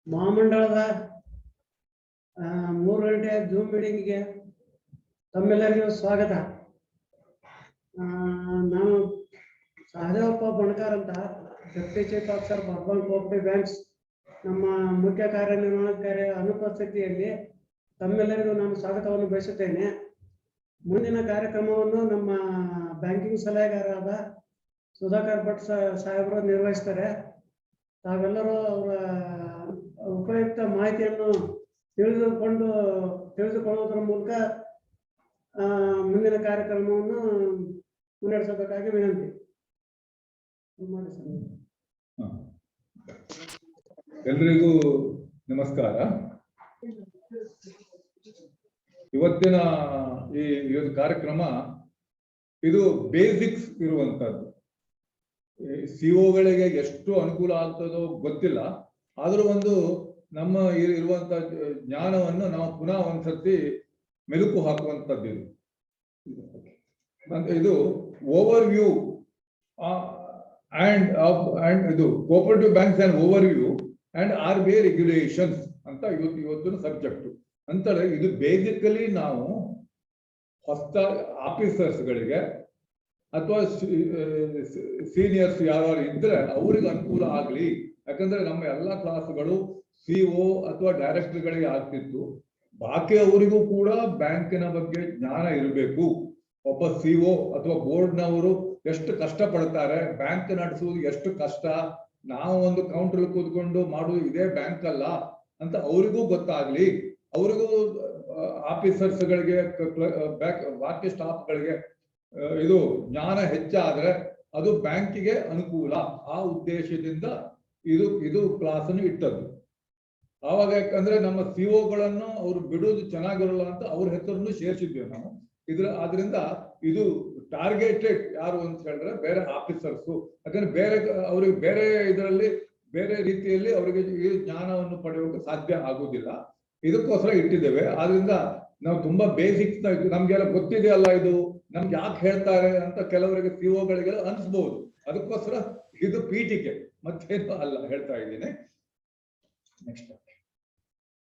ಮಹಾಮಂಡಳದ 3 ಗಂಟೆ ಜೂಮ್ ಮೀಟಿಂಗ್ಗೆ ತಮ್ಮೆಲ್ಲರಿಗೂ ಸ್ವಾಗತ. ನಾನು ಸಹದೇವಪ್ಪ ಬಣಕಾರ್ ಅಂತ, deputy chief officer urban cooperative banks, ನಮ್ಮ ಮುಖ್ಯ ಕಾರ್ಯನಿರ್ವಹಣಾಧಿಕಾರಿ ಅನುಪಸ್ಥಿತಿಯಲ್ಲಿ ತಮ್ಮೆಲ್ಲರಿಗೂ ನಾನು ಸ್ವಾಗತವನ್ನು ಬಯಸುತ್ತೇನೆ. ಮುಂದಿನ ಕಾರ್ಯಕ್ರಮವನ್ನು ನಮ್ಮ ಬ್ಯಾಂಕಿಂಗ್ ಸಲಹೆಗಾರರಾದ ಸುಧಾಕರ್ ಭಟ್ ಸಾಹೇಬರು ನಿರ್ವಹಿಸ್ತಾರೆ. ತಾವೆಲ್ಲರೂ ಅವರ ಉಪಯುಕ್ತ ಮಾಹಿತಿಯನ್ನು ತಿಳಿದುಕೊಳ್ಳುವುದರ ಮೂಲಕ ಮುಂದಿನ ಕಾರ್ಯಕ್ರಮವನ್ನು ಮುನ್ನಡೆಸಬೇಕಾಗಿ ವಿನಂತಿ. ಎಲ್ರಿಗೂ ನಮಸ್ಕಾರ. ಇವತ್ತಿನ ಈ ಕಾರ್ಯಕ್ರಮ ಇದು ಬೇಸಿಕ್ಸ್ ಇರುವಂತದ್ದು. ಸಿಒಗಳಿಗೆ ಎಷ್ಟು ಅನುಕೂಲ ಆಗ್ತದೋ ಗೊತ್ತಿಲ್ಲ, ಆದ್ರೂ ಒಂದು ನಮ್ಮ ಇರುವಂತ ಜ್ಞಾನವನ್ನು ನಾವು ಪುನಃ ಒಂದ್ಸತಿ ಮೆಲುಕು ಹಾಕುವಂಥದ್ದು ಇದು ಓವರ್ ವ್ಯೂ ಅಂಡ್ ಇದು cooperative banks and over view and RBI regulations ಅಂತ ಇವತ್ತಿನ ಸಬ್ಜೆಕ್ಟ್ ಅಂತಾರೆ. ಇದು ಬೇಸಿಕಲಿ ನಾವು ಹೊಸ ಆಫೀಸರ್ಸ್ಗಳಿಗೆ ಅಥವಾ ಸೀನಿಯರ್ಸ್ ಯಾರು ಇದ್ರೆ ಅವ್ರಿಗೆ ಅನುಕೂಲ ಆಗ್ಲಿ. ಯಾಕಂದ್ರೆ ನಮ್ಮ ಎಲ್ಲಾ ಕ್ಲಾಸ್ಗಳು CO ಅಥವಾ ಡೈರೆಕ್ಟರ್ಗಳಿಗೆ ಆಗ್ತಿತ್ತು. ಬಾಕಿ ಅವರಿಗೂ ಕೂಡ ಬ್ಯಾಂಕಿನ ಬಗ್ಗೆ ಜ್ಞಾನ ಇರಬೇಕು. ಒಬ್ಬ CO ಅಥವಾ ಬೋರ್ಡ್ನವರು ಎಷ್ಟು ಕಷ್ಟ ಪಡ್ತಾರೆ, ಬ್ಯಾಂಕ್ ನಡೆಸುವುದು ಎಷ್ಟು ಕಷ್ಟ, ನಾವು ಒಂದು ಕೌಂಟರ್ ಕೂತ್ಕೊಂಡು ಮಾಡುವುದು ಇದೇ ಬ್ಯಾಂಕ್ ಅಲ್ಲ ಅಂತ ಅವರಿಗೂ ಗೊತ್ತಾಗ್ಲಿ. ಅವರಿಗೂ ಆಫೀಸರ್ಸ್ಗಳಿಗೆ ಬಾಕಿ ಸ್ಟಾಫ್ಗಳಿಗೆ ಇದು ಜ್ಞಾನ ಹೆಚ್ಚಾದ್ರೆ ಅದು ಬ್ಯಾಂಕಿಗೆ ಅನುಕೂಲ. ಆ ಉದ್ದೇಶದಿಂದ ಇದು ಕ್ಲಾಸ್ ಅನ್ನು ಇಟ್ಟದ್ದು. ಆವಾಗ ಯಾಕಂದ್ರೆ ನಮ್ಮ CO ಅವರು ಬಿಡುವುದು ಚೆನ್ನಾಗಿರಲ್ಲ ಅಂತ ಅವ್ರ ಹೆಸರನ್ನು ಸೇರಿಸಿದ್ವಿ ನಾವು. ಆದ್ರಿಂದ ಇದು ಟಾರ್ಗೆಟೆಡ್ ಯಾರು ಅಂತ ಹೇಳಿದ್ರೆ ಬೇರೆ ಆಫೀಸರ್ಸು. ಯಾಕಂದ್ರೆ ಅವ್ರಿಗೆ ಬೇರೆ ಇದರಲ್ಲಿ ಬೇರೆ ರೀತಿಯಲ್ಲಿ ಅವರಿಗೆ ಈ ಜ್ಞಾನವನ್ನು ಪಡೆಯೋಕೆ ಸಾಧ್ಯ ಆಗುವುದಿಲ್ಲ. ಇದಕ್ಕೋಸ್ಕರ ಇಟ್ಟಿದ್ದೇವೆ. ಆದ್ರಿಂದ ನಾವು ತುಂಬಾ ಬೇಸಿಕ್ಸ್ ನಮ್ಗೆಲ್ಲ ಗೊತ್ತಿದೆಯಲ್ಲ, ಇದು ನಮ್ಗೆ ಯಾಕೆ ಹೇಳ್ತಾರೆ ಅಂತ ಕೆಲವರಿಗೆ CO ಅನ್ಸ್ಬಹುದು. ಅದಕ್ಕೋಸ್ಕರ ಇದು ಪೀಠಿಕೆ, ಮತ್ತೇನು ಅಲ್ಲ ಹೇಳ್ತಾ ಇದ್ದೀನಿ. ನೆಕ್ಸ್ಟ್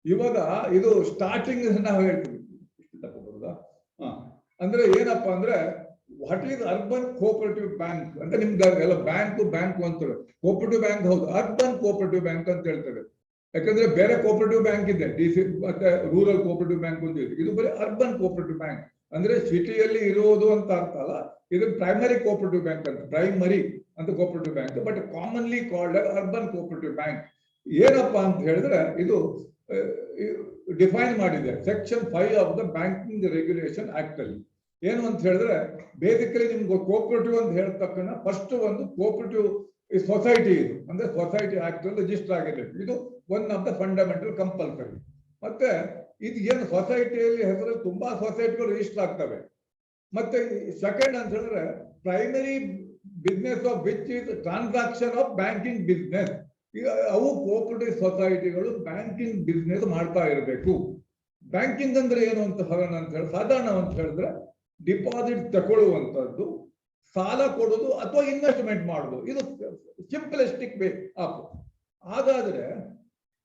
ಇವಾಗ ಇದು ಸ್ಟಾರ್ಟಿಂಗ್ ನಾವು ಹೇಳ್ತೀವಿ, ಇಷ್ಟು ತಗೋಬಹುದಾ? ಅಂದ್ರೆ ಏನಪ್ಪಾ ಅಂದ್ರೆ what is urban cooperative bank ಅಂತ ನಿಮ್ಗೆ ಎಲ್ಲ ಬ್ಯಾಂಕು ಅಂತಾರೆ. ಕೋಆಪರೇಟಿವ್ ಬ್ಯಾಂಕ್ ಹೌದು, ಅರ್ಬನ್ ಕೋಆಪರೇಟಿವ್ ಬ್ಯಾಂಕ್ ಅಂತ ಹೇಳ್ತೇವೆ. ಯಾಕಂದ್ರೆ ಬೇರೆ ಕೋಆಪರೇಟಿವ್ ಬ್ಯಾಂಕ್ ಇದೆ, DC ಮತ್ತೆ ರೂರಲ್ ಕೋಆಪರೇಟಿವ್ ಬ್ಯಾಂಕ್ ಒಂದು ಇದೆ. ಇದು ಬರೀ ಅರ್ಬನ್ ಕೋಆಪರೇಟಿವ್ ಬ್ಯಾಂಕ್ ಅಂದ್ರೆ ಸಿಟಿಯಲ್ಲಿ ಇರೋದು ಅಂತ ಅರ್ಥ ಅಲ್ಲ. ಇದು ಪ್ರೈಮರಿ ಕೋಆಪರೇಟಿವ್ ಬ್ಯಾಂಕ್ ಅಂತ, ಪ್ರೈಮರಿ ಅಂತ cooperative bank, but commonly called urban cooperative bank. ಏನಪ್ಪಾ ಅಂತ ಹೇಳಿದ್ರೆ ಇದು ಡಿಫೈನ್ ಮಾಡಿದೆ section 5 of the banking regulation act ಅಲ್ಲಿ. ಏನು ಅಂತ ಹೇಳಿದ್ರೆ ಬೇಸಿಕಲಿ ನಿಮ್ಗೆ ಕೋಆಪರೇಟಿವ್ ಅಂತ ಹೇಳ್ತಕ್ಕಂಥ ಫಸ್ಟ್ ಒಂದು ಕೋಆಪರೇಟಿವ್ ಸೊಸೈಟಿ, ಇದು ಅಂದ್ರೆ ಸೊಸೈಟಿ ಆಕ್ಟ್ ಅಲ್ಲಿ ರಿಜಿಸ್ಟರ್ ಆಗಿದೆ. ಇದು one of the fundamental compulsory. ಮತ್ತೆ ಇದು ಏನು ಸೊಸೈಟಿಯಲ್ಲಿ ಹೆಸರಲ್ಲಿ ತುಂಬಾ ಸೊಸೈಟಿಗಳು ರಿಜಿಸ್ಟರ್ ಆಗ್ತವೆ. ಮತ್ತೆ ಸೆಕೆಂಡ್ ಅಂತ ಹೇಳಿದ್ರೆ primary business of which is transaction of banking business. ಅವು ಕೋಆಪರೇಟಿವ್ ಸೊಸೈಟಿಗಳು ಬ್ಯಾಂಕಿಂಗ್ ಬಿಸ್ನೆಸ್ ಮಾಡ್ತಾ ಇರಬೇಕು. ಬ್ಯಾಂಕಿಂಗ್ ಅಂದ್ರೆ ಏನು ಅಂತ ಹೇಳಿ ಸಾಧಾರಣ ಅಂತ ಹೇಳಿದ್ರೆ ಡಿಪಾಸಿಟ್ ತಗೊಳ್ಳುವಂತದ್ದು, ಸಾಲ ಕೊಡೋದು ಅಥವಾ ಇನ್ವೆಸ್ಟ್ಮೆಂಟ್ ಮಾಡೋದು. ಇದು ಸಿಂಪಲಿಸ್ಟಿಕ್ ವೇ ಆಫ್. ಹಾಗಾದ್ರೆ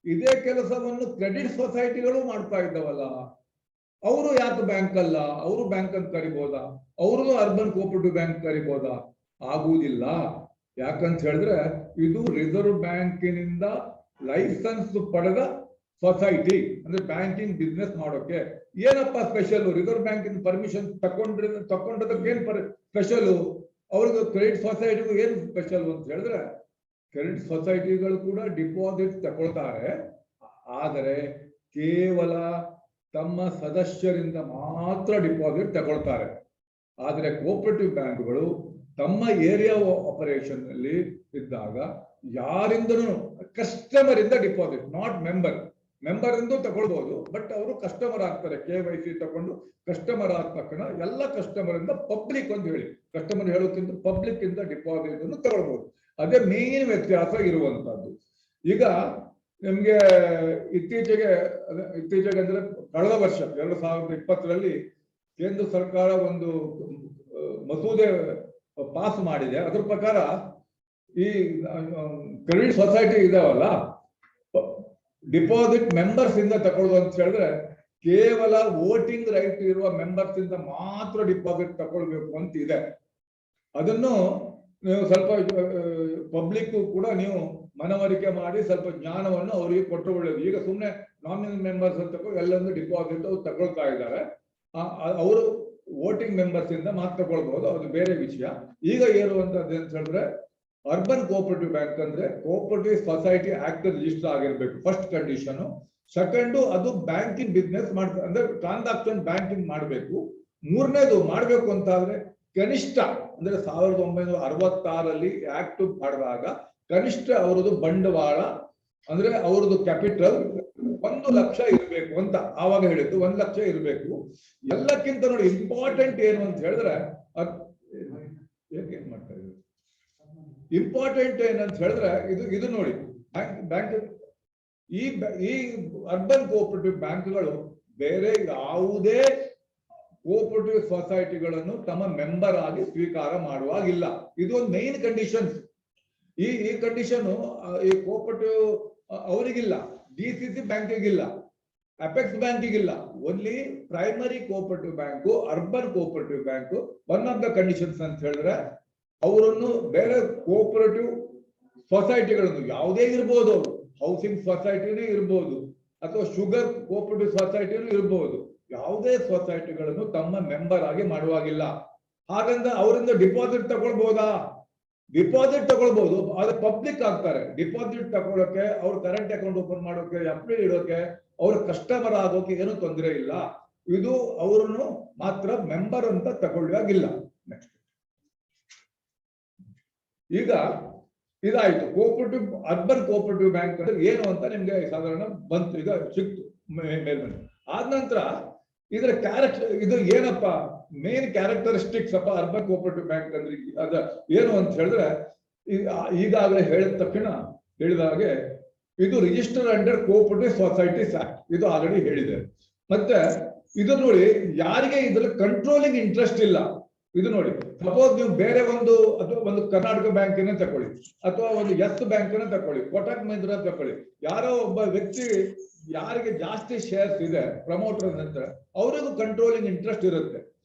ಇದೇ ಕೆಲಸವನ್ನು ಕ್ರೆಡಿಟ್ ಸೊಸೈಟಿಗಳು ಮಾಡ್ತಾ ಇದ್ದವಲ್ಲ, ಅವರು ಯಾಕೆ ಬ್ಯಾಂಕ್ ಅಲ್ಲ? ಅವರು ಬ್ಯಾಂಕ್ ಅಂತ ಕರಿಬೋದಾ? ಅವ್ರದ್ದು ಅರ್ಬನ್ ಕೋಆಪರೇಟಿವ್ ಬ್ಯಾಂಕ್ ಕರಿಬೋದಾ? ಆಗುವುದಿಲ್ಲ. ಯಾಕಂತ ಹೇಳಿದ್ರೆ ಇದು ರಿಸರ್ವ್ ಬ್ಯಾಂಕಿನಿಂದ ಲೈಸೆನ್ಸ್ ಪಡೆದ ಸೊಸೈಟಿ, ಅಂದ್ರೆ ಬ್ಯಾಂಕಿಂಗ್ ಬಿಸ್ನೆಸ್ ಮಾಡೋಕೆ. ಏನಪ್ಪಾ ಸ್ಪೆಷಲ್? ರಿಸರ್ವ್ ಬ್ಯಾಂಕಿನ ಪರ್ಮಿಷನ್ ತಕೊಂಡದಕ್ಕೆ ಏನ್ ಸ್ಪೆಷಲ್? ಅವ್ರಿಗೆ ಕ್ರೆಡಿಟ್ ಸೊಸೈಟಿಗೂ ಏನ್ ಸ್ಪೆಷಲ್ ಅಂತ ಹೇಳಿದ್ರೆ, ಕ್ರೆಡಿಟ್ ಸೊಸೈಟಿಗಳು ಕೂಡ ಡಿಪಾಸಿಟ್ ತಗೊಳ್ತಾರೆ, ಆದರೆ ಕೇವಲ ತಮ್ಮ ಸದಸ್ಯರಿಂದ ಮಾತ್ರ ಡಿಪಾಸಿಟ್ ತಗೊಳ್ತಾರೆ. ಆದರೆ ಕೋಆಪರೇಟಿವ್ ಬ್ಯಾಂಕ್ಗಳು ತಮ್ಮ ಏರಿಯಾ ಆಪರೇಷನ್ ಅಲ್ಲಿ ಇದ್ದಾಗ ಯಾರಿಂದನೂ ಕಸ್ಟಮರ್ ಇಂದ ಡಿಪಾಸಿಟ್, ನಾಟ್ ಮೆಂಬರ್ ಇಂದ ತಗೊಳ್ಬಹುದು, ಬಟ್ ಅವರು ಕಸ್ಟಮರ್ ಆಗ್ತಾರೆ. KYC ತಗೊಂಡು ಕಸ್ಟಮರ್ ಆದ ತಕ್ಷಣ ಎಲ್ಲ ಕಸ್ಟಮರ್ ಇಂದ ಪಬ್ಲಿಕ್ ಅಂತ ಹೇಳಿ, ಕಸ್ಟಮರ್ ಹೇಳೋಕ್ಕಿಂತ ಪಬ್ಲಿಕ್ ಇಂದ ಡಿಪಾಸಿಟ್ ಅನ್ನು ತಗೊಳ್ಬಹುದು. ಅದೇ ಮೇನ್ ವ್ಯತ್ಯಾಸ ಇರುವಂತದ್ದು. ಈಗ ನಿಮ್ಗೆ ಇತ್ತೀಚೆಗೆ ಅಂದ್ರೆ ಕಳೆದ ವರ್ಷ 2020ರಲ್ಲಿ ಕೇಂದ್ರ ಸರ್ಕಾರ ಒಂದು ಮಸೂದೆ ಪಾಸ್ ಮಾಡಿದೆ. ಅದ್ರ ಪ್ರಕಾರ ಈ ಕ್ರೆಡಿಟ್ ಸೊಸೈಟಿ ಇದಾವಲ್ಲ, ಡಿಪಾಸಿಟ್ ಮೆಂಬರ್ಸ್ ಇಂದ ತಗೊಳ್ಳೋದು ಅಂತ ಹೇಳಿದ್ರೆ ಕೇವಲ ವೋಟಿಂಗ್ ರೈಟ್ ಇರುವ ಮೆಂಬರ್ಸ್ ಇಂದ ಮಾತ್ರ ಡಿಪಾಸಿಟ್ ತಗೊಳ್ಬೇಕು ಅಂತ ಇದೆ. ಅದನ್ನು ನೀವು ಸ್ವಲ್ಪ ಪಬ್ಲಿಕ್ ಕೂಡ ನೀವು ಮನವರಿಕೆ ಮಾಡಿ ಸ್ವಲ್ಪ ಜ್ಞಾನವನ್ನು ಅವರಿಗೆ ಕೊಟ್ಟರೆ ಒಳ್ಳೇದು. ಈಗ ಸುಮ್ಮನೆ ನಾಮಿನಲ್ ಮೆಂಬರ್ಸ್ ಅಂತ ಎಲ್ಲೊಂದು ಡಿಪಾಸಿಟ್ ಅವ್ರು ತಗೊಳ್ತಾ ಇದ್ದಾರೆ. ಅವರು ವೋಟಿಂಗ್ ಮೆಂಬರ್ಸ್ ಇಂದ ಮಾತ್ರ ತಗೊಳ್ಬಹುದು, ಅದು ಬೇರೆ ವಿಷಯ. ಈಗ ಏರುವಂತದ್ದು ಅಂತ ಹೇಳಿದ್ರೆ ಅರ್ಬನ್ ಕೋಆಪರೇಟಿವ್ ಬ್ಯಾಂಕ್ ಅಂದ್ರೆ ಕೋಆಪರೇಟಿವ್ ಸೊಸೈಟಿ ಆಕ್ಟ್ ರಿಜಿಸ್ಟರ್ ಆಗಿರ್ಬೇಕು, ಫಸ್ಟ್ ಕಂಡೀಷನ್. ಸೆಕೆಂಡು ಅದು ಬ್ಯಾಂಕಿಂಗ್ ಬಿಸ್ನೆಸ್ ಮಾಡ್ತಾರೆ ಅಂದ್ರೆ ಟ್ರಾನ್ಸಾಕ್ಷನ್ ಬ್ಯಾಂಕಿಂಗ್ ಮಾಡಬೇಕು. ಮೂರನೇದು ಮಾಡ್ಬೇಕು ಅಂತ ಆದ್ರೆ ಕನಿಷ್ಠ ಅಂದ್ರೆ 1966ರಲ್ಲಿ ಆಕ್ಟ್ ಮಾಡಿದಾಗ ಕನಿಷ್ಠ ಅವರದು ಬಂಡವಾಳ ಅಂದ್ರೆ ಅವರದು ಕ್ಯಾಪಿಟಲ್ 1 ಲಕ್ಷ ಇರಬೇಕು ಅಂತ ಆವಾಗ ಹೇಳಿದ್ದು. 1 ಲಕ್ಷ ಇರಬೇಕು. ಎಲ್ಲಕ್ಕಿಂತ ನೋಡಿ ಇಂಪಾರ್ಟೆಂಟ್ ಏನು ಅಂತ ಹೇಳಿದ್ರೆ ಏನ್ ಮಾಡ್ತಾ ಇದ್ರು, ಇಂಪಾರ್ಟೆಂಟ್ ಏನಂತ ಹೇಳಿದ್ರೆ ಇದು ನೋಡಿ, ಬ್ಯಾಂಕ್ ಈ ಅರ್ಬನ್ ಕೋಆಪರೇಟಿವ್ ಬ್ಯಾಂಕ್ಗಳು ಬೇರೆ ಯಾವುದೇ ಕೋಆಪರೇಟಿವ್ ಸೊಸೈಟಿಗಳನ್ನು ತಮ್ಮ ಮೆಂಬರ್ ಆಗಿ ಸ್ವೀಕಾರ ಮಾಡುವಾಗಿಲ್ಲ. ಇದು ಒಂದು ಮೈನ್ ಕಂಡೀಷನ್ಸ್. ಈ ಕಂಡೀಷನ್ ಈ ಕೋಆಪರೇಟಿವ್ ಅವರಿಗಿಲ್ಲ, ಡಿಸಿಸಿ ಬ್ಯಾಂಕಿಗಿಲ್ಲ, ಅಪೆಕ್ಸ್ ಬ್ಯಾಂಕಿಗಿಲ್ಲ. Only primary cooperative bank, urban cooperative bank. One of the conditions ಅಂತ ಹೇಳಿದ್ರೆ ಅವರನ್ನು ಬೇರೆ ಕೋಆಪರೇಟಿವ್ ಸೊಸೈಟಿಗಳನ್ನು ಯಾವುದೇ ಇರ್ಬೋದು, ಹೌಸಿಂಗ್ ಸೊಸೈಟಿನೂ ಇರ್ಬೋದು ಅಥವಾ ಶುಗರ್ ಕೋಆಪರೇಟಿವ್ ಸೊಸೈಟಿನೂ ಇರ್ಬೋದು, ಯಾವುದೇ ಸೊಸೈಟಿಗಳನ್ನು ತಮ್ಮ ಮೆಂಬರ್ ಆಗಿ ಮಾಡುವಾಗಿಲ್ಲ. ಹಾಗಂದ್ರೆ ಅವರಿಂದ ಡಿಪಾಸಿಟ್ ತಗೊಳ್ಬಹುದಾ? ಡಿಪಾಸಿಟ್ ತಗೊಳ್ಬಹುದು, ಆದ್ರೆ ಪಬ್ಲಿಕ್ ಆಗ್ತಾರೆ. ಡಿಪಾಸಿಟ್ ತಗೊಳಕ್ಕೆ, ಅವ್ರ ಕರೆಂಟ್ ಅಕೌಂಟ್ ಓಪನ್ ಮಾಡೋಕೆ, ಎಫ್ಡಿ ಇಡೋಕೆ, ಅವ್ರ ಕಸ್ಟಮರ್ ಆಗೋಕೆ ಏನು ತೊಂದರೆ ಇಲ್ಲ. ಇದು ಅವರನ್ನು ಮಾತ್ರ ಮೆಂಬರ್ ಅಂತ ತಗೊಳ್ಳುವಾಗಿಲ್ಲ. ನೆಕ್ಸ್ಟ್, ಈಗ ಇದಾಯ್ತು ಕೋಆಪರೇಟಿವ್ ಅರ್ಬನ್ ಕೋಆಪರೇಟಿವ್ ಬ್ಯಾಂಕ್ ಅಂದ್ರೆ ಏನು ಅಂತ ನಿಮ್ಗೆ ಸಾಧಾರಣ ಬಂತು, ಈಗ ಸಿಕ್ತು ಮೇಲ್ಮನೆ. ಆದ ನಂತರ ಇದರ ಕ್ಯಾರೆಕ್ಟರ್, ಇದು ಏನಪ್ಪ ಮೇನ್ ಕ್ಯಾರೆಕ್ಟರಿಸ್ಟಿಕ್ಸ್ ಅಪ್ಪ ಅರ್ಬನ್ ಕೋಆಪರೇಟಿವ್ ಬ್ಯಾಂಕ್ ಅಂದ್ರೆ ಅದ ಏನು ಅಂತ ಹೇಳಿದ್ರೆ, ಈಗಾಗಲೇ ಹೇಳಿದ ತಕ್ಷಣ ಹೇಳಿದ ಹಾಗೆ ಇದು register under cooperative societies act, ಇದು ಆಲ್ರೆಡಿ ಹೇಳಿದೆ. ಮತ್ತೆ ಇದು ನೋಡಿ, ಯಾರಿಗೆ ಇದ್ರಲ್ಲಿ ಕಂಟ್ರೋಲಿಂಗ್ ಇಂಟ್ರೆಸ್ಟ್ ಇಲ್ಲ. ಇದು ನೋಡಿ, ಸಪೋಸ್ ನೀವು ಬೇರೆ ಒಂದು ಅಥವಾ ಒಂದು ಕರ್ನಾಟಕ ಬ್ಯಾಂಕಿನ ತಕೊಳ್ಳಿ, ಅಥವಾ ಒಂದು ಯಸ್ ಬ್ಯಾಂಕಿನ ತಕೊಳ್ಳಿ, ಕೋಟಕ್ ಮಹಿಂದ್ರಾ ತಕೊಳ್ಳಿ. ಯಾರೋ ಒಬ್ಬ ವ್ಯಕ್ತಿ ಯಾರಿಗೆ ಜಾಸ್ತಿ ಶೇರ್ಸ್ ಇದೆ ಪ್ರಮೋಟರ್ ನಂತರ ಅವರಿಗೂ ಕಂಟ್ರೋಲಿಂಗ್ ಇಂಟ್ರೆಸ್ಟ್ ಇರುತ್ತೆ.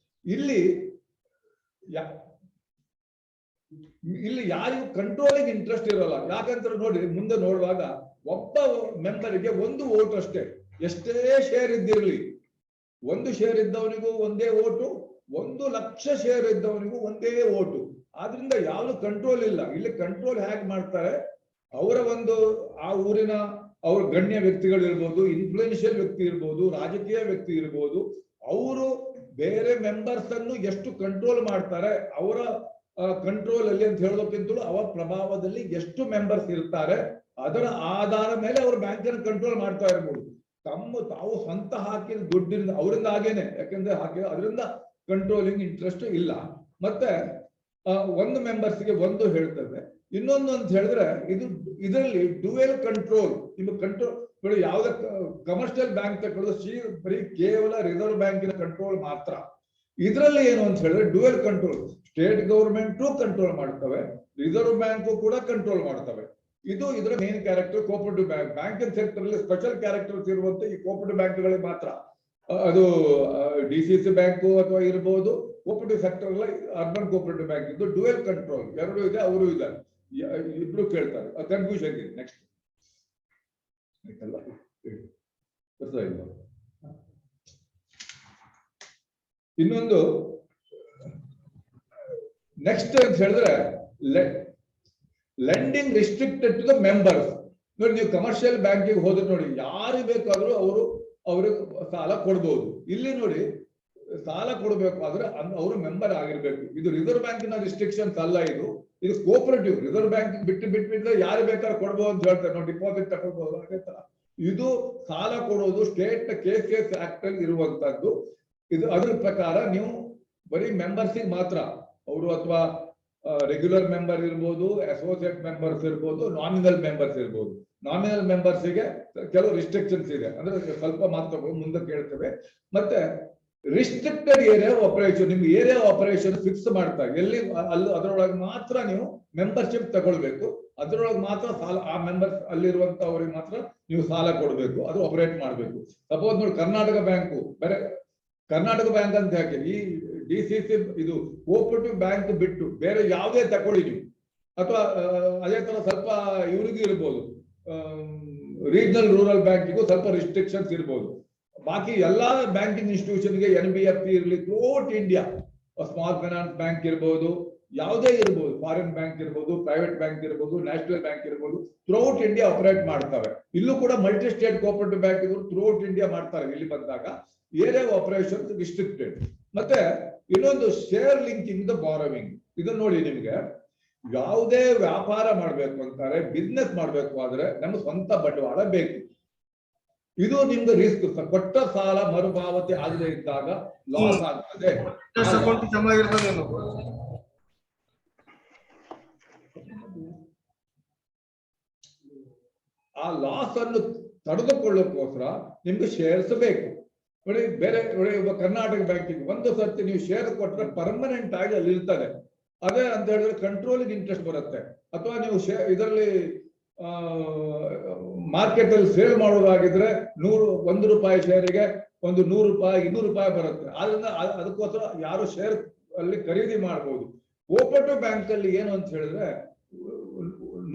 ಇಲ್ಲಿ ಯಾರಿಗೂ ಕಂಟ್ರೋಲಿಂಗ್ ಇಂಟ್ರೆಸ್ಟ್ ಇರೋಲ್ಲ. ಯಾಕಂತ ನೋಡಿ, ಮುಂದೆ ನೋಡುವಾಗ ಒಬ್ಬ ಮೆಂಬರಿಗೆ 1 ವೋಟ್ ಅಷ್ಟೇ. ಎಷ್ಟೇ ಶೇರ್ ಇದ್ದಿರಲಿ, 1 ಶೇರ್ ಇದ್ದವನಿಗೂ ಒಂದೇ ವೋಟು, 1 ಲಕ್ಷ ಶೇರ್ ಇದ್ದವನಿಗೂ ಒಂದೇ ವೋಟು. ಆದ್ರಿಂದ ಯಾವ್ದು ಕಂಟ್ರೋಲ್ ಇಲ್ಲ. ಇಲ್ಲಿ ಕಂಟ್ರೋಲ್ ಹೇಗೆ ಮಾಡ್ತಾರೆ, ಅವರ ಒಂದು ಆ ಊರಿನ ಅವ್ರ ಗಣ್ಯ ವ್ಯಕ್ತಿಗಳು ಇರ್ಬೋದು, ಇನ್ಫ್ಲೂಯೆನ್ಷಿಯಲ್ ವ್ಯಕ್ತಿ ಇರ್ಬೋದು, ರಾಜಕೀಯ ವ್ಯಕ್ತಿ ಇರ್ಬೋದು, ಅವರು ಬೇರೆ ಮೆಂಬರ್ಸ್ ಅನ್ನು ಎಷ್ಟು ಕಂಟ್ರೋಲ್ ಮಾಡ್ತಾರೆ, ಅವರ ಕಂಟ್ರೋಲ್ ಅಲ್ಲಿ ಅಂತ ಹೇಳೋದಕ್ಕಿಂತಲೂ ಅವರ ಪ್ರಭಾವದಲ್ಲಿ ಎಷ್ಟು ಮೆಂಬರ್ಸ್ ಇರ್ತಾರೆ, ಅದರ ಆಧಾರ ಮೇಲೆ ಅವರು ಬ್ಯಾಂಕ್ ಅನ್ನು ಕಂಟ್ರೋಲ್ ಮಾಡ್ತಾ ಇರ್ಬೋದು. ತಾವು ಸ್ವಂತ ಹಾಕಿದ ದುಡ್ಡಿನಿಂದ ಅವರಿಂದ ಹಾಗೇನೆ, ಯಾಕಂದ್ರೆ ಅದರಿಂದ ಕಂಟ್ರೋಲಿಂಗ್ ಇಂಟ್ರೆಸ್ಟ್ ಇಲ್ಲ. ಮತ್ತೆ 1 ಮೆಂಬರ್ಸ್ಗೆ 1 ಹೇಳ್ತದೆ. ಇನ್ನೊಂದು ಅಂತ ಹೇಳಿದ್ರೆ ಇದರಲ್ಲಿ ಡ್ಯುಯಲ್ ಕಂಟ್ರೋಲ್. ನಿಮಗೆ ಕಂಟ್ರೋಲ್ ನೋಡಿ, ಯಾವುದೇ ಕಮರ್ಷಿಯಲ್ ಬ್ಯಾಂಕ್ ತಗೊಳ್ಳೋದು ಬರೀ ಕೇವಲ ರಿಸರ್ವ್ ಬ್ಯಾಂಕಿನ ಕಂಟ್ರೋಲ್ ಮಾತ್ರ. ಇದರಲ್ಲಿ ಏನು ಅಂತ ಹೇಳಿದ್ರೆ dual control, state government control ಮಾಡ್ತವೆ, ರಿಸರ್ವ್ ಬ್ಯಾಂಕ್ ಕೂಡ ಕಂಟ್ರೋಲ್ ಮಾಡ್ತವೆ. ಇದು ಇದರ main character cooperative bank. Banking sector ಅಲ್ಲಿ ಸ್ಪೆಷಲ್ ಕ್ಯಾರೆಕ್ಟರ್ಸ್ ಇರುವಂತ ಈ ಕೋಆಪರೇಟಿವ್ ಬ್ಯಾಂಕ್ಗಳಿಗೆ ಮಾತ್ರ. ಅದು ಡಿಸಿಸಿ ಬ್ಯಾಂಕು ಅಥವಾ ಇರಬಹುದು, ಕೋಆಪರೇಟಿವ್ ಸೆಕ್ಟರ್ ಅಲ್ಲ ಅರ್ಬನ್ ಕೋಆಪರೇಟಿವ್ ಬ್ಯಾಂಕ್. ಇದು ಡ್ಯುಯಲ್ ಕಂಟ್ರೋಲ್, 2 ಇದೆ, ಅವರು ಇದ್ದಾರೆ, ಇಬ್ರು ಕೇಳ್ತಾರೆ. ಕನ್ಫ್ಯೂಷನ್ ಇದೆ. ನೆಕ್ಸ್ಟ್ ಇನ್ನೊಂದು ನೆಕ್ಸ್ಟ್ ಅಂತ ಹೇಳಿದ್ರೆ lending restricted to the members. ನೋಡಿ, ನೀವು ಕಮರ್ಷಿಯಲ್ ಬ್ಯಾಂಕಿಗೆ ಹೋದ್ರೆ ನೋಡಿ, ಯಾರು ಬೇಕಾದ್ರೂ ಅವ್ರಿಗೆ ಸಾಲ ಕೊಡ್ಬೋದು. ಇಲ್ಲಿ ನೋಡಿ, ಸಾಲ ಕೊಡಬೇಕಾದ್ರೆ ಅವರು ಮೆಂಬರ್ ಆಗಿರ್ಬೇಕು. ಇದು ರಿಸರ್ವ್ ಬ್ಯಾಂಕಿನ ರಿಸ್ಟ್ರಿಕ್ಷನ್ಸ್ ಅಲ್ಲ, ಇದು ಕೋಆಪರೇಟಿವ್. ರಿಸರ್ವ್ ಬ್ಯಾಂಕ್ ಬಿಟ್ಟು ಯಾರು ಬೇಕಾದ್ರೂ ಕೊಡ್ಬೋದು ಅಂತ ಹೇಳ್ತಾರೆ. ನಾವು ಡಿಪಾಸಿಟ್ ತಗೊಳ್ಬಹುದು. ಅದೇ ತರ ಇದು ಸಾಲ ಕೊಡೋದು ಸ್ಟೇಟ್ ಕೇಸ್ ಆಕ್ಟ್ ಅಲ್ಲಿ ಇರುವಂತದ್ದು. ಇದು ಅದ್ರ ಪ್ರಕಾರ ನೀವು ಬರೀ ಮೆಂಬರ್ಸಿಗೆ ಮಾತ್ರ ಅವರು ಅಥವಾ ರೆಗ್ಯುಲರ್ ಮೆಂಬರ್ ಇರ್ಬೋದು, ಅಸೋಸಿಯೇಟ್ ಮೆಂಬರ್ಸ್ ಇರ್ಬೋದು, ನಾಮಿನಲ್ ಮೆಂಬರ್ಸ್ ಇರ್ಬೋದು. ನಾಮಿನಲ್ ಮೆಂಬರ್ಸ್ಗೆ ಕೆಲವು ರಿಸ್ಟ್ರಿಕ್ಷನ್ಸ್ ಇದೆ, ಅಂದ್ರೆ ಸ್ವಲ್ಪ ಮಾತುಗಳು ಮುಂದೆ ಕೇಳ್ತೇವೆ. ಮತ್ತೆ ರಿಸ್ಟ್ರಿಕ್ಟೆಡ್ ಏರಿಯಾ ಆಪರೇಷನ್, ನಿಮ್ಗೆ ಏರಿಯಾ ಆಪರೇಷನ್ ಫಿಕ್ಸ್ ಮಾಡ್ತಾರೆ, ಎಲ್ಲಿ ಅಲ್ಲಿ ಅದರೊಳಗೆ ಮಾತ್ರ ನೀವು ಮೆಂಬರ್ಶಿಪ್ ತಗೊಳ್ಬೇಕು, ಅದರೊಳಗೆ ಮಾತ್ರ ಸಾಲ, ಆ ಮೆಂಬರ್ಸ್ ಅಲ್ಲಿರುವಂತವ್ರಿಗೆ ಮಾತ್ರ ನೀವು ಸಾಲ ಕೊಡಬೇಕು, ಅದು ಆಪರೇಟ್ ಮಾಡಬೇಕು. ಸಪೋಸ್ ನೋಡಿ ಕರ್ನಾಟಕ ಬ್ಯಾಂಕು ಬೇರೆ, ಕರ್ನಾಟಕ ಬ್ಯಾಂಕ್ ಅಂತ ಯಾಕೆ, ಈ DCC ಇದು ಕೋಆಪರೇಟಿವ್ ಬ್ಯಾಂಕ್ ಬಿಟ್ಟು ಬೇರೆ ಯಾವುದೇ ತಗೊಳ್ಳಿ ನೀವು, ಅಥವಾ ಅದೇ ತರ ಸ್ವಲ್ಪ ಇವ್ರಿಗೂ ಇರ್ಬೋದು, ರೀಜನಲ್ ರೂರಲ್ ಬ್ಯಾಂಕಿಗೂ ಸ್ವಲ್ಪ ರಿಸ್ಟ್ರಿಕ್ಷನ್ಸ್ ಇರ್ಬೋದು. ಬಾಕಿ ಎಲ್ಲಾ ಬ್ಯಾಂಕಿಂಗ್ ಇನ್ಸ್ಟಿಟ್ಯೂಷನ್ಗೆ NBFC ಇರಲಿ, throughout India small finance bank ಇರ್ಬೋದು, ಯಾವುದೇ ಇರ್ಬೋದು, ಫಾರಿನ್ ಬ್ಯಾಂಕ್ ಇರ್ಬೋದು, ಪ್ರೈವೇಟ್ ಬ್ಯಾಂಕ್ ಇರ್ಬೋದು, ನ್ಯಾಷನಲ್ ಬ್ಯಾಂಕ್ ಇರ್ಬೋದು, ಥ್ರೂಔಟ್ ಇಂಡಿಯಾ ಆಪರೇಟ್ ಮಾಡ್ತವೆ. ಇಲ್ಲೂ ಕೂಡ ಮಲ್ಟಿ ಸ್ಟೇಟ್ ಕೋಆಪರೇಟಿವ್ ಬ್ಯಾಂಕ್ ಇದ್ರು ಥ್ರೂಔಟ್ ಇಂಡಿಯಾ ಮಾಡ್ತಾರೆ. ಇಲ್ಲಿ ಬಂದಾಗ ಏರಿಯಾ ಆಪರೇಷನ್ ರಿಸ್ಟ್ರಿಕ್ಟೆಡ್. ಮತ್ತೆ ಇನ್ನೊಂದು ಶೇರ್ ಲಿಂಕಿಂಗ್ ದ ಬಾರೋವಿಂಗ್, ಇದು ನೋಡಿ ನಿಮ್ಗೆ ಯಾವುದೇ ವ್ಯಾಪಾರ ಮಾಡ್ಬೇಕು ಅಂತಾರೆ, ಬಿಸ್ನೆಸ್ ಮಾಡ್ಬೇಕು ಆದ್ರೆ ನಮ್ಗೆ ಸ್ವಂತ ಬಂಡವಾಳ ಬೇಕು. ಇದು ನಿಮ್ಗೆ ರಿಸ್ಕ್. ಕೊಟ್ಟ ಸಾಲ ಮರುಪಾವತಿ ಆಗದೆ ಇದ್ದಾಗ ಲಾಸ್ ಆಗ್ತದೆ. ಆ ಲಾಸ್ ಅನ್ನು ತಡೆದುಕೊಳ್ಳೋಕೋಸ್ಕರ ನಿಮ್ಗೆ ಶೇರ್ಸ್ ಬೇಕು. ನೋಡಿ ಬೇರೆ ನೋಡಿ, ಕರ್ನಾಟಕ ಬ್ಯಾಂಕಿಗೆ ಒಂದು ಸರ್ತಿ ನೀವು ಶೇರ್ ಕೊಟ್ಟರೆ ಪರ್ಮನೆಂಟ್ ಆಗಿ ಅಲ್ಲಿ ಇರ್ತದೆ. ಅದೇ ಅಂತ ಹೇಳಿದ್ರೆ ಕಂಟ್ರೋಲಿಂಗ್ ಇಂಟ್ರೆಸ್ಟ್ ಬರುತ್ತೆ. ಅಥವಾ ನೀವು ಇದರಲ್ಲಿ ಮಾರ್ಕೆಟ್ ಅಲ್ಲಿ ಸೇಲ್ ಮಾಡೋದಾಗಿದ್ರೆ 1 ರೂಪಾಯಿ ಶೇರಿಗೆ ಒಂದು 100 ರೂಪಾಯಿ 200 ರೂಪಾಯಿ ಬರುತ್ತೆ. ಆದ್ರಿಂದ ಅದಕ್ಕೋಸ್ಕರ ಯಾರು ಶೇರ್ ಅಲ್ಲಿ ಖರೀದಿ ಮಾಡಬಹುದು. ಕೋಆಪರೇಟಿವ್ ಬ್ಯಾಂಕ್ ಅಲ್ಲಿ ಏನು ಅಂತ ಹೇಳಿದ್ರೆ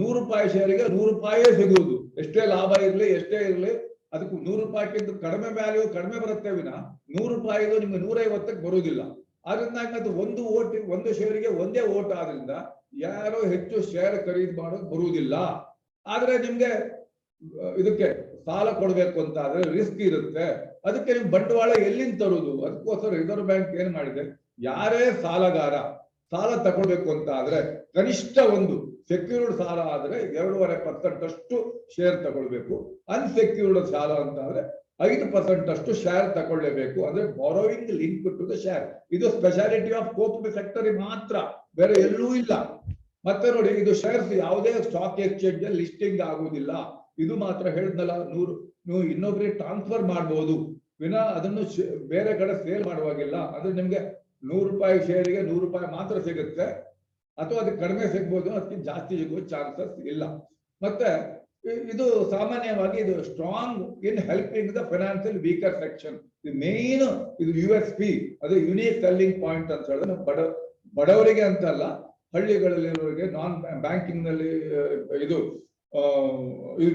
100 ರೂಪಾಯಿ ಶೇರಿಗೆ 100 ರೂಪಾಯಿಯೇ ಸಿಗುವುದು. ಎಷ್ಟೇ ಲಾಭ ಇರಲಿ ಎಷ್ಟೇ ಇರಲಿ, ಅದಕ್ಕೆ 100 ರೂಪಾಯಿಗಿಂತ ಕಡಿಮೆ ವ್ಯಾಲ್ಯೂ ಕಡಿಮೆ ಬರುತ್ತೆ ವಿನ 100 ರೂಪಾಯಿಗೂ ನಿಮ್ಗೆ 150ಕ್ಕೆ ಬರುವುದಿಲ್ಲ. ಆದ್ರಿಂದ ಒಂದು ಶೇರಿಗೆ ಒಂದೇ ಓಟ್ ಆದ್ರಿಂದ ಯಾರೋ ಹೆಚ್ಚು ಶೇರ್ ಖರೀದಿ ಮಾಡೋದು ಬರುವುದಿಲ್ಲ. ಆದ್ರೆ ನಿಮ್ಗೆ ಇದಕ್ಕೆ ಸಾಲ ಕೊಡ್ಬೇಕು ಅಂತ ಆದ್ರೆ ರಿಸ್ಕ್ ಇರುತ್ತೆ. ಅದಕ್ಕೆ ನಿಮ್ ಬಂಡವಾಳ ಎಲ್ಲಿಂದ ತರುವುದು? ಅದಕ್ಕೋಸ್ಕರ ರಿಸರ್ವ್ ಬ್ಯಾಂಕ್ ಏನ್ ಮಾಡಿದೆ, ಯಾರೇ ಸಾಲಗಾರ ಸಾಲ ತಗೊಳ್ಬೇಕು ಅಂತ ಆದ್ರೆ ಕನಿಷ್ಠ ಒಂದು ಸೆಕ್ಯೂರ್ಡ್ ಸಾಲ ಆದ್ರೆ 2.5% ಅಷ್ಟು ಶೇರ್ ತಗೊಳ್ಬೇಕು. ಅನ್ಸೆಕ್ಯೂರ್ಡ್ ಸಾಲ ಅಂತ ಆದ್ರೆ 5% ಅಷ್ಟು ಶೇರ್ ತಗೊಳ್ಳೇಬೇಕು. ಅಂದ್ರೆ borrowing link to the share. ಇದು ಸ್ಪೆಷಾಲಿಟಿ ಆಫ್ ಕೋಆಪರೇಟಿವ್ ಸೆಕ್ಟರ್ ಮಾತ್ರ, ಬೇರೆ ಎಲ್ಲೂ ಇಲ್ಲ. ಮತ್ತೆ ನೋಡಿ, ಇದು ಶೇರ್ಸ್ ಯಾವುದೇ ಸ್ಟಾಕ್ ಎಕ್ಸ್ಚೇಂಜ್ ಲಿಸ್ಟಿಂಗ್ ಆಗುವುದಿಲ್ಲ. ಇದು ಮಾತ್ರ ಹೇಳಿದ್ನಲ್ಲ, ನೀವು ಇನ್ನೊಬ್ಬರಿಗೆ ಟ್ರಾನ್ಸ್ಫರ್ ಮಾಡಬಹುದು ವಿನ ಅದನ್ನು ಬೇರೆ ಕಡೆ ಸೇಲ್ ಮಾಡುವಾಗಿಲ್ಲ. ಅಂದ್ರೆ ನಿಮ್ಗೆ 100 ರೂಪಾಯಿ ಶೇರಿಗೆ 100 ರೂಪಾಯಿ ಮಾತ್ರ ಸಿಗುತ್ತೆ, ಅಥವಾ ಅದಕ್ಕೆ ಕಡಿಮೆ ಸಿಗ್ಬೋದು, ಅದಕ್ಕೆ ಜಾಸ್ತಿ ಸಿಗುವ ಚಾನ್ಸಸ್ ಇಲ್ಲ. ಮತ್ತೆ ಇದು ಸಾಮಾನ್ಯವಾಗಿ ಇದು strong in helping the financial weaker section. ಇದು ಮೇನ್, ಇದು USP, ಅದು ಯುನೀಕ್ ಸೆಲ್ಲಿಂಗ್ ಪಾಯಿಂಟ್ ಅಂತ ಹೇಳಿದ್ರೆ ಬಡವರಿಗೆ ಅಂತಲ್ಲ, ಹಳ್ಳಿಗಳಲ್ಲಿರೋರಿಗೆ, ನಾನ್ ಬ್ಯಾಂಕಿಂಗ್ ನಲ್ಲಿ ಇದು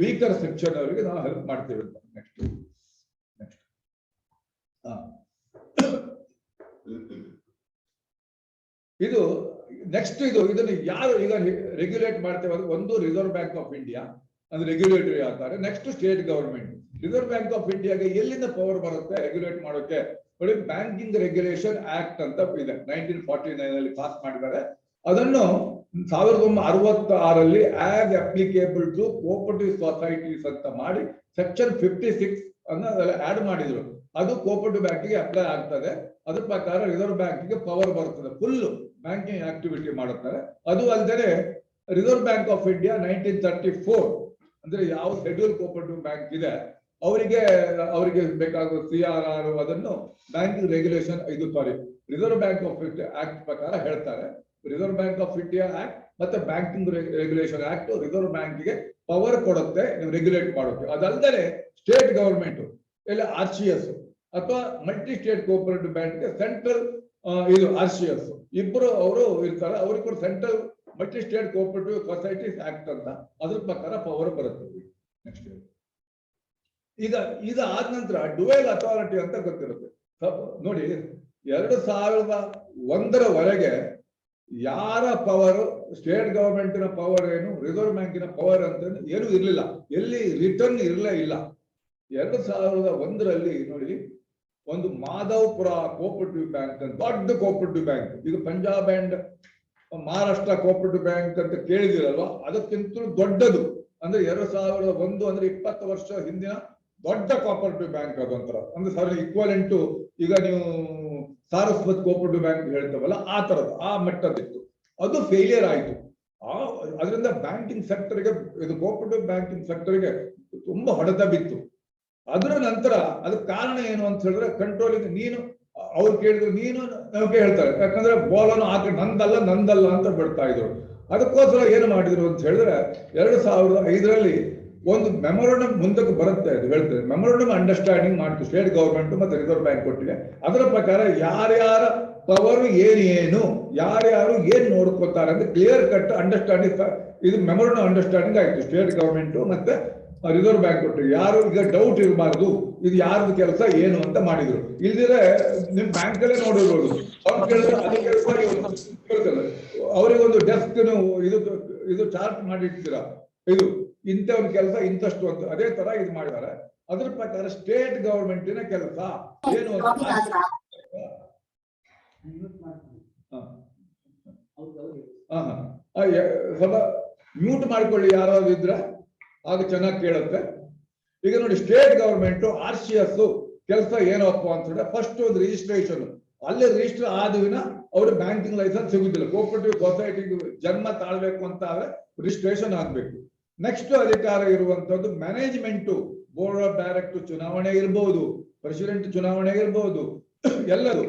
ವೀಕರ್ ಸೆಕ್ಷನ್ ಅವರಿಗೆ ನಾವು ಹೆಲ್ಪ್ ಮಾಡ್ತೇವೆ. ನೆಕ್ಸ್ಟ್ ಇದನ್ನು ಯಾರು ಈಗ ರೆಗ್ಯುಲೇಟ್ ಮಾಡ್ತೇವೆ ಅಂದ್ರೆ, ಒಂದು ರಿಸರ್ವ್ ಬ್ಯಾಂಕ್ ಆಫ್ ಇಂಡಿಯಾ ಅಂದ್ರೆ ರೆಗ್ಯುಲೇಟರಿ ಆಗ್ತಾರೆ. Next state government. Reserve bank of ಇಂಡಿಯಾಗೆ ಎಲ್ಲಿಂದ ಪವರ್ ಬರುತ್ತೆ ರೆಗ್ಯುಲೇಟ್ ಮಾಡೋಕೆ? ನೋಡಿ, ಬ್ಯಾಂಕಿಂಗ್ ರೆಗ್ಯುಲೇಷನ್ ಆಕ್ಟ್ ಅಂತ ಇದೆ, 1949 ಅಲ್ಲಿ ಪಾಸ್ ಮಾಡಿದ್ದಾರೆ. ಅದನ್ನು 1966 as applicable to cooperative societies ಅಂತ ಮಾಡಿ ಸೆಕ್ಷನ್ 56 ಅನ್ನ ಆಡ್ ಮಾಡಿದ್ರು. ಅದು ಕೋಆಪರೇಟಿವ್ ಬ್ಯಾಂಕಿಗೆ ಅಪ್ಲೈ ಆಗ್ತದೆ. ಅದ್ರ ಪ್ರಕಾರ ರಿಸರ್ವ್ ಬ್ಯಾಂಕಿಗೆ ಪವರ್ ಬರ್ತದೆ, ಫುಲ್ ಬ್ಯಾಂಕಿಂಗ್ ಆಕ್ಟಿವಿಟಿ ಮಾಡುತ್ತಾರೆ. ಅದು ಅಲ್ಲದೆ ರಿಸರ್ವ್ ಬ್ಯಾಂಕ್ ಆಫ್ ಇಂಡಿಯಾ 1934 ಅಂದ್ರೆ ಯಾವ ಶೆಡ್ಯೂಲ್ ಕೋಆಪರೇಟಿವ್ ಬ್ಯಾಂಕ್ ಇದೆ ಅವರಿಗೆ ಬೇಕಾಗುವ CRR ಅದನ್ನು banking regulation reserve bank of India act ಪ್ರಕಾರ ಹೇಳ್ತಾರೆ. Reserve bank of India act ಮತ್ತೆ ಬ್ಯಾಂಕಿಂಗ್ ರೆಗ್ಯುಲೇಷನ್ ಆಕ್ಟ್ ರಿಸರ್ವ್ ಬ್ಯಾಂಕಿಗೆ ಪವರ್ ಕೊಡುತ್ತೆ ನೀವು ರೆಗ್ಯುಲೇಟ್ ಮಾಡೋಕೆ. ಅದಲ್ಲದೆ ಸ್ಟೇಟ್ ಗವರ್ಮೆಂಟ್ ಇಲ್ಲ RCS ಅಥವಾ ಮಲ್ಟಿ ಸ್ಟೇಟ್ ಕೋಆಪರೇಟಿವ್ ಬ್ಯಾಂಕ್ಗೆ ಸೆಂಟ್ರಲ್ ಇದು RCS ಇಬ್ಬರು ಅವರು ಇರ್ತಾರೆ. ಅವ್ರಿಗೆ ಕೂಡ central multi state cooperative societies act ಅಂತ ಅದ್ರ ಪ್ರಕಾರ ಪವರ್ ಬರುತ್ತೆ. ನೆಕ್ಸ್ಟ್ ಈಗ ಆದ ನಂತರ ಡುವೆಲ್ ಅಥಾರಿಟಿ ಅಂತ ಗೊತ್ತಿರುತ್ತೆ. ನೋಡಿ, 2001 ಯಾರ ಪವರ್, ಸ್ಟೇಟ್ ಗವರ್ಮೆಂಟಿನ ಪವರ್ ಏನು, ರಿಸರ್ವ್ ಬ್ಯಾಂಕಿನ ಪವರ್ ಅಂತ ಏನು ಇರಲಿಲ್ಲ, ಎಲ್ಲಿ ರಿಟರ್ನ್ ಇರಲೇ ಇಲ್ಲ. 2001 ನೋಡಿ, ಒಂದು ಮಾಧವಪುರ ಕೋಆಪರೇಟಿವ್ ಬ್ಯಾಂಕ್ ಅಂತ ದೊಡ್ಡ ಕೋಆಪರೇಟಿವ್ ಬ್ಯಾಂಕ್, ಈಗ Punjab and Maharashtra cooperative bank ಅಂತ ಕೇಳಿದಿರಲ್ವಾ, ಅದಕ್ಕಿಂತಲೂ ದೊಡ್ಡದು. ಅಂದ್ರೆ 2001 ಅಂದ್ರೆ 20 ವರ್ಷ ಹಿಂದಿನ ದೊಡ್ಡ ಕೋಆಪರೇಟಿವ್ ಬ್ಯಾಂಕ್. ಅದೊಂಥರ ಅಂದ್ರೆ ಈಕ್ವಲೆಂಟ್ ಈಗ ನೀವು ಸಾರಸ್ವತ್ ಕೋಆಪರೇಟಿವ್ ಬ್ಯಾಂಕ್ ಹೇಳ್ತೇವಲ್ಲ, ಆ ತರದ್ದು ಆ ಮಟ್ಟದಿತ್ತು. ಅದು ಫೇಲಿಯರ್ ಆಯಿತು. ಅದರಿಂದ ಬ್ಯಾಂಕಿಂಗ್ ಸೆಕ್ಟರ್ಗೆ, ಇದು ಕೋಆಪರೇಟಿವ್ ಬ್ಯಾಂಕಿಂಗ್ ಸೆಕ್ಟರ್ಗೆ ತುಂಬಾ ಹೊಡೆತ ಬಿತ್ತು. ಅದರ ನಂತರ ಅದಕ್ಕೆ ಕಾರಣ ಏನು ಅಂತ ಹೇಳಿದ್ರೆ ಕಂಟ್ರೋಲಿಂಗ್. ನೀನು ಅವ್ರು ಕೇಳಿದ್ರು, ನೀನು ನಮಗೆ ಹೇಳ್ತಾರೆ, ಯಾಕಂದ್ರೆ ಬಾಲನ್ನು ಹಾಕಿ ನಂದಲ್ಲ ಅಂತ ಬಿಡ್ತಾ ಇದ್ರು. ಅದಕ್ಕೋಸ್ಕರ ಏನು ಮಾಡಿದ್ರು ಅಂತ ಹೇಳಿದ್ರೆ 2005ರಲ್ಲಿ ಒಂದು ಮೆಮೊರಂಡಮ್ ಮುಂದಕ್ಕೆ ಬರುತ್ತೆ. ಅದು ಹೇಳ್ತದೆ, ಮೆಮೊರಂಡಮ್ ಅಂಡರ್ಸ್ಟ್ಯಾಂಡಿಂಗ್ ಮಾಡ್ತು ಸ್ಟೇಟ್ ಗವರ್ಮೆಂಟ್ ಮತ್ತೆ ರಿಸರ್ವ್ ಬ್ಯಾಂಕ್ ಒಟ್ಟಿಗೆ. ಅದರ ಪ್ರಕಾರ ಯಾರ್ಯಾರ ಪವರ್ ಏನು, ಯಾರ್ಯಾರು ಏನ್ ನೋಡ್ಕೋತಾರೆ ಅಂತ ಕ್ಲಿಯರ್ ಕಟ್ ಅಂಡರ್ಸ್ಟ್ಯಾಂಡಿಂಗ್. ಇದು ಮೆಮೊರಂಡಮ್ ಅಂಡರ್ಸ್ಟ್ಯಾಂಡಿಂಗ್ ಆಯ್ತು ಸ್ಟೇಟ್ ಗವರ್ಮೆಂಟ್ ಮತ್ತೆ ರಿಸರ್ವ್ ಬ್ಯಾಂಕ್ ಒಟ್ಟಿಗೆ. ಯಾರು ಈಗ ಡೌಟ್ ಇರಬಾರ್ದು ಇದು ಯಾರ್ದು ಕೆಲಸ ಏನು ಅಂತ ಮಾಡಿದ್ರು. ಇಲ್ದಿದ್ರೆ ನಿಮ್ ಬ್ಯಾಂಕ್ ಅಲ್ಲೇ ನೋಡಿರ್ಬೋದು, ಅವ್ರು ಕೇಳಿದ್ರೆ ಅದೇ ಕೆಲಸ ಅವರಿಗೊಂದು ಡೆಸ್ಕ್ ಇದು ಚಾರ್ಟ್ ಮಾಡಿರ್ತೀರಾ, ಇದು ಇಂಥ ಒಂದು ಕೆಲಸ ಇಂಥಷ್ಟು ಅಂತ. ಅದೇ ತರ ಇದು ಮಾಡಿದ್ದಾರೆ. ಅದ್ರ ಪ್ರಕಾರ ಸ್ಟೇಟ್ ಗವರ್ಮೆಂಟಿನ ಕೆಲಸ ಏನು ಅಂತ ಸ್ವಲ್ಪ ಮ್ಯೂಟ್ ಮಾಡ್ಕೊಳ್ಳಿ ಯಾರಾದ್ರು ಇದ್ರೆ, ಆಗ ಚೆನ್ನಾಗಿ ಕೇಳುತ್ತೆ. ಈಗ ನೋಡಿ, ಸ್ಟೇಟ್ ಗವರ್ಮೆಂಟ್ RCS ಕೆಲಸ ಏನಪ್ಪ ಅಂತ ಹೇಳಿದ್ರೆ, ಫಸ್ಟ್ ಒಂದು ರಿಜಿಸ್ಟ್ರೇಷನ್, ಅಲ್ಲೇ ರಿಜಿಸ್ಟರ್ ಆದ್ವಿನ ಅವ್ರ ಬ್ಯಾಂಕಿಂಗ್ ಲೈಸೆನ್ಸ್ ಸಿಗುದಿಲ್ಲ. ಕೋಆಪರೇಟಿವ್ ಸೊಸೈಟಿಗೆ ಜನ್ಮ ತಾಳ್ಬೇಕು ಅಂತ ಆದ್ರೆ ರಿಜಿಸ್ಟ್ರೇಷನ್ ಆಗ್ಬೇಕು. ನೆಕ್ಸ್ಟ್ ಅಧಿಕಾರ ಇರುವಂತದ್ದು ಮ್ಯಾನೇಜ್ಮೆಂಟ್, ಬೋರ್ಡ್ ಆಫ್ ಡೈರೆಕ್ಟರ್ ಚುನಾವಣೆ ಇರ್ಬೋದು, ಪ್ರೆಸಿಡೆಂಟ್ ಚುನಾವಣೆ ಇರ್ಬೋದು, ಎಲ್ಲರೂ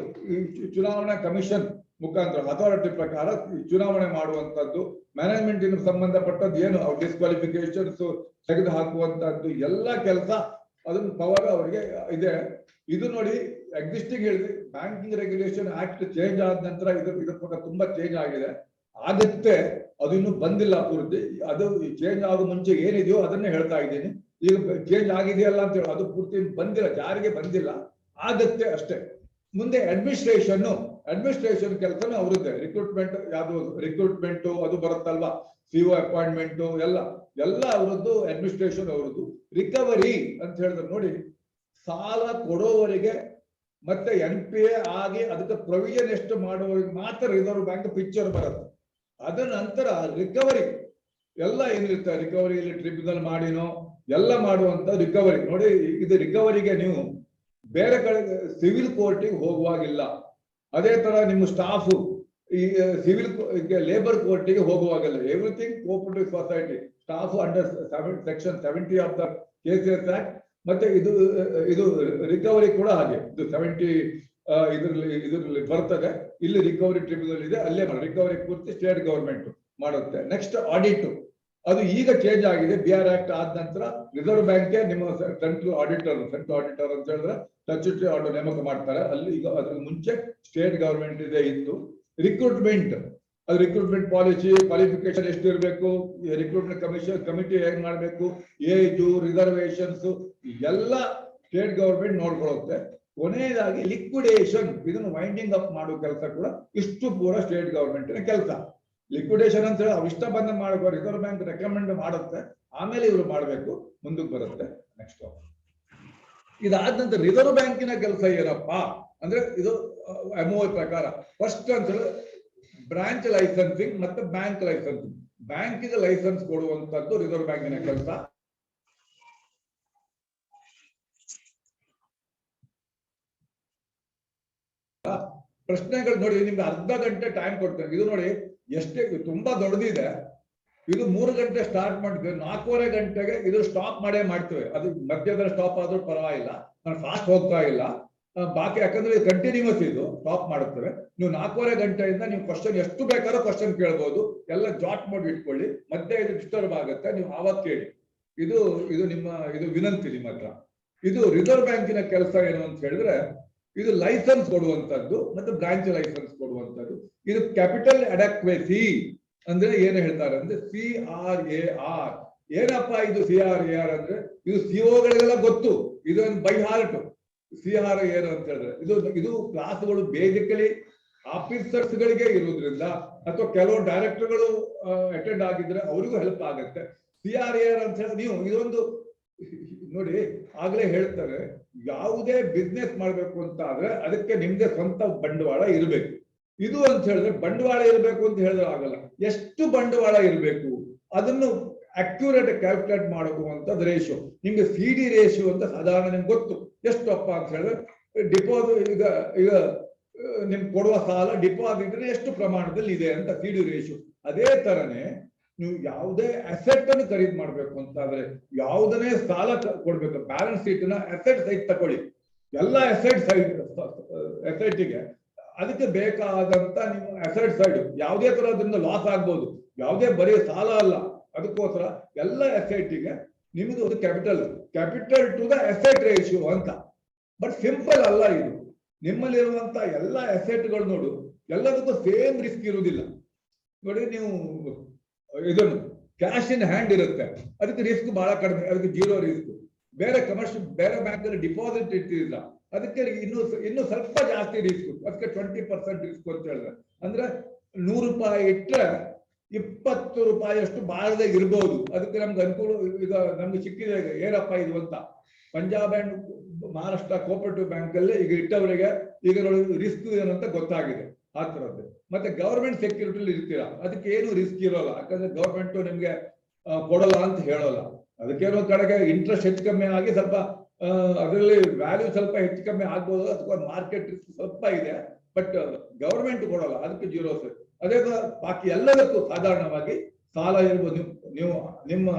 ಚುನಾವಣಾ ಕಮಿಷನ್ ಮುಖಾಂತರ ಅಥಾರಿಟಿ ಪ್ರಕಾರ ಚುನಾವಣೆ ಮಾಡುವಂತದ್ದು. ಮ್ಯಾನೇಜ್ಮೆಂಟ್ ಸಂಬಂಧಪಟ್ಟದ್ದು ಏನು ಡಿಸ್ಕ್ವಾಲಿಫಿಕೇಶನ್ಸ್ ತೆಗೆದು ಹಾಕುವಂತದ್ದು ಎಲ್ಲ ಕೆಲಸ, ಅದನ್ನ ಪವರ್ ಅವರಿಗೆ ಇದೆ. ಇದು ನೋಡಿ, ಎಕ್ಸಿಸ್ಟಿಂಗ್ ಹೇಳಿದ್ರೆ ಬ್ಯಾಂಕಿಂಗ್ ರೆಗ್ಯುಲೇಷನ್ ಆಕ್ಟ್ ಚೇಂಜ್ ಆದ ನಂತರ ಇದ್ರ ಪ್ರಕಾರ ತುಂಬಾ ಚೇಂಜ್ ಆಗಿದೆ. ಆಗತ್ತೆ, ಅದು ಇನ್ನು ಬಂದಿಲ್ಲ ಪೂರ್ತಿ. ಅದು ಚೇಂಜ್ ಆಗೋ ಮುಂಚೆ ಏನಿದೆಯೋ ಅದನ್ನೇ ಹೇಳ್ತಾ ಇದ್ದೀನಿ. ಈಗ ಚೇಂಜ್ ಆಗಿದೆಯಲ್ಲ ಅಂತ ಹೇಳಿ ಅದು ಪೂರ್ತಿ ಬಂದಿಲ್ಲ, ಜಾರಿಗೆ ಬಂದಿಲ್ಲ, ಆಗತ್ತೆ ಅಷ್ಟೇ. ಮುಂದೆ ಅಡ್ಮಿನಿಸ್ಟ್ರೇಷನ್ ಕೆಲಸನೂ ಅವ್ರದ್ದೇ. ರಿಕ್ರೂಟ್ಮೆಂಟ್, ಯಾವ್ದು ರಿಕ್ರೂಟ್ಮೆಂಟ್ ಅದು ಬರುತ್ತಲ್ವಾ, CO ಅಪಾಯಿಂಟ್ಮೆಂಟ್ ಎಲ್ಲ ಅವರದ್ದು, ಅಡ್ಮಿನಿಸ್ಟ್ರೇಷನ್ ಅವರದ್ದು. ರಿಕವರಿ ಅಂತ ಹೇಳಿದ್ರೆ ನೋಡಿ, ಸಾಲ ಕೊಡೋವರಿಗೆ ಮತ್ತೆ NPA ಆಗಿ ಅದಕ್ಕೆ ಪ್ರೊವಿಷನ್ ಎಷ್ಟು ಮಾಡುವವರಿಗೆ ಮಾತ್ರ ರಿಸರ್ವ್ ಬ್ಯಾಂಕ್ ಪಿಕ್ಚರ್ ಬರುತ್ತೆ. ಅದರ ನಂತರ ರಿಕವರಿ ಎಲ್ಲ ಏನಿರುತ್ತೆ, ರಿಕವರಿಯಲ್ಲಿ ಟ್ರಿಬ್ಯುನಲ್ ಮಾಡಿನೋ ಎಲ್ಲ ಮಾಡುವಂತ ರಿಕವರಿ ನೋಡಿ. ಇದು ರಿಕವರಿಗೆ ನೀವು ಬೇರೆ ಕಡೆ ಸಿವಿಲ್ ಕೋರ್ಟಿಗೆ ಹೋಗುವಾಗಿಲ್ಲ. ಅದೇ ತರ ನಿಮ್ಮ ಸ್ಟಾಫ್ ಈ ಸಿವಿಲ್ ಲೇಬರ್ ಕೋರ್ಟಿಗೆ ಹೋಗುವಾಗಿಲ್ಲ. Everything cooperative society staff under section 70 of the KCS act. ಮತ್ತೆ ಇದು ರಿಕವರಿ ಕೂಡ ಹಾಗೆ, ಇದು 70 ಇದರಲ್ಲಿ ಬರ್ತದೆ. ಇಲ್ಲಿ ರಿಕವರಿ ಟ್ರಿಬ್ಯುನಲ್ ಇದೆ, ಅಲ್ಲೇ ರಿಕವರಿ ಪೂರ್ತಿ ಸ್ಟೇಟ್ ಗವರ್ಮೆಂಟ್ ಮಾಡುತ್ತೆ. ನೆಕ್ಸ್ಟ್ ಆಡಿಟ್, ಅದು ಈಗ ಚೇಂಜ್ ಆಗಿದೆ. BR ಆಕ್ಟ್ ಆದ ನಂತರ ರಿಸರ್ವ್ ಬ್ಯಾಂಕ್ ನಿಮ್ಮ ಸೆಂಟ್ರಲ್ ಆಡಿಟರ್ ಅಂತ ಹೇಳಿದ್ರೆ ಸ್ಟ್ಯಾಟ್ಯೂಟರಿ ಆರ್ಡರ್ ನೇಮಕ ಮಾಡ್ತಾರೆ. ಅಲ್ಲಿ ಈಗ ಅದ್ರ ಮುಂಚೆ ಸ್ಟೇಟ್ ಗವರ್ಮೆಂಟ್ ಇದೆ ಇತ್ತು. ರಿಕ್ರೂಟ್ಮೆಂಟ್, ಅದು ರಿಕ್ರೂಟ್ಮೆಂಟ್ ಪಾಲಿಸಿ, ಕ್ವಾಲಿಫಿಕೇಶನ್ ಎಷ್ಟು ಇರಬೇಕು, ರಿಕ್ರೂಟ್ಮೆಂಟ್ ಕಮಿಟಿ ಹೇಗೆ ಮಾಡಬೇಕು, ಏಜು, ರಿಸರ್ವೇಶನ್ಸ್ ಎಲ್ಲ ಸ್ಟೇಟ್ ಗವರ್ಮೆಂಟ್ ನೋಡ್ಕೊಳ್ಳುತ್ತೆ. ಕೊನೆಯದಾಗಿ ಲಿಕ್ವಿಡೇಷನ್, ಇದನ್ನು ವೈಂಡಿಂಗ್ ಅಪ್ ಮಾಡೋ ಕೆಲಸ ಕೂಡ ಇಷ್ಟು ಪೂರ ಸ್ಟೇಟ್ ಗವರ್ಮೆಂಟಿನ ಕೆಲಸ. ಲಿಕ್ವಿಡೇಷನ್ ಅಂತ ಹೇಳಿ ಅವಿಷ್ಟ ಬಂದ ಮಾಡಬೇಕು, ರಿಸರ್ವ್ ಬ್ಯಾಂಕ್ ರೆಕಮೆಂಡ್ ಮಾಡುತ್ತೆ, ಆಮೇಲೆ ಇವರು ಮಾಡಬೇಕು, ಮುಂದಕ್ಕೆ ಬರುತ್ತೆ. ನೆಕ್ಸ್ಟ್ ಇದಾದ ನಂತರ ರಿಸರ್ವ್ ಬ್ಯಾಂಕಿನ ಕೆಲಸ ಏನಪ್ಪಾ ಅಂದ್ರೆ, ಇದು MOI ಪ್ರಕಾರ ಫಸ್ಟ್ ಅಂತ ಹೇಳಿ ಬ್ರಾಂಚ್ ಲೈಸೆನ್ಸಿಂಗ್ ಮತ್ತೆ ಬ್ಯಾಂಕ್ ಲೈಸೆನ್ಸಿಂಗ್. ಬ್ಯಾಂಕಿಗೆ ಲೈಸೆನ್ಸ್ ಕೊಡುವಂತದ್ದು ರಿಸರ್ವ್ ಬ್ಯಾಂಕಿನ ಕೆಲಸ. ಪ್ರಶ್ನೆಗಳು ನೋಡಿ, ನಿಮ್ಗೆ ಅರ್ಧ ಗಂಟೆ ಟೈಮ್ ಕೊಡ್ತೇನೆ. ಇದು ನೋಡಿ ಎಷ್ಟೇ ತುಂಬಾ ದೊಡ್ಡದಿದೆ. ಇದು 3 ಗಂಟೆ ಸ್ಟಾರ್ಟ್ ಮಾಡ್ತೀವಿ, 4:15 ಗಂಟೆಗೆ ಇದು ಸ್ಟಾಪ್ ಮಾಡೇ ಮಾಡ್ತೇವೆ. ಅದು ಮಧ್ಯದಲ್ಲಿ ಸ್ಟಾಪ್ ಆದ್ರೂ ಪರವಾಗಿಲ್ಲ, ನಾನು ಫಾಸ್ಟ್ ಹೋಗ್ತಾ ಇಲ್ಲ. ಬಾಕಿ ಯಾಕಂದ್ರೆ ಇದು ಕಂಟಿನ್ಯೂಸ್, ಇದು ಸ್ಟಾಪ್ ಮಾಡುತ್ತೇವೆ. ನೀವು 4:15 ಗಂಟೆಯಿಂದ ನೀವು ಕ್ವಶನ್ ಎಷ್ಟು ಬೇಕಾದ್ರೂ ಕ್ವಶನ್ ಕೇಳ್ಬೋದು. ಎಲ್ಲ ಜಾಟ್ ಮಾಡಿ ಇಟ್ಕೊಳ್ಳಿ, ಮಧ್ಯೆ ಇದು ಡಿಸ್ಟರ್ಬ್ ಆಗುತ್ತೆ, ನೀವು ಆವತ್ತು ಕೇಳಿ. ಇದು ನಿಮ್ಮ ವಿನಂತಿ ನಿಮ್ಮ ಹತ್ರ. ಇದು ರಿಸರ್ವ್ ಬ್ಯಾಂಕಿನ ಕೆಲಸ ಏನು ಅಂತ ಹೇಳಿದ್ರೆ, ಇದು ಲೈಸೆನ್ಸ್ ಕೊಡುವಂತದ್ದು ಮತ್ತೆ ಬ್ರಾಂಚ್ ಲೈಸೆನ್ಸ್ ಕೊಡುವಂತದ್ದು. ಇದು ಕ್ಯಾಪಿಟಲ್ ಅಡಕ್ವೆಸಿ ಅಂದ್ರೆ ಏನು ಹೇಳ್ತಾರೆ ಅಂದ್ರೆ CRAR. ಏನಪ್ಪ ಇದು CRAR ಅಂದ್ರೆ, ಇದು COಗಳಿಗೆಲ್ಲ ಗೊತ್ತು, ಇದೊಂದು ಬೈ ಹಾರ್ಟ್. CRAR ಏನು ಅಂತ ಹೇಳಿದ್ರೆ, ಇದು ಕ್ಲಾಸ್ಗಳು ಬೇಸಿಕಲಿ ಆಫೀಸರ್ಸ್ ಗಳಿಗೆ ಇರುವುದರಿಂದ, ಅಥವಾ ಕೆಲವು ಡೈರೆಕ್ಟರ್ಗಳು ಅಟೆಂಡ್ ಆಗಿದ್ರೆ ಅವರಿಗೂ ಹೆಲ್ಪ್ ಆಗುತ್ತೆ. CRAR ಅಂತ ಹೇಳಿ ನೀವು ಇದೊಂದು ನೋಡಿ, ಆಗ್ಲೇ ಹೇಳ್ತಾರೆ, ಯಾವುದೇ ಬಿಸ್ನೆಸ್ ಮಾಡ್ಬೇಕು ಅಂತ ಆದ್ರೆ ಅದಕ್ಕೆ ನಿಮ್ದೇ ಸ್ವಂತ ಬಂಡವಾಳ ಇರಬೇಕು. ಇದು ಅಂತ ಹೇಳಿದ್ರೆ ಬಂಡವಾಳ ಇರಬೇಕು ಅಂತ ಹೇಳಿದ್ರೆ ಆಗಲ್ಲ. ಎಷ್ಟು ಬಂಡವಾಳ ಇರಬೇಕು ಅದನ್ನು ಅಕ್ಯುರೇಟ್ ಕ್ಯಾಲ್ಕುಲೇಟ್ ಮಾಡುವಂತದ್ದು ರೇಷಿಯೋ. ನಿಮ್ಗೆ CD ರೇಷಿಯೋ ಅಂತ ಸಾಧಾರಣ ನಿಮ್ಗೆ ಗೊತ್ತು. ಎಷ್ಟಪ್ಪ ಅಂತ ಹೇಳಿದ್ರೆ ಡಿಪಾಸಿಟ್, ಈಗ ನಿಮ್ಗೆ ಕೊಡುವ ಸಾಲ ಡಿಪಾಸಿಟ್ ಎಷ್ಟು ಪ್ರಮಾಣದಲ್ಲಿ ಇದೆ ಅಂತ CD ರೇಷಿಯೋ. ಅದೇ ತರನೇ ನೀವು ಯಾವುದೇ ಅಸೆಟ್ ಅನ್ನು ಖರೀದಿ ಮಾಡ್ಬೇಕು ಅಂತ ಆದ್ರೆ, ಯಾವುದನ್ನೇ ಸಾಲ ಕೊಡ್ಬೇಕು, ಬ್ಯಾಲೆನ್ಸ್ ಶೀಟ್ ನ ಅಸೆಟ್ ಸೈಡ್ ತಕೊಳ್ಳಿ. ಎಲ್ಲ ಅಸೆಟ್ ಸೈಡ್ ಅಸೆಟ್ಗೆ ಅದಕ್ಕೆ ಬೇಕಾದಂತ ನೀವು ಅಸೆಟ್ ಸೈಡ್ ಯಾವುದೇ ತರದಿಂದ ಲಾಸ್ ಆಗ್ಬೋದು, ಯಾವುದೇ ಬರೀ ಸಾಲ ಅಲ್ಲ. ಅದಕ್ಕೋಸ್ಕರ ಎಲ್ಲ ಅಸೆಟ್ಗೆ ನಿಮ್ಮದು ಒಂದು capital to the asset ratio ಅಂತ. ಬಟ್ ಸಿಂಪಲ್ ಅಲ್ಲ ಇದು. ನಿಮ್ಮಲ್ಲಿರುವಂತ ಎಲ್ಲ ಅಸೆಟ್ಗಳು ನೋಡು, ಎಲ್ಲದಕ್ಕೂ ಸೇಮ್ ರಿಸ್ಕ್ ಇರುವುದಿಲ್ಲ. ನೋಡಿ, ನೀವು ಇದನ್ನು ಕ್ಯಾಶ್ ಇನ್ ಹ್ಯಾಂಡ್ ಇರುತ್ತೆ, ಅದಕ್ಕೆ ರಿಸ್ಕ್ ಬಹಳ ಕಡಿಮೆ, ಅದಕ್ಕೆ 0 ರಿಸ್ಕ್. ಬೇರೆ ಕಮರ್ಷಿಯಲ್ ಬೇರೆ ಬ್ಯಾಂಕ್ ಅಲ್ಲಿ ಡಿಪಾಸಿಟ್ ಇಟ್ಟಿಲ್ಲ, ಅದಕ್ಕೆ ಇನ್ನು ಸ್ವಲ್ಪ ಜಾಸ್ತಿ ರಿಸ್ಕ್, ಅದಕ್ಕೆ 20% ರಿಸ್ಕ್ ಅಂತ ಹೇಳಿದ್ರೆ. ಅಂದ್ರೆ 100 ರೂಪಾಯಿ ಇಟ್ಟರೆ 20 ರೂಪಾಯಿಯಷ್ಟು ಬಾಳದೆ ಇರ್ಬೋದು. ಅದಕ್ಕೆ ನಮ್ಗೆ ಅನುಕೂಲ ಈಗ ನಮ್ಗೆ ಸಿಕ್ಕಿದೆ. ಏನಪ್ಪ ಇದು ಅಂತ Punjab and Maharashtra cooperative bank ಅಲ್ಲಿ ಈಗ ಇಟ್ಟವರಿಗೆ ಈಗ ರಿಸ್ಕ್ ಏನಂತ ಗೊತ್ತಾಗಿದೆ ಆ ತರದ್ದು. ಮತ್ತೆ ಗವರ್ಮೆಂಟ್ ಸೆಕ್ಯೂರಿಟಿಲಿ ಇರ್ತೀರಾ, ಅದಕ್ಕೆ ಏನು ರಿಸ್ಕ್ ಇರೋಲ್ಲ, ಯಾಕಂದ್ರೆ ಗವರ್ಮೆಂಟ್ ನಿಮ್ಗೆ ಕೊಡಲ್ಲ ಅಂತ ಹೇಳೋಲ್ಲ. ಅದಕ್ಕೇನೋ ಕಡೆಗೆ ಇಂಟ್ರೆಸ್ಟ್ ಹೆಚ್ಚು ಕಮ್ಮಿ ಆಗಿ ಸ್ವಲ್ಪ ಅದರಲ್ಲಿ ವ್ಯಾಲ್ಯೂ ಸ್ವಲ್ಪ ಹೆಚ್ಚು ಕಮ್ಮಿ ಆಗ್ಬೋದು, ಅಥವಾ ಮಾರ್ಕೆಟ್ ರಿಸ್ಕ್ ಸ್ವಲ್ಪ ಇದೆ. ಬಟ್ ಗವರ್ಮೆಂಟ್ ಕೊಡಲ್ಲ, ಅದಕ್ಕೆ 0. ಅದೇ ಬಾಕಿ ಎಲ್ಲದಕ್ಕೂ ಸಾಧಾರಣವಾಗಿ ಸಾಲ ಇರ್ಬೋದು. ನೀವು ನಿಮ್ಮ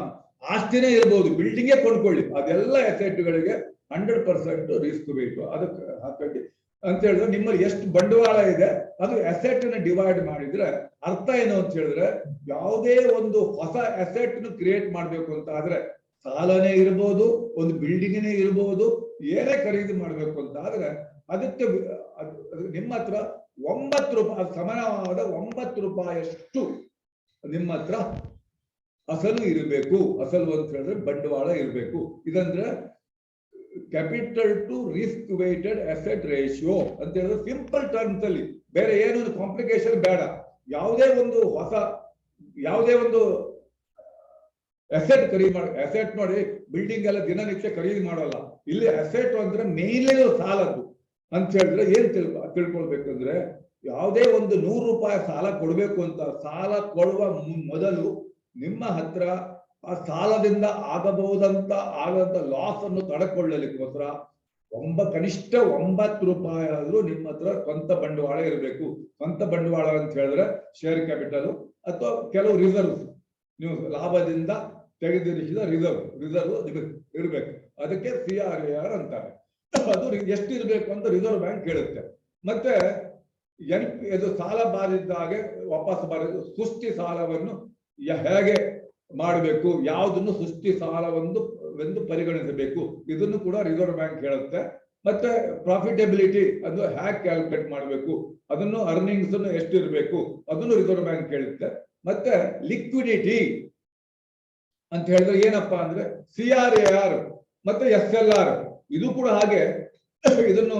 ಆಸ್ತಿನೇ ಇರ್ಬೋದು, ಬಿಲ್ಡಿಂಗೇ ಕೊಂಡ್ಕೊಳ್ಳಿ, ಅದೆಲ್ಲ ಅಸೆಟ್ಗಳಿಗೆ 100% ರಿಸ್ಕ್ ಬೇಕು. ಅದಕ್ಕೆ ಹಾಕಿ ಅಂತ ಹೇಳಿದ್ರೆ ನಿಮ್ಮಲ್ಲಿ ಎಷ್ಟು ಬಂಡವಾಳ ಇದೆ ಅದು ಅಸೆಟ್ ನ ಡಿವೈಡ್ ಮಾಡಿದ್ರೆ ಅರ್ಥ ಏನು ಅಂತ ಹೇಳಿದ್ರೆ, ಯಾವುದೇ ಒಂದು ಹೊಸ ಅಸೆಟ್ ಕ್ರಿಯೇಟ್ ಮಾಡ್ಬೇಕು ಅಂತ ಆದ್ರೆ, ಸಾಲನೇ ಇರ್ಬೋದು, ಒಂದು ಬಿಲ್ಡಿಂಗ್ನೇ ಇರ್ಬೋದು, ಏನೇ ಖರೀದಿ ಮಾಡ್ಬೇಕು ಅಂತ ಆದ್ರೆ ಅದಕ್ಕೆ ನಿಮ್ಮ ಹತ್ರ 9 ರೂಪಾಯಿ ಸಮಾನವಾದ 9 ರೂಪಾಯಿಯಷ್ಟು ನಿಮ್ಮ ಹತ್ರ ಅಸಲು ಇರಬೇಕು. ಅಸಲು ಅಂತ ಹೇಳಿದ್ರೆ ಬಂಡವಾಳ ಇರಬೇಕು. ಇದಂದ್ರೆ capital to risk weighted asset ratio ಅಂತ ಹೇಳಿದ್ರೆ ಸಿಂಪಲ್ ಟರ್ಮ್ಸ್ ಅಲ್ಲಿ. ಬೇರೆ ಏನು ಕಾಂಪ್ಲಿಕೇಶನ್ ಬೇಡ. ಯಾವುದೇ ಒಂದು ಅಸೆಟ್ ಖರೀದಿ ಮಾಡಿ, ಅಸೆಟ್ ನೋಡಿ ಬಿಲ್ಡಿಂಗ್ ಎಲ್ಲ ದಿನನಿತ್ಯ ಖರೀದಿ ಮಾಡೋಲ್ಲ. ಇಲ್ಲಿ ಅಸೆಟ್ ಅಂದ್ರೆ ಮೇನ್ಲಿ ಸಾಲದ್ದು ಅಂತ ಹೇಳಿದ್ರೆ ಏನ್ ತಿಳ್ಕೊಳ್ಬೇಕಂದ್ರೆ, ಯಾವುದೇ ಒಂದು 100 ರೂಪಾಯಿ ಸಾಲ ಕೊಡ್ಬೇಕು ಅಂತ, ಸಾಲ ಕೊಡುವ ಮೊದಲು ನಿಮ್ಮ ಹತ್ರ ಆ ಸಾಲದಿಂದ ಆಗಬಹುದಂತ ಲಾಸ್ ಅನ್ನು ತಡೆಕೊಳ್ಳಲಿಕ್ಕೋಸ್ಕರ ಕನಿಷ್ಠ 9 ರೂಪಾಯಿ ಆದ್ರೂ ನಿಮ್ಮ ಹತ್ರ ಸ್ವಂತ ಬಂಡವಾಳ ಇರಬೇಕು. ಸ್ವಂತ ಬಂಡವಾಳ ಅಂತ ಹೇಳಿದ್ರೆ ಶೇರ್ ಕ್ಯಾಪಿಟಲ್ ಅಥವಾ ಕೆಲವು ರಿಸರ್ವ್ಸ್, ನೀವು ಲಾಭದಿಂದ ತೆಗೆದಿರಿಸಿದ ರಿಸರ್ವ್ ಇರಬೇಕು. ಅದಕ್ಕೆ CRAR ಅಂತಾರೆ. ಅದು ಎಷ್ಟು ಇರಬೇಕು ಅಂತ ರಿಸರ್ವ್ ಬ್ಯಾಂಕ್ ಹೇಳುತ್ತೆ. ಮತ್ತೆ ಇದು ಸಾಲ ಬಾರಿದ್ದಾಗೆ ವಾಪಸ್ ಬರೋದು, ಸುಸ್ತಿ ಸಾಲವನ್ನು ಹೇಗೆ ಮಾಡಬೇಕು, ಯಾವುದನ್ನು ಸುಸ್ತಿ ಸಾಲವೆಂದು ಪರಿಗಣಿಸಬೇಕು, ಇದನ್ನು ಕೂಡ ರಿಸರ್ವ್ ಬ್ಯಾಂಕ್ ಹೇಳುತ್ತೆ. ಮತ್ತೆ ಪ್ರಾಫಿಟಬಿಲಿಟಿ ಅದು ಹೇಗೆ ಕ್ಯಾಲ್ಕುಲೇಟ್ ಮಾಡಬೇಕು, ಅದನ್ನು ಅರ್ನಿಂಗ್ಸ್ ಎಷ್ಟು ಇರಬೇಕು, ಅದನ್ನು ರಿಸರ್ವ್ ಬ್ಯಾಂಕ್ ಹೇಳುತ್ತೆ. ಮತ್ತೆ ಲಿಕ್ವಿಡಿಟಿ ಅಂತ ಹೇಳಿದ್ರೆ ಏನಪ್ಪಾ ಅಂದ್ರೆ CRAR ಮತ್ತೆ SLR, ಇದು ಕೂಡ ಹಾಗೆ. ಇದನ್ನು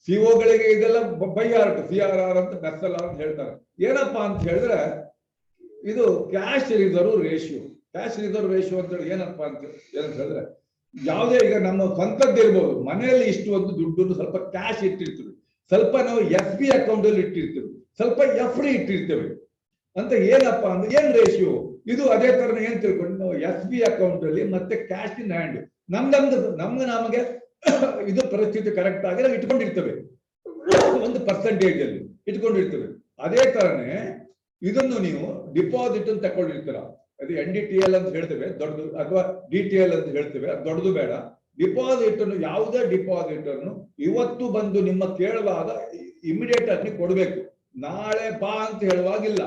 ಸಿಒಗಳಿಗೆ ಇದೆಲ್ಲ ಬೈ ಹಾರ್ಟ್, CRR ಅಂತ SLR ಅಂತ ಹೇಳ್ತಾರೆ. ಏನಪ್ಪಾ ಅಂತ ಹೇಳಿದ್ರೆ ಇದು cash reserve ratio. Cash reserve ratio ಅಂತ ಹೇಳಿ ಏನಪ್ಪಾ ಅಂತ ಹೇಳಿದ್ರೆ, ಯಾವುದೇ ಈಗ ನಮ್ಮ ಸ್ವಂತದ್ದು ಇರ್ಬೋದು, ಮನೆಯಲ್ಲಿ ಇಷ್ಟು ಒಂದು ದುಡ್ಡು ಸ್ವಲ್ಪ ಕ್ಯಾಶ್ ಇಟ್ಟಿರ್ತೀವಿ, ಸ್ವಲ್ಪ ನಾವು FB ಅಕೌಂಟ್ ಅಲ್ಲಿ ಇಟ್ಟಿರ್ತೀವಿ, ಸ್ವಲ್ಪ FD ಇಟ್ಟಿರ್ತೇವೆ ಅಂತ. ಏನಪ್ಪಾ ಅಂದ್ರೆ ಏನ್ ರೇಷಿಯೋ ಇದು. ಅದೇ ತರ ಏನ್ ತಿಳ್ಕೊಂಡು ನಾವು FB ಅಕೌಂಟ್ ಅಲ್ಲಿ ಮತ್ತೆ ಕ್ಯಾಶ್ ಇನ್ ಹ್ಯಾಂಡ್ ನಮಗೆ ಇದು ಪರಿಸ್ಥಿತಿ ಕರೆಕ್ಟ್ ಆಗಿ ನಾವು ಇಟ್ಕೊಂಡಿರ್ತೇವೆ, ಒಂದು ಪರ್ಸೆಂಟೇಜ್ ಅಲ್ಲಿ ಇಟ್ಕೊಂಡಿರ್ತೇವೆ. ಅದೇ ತರನೇ ಇದನ್ನು ನೀವು ಡಿಪಾಸಿಟ್ ಅಂತ ತಗೊಂಡಿರ್ತೀರ, ಅದು NDTL ಅಂತ ಹೇಳ್ತೇವೆ ದೊಡ್ಡದು, ಅಥವಾ DTL ಅಂತ ಹೇಳ್ತೇವೆ, ದೊಡ್ಡದು ಬೇಡ. ಡಿಪಾಸಿಟ್ ಅನ್ನು, ಯಾವುದೇ ಡಿಪಾಸಿಟ್ ಅನ್ನು ಇವತ್ತು ಬಂದು ನಿಮ್ಮ ಕೇಳುವಾಗ ಇಮಿಡಿಯೇಟ್ ಆಗಿ ಕೊಡ್ಬೇಕು, ನಾಳೆ ಬಾ ಅಂತ ಹೇಳುವಾಗಿಲ್ಲ,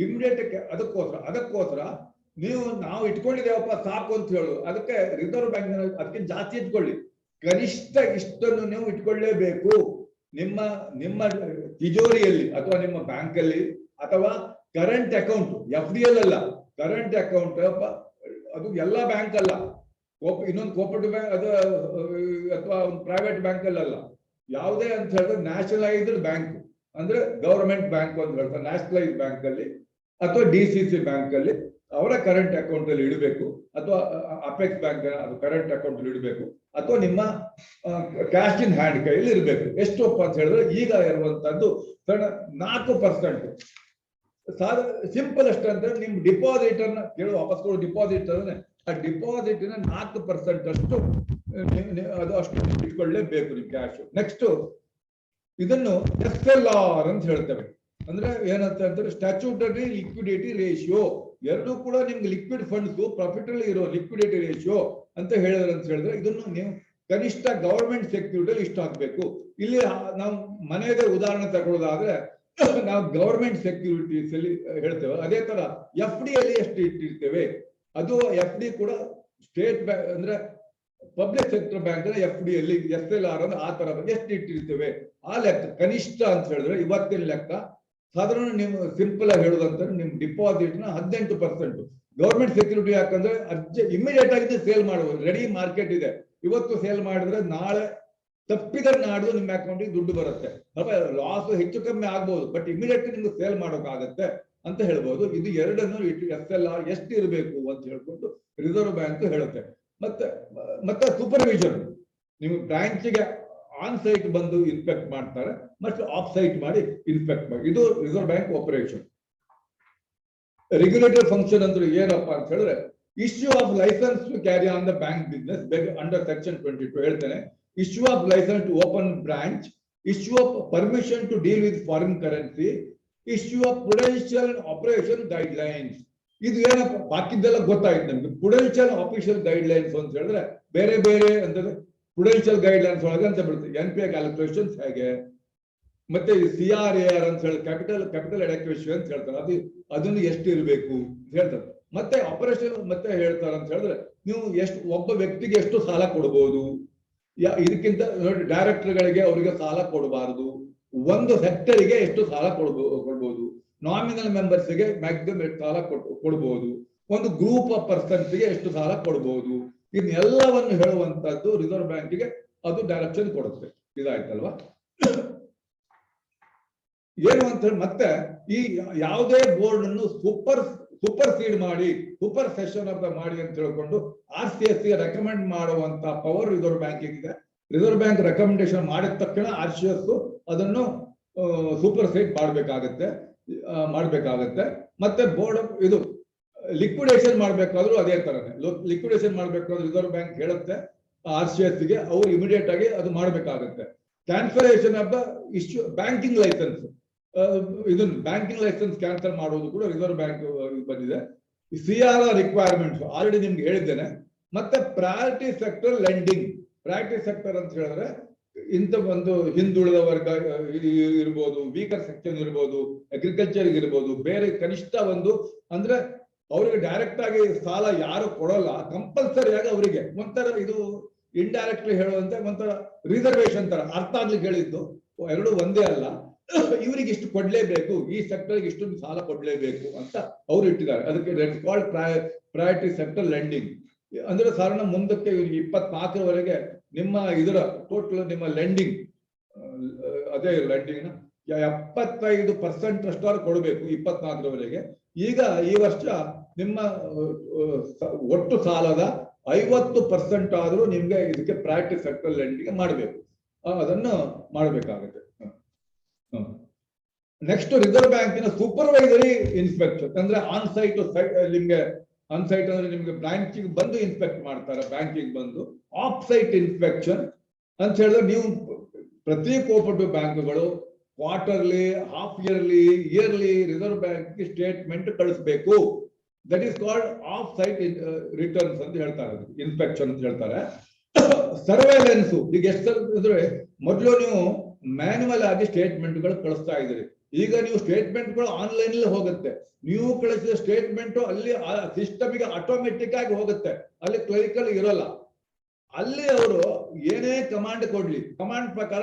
ಇಮಿಡಿಯೇಟ್. ಅದಕ್ಕೋಸ್ಕರ ನಾವು ಇಟ್ಕೊಂಡಿದ್ದೇವಪ್ಪ ಸಾಕು ಅಂತ ಹೇಳು. ಅದಕ್ಕೆ ರಿಸರ್ವ್ ಬ್ಯಾಂಕ್ ಅದಕ್ಕೆ ಜಾಸ್ತಿ ಇಟ್ಕೊಳ್ಳಿ, ಕನಿಷ್ಠ ಇಷ್ಟನ್ನು ನೀವು ಇಟ್ಕೊಳ್ಳೇಬೇಕು ನಿಮ್ಮ ತಿಜೋರಿಯಲ್ಲಿ ಅಥವಾ ನಿಮ್ಮ ಬ್ಯಾಂಕ್ ಅಲ್ಲಿ, ಅಥವಾ ಕರೆಂಟ್ ಅಕೌಂಟ್. FDL ಅಲ್ಲ, ಕರೆಂಟ್ ಅಕೌಂಟ್. ಅದು ಎಲ್ಲ ಬ್ಯಾಂಕ್ ಅಲ್ಲ, ಇನ್ನೊಂದು ಕೋಪರೇಟಿವ್ ಬ್ಯಾಂಕ್ ಅದು ಅಥವಾ ಒಂದು ಪ್ರೈವೇಟ್ ಬ್ಯಾಂಕ್ ಅಲ್ಲ, ಯಾವುದೇ ಅಂತ ಹೇಳಿದ್ರೆ ನ್ಯಾಷನಲೈಸ್ಡ್ ಬ್ಯಾಂಕ್ ಅಂದ್ರೆ ಗವರ್ಮೆಂಟ್ ಬ್ಯಾಂಕ್ ಅಂತ ಹೇಳ್ತಾರೆ. ನ್ಯಾಷನಲೈಸ್ಡ್ ಬ್ಯಾಂಕ್ ಅಲ್ಲಿ ಅಥವಾ DCC ಬ್ಯಾಂಕ್ ಅಲ್ಲಿ ಅವರ ಕರೆಂಟ್ ಅಕೌಂಟ್ ಅಲ್ಲಿ ಇಡಬೇಕು, ಅಥವಾ ಅಪೆಕ್ಸ್ ಬ್ಯಾಂಕ್ ಅದು ಕರೆಂಟ್ ಅಕೌಂಟ್ ಅಲ್ಲಿ ಇಡಬೇಕು, ಅಥವಾ ನಿಮ್ಮ ಕ್ಯಾಶ್ ಇನ್ ಹ್ಯಾಂಡ್ ಕೈಯಲ್ಲಿ ಇರಬೇಕು. ಎಷ್ಟಪ್ಪ ಅಂತ ಹೇಳಿದ್ರೆ ಈಗ ಇರುವಂತದ್ದು 4%. ಸಿಂಪಲ್ ಅಷ್ಟು ಅಂದ್ರೆ ನಿಮ್ ಡಿಪಾಸಿಟ್ ಅನ್ನ ಕೇಳುವ ವಾಪಸ್ ಕೊಡೋ ಡಿಪಾಸಿಟ್ ಅಂದ್ರೆ ಆ ಡಿಪಾಸಿಟ್ 4% ಅಷ್ಟು ಅದು ಅಷ್ಟು ಇಟ್ಕೊಳ್ಳೇಬೇಕು ನೀವು ಕ್ಯಾಶ್. ನೆಕ್ಸ್ಟ್ ಇದನ್ನು SLR ಅಂತ ಹೇಳ್ತೇವೆ. ಅಂದ್ರೆ ಏನಂತ ಅಂದ್ರೆ ಸ್ಟ್ಯಾಚ್ಯೂಟರಿ ಲಿಕ್ವಿಡಿಟಿ ರೇಷಿಯೋ. ಎರಡೂ ಕೂಡ ನಿಮ್ಗೆ ಲಿಕ್ವಿಡ್ ಫಂಡ್ಸ್ ಪ್ರಾಫಿಟ್ ಅಲ್ಲಿ ಇರೋ ಲಿಕ್ವಿಡಿಟಿ ರೇಷಿಯೋ ಅಂತ ಹೇಳಿದ್ರೆ ಇದನ್ನು ನೀವು ಕನಿಷ್ಠ ಗವರ್ಮೆಂಟ್ ಸೆಕ್ಯೂರಿಟಿ ಇಷ್ಟು ಹಾಕ್ಬೇಕು. ಇಲ್ಲಿ ನಾವು ಮನೆಗೆ ಉದಾಹರಣೆ ತಗೊಳ್ಳೋದಾದ್ರೆ ನಾವು ಗವರ್ಮೆಂಟ್ ಸೆಕ್ಯೂರಿಟೀಸ್ ಅಲ್ಲಿ ಹೇಳ್ತೇವೆ. ಅದೇ ತರ FD ಅಲ್ಲಿ ಎಷ್ಟು ಇಟ್ಟಿರ್ತೇವೆ, ಅದು FD ಕೂಡ ಸ್ಟೇಟ್ ಬ್ಯಾಂಕ್ ಅಂದ್ರೆ ಪಬ್ಲಿಕ್ ಸೆಕ್ಟರ್ ಬ್ಯಾಂಕ್ FD ಅಲ್ಲಿ SLR ಅಂದ್ರೆ ಆ ತರ ಎಷ್ಟು ಇಟ್ಟಿರ್ತೇವೆ ಆ ಲೆಕ್ಕ ಕನಿಷ್ಠ ಅಂತ ಹೇಳಿದ್ರೆ ಇವತ್ತಿನ ಲೆಕ್ಕ ಸಾಧಾರಣ ನೀವು ಸಿಂಪಲ್ ಆಗಿ ಹೇಳೋದಂತಂದ್ರೆ ನಿಮ್ ಡಿಪಾಸಿಟ್ ನ 18%. ಗವರ್ಮೆಂಟ್ ಸೆಕ್ಯೂರಿಟಿ ಯಾಕಂದ್ರೆ ಇಮಿಡಿಯೇಟ್ ಆಗಿ ಸೇಲ್ ಮಾಡುವುದು. ರೆಡಿ ಮಾರ್ಕೆಟ್ ಇದೆ, ಇವತ್ತು ಸೇಲ್ ಮಾಡಿದ್ರೆ ನಾಳೆ ತಪ್ಪಿದ್ರೆ ನಾಡ್ದು ನಿಮ್ಮ ಅಕೌಂಟಿಗೆ ದುಡ್ಡು ಬರುತ್ತೆ. ಲಾಸ್ ಹೆಚ್ಚು ಕಮ್ಮಿ ಆಗ್ಬಹುದು, ಬಟ್ ಇಮಿಡಿಯೇಟ್ ನಿಮ್ಗೆ ಸೇಲ್ ಮಾಡೋಕ್ಕಾಗತ್ತೆ ಅಂತ ಹೇಳ್ಬೋದು. ಇದು ಎರಡನ್ನು SLR ಎಷ್ಟು ಇರಬೇಕು ಅಂತ ಹೇಳ್ಕೊಂಡು ರಿಸರ್ವ್ ಬ್ಯಾಂಕ್ ಹೇಳುತ್ತೆ. ಮತ್ತೆ ಸೂಪರ್ವಿಷನ್ ನೀವು ಬ್ಯಾಂಕಿಗೆ ಆನ್ ಸೈಟ್ ಬಂದು ಇನ್ಸ್ಪೆಕ್ಟ್ ಮಾಡ್ತಾರೆ, ಮತ್ತೆ ಆಫ್ ಸೈಟ್ ಮಾಡಿ ಇನ್ಸ್ಪೆಕ್ಟ್ ಮಾಡಿ. ಇದು reserve bank operation. Regulatory function ಅಂದ್ರೆ ಏನಪ್ಪಾ ಅಂತ ಹೇಳಿದ್ರೆ issue of licence to carry on the bank business under section 22 ಹೇಳ್ತೇನೆ. Issue of licence to open branch, issue of permission to deal with foreign currency, issue of prudential operation guidelines. ಇದು ಏನಪ್ಪ ಬಾಕಿದ್ದೆಲ್ಲ ಗೊತ್ತಾಯ್ತು ನಮ್ಗೆ. Prudential official guide lines ಅಂತ ಹೇಳಿದ್ರೆ ಬೇರೆ ಬೇರೆ ಅಂತಂದ್ರೆ ಪ್ರುಡೆನ್ಷಿಯಲ್ ಗೈಡ್ ಲೈನ್ಸ್ ಒಳಗೆ ಅಂತ ಬರುತ್ತೆ NPA ಕ್ಯಾಲ್ಕುಲೇಷನ್ಸ್ ಹೇಗೆ, ಮತ್ತೆ CRAR ಅಂತ ಹೇಳಿ ಕ್ಯಾಪಿಟಲ್ ಅಡೆಕ್ವೇಷನ್ ಅಂತ ಹೇಳ್ತಾರೆ, ಅದನ್ನು ಎಷ್ಟು ಇರಬೇಕು ಅಂತ ಹೇಳ್ತಾರೆ. ಮತ್ತೆ ಆಪರೇಷನ್ ಮತ್ತೆ ಹೇಳ್ತಾರೆ ಅಂತ ಹೇಳಿದ್ರೆ ನೀವು ಎಷ್ಟು ಒಬ್ಬ ವ್ಯಕ್ತಿಗೆ ಎಷ್ಟು ಸಾಲ ಕೊಡಬಹುದು, ಇದಕ್ಕಿಂತ ನೋಡಿ ಡೈರೆಕ್ಟರ್ಗಳಿಗೆ ಅವರಿಗೆ ಸಾಲ ಕೊಡಬಾರದು, ಒಂದು ಸೆಕ್ಟರ್ಗೆ ಎಷ್ಟು ಸಾಲ ಕೊಡ್ಬೋದು, ನಾಮಿನಲ್ ಮೆಂಬರ್ಸ್ಗೆ ಮ್ಯಾಕ್ಸಿಮಮ್ ಎಷ್ಟು ಸಾಲ ಕೊಡ್ಬೋದು, ಒಂದು ಗ್ರೂಪ್ ಆಫ್ ಪರ್ಸನ್ಸ್ಗೆ ಎಷ್ಟು ಸಾಲ ಕೊಡ್ಬೋದು. ಇದನ್ನೆಲ್ಲವನ್ನು ಹೇಳುವಂತದ್ದು ರಿಸರ್ವ್ ಬ್ಯಾಂಕಿಗೆ ಅದು ಡೈರೆಕ್ಷನ್ ಕೊಡುತ್ತೆ. ಇದಾಯ್ತಲ್ವಾ? ಏನು ಅಂತ ಹೇಳಿ ಮತ್ತೆ ಈ ಯಾವುದೇ ಬೋರ್ಡ್ ಅನ್ನು ಸೂಪರ್ ಸೀಡ್ ಮಾಡಿ ಸೂಪರ್ ಸೆಷನ್ ಅಂತ ಮಾಡಿ ಅಂತ ಹೇಳ್ಕೊಂಡು RCSC ರೆಕಮೆಂಡ್ ಮಾಡುವಂತ ಪವರ್ ರಿಸರ್ವ್ ಬ್ಯಾಂಕಿಗೆ ಇದೆ. ರಿಸರ್ವ್ ಬ್ಯಾಂಕ್ ರೆಕಮೆಂಡೇಶನ್ ಮಾಡಿದ ತಕ್ಷಣ RCS ಅದನ್ನು ಸೂಪರ್ ಸೀಡ್ ಮಾಡಬೇಕಾಗತ್ತೆ. ಮತ್ತೆ ಬೋರ್ಡ್ ಇದು ಲಿಕ್ವಿಡೇಷನ್ ಮಾಡ್ಬೇಕಾದ್ರೂ ಅದೇ ತರನೇ ಲಿಕ್ವಿಡೇಷನ್ ಮಾಡ್ಬೇಕಾದ್ರೂ ರಿಸರ್ವ್ ಬ್ಯಾಂಕ್ ಹೇಳುತ್ತೆ RCS ಗೆ, ಅವ್ರು ಇಮಿಡಿಯೇಟ್ ಆಗಿ ಅದು ಮಾಡಬೇಕಾಗುತ್ತೆ. Cancellation of the issue banking licence, ಇದನ್ನು ಬ್ಯಾಂಕಿಂಗ್ ಲೈಸೆನ್ಸ್ ಕ್ಯಾನ್ಸಲ್ ಮಾಡೋದು ಕೂಡ ರಿಸರ್ವ್ ಬ್ಯಾಂಕ್ ಬಂದಿದೆ. CRR ರಿಕ್ವೈರ್ಮೆಂಟ್ಸ್ ಆಲ್ರೆಡಿ ನಿಮ್ಗೆ ಹೇಳಿದ್ದೇನೆ. ಮತ್ತೆ priority sector lending. Priority sector ಅಂತ ಹೇಳಿದ್ರೆ ಇಂಥ ಒಂದು ಹಿಂದುಳಿದ ವರ್ಗ ಇರ್ಬೋದು, ವೀಕರ್ ಸೆಕ್ಷನ್ ಇರ್ಬೋದು, ಅಗ್ರಿಕಲ್ಚರ್ ಇರ್ಬೋದು, ಬೇರೆ ಕನಿಷ್ಠ ಒಂದು ಅಂದ್ರೆ ಅವರಿಗೆ ಡೈರೆಕ್ಟ್ ಆಗಿ ಸಾಲ ಯಾರು ಕೊಡೋಲ್ಲ, ಕಂಪಲ್ಸರಿಯಾಗಿ ಅವರಿಗೆ ಒಂಥರ ಇದು ಇಂಡೈರೆಕ್ಟ್ಲಿ ಹೇಳುವಂತೆ ಒಂಥರ ರಿಸರ್ವೇಶನ್ ತರ ಅರ್ಥ ಆಗ್ಲಿಕ್ಕೆ ಹೇಳಿದ್ದು. ಎರಡು ಒಂದೇ ಅಲ್ಲ, ಇವರಿಗೆ ಇಷ್ಟು ಕೊಡ್ಲೇಬೇಕು, ಈ ಸೆಕ್ಟರ್ಗೆ ಇಷ್ಟು ಸಾಲ ಕೊಡ್ಲೇಬೇಕು ಅಂತ ಅವ್ರು ಇಟ್ಟಿದ್ದಾರೆ. ಅದಕ್ಕೆ ಕಾಲ್ಡ್ ಪ್ರಯಾರಿಟಿ ಸೆಕ್ಟರ್ ಲೆಂಡಿಂಗ್. ಅಂದ್ರೆ ಸಾಧಾರಣ ಮುಂದಕ್ಕೆ 24ರವರೆಗೆ ನಿಮ್ಮ ಇದರ ಟೋಟಲ್ ನಿಮ್ಮ ಲೆಂಡಿಂಗ್ ಅದೇ ಲೆಂಡಿಂಗ್ ನ 75% ಅಷ್ಟು ಕೊಡಬೇಕು 24ರವರೆಗೆ. ಈಗ ಈ ವರ್ಷ ನಿಮ್ಮ ಒಟ್ಟು ಸಾಲದ 50% ಆದ್ರೂ ನಿಮ್ಗೆ ಇದಕ್ಕೆ ಪ್ರಯಾರಿಟಿ ಸೆಕ್ಟರ್ ಲೆಂಡಿಂಗ್ ಮಾಡಬೇಕು, ಅದನ್ನು ಮಾಡಬೇಕಾಗುತ್ತೆ. ನೆಕ್ಸ್ಟ್ ರಿಸರ್ವ್ ಬ್ಯಾಂಕಿನ ಸೂಪರ್ವೈಸರಿ ಇನ್ಸ್ಪೆಕ್ಷನ್ ಅಂದ್ರೆ ಆನ್ ಸೈಟ್ ನಿಮ್ಗೆ ಆನ್ ಸೈಟ್ ಅಂದ್ರೆ ನಿಮ್ಗೆ ಬ್ಯಾಂಕಿಗೆ ಬಂದು ಇನ್ಸ್ಪೆಕ್ಟ್ ಮಾಡ್ತಾರೆ, ಬ್ಯಾಂಕಿಗೆ ಬಂದು. ಆಫ್ ಸೈಟ್ ಇನ್ಸ್ಪೆಕ್ಷನ್ ಅಂತ ಹೇಳಿದ್ರೆ ನೀವು ಪ್ರತಿ ಕೋಆಪರೇಟಿವ್ ಬ್ಯಾಂಕ್ಗಳು quarterly, half yearly reserve bank statement ಕಳಿಸ್ಬೇಕು. That is called off site returns ಅಂತ ಹೇಳ್ತಾರೆ, ಇನ್ಸ್ಪೆಕ್ಷನ್ ಅಂತ ಹೇಳ್ತಾರೆ. ಸರ್ವೇಲೆನ್ಸ್ ಈಗ ಎಷ್ಟು ಅಂದ್ರೆ ಮೊದಲು ನೀವು ಮ್ಯಾನ್ಯುವಲ್ ಆಗಿ ಸ್ಟೇಟ್ಮೆಂಟ್ಗಳು ಕಳಿಸ್ತಾ ಇದ್ದೀರಿ, ಈಗ ನೀವು ಸ್ಟೇಟ್ಮೆಂಟ್ಗಳು ಆನ್ಲೈನ್ ಅಲ್ಲಿ ಹೋಗುತ್ತೆ. ನೀವು ಕಳಿಸಿದ ಸ್ಟೇಟ್ಮೆಂಟ್ ಅಲ್ಲಿ ಸಿಸ್ಟಮ್ಗೆ ಆಟೋಮೆಟಿಕ್ ಆಗಿ ಹೋಗುತ್ತೆ, ಅಲ್ಲಿ ಕ್ಲರಿಕಲ್ ಇರೋಲ್ಲ. ಅಲ್ಲಿ ಅವರು ಏನೇ ಕಮಾಂಡ್ ಕೊಡ್ಲಿ, ಕಮಾಂಡ್ ಪ್ರಕಾರ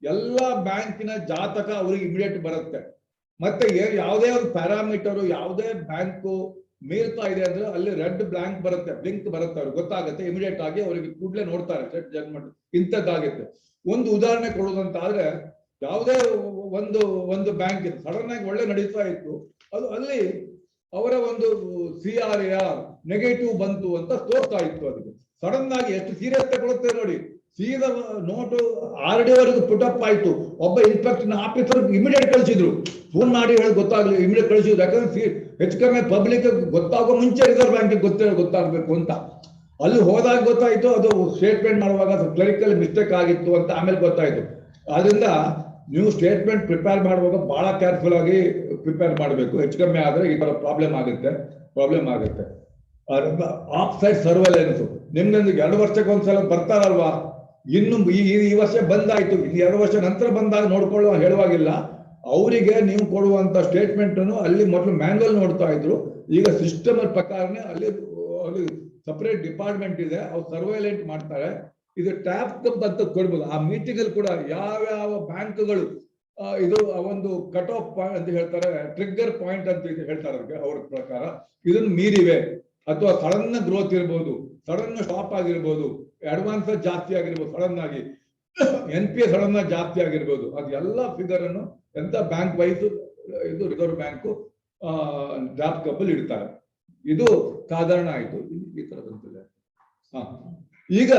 ಎಲ್ಲಾ ಬ್ಯಾಂಕಿನ ಜಾತಕ ಅವ್ರಿಗೆ ಇಮಿಡಿಯೇಟ್ ಬರುತ್ತೆ. ಮತ್ತೆ ಯಾವುದೇ ಒಂದು ಪ್ಯಾರಾಮೀಟರ್ ಯಾವುದೇ ಬ್ಯಾಂಕು ಮೀರ್ತಾ ಇದೆ ಅಂದ್ರೆ ಅಲ್ಲಿ ರೆಡ್ ಬ್ಲಾಂಕ್ ಬರುತ್ತೆ, ಬ್ಲಿಂಕ್ ಬರುತ್ತೆ, ಅವ್ರಿಗೆ ಗೊತ್ತಾಗುತ್ತೆ. ಇಮಿಡಿಯೇಟ್ ಆಗಿ ಅವರಿಗೆ ಕೂಡಲೇ ನೋಡ್ತಾರೆ ಸ್ಟೇಟ್ ಜಡ್ಜ್ಮೆಂಟ್ ಇಂಥದ್ದಾಗುತ್ತೆ. ಒಂದು ಉದಾಹರಣೆ ಕೊಡೋದಂತಾದ್ರೆ ಯಾವುದೇ ಒಂದು ಬ್ಯಾಂಕ್ ಸಡನ್ ಆಗಿ ಒಳ್ಳೆ ನಡೀತಾ ಇತ್ತು, ಅದು ಅಲ್ಲಿ ಅವರ ಒಂದು CRAR ನೆಗೆಟಿವ್ ಬಂತು ಅಂತ ತೋರ್ತಾ ಇತ್ತು. ಅದಕ್ಕೆ ಸಡನ್ ಆಗಿ ಎಷ್ಟು ಸೀರಿಯಸ್ ತಗೊಳುತ್ತೆ ನೋಡಿ, ಸೀದಾ ನೋಟು RD ವರೆಗೂ ಪುಟಪ್ ಆಯ್ತು. ಒಬ್ಬ ಇನ್ಸ್ಪೆಕ್ಟರ್ ಆಫೀಸರ್ ಇಮಿಡಿಯೇಟ್ ಕಳಿಸಿದ್ರು, ಫೋನ್ ಮಾಡಿ ಹೇಳಿ ಗೊತ್ತಾಗ್ಲಿ, ಇಮಿಡಿಯೇಟ್ ಕಳಿಸಿದ್ರು. ಯಾಕಂದ್ರೆ ಹೆಚ್ಚು ಕಮ್ಮಿ ಪಬ್ಲಿಕ್ ಗೊತ್ತಾಗೋ ಮುಂಚೆ ರಿಸರ್ವ್ ಬ್ಯಾಂಕಿಗೆ ಗೊತ್ತಾಗಬೇಕು ಅಂತ. ಅಲ್ಲಿ ಹೋದಾಗ ಗೊತ್ತಾಯ್ತು ಅದು ಸ್ಟೇಟ್ಮೆಂಟ್ ಮಾಡುವಾಗ ಕ್ಲರಿಕಲ್ ಮಿಸ್ಟೇಕ್ ಆಗಿತ್ತು ಅಂತ ಆಮೇಲೆ ಗೊತ್ತಾಯ್ತು. ಆದ್ರಿಂದ ನೀವು ಸ್ಟೇಟ್ಮೆಂಟ್ ಪ್ರಿಪೇರ್ ಮಾಡುವಾಗ ಬಹಳ ಕೇರ್ಫುಲ್ ಆಗಿ ಪ್ರಿಪೇರ್ ಮಾಡಬೇಕು. ಹೆಚ್ಚು ಕಮ್ಮಿ ಆದ್ರೆ ಈ ತರ ಪ್ರಾಬ್ಲಮ್ ಆಗುತ್ತೆ. ಆಫ್ ಸೈಡ್ ಸರ್ವೆಲೆನ್ಸ್ ನಿಮ್ಗೊಂದು 2 ವರ್ಷಕ್ಕೆ ಒಂದ್ಸಲ ಬರ್ತಾರಲ್ವಾ, ಇನ್ನು ಈ ವರ್ಷ ಬಂದಾಯ್ತು, ಇನ್ನು 2 ವರ್ಷ ನಂತರ ಬಂದಾಗ ನೋಡ್ಕೊಳ್ಳೋ ಹೇಳುವಾಗಿಲ್ಲ. ಅವರಿಗೆ ನೀವು ಕೊಡುವಂತ ಸ್ಟೇಟ್ಮೆಂಟ್ ಅನ್ನು ಅಲ್ಲಿ ಮೊದಲು ಮ್ಯಾನ್ಯುವಲ್ ನೋಡ್ತಾ ಇದ್ರು, ಈಗ ಸಿಸ್ಟಮ್ ಪ್ರಕಾರನೇ ಅಲ್ಲಿ ಸಪರೇಟ್ ಡಿಪಾರ್ಟ್ಮೆಂಟ್ ಇದೆ, ಅವ್ರು ಸರ್ವೈಲೆಂಟ್ ಮಾಡ್ತಾರೆ. ಇದು ಟ್ಯಾಪ್ ಅಂತ ಕೊಡ್ಬೋದು. ಆ ಮೀಟಿಂಗ್ ಅಲ್ಲಿ ಕೂಡ ಯಾವ್ಯಾವ ಬ್ಯಾಂಕ್ಗಳು ಇದು ಒಂದು ಕಟ್ ಆಫ್ ಪಾಯಿಂಟ್ ಅಂತ ಹೇಳ್ತಾರೆ, ಟ್ರಿಗ್ಗರ್ ಪಾಯಿಂಟ್ ಅಂತ ಹೇಳ್ತಾರೆ ಅವ್ರ ಪ್ರಕಾರ, ಇದನ್ನು ಮೀರಿವೆ ಅಥವಾ ಸಡನ್ ಗ್ರೋತ್ ಇರ್ಬೋದು, ಸಡನ್ ಸ್ಟಾಪ್ ಆಗಿರ್ಬೋದು, ಅಡ್ವಾನ್ಸ್ ಜಾಸ್ತಿ ಆಗಿರ್ಬೋದು, ಸಡನ್ ಆಗಿ NPA ಸಡನ್ ಜಾಸ್ತಿ ಆಗಿರ್ಬೋದು, ಅದು ಎಲ್ಲ ಫಿಗರ್ ಅನ್ನು ಎಂತ ಬ್ಯಾಂಕ್ ವೈಸ್ ಇದು ರಿಸರ್ವ್ ಬ್ಯಾಂಕ್ ಡ್ರಾಫ್ಟ್ ಕಪ್ಪಲ್ಲಿ ಇಡ್ತಾರೆ. ಇದು ಸಾಧಾರಣ ಆಯ್ತು. ಈ ತರ ಬಂದಿದೆ. ಈಗ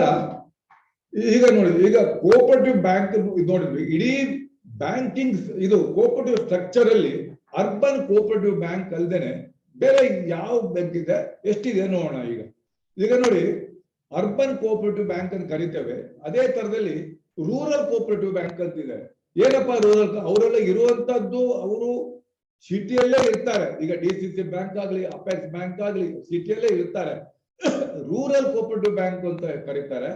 ನೋಡಿ, ಈಗ ಕೋಆಪರೇಟಿವ್ ಬ್ಯಾಂಕ್ ನೋಡಿದ್ವಿ. ಇಡೀ ಬ್ಯಾಂಕಿಂಗ್ ಇದು ಕೋಆಪರೇಟಿವ್ ಸ್ಟ್ರಕ್ಚರ್ ಅಲ್ಲಿ ಅರ್ಬನ್ ಕೋಆಪರೇಟಿವ್ ಬ್ಯಾಂಕ್ ಅಲ್ದೇನೆ ಬೇರೆ ಯಾವ ಬ್ಯಾಂಕ್ ಇದೆ, ಎಷ್ಟಿದೆ ನೋಡೋಣ. ಈಗ ನೋಡಿ, ಅರ್ಬನ್ ಕೋಆಪರೇಟಿವ್ ಬ್ಯಾಂಕ್ ಅಂತ ಕರಿತೇವೆ. ಅದೇ ತರದಲ್ಲಿ ರೂರಲ್ ಕೋಆಪರೇಟಿವ್ ಬ್ಯಾಂಕ್ ಅಂತ ಇದೆ. ಏನಪ್ಪಾ ರೂರಲ್? ಅವರೆಲ್ಲ ಇರುವಂತದ್ದು ಅವರು ಸಿಟಿಯಲ್ಲೇ ಇರ್ತಾರೆ. ಈಗ DCC ಬ್ಯಾಂಕ್ ಆಗ್ಲಿ, ಅಪೆಕ್ಸ್ ಬ್ಯಾಂಕ್ ಆಗ್ಲಿ ಸಿಟಿಯಲ್ಲೇ ಇರ್ತಾರೆ. ರೂರಲ್ ಕೋಆಪರೇಟಿವ್ ಬ್ಯಾಂಕ್ ಅಂತ ಕರೀತಾರೆ.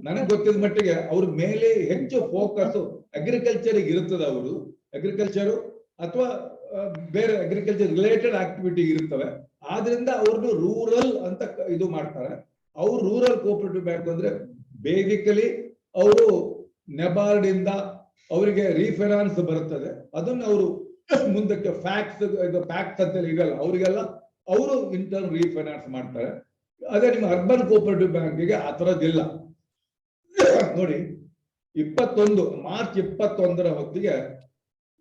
ನನಗೆ ಗೊತ್ತಿದ ಮಟ್ಟಿಗೆ ಅವ್ರ ಮೇಲೆ ಹೆಚ್ಚು ಫೋಕಸ್ ಅಗ್ರಿಕಲ್ಚರ್ ಇರುತ್ತದೆ. ಅವರು ಅಗ್ರಿಕಲ್ಚರ್ ಅಥವಾ ಬೇರೆ ಅಗ್ರಿಕಲ್ಚರ್ ರಿಲೇಟೆಡ್ ಆಕ್ಟಿವಿಟಿ ಇರುತ್ತವೆ. ಆದ್ರಿಂದ ಅವ್ರದ್ದು ರೂರಲ್ ಅಂತ ಇದು ಮಾಡ್ತಾರೆ. ಅವ್ರು ರೂರಲ್ ಕೋಆಪರೇಟಿವ್ ಬ್ಯಾಂಕ್ ಅಂದ್ರೆ ಬೇಸಿಕಲಿ ಅವರು ನೆಬಾರ್ಡ್ ಇಂದ ಅವರಿಗೆ ರೀಫೈನಾನ್ಸ್ ಬರುತ್ತದೆ. ಅದನ್ನ ಅವರು ಮುಂದಕ್ಕೆ ಫ್ಯಾಕ್ಸ್ ಅಂತ ಇದೆಲ್ಲ ಅವರಿಗೆಲ್ಲ ಅವರು ಇಂಟರ್ನ್ ರೀಫೈನಾನ್ಸ್ ಮಾಡ್ತಾರೆ. ಅದೇ ನಿಮ್ಮ ಅರ್ಬನ್ ಕೋಆಪರೇಟಿವ್ ಬ್ಯಾಂಕಿಗೆ ಆ ಥರದ್ದಿಲ್ಲ. ನೋಡಿ, ಮಾರ್ಚ್ 21 ಹೊತ್ತಿಗೆ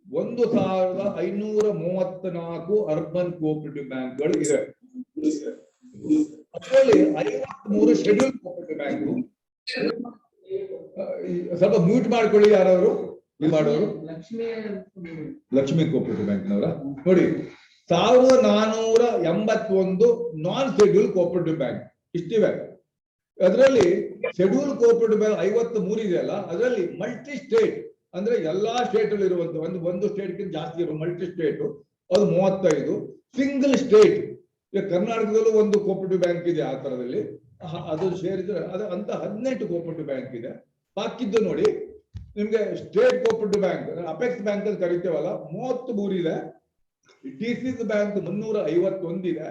1534 ಅರ್ಬನ್ ಕೋಆಪರೇಟಿವ್ ಬ್ಯಾಂಕ್ಗಳು ಇದೆ. ಅದರಲ್ಲಿ 53 ಶೆಡ್ಯೂಲ್ ಕೋಆಪರೇಟಿವ್ ಬ್ಯಾಂಕ್. ಸ್ವಲ್ಪ ಮ್ಯೂಟ್ ಮಾಡ್ಕೊಳ್ಳಿ ಯಾರಾದ್ರು ಮಾಡೋರು. ಲಕ್ಷ್ಮಿ ಕೋಆಪರೇಟಿವ್ ಬ್ಯಾಂಕ್ನವರ ನೋಡಿ, 1481 ನಾನ್ ಶೆಡ್ಯೂಲ್ ಕೋಆಪರೇಟಿವ್ ಬ್ಯಾಂಕ್ ಇಷ್ಟಿವೆ. ಅದರಲ್ಲಿ ಶೆಡ್ಯೂಲ್ ಕೋಆಪರೇಟಿವ್ ಬ್ಯಾಂಕ್ 53 ಇದೆಯಲ್ಲ, ಅದರಲ್ಲಿ ಮಲ್ಟಿ ಸ್ಟೇಟ್ ಅಂದ್ರೆ ಎಲ್ಲಾ ಸ್ಟೇಟ್ ಅಲ್ಲಿ ಇರುವಂತ ಒಂದು ಸ್ಟೇಟ್ಗಿಂತ ಜಾಸ್ತಿ ಇರುವ ಮಲ್ಟಿ ಸ್ಟೇಟ್ ಅದು 35. ಸಿಂಗಲ್ ಸ್ಟೇಟ್ ಈಗ ಕರ್ನಾಟಕದಲ್ಲೂ ಒಂದು ಕೋಆಪರೇಟಿವ್ ಬ್ಯಾಂಕ್ ಇದೆ. ಆ ತರದಲ್ಲಿ ಅದು ಸೇರಿದ್ರೆ ಅದು ಅಂತ 18 ಕೋಆಪರೇಟಿವ್ ಬ್ಯಾಂಕ್ ಇದೆ. ಬಾಕಿದ್ದು ನೋಡಿ ನಿಮ್ಗೆ state cooperative bank, apex bank ಅಂತ ಕರಿತೇವಲ್ಲ, 33 ಇದೆ. DCC ಬ್ಯಾಂಕ್ 351 ಇದೆ.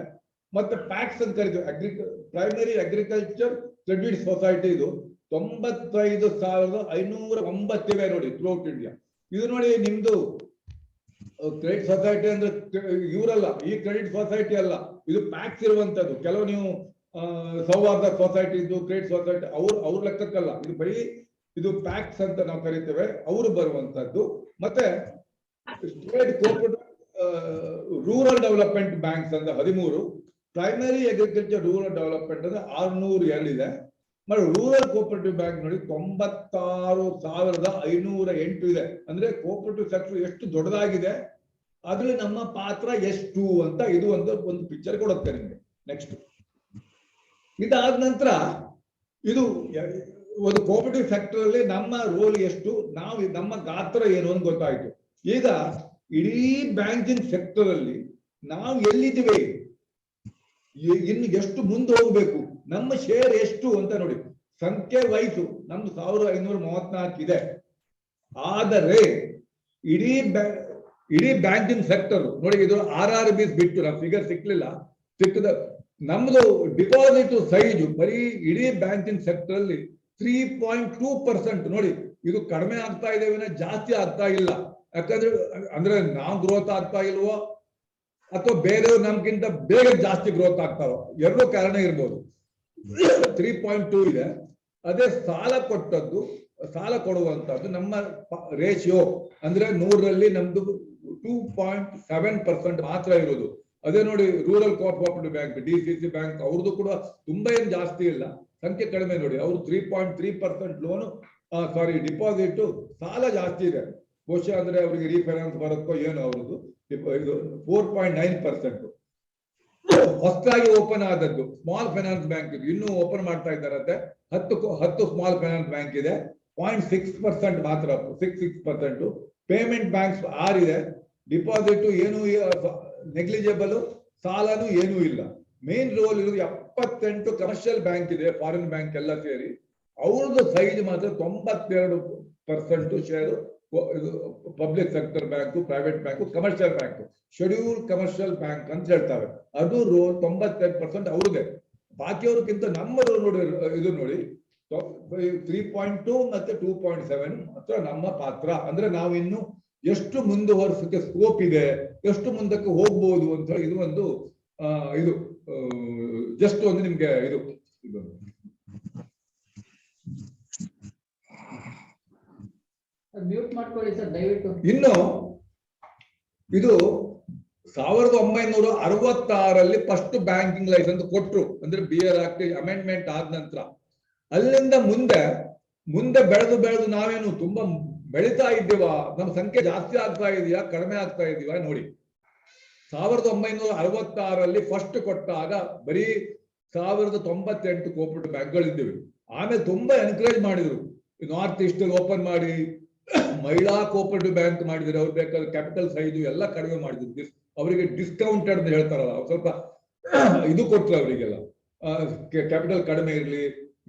ಮತ್ತೆ ಪ್ಯಾಕ್ಸ್ ಅಂತ ಕರಿತೀವಿ, ಪ್ರೈಮರಿ ಅಗ್ರಿಕಲ್ಚರ್ ಕ್ರೆಡಿಟ್ ಸೊಸೈಟಿ, ಇದು 95,509 ಇವೆ ನೋಡಿ ಥ್ರೂಔಟ್ ಇಂಡಿಯಾ. ಇದು ನೋಡಿ, ನಿಮ್ದು ಕ್ರೆಡಿಟ್ ಸೊಸೈಟಿ ಅಂದ್ರೆ ಇವರಲ್ಲ, ಈ ಕ್ರೆಡಿಟ್ ಸೊಸೈಟಿ ಅಲ್ಲ, ಇದು ಪ್ಯಾಕ್ಸ್ ಇರುವಂತದ್ದು. ಕೆಲವು ನೀವು ಸೌಹಾರ್ದ ಸೊಸೈಟಿ ಇದ್ದು ಕ್ರೆಡಿಟ್ ಸೊಸೈಟಿ ಅವ್ರ ಲೆಕ್ಕಕ್ಕಲ್ಲ, ಇದು ಬರೀ ಇದು ಪ್ಯಾಕ್ಸ್ ಅಂತ ನಾವು ಕರಿತೇವೆ, ಅವರು ಬರುವಂತದ್ದು. ಮತ್ತೆ state cooperative rural development banks ಅಂತ 13, ಪ್ರೈಮರಿ ಅಗ್ರಿಕಲ್ಚರ್ ರೂರಲ್ ಡೆವಲಪ್ಮೆಂಟ್ ಅಂದ್ರೆ 602 ಇದೆ. ಮತ್ತೆ ರೂರಲ್ ಕೋಆಪರೇಟಿವ್ ಬ್ಯಾಂಕ್ ನೋಡಿ 96,508 ಇದೆ. ಅಂದ್ರೆ ಕೋಆಪರೇಟಿವ್ ಸೆಕ್ಟರ್ ಎಷ್ಟು ದೊಡ್ಡದಾಗಿದೆ, ಅದ್ರಲ್ಲಿ ನಮ್ಮ ಪಾತ್ರ ಎಷ್ಟು ಅಂತ ಇದು ಒಂದು ಪಿಕ್ಚರ್ ಕೊಡುತ್ತೆ ನಿಮ್ಗೆ. ನೆಕ್ಸ್ಟ್ ಇದಾದ ನಂತರ ಇದು ಒಂದು ಕೋಆಪರೇಟಿವ್ ಸೆಕ್ಟರ್ ಅಲ್ಲಿ ನಮ್ಮ ರೋಲ್ ಎಷ್ಟು, ನಮ್ಮ ಗಾತ್ರ ಏನು ಅಂತ ಗೊತ್ತಾಯ್ತು. ಈಗ ಇಡೀ ಬ್ಯಾಂಕಿಂಗ್ ಸೆಕ್ಟರ್ ಅಲ್ಲಿ ನಾವು ಎಲ್ಲಿದ್ದೀವಿ, ಇನ್ನು ಎಷ್ಟು ಮುಂದೆ ಹೋಗ್ಬೇಕು, ನಮ್ಮ ಶೇರ್ ಎಷ್ಟು ಅಂತ ನೋಡಿ. ಸಂಖ್ಯೆ ವಯಸ್ಸು ನಮ್ದು 1534 ಇದೆ. ಆದರೆ ಇಡೀ ಬ್ಯಾಂಕಿಂಗ್ ಸೆಕ್ಟರ್ ನೋಡಿ, ಇದು RRBs ಬಿಟ್ಟು ನಮ್ಮ ಫಿಗರ್ ಸಿಕ್ಕದ ನಮ್ದು ಡಿಪಾಸಿಟ್ ಸೈಜು ಬರೀ ಇಡೀ ಬ್ಯಾಂಕಿಂಗ್ ಸೆಕ್ಟರ್ ಅಲ್ಲಿ 3.2% ನೋಡಿ. ಇದು ಕಡಿಮೆ ಆಗ್ತಾ ಇದೆ, ಜಾಸ್ತಿ ಆಗ್ತಾ ಇಲ್ಲ. ಯಾಕಂದ್ರೆ ಅಂದ್ರೆ ನಾವು ಗ್ರೋತ್ ಆಗ್ತಾ ಇಲ್ವೋ ಅಥವಾ ಬೇರೆಯವ್ರು ನಮ್ಗಿಂತ ಬೇಗ ಜಾಸ್ತಿ ಗ್ರೋತ್ ಆಗ್ತಾರೋ, ಎರಡೂ ಕಾರಣ ಇರ್ಬೋದು. 3.2 ಇದೆ. ಅದೇ ಸಾಲ ಕೊಡುವಂತದ್ದು ನಮ್ಮ ರೇಷಿಯೋ ಅಂದ್ರೆ 100ರಲ್ಲಿ ನಮ್ದು 2.7% ಮಾತ್ರ ಇರೋದು. ಅದೇ ನೋಡಿ rural cooperative bank, DCC bank ಅವ್ರದ್ದು ಕೂಡ ತುಂಬಾ ಏನು ಜಾಸ್ತಿ ಇಲ್ಲ, ಸಂಖ್ಯೆ ಕಡಿಮೆ ನೋಡಿ. ಅವ್ರು 3.3% ಲೋನು ಡಿಪಾಸಿಟ್ ಸಾಲ ಜಾಸ್ತಿ ಇದೆ. ಬಹುಶಃ ಅಂದ್ರೆ ಅವರಿಗೆ ರೀಫೈನಾನ್ಸ್ ಬರುತ್ತೋ ಏನೋ. ಅವ್ರದ್ದು ಇದು 4.9%. ಹೊಸದಾಗಿ ಓಪನ್ ಆದದ್ದು ಸ್ಮಾಲ್ ಫೈನಾನ್ಸ್ ಬ್ಯಾಂಕ್ ಇನ್ನೂ ಓಪನ್ ಮಾಡ್ತಾ ಇದ್ದಾರಂತೆ. 10 ಸ್ಮಾಲ್ ಫೈನಾನ್ಸ್ ಬ್ಯಾಂಕ್ ಇದೆ. 0.6% ಮಾತ್ರ, 6%. ಪೇಮೆಂಟ್ ಬ್ಯಾಂಕ್ಸ್ 6 ಇದೆ. ಡಿಪಾಸಿಟ್ ಏನು ನೆಗ್ಲಿಜಿಬಲ್, ಸಾಲನು ಏನೂ ಇಲ್ಲ. ಮೇನ್ ರೋಲ್ ಇರೋದು 78 ಕಮರ್ಷಿಯಲ್ ಬ್ಯಾಂಕ್ ಇದೆ, ಫಾರಿನ್ ಬ್ಯಾಂಕ್ ಎಲ್ಲ ಸೇರಿ. ಅವ್ರದ್ದು ಸೈಜ್ ಮಾತ್ರ 92% share public sector bank, private bank, commercial bank, schedule commercial bank ಅಂತ ಹೇಳ್ತಾರೆ. ಅದು ರೋಲ್ 98% ಅವ್ರದೇ. ಬಾಕಿಯವ್ರಿಗಿಂತ ನಮ್ಮ ರೋಲ್ ನೋಡಿ, ಇದು ನೋಡಿ 3.2 ಮತ್ತೆ 2.7 ಅಥವಾ ನಮ್ಮ ಪಾತ್ರ. ಅಂದ್ರೆ ನಾವು ಇನ್ನು ಎಷ್ಟು ಮುಂದುವರಿಸಕ್ಕೆ ಸ್ಕೋಪ್ ಇದೆ, ಎಷ್ಟು ಮುಂದಕ್ಕೆ ಹೋಗ್ಬೋದು ಅಂತ ಹೇಳಿ ಇದು ಒಂದು ಇದು ಜಸ್ಟ್ ಒಂದು ನಿಮ್ಗೆ ಇದು ಮ್ಯೂಟ್ ಮಾಡ್ಕೊಳ್ಳಿ ಸರ್ ದಯವಿಟ್ಟು. ಇನ್ನು ಇದು 1966 ಫಸ್ಟ್ ಬ್ಯಾಂಕಿಂಗ್ ಲೈಸೆನ್ಸ್ ಕೊಟ್ರು. ಅಂದ್ರೆ BR ಆಕ್ಟ್ ಅಮೆಂಡ್ಮೆಂಟ್ ಆದ ನಂತರ ಅಲ್ಲಿಂದ ಮುಂದೆ ಬೆಳೆದು ನಾವೇನು ತುಂಬಾ ಬೆಳೀತಾ ಇದ್ದೀವ, ನಮ್ಮ ಸಂಖ್ಯೆ ಜಾಸ್ತಿ ಆಗ್ತಾ ಇದೆಯಾ ಕಡಿಮೆ ಆಗ್ತಾ ಇದೀವ ನೋಡಿ. 1966 ಫಸ್ಟ್ ಕೊಟ್ಟಾಗ ಬರೀ 1098 ಕೋಪರೇಟಿವ್ ಬ್ಯಾಂಕ್ಗಳಿದ್ದೀವಿ. ಆಮೇಲೆ ತುಂಬಾ ಎನ್ಕರೇಜ್ ಮಾಡಿದ್ರು. ನಾರ್ತ್ ಈಸ್ಟ್ ಅಲ್ಲಿ ಓಪನ್ ಮಾಡಿ ಮಹಿಳಾ ಕೋಪರೇಟಿವ್ ಬ್ಯಾಂಕ್ ಮಾಡಿದ್ರು. ಅವ್ರು ಬೇಕಾದ್ರೆ ಕ್ಯಾಪಿಟಲ್ ಸೈಜು ಎಲ್ಲ ಕಡಿಮೆ ಮಾಡಿದ್ರು. ಅವರಿಗೆ ಡಿಸ್ಕೌಂಟೆಡ್ ಅಂತ ಹೇಳ್ತಾರಲ್ಲ, ಸ್ವಲ್ಪ ಇದು ಕೊಟ್ಟರು ಅವರಿಗೆಲ್ಲ. ಕ್ಯಾಪಿಟಲ್ ಕಡಿಮೆ ಇರಲಿ,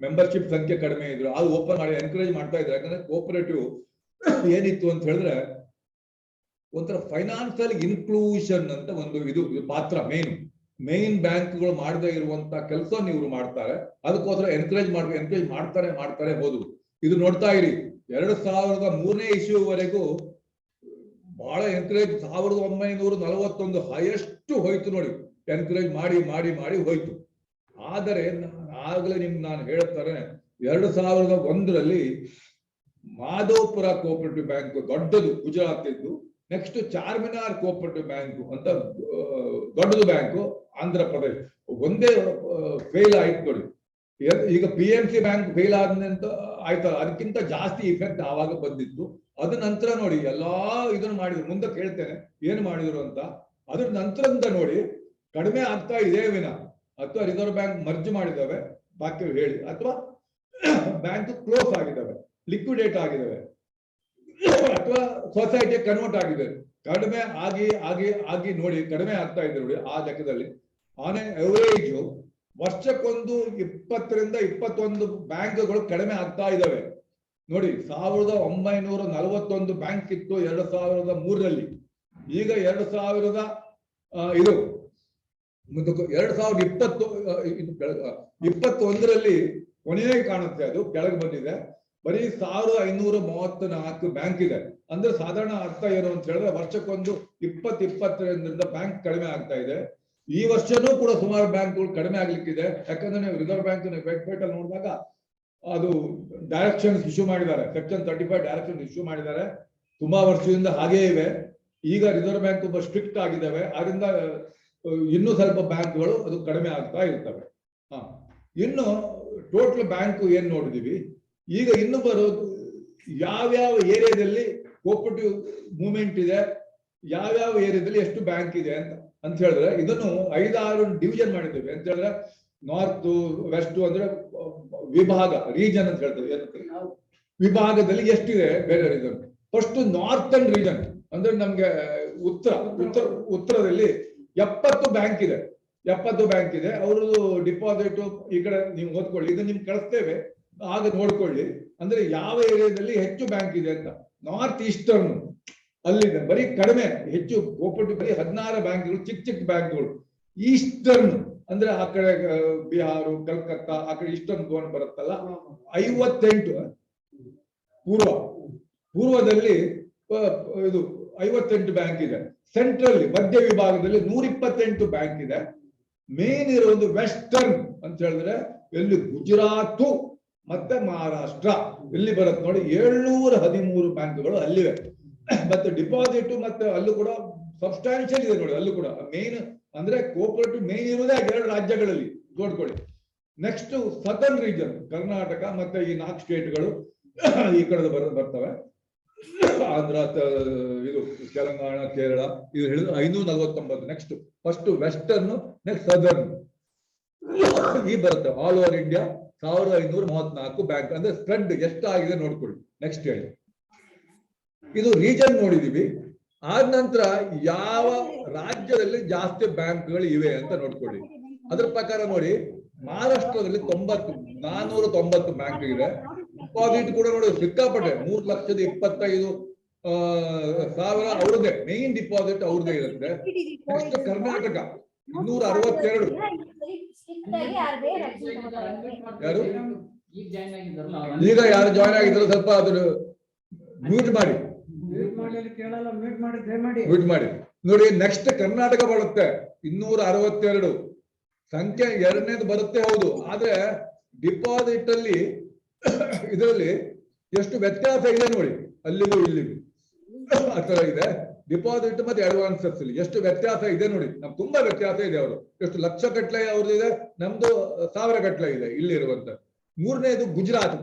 ಮೆಂಬರ್ಶಿಪ್ ಸಂಖ್ಯೆ ಕಡಿಮೆ ಇದ್ರು, ಅದು ಓಪನ್ ಮಾಡಿ ಎನ್ಕರೇಜ್ ಮಾಡ್ತಾ ಇದ್ರು. ಯಾಕಂದ್ರೆ ಕೋಪರೇಟಿವ್ ಏನಿತ್ತು ಅಂತ ಹೇಳಿದ್ರೆ ಒಂಥರ ಫೈನಾನ್ಸಿಯಲ್ ಇನ್ಕ್ಲೂಷನ್ ಅಂತ ಒಂದು ಇದು ಪಾತ್ರ. ಮೇನ್ ಬ್ಯಾಂಕ್ಗಳು ಮಾಡದೇ ಇರುವಂತ ಕೆಲಸ ಇವರು ಮಾಡ್ತಾರೆ. ಅದಕ್ಕೋಸ್ಕರ ಎನ್ಕರೇಜ್ ಮಾಡ್ತಾರೆ ಹೋದ್ರು. ಇದು ನೋಡ್ತಾ ಇರಿ, 2003ನೇ ಇಶ್ಯೂವರೆಗೂ ಬಹಳ ಎನ್ಕರೇಜ್. 1941 ಹೈಯೆಸ್ಟ್ ಹೋಯ್ತು ನೋಡಿ, ಎನ್ಕರೇಜ್ ಮಾಡಿ ಹೋಯ್ತು. ಆದರೆ ಆಗ್ಲೇ ನಾನು ಹೇಳ್ತಾರೆ, 2001ರಲ್ಲಿ ಮಾಧವಪುರ ಕೋಪರೇಟಿವ್ ಬ್ಯಾಂಕ್ ದೊಡ್ಡದು, ಗುಜರಾತ್ ಇದ್ದು. ನೆಕ್ಸ್ಟ್ ಚಾರ್ಮಿನಾರ್ ಕೋಪರೇಟಿವ್ ಬ್ಯಾಂಕ್ ಅಂತ ದೊಡ್ಡದು ಬ್ಯಾಂಕು, ಆಂಧ್ರ ಪ್ರದೇಶ್. ಒಂದೇ ಫೇಲ್ ಆಯ್ತು ನೋಡಿ. ಈಗ PMC ಬ್ಯಾಂಕ್ ಫೇಲ್ ಆದಂತ ಆಯ್ತಲ್ಲ, ಅದಕ್ಕಿಂತ ಜಾಸ್ತಿ ಇಫೆಕ್ಟ್ ಆವಾಗ ಬಂದಿತ್ತು. ಅದ ನಂತರ ನೋಡಿ ಎಲ್ಲಾ ಇದನ್ನು ಮಾಡಿದ್ರು. ಮುಂದೆ ಕೇಳ್ತೇನೆ ಏನು ಮಾಡಿದ್ರು ಅಂತ. ಅದ್ರ ನಂತರದಿಂದ ನೋಡಿ ಕಡಿಮೆ ಆಗ್ತಾ ಇದೆ ವಿನ, ಅಥವಾ ರಿಸರ್ವ್ ಬ್ಯಾಂಕ್ ಮರ್ಜ್ ಮಾಡಿದಾವೆ ಬಾಕಿ ಹೇಳಿ, ಅಥವಾ ಬ್ಯಾಂಕ್ ಕ್ಲೋಸ್ ಆಗಿದ್ದಾವೆ, ಲಿಕ್ವಿಡೇಟ್ ಆಗಿದ್ದಾವೆ, ಅಥವಾ ಸೊಸೈಟಿ ಕನ್ವರ್ಟ್ ಆಗಿದೆ. ಕಡಿಮೆ ಆಗಿ ನೋಡಿ ಕಡಿಮೆ ಆಗ್ತಾ ಇದೆ ನೋಡಿ. ಆ ಲೆಕ್ಕದಲ್ಲಿ ಆನ್ ಎವರೇಜ್ ವರ್ಷಕ್ಕೊಂದು 20 ರಿಂದ 21 ಬ್ಯಾಂಕ್ಗಳು ಕಡಿಮೆ ಆಗ್ತಾ ಇದ್ದಾವೆ ನೋಡಿ. 1941 ಬ್ಯಾಂಕ್ ಇತ್ತು 2003ರಲ್ಲಿ. ಈಗ 2021ರಲ್ಲಿ ಕೊನೆಗೆ ಕಾಣುತ್ತೆ, ಅದು ಕೆಳಗೆ ಬಂದಿದೆ. ಬರೀ 1534 ಬ್ಯಾಂಕ್ ಇದೆ. ಅಂದ್ರೆ ಸಾಧಾರಣ ಅರ್ಥ ಏನು ಅಂತ ಹೇಳಿದ್ರೆ ವರ್ಷಕ್ಕೊಂದು 20-22 ಬ್ಯಾಂಕ್ ಕಡಿಮೆ ಆಗ್ತಾ ಇದೆ. ಈ ವರ್ಷನೂ ಕೂಡ ಸುಮಾರು ಬ್ಯಾಂಕ್ಗಳು ಕಡಿಮೆ ಆಗ್ಲಿಕ್ಕಿದೆ. ಯಾಕಂದ್ರೆ ನೀವು ರಿಸರ್ವ್ ಬ್ಯಾಂಕ್ ವೆಬ್ಸೈಟ್ ಅಲ್ಲಿ ನೋಡಿದಾಗ ಅದು ಡೈರೆಕ್ಷನ್ಸ್ ಇಶ್ಯೂ ಮಾಡಿದ್ದಾರೆ, ಸೆಕ್ಷನ್ 35 ಡೈರೆಕ್ಷನ್ ಇಶ್ಯೂ ಮಾಡಿದ್ದಾರೆ. ತುಂಬಾ ವರ್ಷದಿಂದ ಹಾಗೇ ಇವೆ. ಈಗ ರಿಸರ್ವ್ ಬ್ಯಾಂಕ್ ತುಂಬಾ ಸ್ಟ್ರಿಕ್ಟ್ ಆಗಿದ್ದಾವೆ. ಅದರಿಂದ ಇನ್ನೂ ಸ್ವಲ್ಪ ಬ್ಯಾಂಕ್ಗಳು ಅದು ಕಡಿಮೆ ಆಗ್ತಾ ಇರ್ತವೆ. ಇನ್ನು ಟೋಟಲ್ ಬ್ಯಾಂಕ್ ಏನ್ ನೋಡಿದೀವಿ. ಈಗ ಇನ್ನು ಬರೋದು ಯಾವ್ಯಾವ ಏರಿಯಾದಲ್ಲಿ ಕೋಪರೇಟಿವ್ ಮೂವ್ಮೆಂಟ್ ಇದೆ, ಯಾವ್ಯಾವ ಏರಿಯಾದಲ್ಲಿ ಎಷ್ಟು ಬ್ಯಾಂಕ್ ಇದೆ ಅಂತ ಹೇಳಿದ್ರೆ ಇದನ್ನು 5-6 ಡಿವಿಷನ್ ಮಾಡಿದ್ದೇವೆ. ಅಂತ ಹೇಳಿದ್ರೆ ನಾರ್ತ್ ವೆಸ್ಟ್ ಅಂದ್ರೆ ವಿಭಾಗ, ರೀಜನ್ ಅಂತ ಹೇಳ್ತೇವೆ. ವಿಭಾಗದಲ್ಲಿ ಎಷ್ಟಿದೆ ಬೇರೆ ರೀಸನ್. ಫಸ್ಟ್ ನಾರ್ಥನ್ ರೀಜನ್ ಅಂದ್ರೆ ನಮ್ಗೆ ಉತ್ತರದಲ್ಲಿ 70 ಬ್ಯಾಂಕ್ ಇದೆ. 70 ಬ್ಯಾಂಕ್ ಇದೆ. ಅವ್ರದ್ದು ಡಿಪಾಸಿಟ್ ಈ ಕಡೆ ನೀವು ಓದ್ಕೊಳ್ಳಿ, ಇದು ನಿಮ್ಗೆ ಕಳಿಸ್ತೇವೆ, ಆಗ ನೋಡ್ಕೊಳ್ಳಿ. ಅಂದ್ರೆ ಯಾವ ಏರಿಯಾದಲ್ಲಿ ಹೆಚ್ಚು ಬ್ಯಾಂಕ್ ಇದೆ ಅಂತ. ನಾರ್ತ್ ಈಸ್ಟರ್ನ್ ಅಲ್ಲಿದೆ ಬರೀ ಕಡಿಮೆ, ಹೆಚ್ಚು ಕೋಪರೇಟಿವ್ ಬರೀ 16 ಬ್ಯಾಂಕ್ಗಳು, ಚಿಕ್ಕ ಬ್ಯಾಂಕ್ಗಳು. ಈಸ್ಟರ್ನ್ ಅಂದ್ರೆ ಆ ಕಡೆ ಬಿಹಾರ, ಕಲ್ಕತ್ತಾ ಆ ಕಡೆ ಈಸ್ಟರ್ನ್ ಝೋನ್ ಬರುತ್ತಲ್ಲ, 58. ಪೂರ್ವದಲ್ಲಿ ಇದು 58 ಬ್ಯಾಂಕ್ ಇದೆ. ಸೆಂಟ್ರಲ್ ಮಧ್ಯ ವಿಭಾಗದಲ್ಲಿ 128 ಬ್ಯಾಂಕ್ ಇದೆ. ಮೇನ್ ಇರೋದು ವೆಸ್ಟರ್ನ್ ಅಂತ ಹೇಳಿದ್ರೆ ಎಲ್ಲಿ ಗುಜರಾತ್ ಮತ್ತೆ ಮಹಾರಾಷ್ಟ್ರ ಇಲ್ಲಿ ಬರುತ್ತೆ ನೋಡಿ. 713 ಬ್ಯಾಂಕ್ಗಳು ಅಲ್ಲಿವೆ. ಮತ್ತೆ ಡಿಪಾಸಿಟ್ ಮತ್ತೆ ಅಲ್ಲೂ ಕೂಡ ಸಬ್ಸ್ಟಾನ್ಷಿಯಲ್ ಇದೆ ನೋಡಿ. ಅಲ್ಲೂ ಕೂಡ ಮೇನ್ ಅಂದ್ರೆ ಕೋಪರೇಟಿವ್ ಮೇನ್ ಇರೋದೇ 2 ರಾಜ್ಯಗಳಲ್ಲಿ ನೋಡ್ಕೊಳ್ಳಿ. ನೆಕ್ಸ್ಟ್ ಸದರ್ನ್ ರೀಜನ್ ಕರ್ನಾಟಕ ಮತ್ತೆ ಈ 4 ಸ್ಟೇಟ್ಗಳು ಈ ಕಡೆ ಬರ್ತವೆ. ಆಂಧ್ರ, ಇದು ತೆಲಂಗಾಣ, ಕೇರಳ, ಇದು ಹೇಳಿದ್ರೆ 549. Next first western, next southern ಈ ಬರುತ್ತೆ. All over India 1534 bank. ಅಂದ್ರೆ ಸ್ಪ್ರೆಡ್ ಎಷ್ಟಾಗಿದೆ ನೋಡ್ಕೊಳ್ಳಿ. ನೆಕ್ಸ್ಟ್ ಹೇಳಿ. ಇದು ರೀಜನ್ ನೋಡಿದೀವಿ. ಆದ ನಂತರ ಯಾವ ರಾಜ್ಯದಲ್ಲಿ ಜಾಸ್ತಿ ಬ್ಯಾಂಕ್ಗಳು ಇವೆ ಅಂತ ನೋಡ್ಕೊಳ್ಳಿ. ಅದ್ರ ಪ್ರಕಾರ ನೋಡಿ, ಮಹಾರಾಷ್ಟ್ರದಲ್ಲಿ 490 ಬ್ಯಾಂಕ್ ಇದೆ. ಡಿಪಾಸಿಟ್ ಕೂಡ ನೋಡಿ ಸಿಕ್ಕಾಪಟ್ಟೆ 3,25,000 ಅವ್ರದ್ದೇ ಮೇನ್ ಡಿಪಾಸಿಟ್ ಅವ್ರದ್ದೇ ಇರುತ್ತೆ. ನೆಕ್ಸ್ಟ್ ಕರ್ನಾಟಕ 262. ಯಾರು ಈಗ ಯಾರು ಜಾಯ್ನ್ ಆಗಿದ್ರು ಸ್ವಲ್ಪ ಅದನ್ನು ಮ್ಯೂಟ್ ಮಾಡಿ. ಮ್ಯೂಟ್ ಮಾಡಿ ನೋಡಿ. ನೆಕ್ಸ್ಟ್ ಕರ್ನಾಟಕ ಬರುತ್ತೆ 262 ಸಂಖ್ಯೆ. ಎರಡನೇದು ಬರುತ್ತೆ ಹೌದು, ಆದ್ರೆ ಡಿಪಾಸಿಟ್ ಅಲ್ಲಿ ಇದರಲ್ಲಿ ಎಷ್ಟು ವ್ಯತ್ಯಾಸ ಇದೆ ನೋಡಿ, ಅಲ್ಲಿಗೂ ಇಲ್ಲಿಗೂ ಆ ತರ ಇದೆ. ಡಿಪಾಸಿಟ್ ಮತ್ತೆ ಅಡ್ವಾನ್ಸಸ್ ಅಲ್ಲಿ ಎಷ್ಟು ವ್ಯತ್ಯಾಸ ಇದೆ ನೋಡಿ. ನಮ್ಗೆ ತುಂಬಾ ವ್ಯತ್ಯಾಸ ಇದೆ. ಅವರು ಎಷ್ಟು ಲಕ್ಷ ಗಟ್ಟಲೆ ಅವ್ರದ್ದು ಇದೆ, ನಮ್ದು 1000 ಗಟ್ಟಲೆ ಇದೆ ಇಲ್ಲಿ ಇರುವಂತ. ಮೂರನೇದು ಗುಜರಾತ್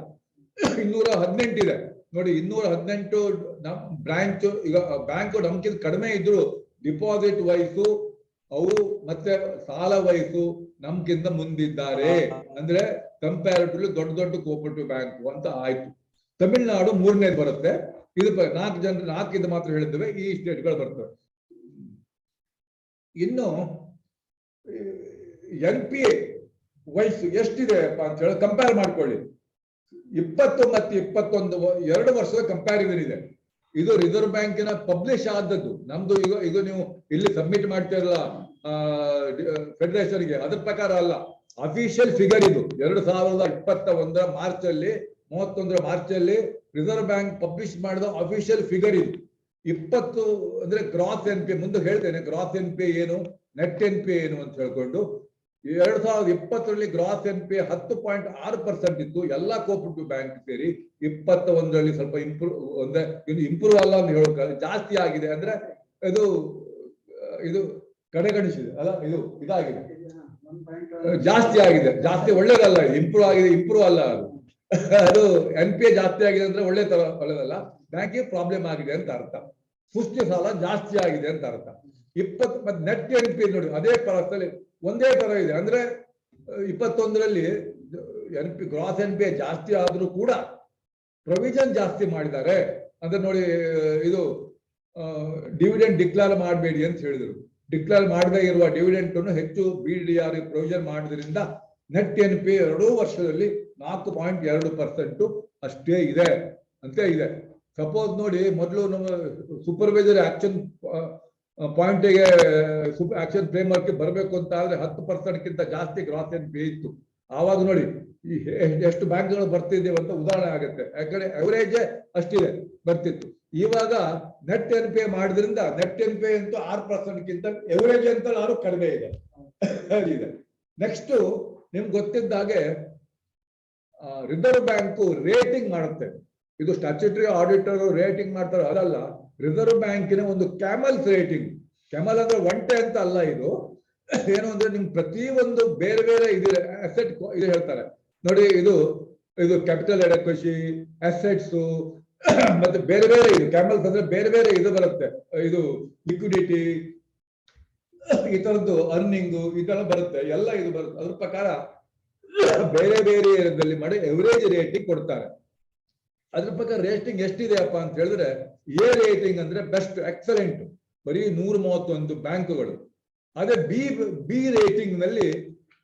218 ಇದೆ ನೋಡಿ. 218 ನಮ್ ಬ್ರಾಂಚ್. ಈಗ ಬ್ಯಾಂಕ್ ನಮ್ಗಿಂತ ಕಡಿಮೆ ಇದ್ರು ಡಿಪಾಸಿಟ್ ವಯಸ್ಸು ಅವರು ಮತ್ತೆ ಸಾಲ ವಯಸ್ಸು ನಮ್ಗಿಂತ ಮುಂದಿದ್ದಾರೆ. ಅಂದ್ರೆ ಕಂಪ್ಯಾರಿಟಿವ್ಲಿ ದೊಡ್ಡ ದೊಡ್ಡ ಕೋಪರೇಟಿವ್ ಬ್ಯಾಂಕ್ ಅಂತ ಆಯ್ತು. ತಮಿಳುನಾಡು 3ನೇದು ಬರುತ್ತೆ. ಇದು 4 ಇದು ಮಾತ್ರ ಹೇಳಿದ್ದೇವೆ. ಈ ಸ್ಟೇಟ್ಗಳು ಬರ್ತವೆ. ಇನ್ನು NPA ವಯಸ್ಸು ಎಷ್ಟಿದೆ ಅಂತ ಹೇಳಿ ಕಂಪೇರ್ ಮಾಡ್ಕೊಳ್ಳಿ. 20 ಮತ್ತು 21 2 ವರ್ಷದ ಕಂಪ್ಯಾರಿಸನ್ ಇದೆ. ಇದು ರಿಸರ್ವ್ ಬ್ಯಾಂಕಿನ ಪಬ್ಲಿಷ್ ಆದದ್ದು. ನಮ್ದು ಈಗ ನೀವು ಇಲ್ಲಿ ಸಬ್ಮಿಟ್ ಮಾಡ್ತಾ ಇರಲ್ಲ ಫೆಡರೇಷನ್ಗೆ, ಅದ್ರ ಪ್ರಕಾರ ಅಲ್ಲ, ಅಫಿಷಿಯಲ್ ಫಿಗರ್ ಇದು. 2021 ಮಾರ್ಚ್ ಅಲ್ಲಿ 31 ಮಾರ್ಚ್ ಅಲ್ಲಿ ರಿಸರ್ವ್ ಬ್ಯಾಂಕ್ ಪಬ್ಲಿಷ್ ಮಾಡಿದ ಅಫಿಷಿಯಲ್ ಫಿಗರ್ ಇದು. 20 ಅಂದ್ರೆ ಗ್ರಾಸ್ NPA. ಮುಂದೆ ಹೇಳ್ತೇನೆ ಗ್ರಾಸ್ NPA ಏನು, ನೆಟ್ NPA ಏನು ಅಂತ ಹೇಳ್ಕೊಂಡು. 2020ರಲ್ಲಿ ಗ್ರಾಸ್ NPA 10.6% ಇತ್ತು ಎಲ್ಲಾ ಕೋಪರೇಟಿವ್ ಬ್ಯಾಂಕ್ ಸೇರಿ. 21ರಲ್ಲಿ ಸ್ವಲ್ಪ ಇಂಪ್ರೂವ್ ಅಲ್ಲ ಅಂತ ಹೇಳೋಕೆ ಜಾಸ್ತಿ ಆಗಿದೆ. ಅಂದ್ರೆ ಇದು ಕಡೆಗಣಿಸಿದೆ ಅಲ್ಲ, ಇದಾಗಿದೆ, ಜಾಸ್ತಿ ಆಗಿದೆ. ಜಾಸ್ತಿ ಒಳ್ಳೇದಲ್ಲ, ಇಂಪ್ರೂವ್ ಆಗಿದೆ, ಇಂಪ್ರೂವ್ ಅಲ್ಲ ಅದು. ಅದು NPA ಜಾಸ್ತಿ ಆಗಿದೆ ಅಂದ್ರೆ ಒಳ್ಳೇದಲ್ಲ, ಬ್ಯಾಂಕಿಗೆ ಪ್ರಾಬ್ಲಮ್ ಆಗಿದೆ ಅಂತ ಅರ್ಥ. ಸುಸ್ತಿ ಸಾಲ ಜಾಸ್ತಿ ಆಗಿದೆ ಅಂತ ಅರ್ಥ. 20 ಮತ್ತೆ ನೆಟ್ NPA ನೋಡಿ ಅದೇ ಪರಸ್ಥಲ್ಲಿ ಒಂದೇ ತರ ಇದೆ. ಅಂದ್ರೆ 21ರಲ್ಲಿ ಗ್ರಾಸ್ NPA ಜಾಸ್ತಿ ಆದ್ರೂ ಕೂಡ ಪ್ರೊವಿಷನ್ ಜಾಸ್ತಿ ಮಾಡಿದ್ದಾರೆ. ಅಂದ್ರೆ ನೋಡಿ, ಇದು ಡಿವಿಡೆಂಡ್ ಡಿಕ್ಲೇರ್ ಮಾಡಬೇಡಿ ಅಂತ ಹೇಳಿದ್ರು. ಡಿಕ್ಲೇರ್ ಮಾಡದೇ ಇರುವ ಡಿವಿಡೆಂಟ್ ಅನ್ನು ಹೆಚ್ಚು BDR ಪ್ರೊವಿಷನ್ ಮಾಡೋದ್ರಿಂದ ನೆಟ್ NPA 2 ವರ್ಷದಲ್ಲಿ 4.2% ಅಷ್ಟೇ ಇದೆ ಅಂತ ಇದೆ. ಸಪೋಸ್ ನೋಡಿ, ಮೊದಲು ನಮ್ಮ ಸೂಪರ್ವೈಸರಿ ಆಕ್ಷನ್ ಪಾಯಿಂಟ್ಗೆ ಆಕ್ಷನ್ ಫ್ರೇಮ್ವರ್ಕ್ ಬರಬೇಕು ಅಂತ ಆದ್ರೆ 10%ಗಿಂತ ಜಾಸ್ತಿ ಗ್ರಾಸ್ NPA ಇತ್ತು. ಆವಾಗ ನೋಡಿ ಎಷ್ಟು ಬ್ಯಾಂಕ್ಗಳು ಬರ್ತಿದ್ದೇವೆ ಅಂತ ಉದಾಹರಣೆ ಆಗುತ್ತೆ. ಯಾಕಂದ್ರೆ ಅವರೇಜ್ ಅಷ್ಟಿದೆ ಬರ್ತಿತ್ತು. ಇವಾಗ ನೆಟ್ NPA ಮಾಡಿದ್ರಿಂದ ನೆಟ್ NPA ಅಂತೂ 6%ಗಿಂತ ಎವರೇಜ್ ಅಂತ ಯಾರು ಕಡಿಮೆ ಇದೆ. ನೆಕ್ಸ್ಟ್ ನಿಮ್ಗೆ ಗೊತ್ತಿದ್ದ ಹಾಗೆ ರಿಸರ್ವ್ ಬ್ಯಾಂಕು ರೇಟಿಂಗ್ ಮಾಡುತ್ತೆ. ಇದು ಸ್ಟ್ಯಾಚ್ಯುಟರಿ ಆಡಿಟರ್ ರೇಟಿಂಗ್ ಮಾಡ್ತಾರೆ ಅದಲ್ಲ, ರಿಸರ್ವ್ ಬ್ಯಾಂಕಿನ ಒಂದು ಕ್ಯಾಮಲ್ಸ್ ರೇಟಿಂಗ್. ಕ್ಯಾಮಲ್ ಅಂದ್ರೆ ಒಂಟೆ ಅಂತ ಅಲ್ಲ. ಇದು ಏನು ಅಂದ್ರೆ ನಿಮ್ ಪ್ರತಿಯೊಂದು ಬೇರೆ ಬೇರೆ ಇದೆ ಅಸೆಟ್ ಇದು ಹೇಳ್ತಾರೆ ನೋಡಿ. ಇದು ಕ್ಯಾಪಿಟಲ್ ಎಡೆಕ್ವಸಿ, ಅಸೆಟ್ಸ್ ಮತ್ತೆ ಬೇರೆ ಬೇರೆ ಇದು ಕ್ಯಾಮಲ್ಸ್ ಅಂದ್ರೆ ಬೇರೆ ಬೇರೆ ಇದು ಬರುತ್ತೆ. ಇದು ಲಿಕ್ವಿಡಿಟಿ, ಈ ತರದ್ದು ಅರ್ನಿಂಗ್, ಈ ತರ ಬರುತ್ತೆ ಎಲ್ಲ ಇದು ಬರುತ್ತೆ. ಅದ್ರ ಪ್ರಕಾರ ಬೇರೆ ಬೇರೆ ಏರಿಯಾದಲ್ಲಿ ಮಾಡಿ ಎವರೇಜ್ ರೇಟಿಂಗ್ ಕೊಡ್ತಾರೆ. ಅದ್ರ ಪ್ರಕಾರ ರೇಟಿಂಗ್ ಎಷ್ಟಿದೆಯಪ್ಪ ಅಂತ ಹೇಳಿದ್ರೆ, ಎ ರೇಟಿಂಗ್ ಅಂದ್ರೆ ಬೆಸ್ಟ್, ಎಕ್ಸಲೆಂಟ್, ಬರೀ 131 ಬ್ಯಾಂಕ್ಗಳು. ಅದೇ ಬಿ ರೇಟಿಂಗ್ ನಲ್ಲಿ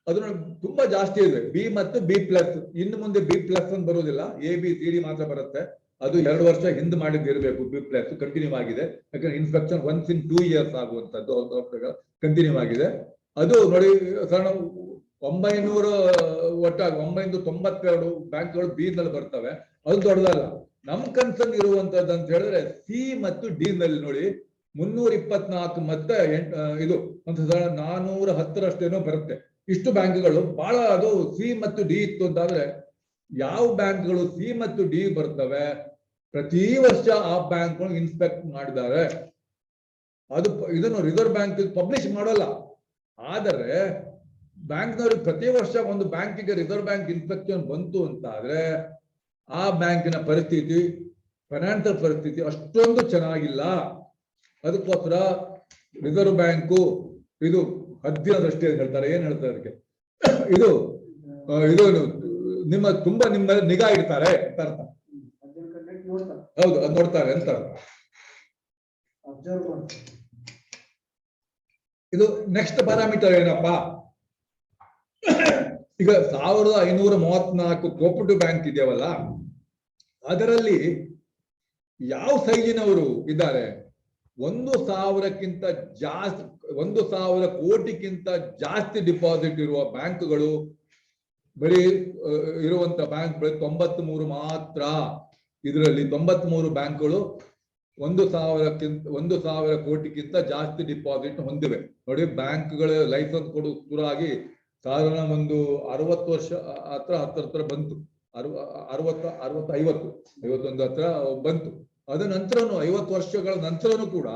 ಅದನ್ನ ತುಂಬಾ ಜಾಸ್ತಿ ಇದೆ. ಬಿ ಮತ್ತು B+. ಇನ್ನು ಮುಂದೆ B+ ಅಂತ ಬರುವುದಿಲ್ಲ, ABCD ಮಾತ್ರ ಬರುತ್ತೆ. ಅದು 2 ವರ್ಷ ಹಿಂದೆ ಮಾಡಿದ್ದಿರಬೇಕು. B+ ಕಂಟಿನ್ಯೂ ಆಗಿದೆ. ಯಾಕಂದ್ರೆ ಇನ್ಸ್ಪೆಕ್ಷನ್ ಒನ್ಸ್ ಇನ್ 2 ಇಯರ್ಸ್ ಆಗುವಂತದ್ದು ಕಂಟಿನ್ಯೂ ಆಗಿದೆ. ಅದು ನೋಡಿ ಸಣ್ಣ 900 ಒಟ್ಟಾಗಿ 992 ಬ್ಯಾಂಕ್ಗಳು ಬಿ ನಲ್ಲಿ ಬರ್ತವೆ. ಅದು ದೊಡ್ಡದಲ್ಲ. ನಮ್ ಕನ್ಸರ್ನ್ ಇರುವಂತದ್ದು ಅಂತ ಹೇಳಿದ್ರೆ ಸಿ ಮತ್ತು ಡಿ ನಲ್ಲಿ ನೋಡಿ 324 ಮತ್ತೆ ಇದು ಒಂದು 410ರಷ್ಟೇನೋ ಬರುತ್ತೆ. ಇಷ್ಟು ಬ್ಯಾಂಕ್ಗಳು ಬಹಳ. ಅದು ಸಿ ಮತ್ತು ಡಿ ಇತ್ತು ಅಂತಾದ್ರೆ ಯಾವ ಬ್ಯಾಂಕ್ಗಳು ಸಿ ಮತ್ತು ಡಿ ಬರ್ತವೆ ಪ್ರತಿ ವರ್ಷ ಆ ಬ್ಯಾಂಕ್ಗಳು ಇನ್ಸ್ಪೆಕ್ಟ್ ಮಾಡಿದ್ದಾರೆ. ಅದು ಇದನ್ನು ರಿಸರ್ವ್ ಬ್ಯಾಂಕ್ ಪಬ್ಲಿಷ್ ಮಾಡಲ್ಲ. ಆದರೆ ಬ್ಯಾಂಕ್ನವ್ರಿಗೆ ಪ್ರತಿ ವರ್ಷ ಒಂದು ಬ್ಯಾಂಕಿಗೆ ರಿಸರ್ವ್ ಬ್ಯಾಂಕ್ ಇನ್ಸ್ಪೆಕ್ಷನ್ ಬಂತು ಅಂತ ಆದ್ರೆ ಆ ಬ್ಯಾಂಕಿನ ಪರಿಸ್ಥಿತಿ, ಫೈನಾನ್ಸಿಯಲ್ ಪರಿಸ್ಥಿತಿ ಅಷ್ಟೊಂದು ಚೆನ್ನಾಗಿಲ್ಲ. ಅದಕ್ಕೋಸ್ಕರ ರಿಸರ್ವ್ ಬ್ಯಾಂಕು ಇದು ಹದ್ದಿನ ದೃಷ್ಟಿ ಅಂತ ಹೇಳ್ತಾರೆ. ಏನ್ ಹೇಳ್ತಾರೆ ಅದಕ್ಕೆ? ಇದು ನಿಮ್ಮ ನಿಗಾ ಇಡ್ತಾರೆ ಅಂತ ಅರ್ಥ. ಹೌದು, ಅದು ನೋಡ್ತಾರೆ ಅಂತ ಅರ್ಥ. ಇದು ನೆಕ್ಸ್ಟ್ ಪ್ಯಾರಾಮೀಟರ್ ಏನಪ್ಪಾ, ಈಗ 1534 ಕೋಪರೇಟಿವ್ ಬ್ಯಾಂಕ್ ಇದೆಯವಲ್ಲ, ಅದರಲ್ಲಿ ಯಾವ ಸೈಜಿನವರು ಇದ್ದಾರೆ? 1,000ಕ್ಕಿಂತ ಜಾಸ್ತಿ, 1,000 ಕೋಟಿಗಿಂತ ಜಾಸ್ತಿ ಡಿಪಾಸಿಟ್ ಇರುವ ಬ್ಯಾಂಕ್ಗಳು ಬರೀ ಇರುವಂತ ಬ್ಯಾಂಕ್ ಬರೀ 93 ಮಾತ್ರ. ಇದರಲ್ಲಿ 93 ಬ್ಯಾಂಕ್ಗಳು 1,000 ಕೋಟಿಗಿಂತ ಜಾಸ್ತಿ ಡಿಪಾಸಿಟ್ ಹೊಂದಿವೆ. ನೋಡಿ, ಬ್ಯಾಂಕ್ಗಳ ಲೈಸೆನ್ಸ್ ಕೊಡು ಶುರುವಾಗಿ ಸಾಧಾರಣ ಒಂದು 60 ವರ್ಷ ಹತ್ರ ಬಂತು. 51 ಹತ್ರ ಬಂತು. ಅದ ನಂತರನು 50 ವರ್ಷಗಳ ನಂತರನು ಕೂಡ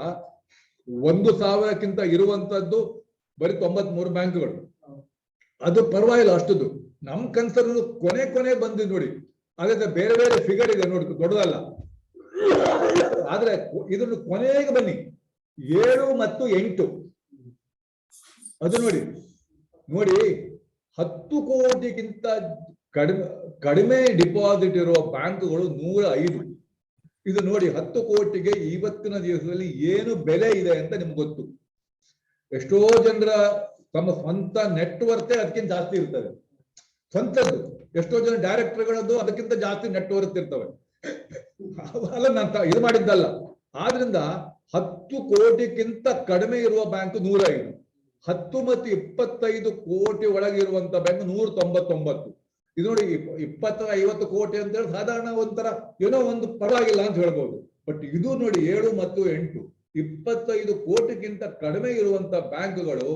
1,000ಕ್ಕಿಂತ ಇರುವಂತದ್ದು ಬರೀ 93 ಬ್ಯಾಂಕ್ಗಳು. ಅದು ಪರವಾಗಿಲ್ಲ ಅಷ್ಟದ್ದು. ನಮ್ ಕನ್ಸರ್ನ್ ಕೊನೆ ಬಂದಿದ್ ನೋಡಿ, ಹಾಗಾದ್ರೆ ಬೇರೆ ಬೇರೆ ಫಿಗರ್ ಇದೆ ನೋಡಿ, ದೊಡ್ಡದಲ್ಲ. ಆದ್ರೆ ಇದ್ರ ಕೊನೆಗೆ ಬನ್ನಿ, 7 ಮತ್ತು 8 ಅದು ನೋಡಿ 10 ಕೋಟಿಗಿಂತ ಕಡಿಮೆ ಡಿಪಾಸಿಟ್ ಇರುವ ಬ್ಯಾಂಕ್ಗಳು 105. ಇದು ನೋಡಿ, 10 ಕೋಟಿಗೆ ಇವತ್ತಿನ ದಿವಸದಲ್ಲಿ ಏನು ಬೆಲೆ ಇದೆ ಅಂತ ನಿಮ್ಗೆ ಗೊತ್ತು. ಎಷ್ಟೋ ಜನರ ತಮ್ಮ ಸ್ವಂತ ನೆಟ್ವರ್ತೆ ಅದಕ್ಕಿಂತ ಜಾಸ್ತಿ ಇರ್ತದೆ, ಸ್ವಂತದ್ದು. ಎಷ್ಟೋ ಜನ ಡೈರೆಕ್ಟರ್ಗಳದ್ದು ಅದಕ್ಕಿಂತ ಜಾಸ್ತಿ ನೆಟ್ವರ್ತ್ ಇರ್ತವೆ. ಅಲ್ಲ, ನಾನು ಇದು ಮಾಡಿದ್ದಲ್ಲ. ಆದ್ರಿಂದ 10 ಕೋಟಿಗಿಂತ ಕಡಿಮೆ ಇರುವ ಬ್ಯಾಂಕ್ 105, 10 ಮತ್ತು 25 ಕೋಟಿ ಒಳಗೆ ಇರುವಂತ ಬ್ಯಾಂಕ್ 199. ಇದು ನೋಡಿ, 20-50 ಕೋಟಿ ಅಂತ ಹೇಳಿ ಸಾಧಾರಣ ಒಂಥರ ಏನೋ ಒಂದು ಪರವಾಗಿಲ್ಲ ಅಂತ ಹೇಳ್ಬೋದು. ಬಟ್ ಇದು ನೋಡಿ, 7 ಮತ್ತು 8, 25 ಕೋಟಿಗಿಂತ ಕಡಿಮೆ ಇರುವಂತ ಬ್ಯಾಂಕ್ಗಳು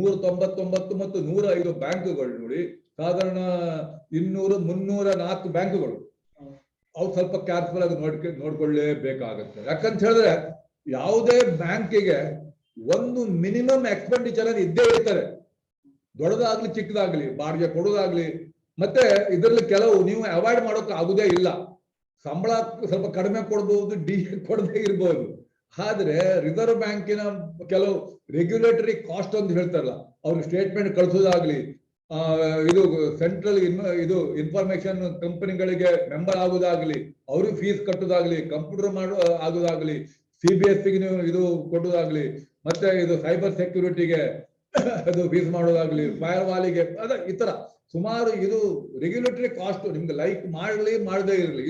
199 ಮತ್ತು 105 ಬ್ಯಾಂಕ್ಗಳು ನೋಡಿ, ಸಾಧಾರಣ 200, 304 ಬ್ಯಾಂಕ್ಗಳು. ಅವು ಸ್ವಲ್ಪ ಕೇರ್ಫುಲ್ ಆಗಿ ನೋಡ್ಕೊಳ್ಳೇಬೇಕಾಗತ್ತೆ. ಯಾಕಂತ ಹೇಳಿದ್ರೆ ಯಾವುದೇ ಬ್ಯಾಂಕಿಗೆ ಒಂದು ಮಿನಿಮಮ್ ಎಕ್ಸ್ಪೆಂಡಿಚರ್ ಅನ್ನು ಇದ್ದೇ ಇರ್ತಾರೆ, ದೊಡ್ಡದಾಗ್ಲಿ ಚಿಕ್ಕದಾಗ್ಲಿ, ಬಾಡಿಗೆ ಕೊಡೋದಾಗ್ಲಿ. ಮತ್ತೆ ಇದರಲ್ಲಿ ಕೆಲವು ನೀವು ಅವಾಯ್ಡ್ ಮಾಡೋಕೆ ಆಗುದೇ ಇಲ್ಲ. ಸಂಬಳ ಸ್ವಲ್ಪ ಕಡಿಮೆ ಕೊಡ್ಬೋದು, ಡಿ ಕೊಡದೇ ಇರ್ಬೋದು. ಆದ್ರೆ ರಿಸರ್ವ್ ಬ್ಯಾಂಕಿನ ಕೆಲವು ರೆಗ್ಯುಲೇಟರಿ ಕಾಸ್ಟ್ ಅಂತ ಹೇಳ್ತಾರಲ್ಲ, ಅವ್ರು ಸ್ಟೇಟ್ಮೆಂಟ್ ಕಳಿಸೋದಾಗ್ಲಿ, ಇದು ಸೆಂಟ್ರಲ್ ಇದು ಇನ್ಫಾರ್ಮೇಶನ್ ಕಂಪನಿಗಳಿಗೆ ಮೆಂಬರ್ ಆಗೋದಾಗ್ಲಿ, ಅವ್ರಿಗೆ ಫೀಸ್ ಕಟ್ಟೋದಾಗ್ಲಿ, ಕಂಪ್ಯೂಟರ್ ಆಗೋದಾಗ್ಲಿ, CBSE ನೀವು ಇದು ಕೊಡೋದಾಗ್ಲಿ, ಮತ್ತೆ ಇದು ಸೈಬರ್ ಸೆಕ್ಯೂರಿಟಿಗೆ ಅದು ಫೀಸ್ ಮಾಡೋದಾಗ್ಲಿ, ಫೈರ್ ವಾಲಿಗೆ, ಈ ತರ ಸುಮಾರು ಇದು ರೆಗ್ಯುಲೇಟರಿ ಕಾಸ್ಟ್. ನಿಮ್ಗೆ ಲೈಕ್ ಮಾಡದೇ ಇರಲಿ,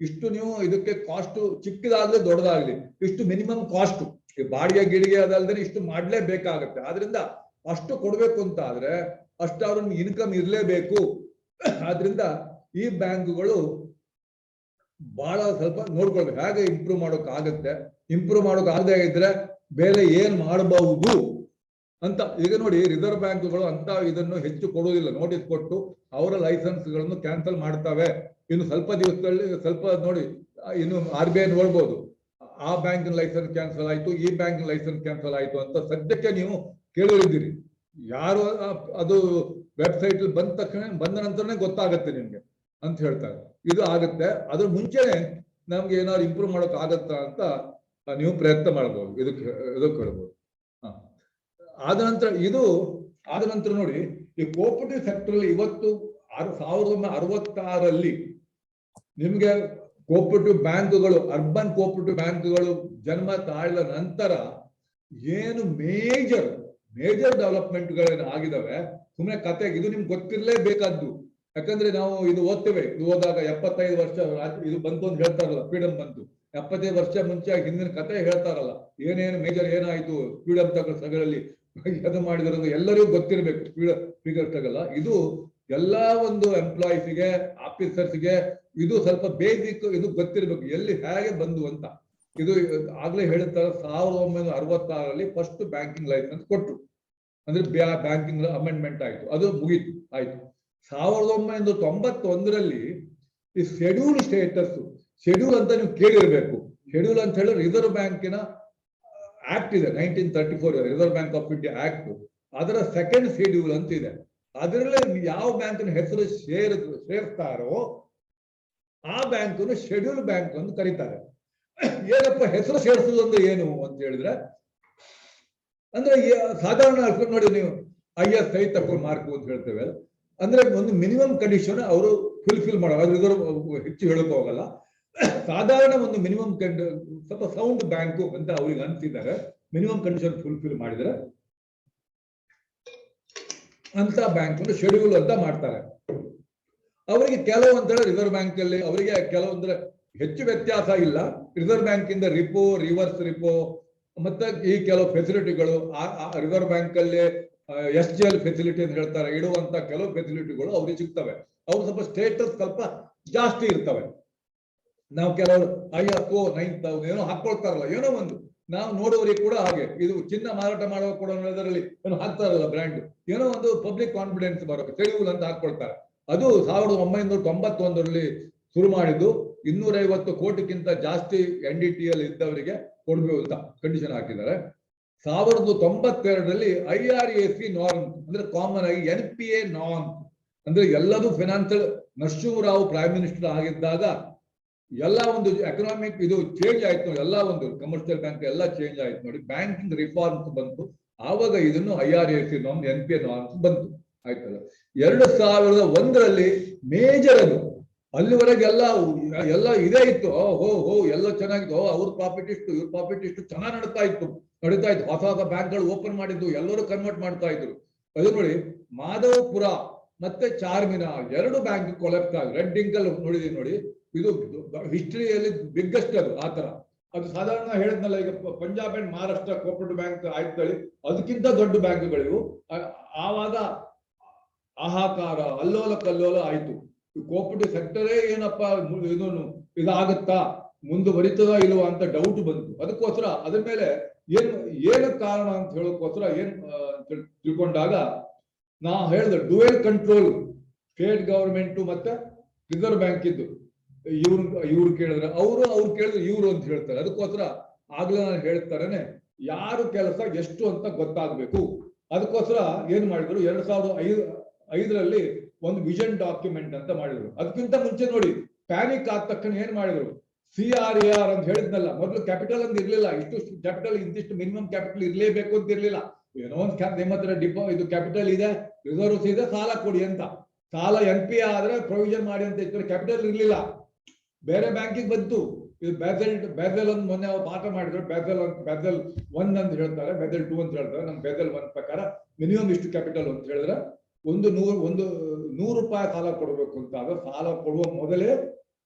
ಇಷ್ಟು ನೀವು ಇದಕ್ಕೆ ಕಾಸ್ಟ್ ಚಿಕ್ಕದಾಗ್ಲಿ ದೊಡ್ಡದಾಗ್ಲಿ ಇಷ್ಟು ಮಿನಿಮಮ್ ಕಾಸ್ಟ್. ಈ ಬಾಡಿಗೆ ಗಿಡಿಗೆ ಅದಲ್ದೇ ಇಷ್ಟು ಮಾಡ್ಲೇಬೇಕಾಗತ್ತೆ. ಆದ್ರಿಂದ ಅಷ್ಟು ಕೊಡ್ಬೇಕು ಅಂತ ಆದ್ರೆ ಅಷ್ಟು ಅವ್ರನ್ನ ಇನ್ಕಮ್ ಇರ್ಲೇಬೇಕು. ಆದ್ರಿಂದ ಈ ಬ್ಯಾಂಕ್ಗಳು ಬಹಳ ಸ್ವಲ್ಪ ನೋಡ್ಕೊಳ್ಬೇಕು, ಹೇಗೆ ಇಂಪ್ರೂವ್ ಮಾಡೋಕ್ ಆಗತ್ತೆ. ಇಂಪ್ರೂವ್ ಮಾಡೋಕ್ ಆಗದೆ ಇದ್ರೆ ಬೇರೆ ಏನ್ ಮಾಡಬಹುದು ಅಂತ. ಈಗ ನೋಡಿ, ರಿಸರ್ವ್ ಬ್ಯಾಂಕ್ಗಳು ಅಂತ ಇದನ್ನು ಹೆಚ್ಚು ಕೊಡುವುದಿಲ್ಲ. ನೋಟಿಸ್ ಕೊಟ್ಟು ಅವರ ಲೈಸೆನ್ಸ್ ಗಳನ್ನು ಕ್ಯಾನ್ಸಲ್ ಮಾಡ್ತವೆ. ಇನ್ನು ಸ್ವಲ್ಪ ದಿವಸದಲ್ಲಿ ಸ್ವಲ್ಪ ನೋಡಿ, ಇನ್ನು RBI ನೋಡ್ಬೋದು, ಆ ಬ್ಯಾಂಕಿನ ಲೈಸೆನ್ಸ್ ಕ್ಯಾನ್ಸಲ್ ಆಯ್ತು, ಈ ಬ್ಯಾಂಕಿನ ಲೈಸೆನ್ಸ್ ಕ್ಯಾನ್ಸಲ್ ಆಯ್ತು ಅಂತ ಸದ್ಯಕ್ಕೆ ನೀವು ಕೇಳಿದ್ದೀರಿ. ಯಾರು ಅದು ವೆಬ್ಸೈಟ್ ಬಂದ ನಂತರನೇ ಗೊತ್ತಾಗತ್ತೆ ನಿಮ್ಗೆ ಅಂತ ಹೇಳ್ತಾರೆ. ಇದು ಆಗತ್ತೆ. ಅದ್ರ ಮುಂಚೆನೆ ನಮ್ಗೆ ಏನಾದ್ರು ಇಂಪ್ರೂವ್ ಮಾಡೋಕ್ ಆಗತ್ತಾ ಅಂತ ನೀವು ಪ್ರಯತ್ನ ಮಾಡ್ಬೋದು. ಇದಕ್ಕೆ ಹೇಳ್ಬೋದು. ಆದ ನಂತರ ನೋಡಿ, ಈ ಕೋಪರೇಟಿವ್ ಸೆಕ್ಟರ್ ಅಲ್ಲಿ ಇವತ್ತು 1966 ನಿಮ್ಗೆ ಕೋಪರೇಟಿವ್ ಬ್ಯಾಂಕ್ಗಳು, ಅರ್ಬನ್ ಕೋಪರೇಟಿವ್ ಬ್ಯಾಂಕ್ಗಳು ಜನ್ಮ ತಾಳಿದ ನಂತರ ಏನು ಮೇಜರ್ ಡೆವಲಪ್ಮೆಂಟ್ಗಳೇನು ಆಗಿದಾವೆ ಸುಮ್ಮನೆ ಕತೆಗೆ. ಇದು ನಿಮ್ಗೆ ಗೊತ್ತಿರ್ಲೇಬೇಕಾದ್ದು. ಯಾಕಂದ್ರೆ ನಾವು ಇದು ಓದ್ತೇವೆ, ಇದು ಹೋದಾಗ 75 ವರ್ಷ ಇದು ಬಂತು ಅಂತ ಹೇಳ್ತಾರಲ್ಲ, ಫ್ರೀಡಮ್ ಬಂತು. 75 ವರ್ಷ ಮುಂಚೆ ಹಿಂದಿನ ಕತೆ ಹೇಳ್ತಾರಲ್ಲ, ಏನೇನು ಮೇಜರ್ ಏನಾಯ್ತು ಫ್ರೀಡಮ್ ತಗೊಳ್ಳಿ ಅದು ಮಾಡಿದ್ರು ಎಲ್ಲರಿಗೂ ಗೊತ್ತಿರ್ಬೇಕು. ಫ್ರೀಡಮ್ ತಗಲ್ಲ ಇದು ಎಲ್ಲಾ ಒಂದು ಎಂಪ್ಲಾಯೀಸ್ಗೆ, ಆಫೀಸರ್ಸ್ಗೆ ಇದು ಸ್ವಲ್ಪ ಬೇಸಿಕ್ ಇದು ಗೊತ್ತಿರ್ಬೇಕು, ಎಲ್ಲಿ ಹೇಗೆ ಬಂದು ಅಂತ. ಇದು ಆಗ್ಲೇ ಹೇಳ್ತಾರೆ, 1966 ಫಸ್ಟ್ ಬ್ಯಾಂಕಿಂಗ್ ಲೈಸೆನ್ಸ್ ಕೊಟ್ರು. ಅಂದ್ರೆ ಬ್ಯಾಂಕಿಂಗ್ ಅಮೆಂಡ್ಮೆಂಟ್ ಆಯ್ತು, ಅದು ಮುಗೀತು ಆಯ್ತು. 1991 ಈ ಶೆಡ್ಯೂಲ್ ಸ್ಟೇಟಸ್, ಶೆಡ್ಯೂಲ್ ಅಂತ ನೀವು ಕೇಳಿರ್ಬೇಕು. ಶೆಡ್ಯೂಲ್ ಅಂತ ಹೇಳಿ ರಿಸರ್ವ್ ಬ್ಯಾಂಕಿನ ಆಕ್ಟ್ ಇದೆ, 1934 reserve bank of India act. ಅದರ ಸೆಕೆಂಡ್ ಶೆಡ್ಯೂಲ್ ಅಂತ ಇದೆ. ಅದರಲ್ಲಿ ಯಾವ ಬ್ಯಾಂಕಿನ ಹೆಸರು ಸೇರ್ತಾರೋ ಆ ಬ್ಯಾಂಕನ್ನು ಶೆಡ್ಯೂಲ್ ಬ್ಯಾಂಕ್ ಅಂತ ಕರೀತಾರೆ. ಏನಪ್ಪ ಹೆಸರು ಸೇರಿಸುವುದು ಅಂದ್ರೆ ಏನು ಅಂತ ಹೇಳಿದ್ರೆ, ಅಂದ್ರೆ ಸಾಧಾರಣ ನೋಡಿ, ನೀವು ISI ತಕೊಂಡು ಮಾರ್ಕು ಅಂತ ಹೇಳ್ತೇವೆ. ಅಂದ್ರೆ ಒಂದು ಮಿನಿಮಮ್ ಕಂಡೀಷನ್ ಅವರು ಫುಲ್ಫಿಲ್ ಮಾಡೋ ರಿಸರ್ವ್ ಹೆಚ್ಚು ಹೇಳಕ್ ಹೋಗಲ್ಲ. ಸಾಧಾರಣ ಒಂದು ಮಿನಿಮಮ್ ಸ್ವಲ್ಪ ಸೌಂಡ್ ಬ್ಯಾಂಕು ಅಂತ ಅವ್ರಿಗೆ ಅನ್ಸಿದ್ದಾರೆ. ಮಿನಿಮಮ್ ಕಂಡೀಷನ್ ಫುಲ್ಫಿಲ್ ಮಾಡಿದರೆ ಅಂತ ಬ್ಯಾಂಕ್ ಶೆಡ್ಯೂಲ್ ಅಂತ ಮಾಡ್ತಾರೆ. ಅವರಿಗೆ ಕೆಲವೊಂದರ ರಿಸರ್ವ್ ಬ್ಯಾಂಕ್ ಅಲ್ಲಿ ಅವರಿಗೆ ಕೆಲವೊಂದರ ಹೆಚ್ಚು ವ್ಯತ್ಯಾಸ ಇಲ್ಲ. ರಿಸರ್ವ್ ಬ್ಯಾಂಕ್ ಇಂದ ರಿಪೋ, ರಿವರ್ಸ್ ರಿಪೋ ಮತ್ತೆ ಈ ಕೆಲವು ಫೆಸಿಲಿಟಿಗಳು ರಿಸರ್ವ್ ಬ್ಯಾಂಕ್ ಅಲ್ಲಿ SGL ಫೆಸಿಲಿಟಿ ಅಂತ ಹೇಳ್ತಾರೆ, ಇಡುವಂತ ಕೆಲವು ಫೆಸಿಲಿಟಿಗಳು ಅವ್ರಿಗೆ ಸಿಗ್ತವೆ. ಅವ್ರು ಸ್ವಲ್ಪ ಸ್ಟೇಟಸ್ ಸ್ವಲ್ಪ ಜಾಸ್ತಿ ಇರ್ತವೆ. ನಾವು ಕೆಲವರು ISO 9000 ಏನೋ ಹಾಕೊಳ್ತಾರಲ್ಲ, ಏನೋ ಒಂದು ನಾವು ನೋಡುವವರಿಗೆ ಕೂಡ ಹಾಗೆ ಇದು ಚಿನ್ನ ಮಾರಾಟ ಮಾಡುವ ಕೂಡ ಅದರಲ್ಲಿ ಏನೋ ಹಾಕ್ತಾರಲ್ಲ ಬ್ರ್ಯಾಂಡ್, ಏನೋ ಒಂದು ಪಬ್ಲಿಕ್ ಕಾನ್ಫಿಡೆನ್ಸ್ ಬರೋಕೆ ಶೆಡ್ಯೂಲ್ ಅಂತ ಹಾಕೊಳ್ತಾರೆ. ಅದು 1991ರಲ್ಲಿ ಶುರು ಮಾಡಿದ್ದು. 250 ಕೋಟಿಗಿಂತ ಜಾಸ್ತಿ NDTL ಇದ್ದವರಿಗೆ ಕೊಡ್ಬೇಕು ಅಂತ ಕಂಡೀಷನ್ ಹಾಕಿದ್ದಾರೆ. 1992ರಲ್ಲಿ IRAC ನಾರ್ಮ್ ಅಂದ್ರೆ ಕಾಮನ್ ಆಗಿ NPA ನಾರ್ಮ್ ಅಂದ್ರೆ ಎಲ್ಲದೂ ಫೈನಾನ್ಸಿಯಲ್. ನರಸಿಂಹರಾವ್ ಪ್ರೈಮ್ ಮಿನಿಸ್ಟರ್ ಆಗಿದ್ದಾಗ ಎಲ್ಲ ಒಂದು ಎಕನಾಮಿಕ್ ಇದು ಚೇಂಜ್ ಆಯ್ತು, ಎಲ್ಲ ಒಂದು ಕಮರ್ಷಿಯಲ್ ಬ್ಯಾಂಕ್ ಎಲ್ಲ ಚೇಂಜ್ ಆಯ್ತು ನೋಡಿ. ಬ್ಯಾಂಕಿಂಗ್ ರಿಫಾರ್ಮ್ಸ್ ಬಂತು, ಆವಾಗ ಇದನ್ನು IRAC ನಾರ್ಮ್ NPA ನಾರ್ಮ್ಸ್ ಬಂತು ಆಯ್ತಲ್ಲ. 2001ರಲ್ಲಿ ಮೇಜರ್ ಅದು. ಅಲ್ಲಿವರೆಗೆ ಎಲ್ಲ ಇದೇ ಇತ್ತು. ಎಲ್ಲ ಚೆನ್ನಾಗಿತ್ತು. ಅವ್ರ ಪ್ರಾಫಿಟ್ ಇಷ್ಟು, ಇವ್ರ ಪ್ರಾಫಿಟ್ ಇಷ್ಟು, ಚೆನ್ನಾಗಿ ನಡೀತಾ ಇತ್ತು. ಹೊಸ ಹೊಸ ಬ್ಯಾಂಕ್ಗಳು ಓಪನ್ ಮಾಡಿದ್ದು, ಎಲ್ಲರೂ ಕನ್ವರ್ಟ್ ಮಾಡ್ತಾ ಇದ್ರು. ಅದು ನೋಡಿ ಮಾಧವಪುರ ಮತ್ತೆ ಚಾರ್ಮಿನಾರ್ 2 ಬ್ಯಾಂಕ್ ಕೊಲೆಪ್ಸ್ ಆಗಿ ರೆಡ್ ಇಂಕಲ್ ನೋಡಿದೀವಿ ನೋಡಿ. ಇದು ಹಿಸ್ಟ್ರಿಯಲ್ಲಿ ಬಿಗ್ಗೆಸ್ಟ್ ಅದು ಆತರ. ಅದು ಸಾಧಾರಣ ಹೇಳಿದ್ನಲ್ಲ, ಈಗ Punjab and Maharashtra cooperative bank ಆಯ್ತಳಿ, ಅದಕ್ಕಿಂತ ದೊಡ್ಡ ಬ್ಯಾಂಕ್ಗಳಿವು. ಆವಾಗ ಹಾಹಾಕಾರ, ಅಲ್ಲೋಲ ಕಲ್ಲೋಲ ಆಯ್ತು. ಕೋಪರೇಟಿವ್ ಸೆಕ್ಟರೇ ಏನಪ್ಪಾ ಇದಾಗುತ್ತಾ, ಮುಂದುವರಿತದ ಇಲ್ವಾ ಅಂತ ಡೌಟ್ ಬಂತು. ಅದಕ್ಕೋಸ್ಕರ ಅದ್ರ ಮೇಲೆ ಏನು ಕಾರಣ ಅಂತ ಹೇಳೋಕ್ಕೋಸ್ಕರ ತಿಳ್ಕೊಂಡಾಗ ನಾ ಹೇಳಿದೆ ಡುವೆಲ್ ಕಂಟ್ರೋಲ್ ಸ್ಟೇಟ್ ಗವರ್ಮೆಂಟ್ ಮತ್ತೆ ರಿಸರ್ವ್ ಬ್ಯಾಂಕ್ ಇದ್ದು. ಇವ್ರು ಕೇಳಿದ್ರೆ ಅವ್ರು ಕೇಳಿದ್ರೆ ಇವ್ರು ಅಂತ ಹೇಳ್ತಾರೆ. ಅದಕ್ಕೋಸ್ಕರ ಆಗ್ಲೇ ನಾನು ಹೇಳ್ತಾರೇನೆ ಯಾರು ಕೆಲಸ ಎಷ್ಟು ಅಂತ ಗೊತ್ತಾಗ್ಬೇಕು. ಅದಕ್ಕೋಸ್ಕರ ಏನ್ ಮಾಡಿದ್ರು, 2005ರಲ್ಲಿ ಒಂದು ವಿಷನ್ ಡಾಕ್ಯುಮೆಂಟ್ ಅಂತ ಮಾಡಿದ್ರು. ಅದಕ್ಕಿಂತ ಮುಂಚೆ ನೋಡಿ ಪ್ಯಾನಿಕ್ ಆದ ತಕ್ಷಣ ಏನ್ ಮಾಡಿದ್ರು, CRAR ಅಂತ ಹೇಳಿದ್ನಲ್ಲ. ಮೊದಲು ಕ್ಯಾಪಿಟಲ್ ಅಂತ ಇರ್ಲಿಲ್ಲ, ಇಷ್ಟು ಕ್ಯಾಪಿಟಲ್ ಇಂತಿಷ್ಟು ಮಿನಿಮಮ್ ಕ್ಯಾಪಿಟಲ್ ಇರ್ಲೇಬೇಕು ಅಂತ ಇರ್ಲಿಲ್ಲ. ಏನೋ ಒಂದು ನಿಮ್ಮ ಹತ್ರ ಇದು ಕ್ಯಾಪಿಟಲ್ ಇದೆ, ರಿಸರ್ವ್ಸ್ ಇದೆ, ಸಾಲ ಕೊಡಿ ಅಂತ. ಸಾಲ NPA ಆದ್ರೆ ಪ್ರೊವಿಷನ್ ಮಾಡಿ ಅಂತ ಇತ್ತು. ಕ್ಯಾಪಿಟಲ್ ಇರ್ಲಿಲ್ಲ, ಬೇರೆ ಬ್ಯಾಂಕಿಗೆ ಬಂತು. ಇದು ಬ್ಯಾಸೆಲ್ ಒಂದು ಮೊನ್ನೆ ಪಾಠ ಮಾಡಿದ್ರು. ಬ್ಯಾಸೆಲ್ 1 ಅಂತ ಹೇಳ್ತಾರೆ, ಬ್ಯಾಸೆಲ್ 2 ಅಂತ ಹೇಳ್ತಾರೆ. ನಮ್ ಬ್ಯಾಸೆಲ್ 1 ಪ್ರಕಾರ ಮಿನಿಮಮ್ ಇಷ್ಟು ಕ್ಯಾಪಿಟಲ್ ಅಂತ ಹೇಳಿದ್ರೆ ಒಂದು 100 ರೂಪಾಯಿ ಸಾಲ ಕೊಡಬೇಕು ಅಂತ. ಆಗ ಸಾಲ ಕೊಡುವ ಮೊದಲೇ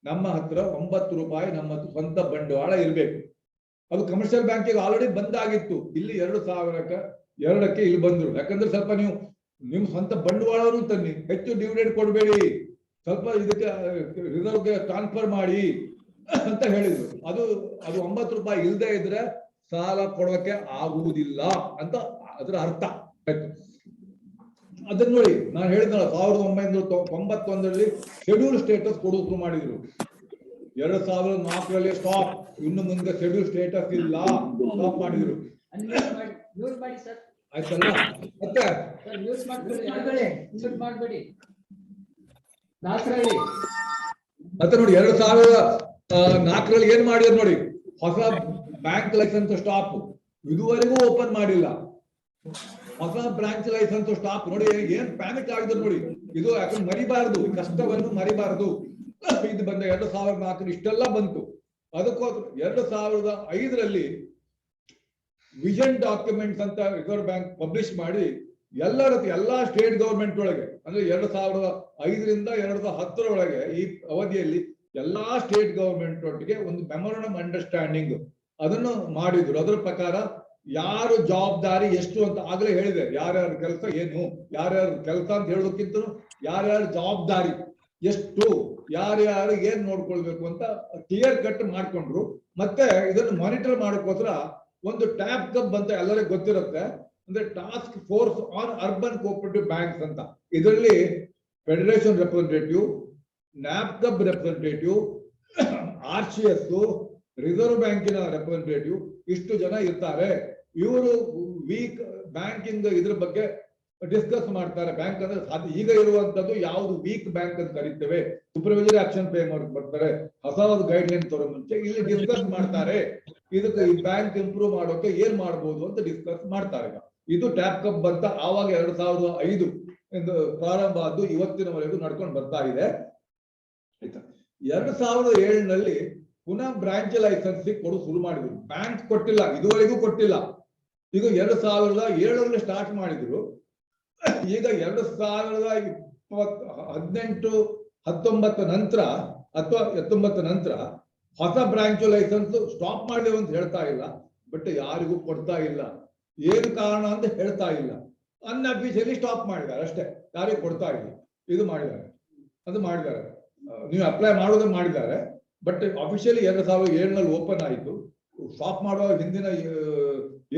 ನಮ್ಮ ಹತ್ರ 9 ರೂಪಾಯಿ ನಮ್ಮ ಹತ್ರ ಸ್ವಂತ ಬಂಡವಾಳ ಇರ್ಬೇಕು. ಅದು ಕಮರ್ಷಿಯಲ್ ಬ್ಯಾಂಕಿಗೆ ಆಲ್ರೆಡಿ ಬಂದಾಗಿತ್ತು. ಇಲ್ಲಿ 2002ಕ್ಕೆ ಇಲ್ಲಿ ಬಂದ್ರು. ಯಾಕಂದ್ರೆ ಸ್ವಲ್ಪ ನೀವು ನಿಮ್ ಸ್ವಂತ ಬಂಡವಾಳವನ್ನು ತನ್ನಿ, ಹೆಚ್ಚು ಡಿವಿಡೆಂಡ್ ಕೊಡಬೇಡಿ, ಸ್ವಲ್ಪ ಇದಕ್ಕೆ ರಿಸರ್ವ್ಗೆ ಟ್ರಾನ್ಸ್ಫರ್ ಮಾಡಿ ಅಂತ ಹೇಳಿದ್ರು. ಅದು 9 ರೂಪಾಯಿ ಇಲ್ಲದೆ ಇದ್ರೆ ಸಾಲ ಕೊಡೋಕೆ ಆಗುವುದಿಲ್ಲ ಅಂತ ಅದರ ಅರ್ಥ ಆಯ್ತು. ಅದನ್ನ ನೋಡಿ ನಾನು ಹೇಳಿದ್ನಲ್ಲ, 1991ರಲ್ಲಿ ಶೆಡ್ಯೂಲ್ ಸ್ಟೇಟಸ್ ಕೊಡೋದು ಶುರು ಮಾಡಿದ್ರು. 2004ರಲ್ಲಿ ಸ್ಟಾಪ್, ಇನ್ನು ಮುಂದೆ ಶೆಡ್ಯೂಲ್ ಸ್ಟೇಟಸ್ ಇಲ್ಲ, ಸ್ಟಾಪ್ ಮಾಡಿದ್ರು. ಆಯ್ತಲ್ಲ. ಮತ್ತೆ ನೋಡಿ 2004ರಲ್ಲಿ ಏನ್ ಮಾಡಿದ್ರು ನೋಡಿ, ಹೊಸ ಬ್ಯಾಂಕ್ ಲೈಸೆನ್ಸ್ ಸ್ಟಾಪ್, ಇದುವರೆಗೂ ಓಪನ್ ಮಾಡಿಲ್ಲ. ಹೊಸ ಬ್ರಾಂಚ್ ಲೈಸೆನ್ಸ್ ಸ್ಟಾಪ್ ನೋಡಿ. ಏನ್ ಪ್ಯಾನಿಕ್ ಆಗಿದ್ರು ನೋಡಿ. ಇದು ಯಾಕಂದ್ರೆ ಮರಿಬಾರದು, ಕಷ್ಟವನ್ನು ಮರಿಬಾರದು. ಇದು ಬಂದ 2004 ಇಷ್ಟೆಲ್ಲ ಬಂತು. ಅದಕ್ಕೋಸ್ಕರ 2005ರಲ್ಲಿ ವಿಷನ್ ಡಾಕ್ಯುಮೆಂಟ್ಸ್ ಅಂತ ರಿಸರ್ವ್ ಬ್ಯಾಂಕ್ ಪಬ್ಲಿಷ್ ಮಾಡಿ ಎಲ್ಲಾ ಸ್ಟೇಟ್ ಗವರ್ಮೆಂಟ್ ಒಳಗೆ, ಅಂದ್ರೆ 2005ರಿಂದ 2010 ಈ ಅವಧಿಯಲ್ಲಿ ಎಲ್ಲಾ ಸ್ಟೇಟ್ ಗವರ್ಮೆಂಟ್ ಒಟ್ಟಿಗೆ ಒಂದು ಮೆಮೊರಂಡಮ್ ಅಂಡರ್ಸ್ಟ್ಯಾಂಡಿಂಗ್ ಅದನ್ನು ಮಾಡಿದ್ರು. ಅದರ ಪ್ರಕಾರ ಯಾರು ಜವಾಬ್ದಾರಿ ಎಷ್ಟು ಅಂತ ಆಗ್ಲೇ ಹೇಳಿದೆ. ಯಾರ್ಯಾರ ಕೆಲಸ ಏನು, ಯಾರ್ಯಾರ ಕೆಲಸ ಅಂತ ಹೇಳೋದಕ್ಕಿಂತ ಯಾರ್ಯಾರ ಜವಾಬ್ದಾರಿ ಎಷ್ಟು, ಯಾರ್ಯಾರು ಏನ್ ನೋಡ್ಕೊಳ್ಬೇಕು ಅಂತ ಕ್ಲಿಯರ್ ಕಟ್ ಮಾಡ್ಕೊಂಡ್ರು. ಮತ್ತೆ ಇದನ್ನು ಮಾನಿಟರ್ ಮಾಡೋಕ್ಕೋಸ್ಕರ ಒಂದು ಟ್ಯಾಪ್ ಕಬ್ ಅಂತ ಎಲ್ಲರಿಗೂ ಗೊತ್ತಿರುತ್ತೆ, ಅಂದ್ರೆ task force on urban cooperative banks ಅಂತ. ಇದರಲ್ಲಿ federation representative, NAFCUB representative, RCS, reserve ಬ್ಯಾಂಕಿನ ರೆಪ್ರೆಸೆಂಟೇಟಿವ್, ಇಷ್ಟು ಜನ ಇರ್ತಾರೆ. ಇವರು ವೀಕ್ ಬ್ಯಾಂಕಿಂಗ್ ಇದ್ರ ಬಗ್ಗೆ ಡಿಸ್ಕಸ್ ಮಾಡ್ತಾರೆ. ಬ್ಯಾಂಕ್ ಅಂದ್ರೆ ಈಗ ಇರುವಂತದ್ದು ಯಾವ್ದು ವೀಕ್ ಬ್ಯಾಂಕ್ ಅಂತ ಕರೀತೇವೆ, ಸೂಪರ್ವೈಸರಿ ಆಕ್ಷನ್ ಫ್ರೇಮ್ವರ್ಕ್ ಬರ್ತಾರೆ. ಹೊಸ ಗೈಡ್ ಲೈನ್ ತರೋ ಮುಂಚೆ ಇಲ್ಲಿ ಡಿಸ್ಕಸ್ ಮಾಡ್ತಾರೆ. ಇದಕ್ಕೆ ಈ ಬ್ಯಾಂಕ್ ಇಂಪ್ರೂವ್ ಮಾಡೋಕೆ ಏನ್ ಮಾಡ್ಬೋದು ಅಂತ ಡಿಸ್ಕಸ್ ಮಾಡ್ತಾರೆ. ಇದು ಟ್ಯಾಪ್ ಕಪ್ ಅಂತ ಆವಾಗ 2005 ಪ್ರಾರಂಭ ಆದ್ದು ಇವತ್ತಿನವರೆಗೂ ನಡ್ಕೊಂಡು ಬರ್ತಾ ಇದೆ. ಆಯ್ತಾ. 2007ನಲ್ಲಿ ಪುನಃ ಬ್ರಾಂಚ್ ಲೈಸೆನ್ಸ್ ಕೊಡು ಶುರು ಮಾಡಿದ್ರು. ಬ್ಯಾಂಕ್ ಕೊಟ್ಟಿಲ್ಲ, ಇದುವರೆಗೂ ಕೊಟ್ಟಿಲ್ಲ. ಈಗ 2007ರಲ್ಲಿ ಸ್ಟಾರ್ಟ್ ಮಾಡಿದ್ರು. ಈಗ 2018-19 ನಂತರ ಅಥವಾ 19 ನಂತರ ಹೊಸ ಬ್ರಾಂಚ್ ಲೈಸೆನ್ಸ್ ಸ್ಟಾಪ್ ಮಾಡಿದೆವು ಅಂತ ಹೇಳ್ತಾ ಇಲ್ಲ, ಬಟ್ ಯಾರಿಗೂ ಕೊಡ್ತಾ ಇಲ್ಲ. ಏನು ಕಾರಣ ಅಂತ ಹೇಳ್ತಾ ಇಲ್ಲ. ಅನ್ಅಫಿಷಿಯಲಿ ಸ್ಟಾಪ್ ಮಾಡಿದ್ದಾರೆ ಅಷ್ಟೇ, ಯಾರಿಗೂ ಕೊಡ್ತಾ ಇಲ್ಲ. ಇದು ಮಾಡಿದ್ದಾರೆ, ಅದು ಮಾಡಿದ್ದಾರೆ. ನೀವು ಅಪ್ಲೈ ಮಾಡೋದು ಮಾಡಿದ್ದಾರೆ, ಬಟ್ ಅಫಿಷಿಯಲಿ 2007ನಲ್ಲಿ ಓಪನ್ ಆಯಿತು. ಸ್ಟಾಪ್ ಮಾಡುವ ಹಿಂದಿನ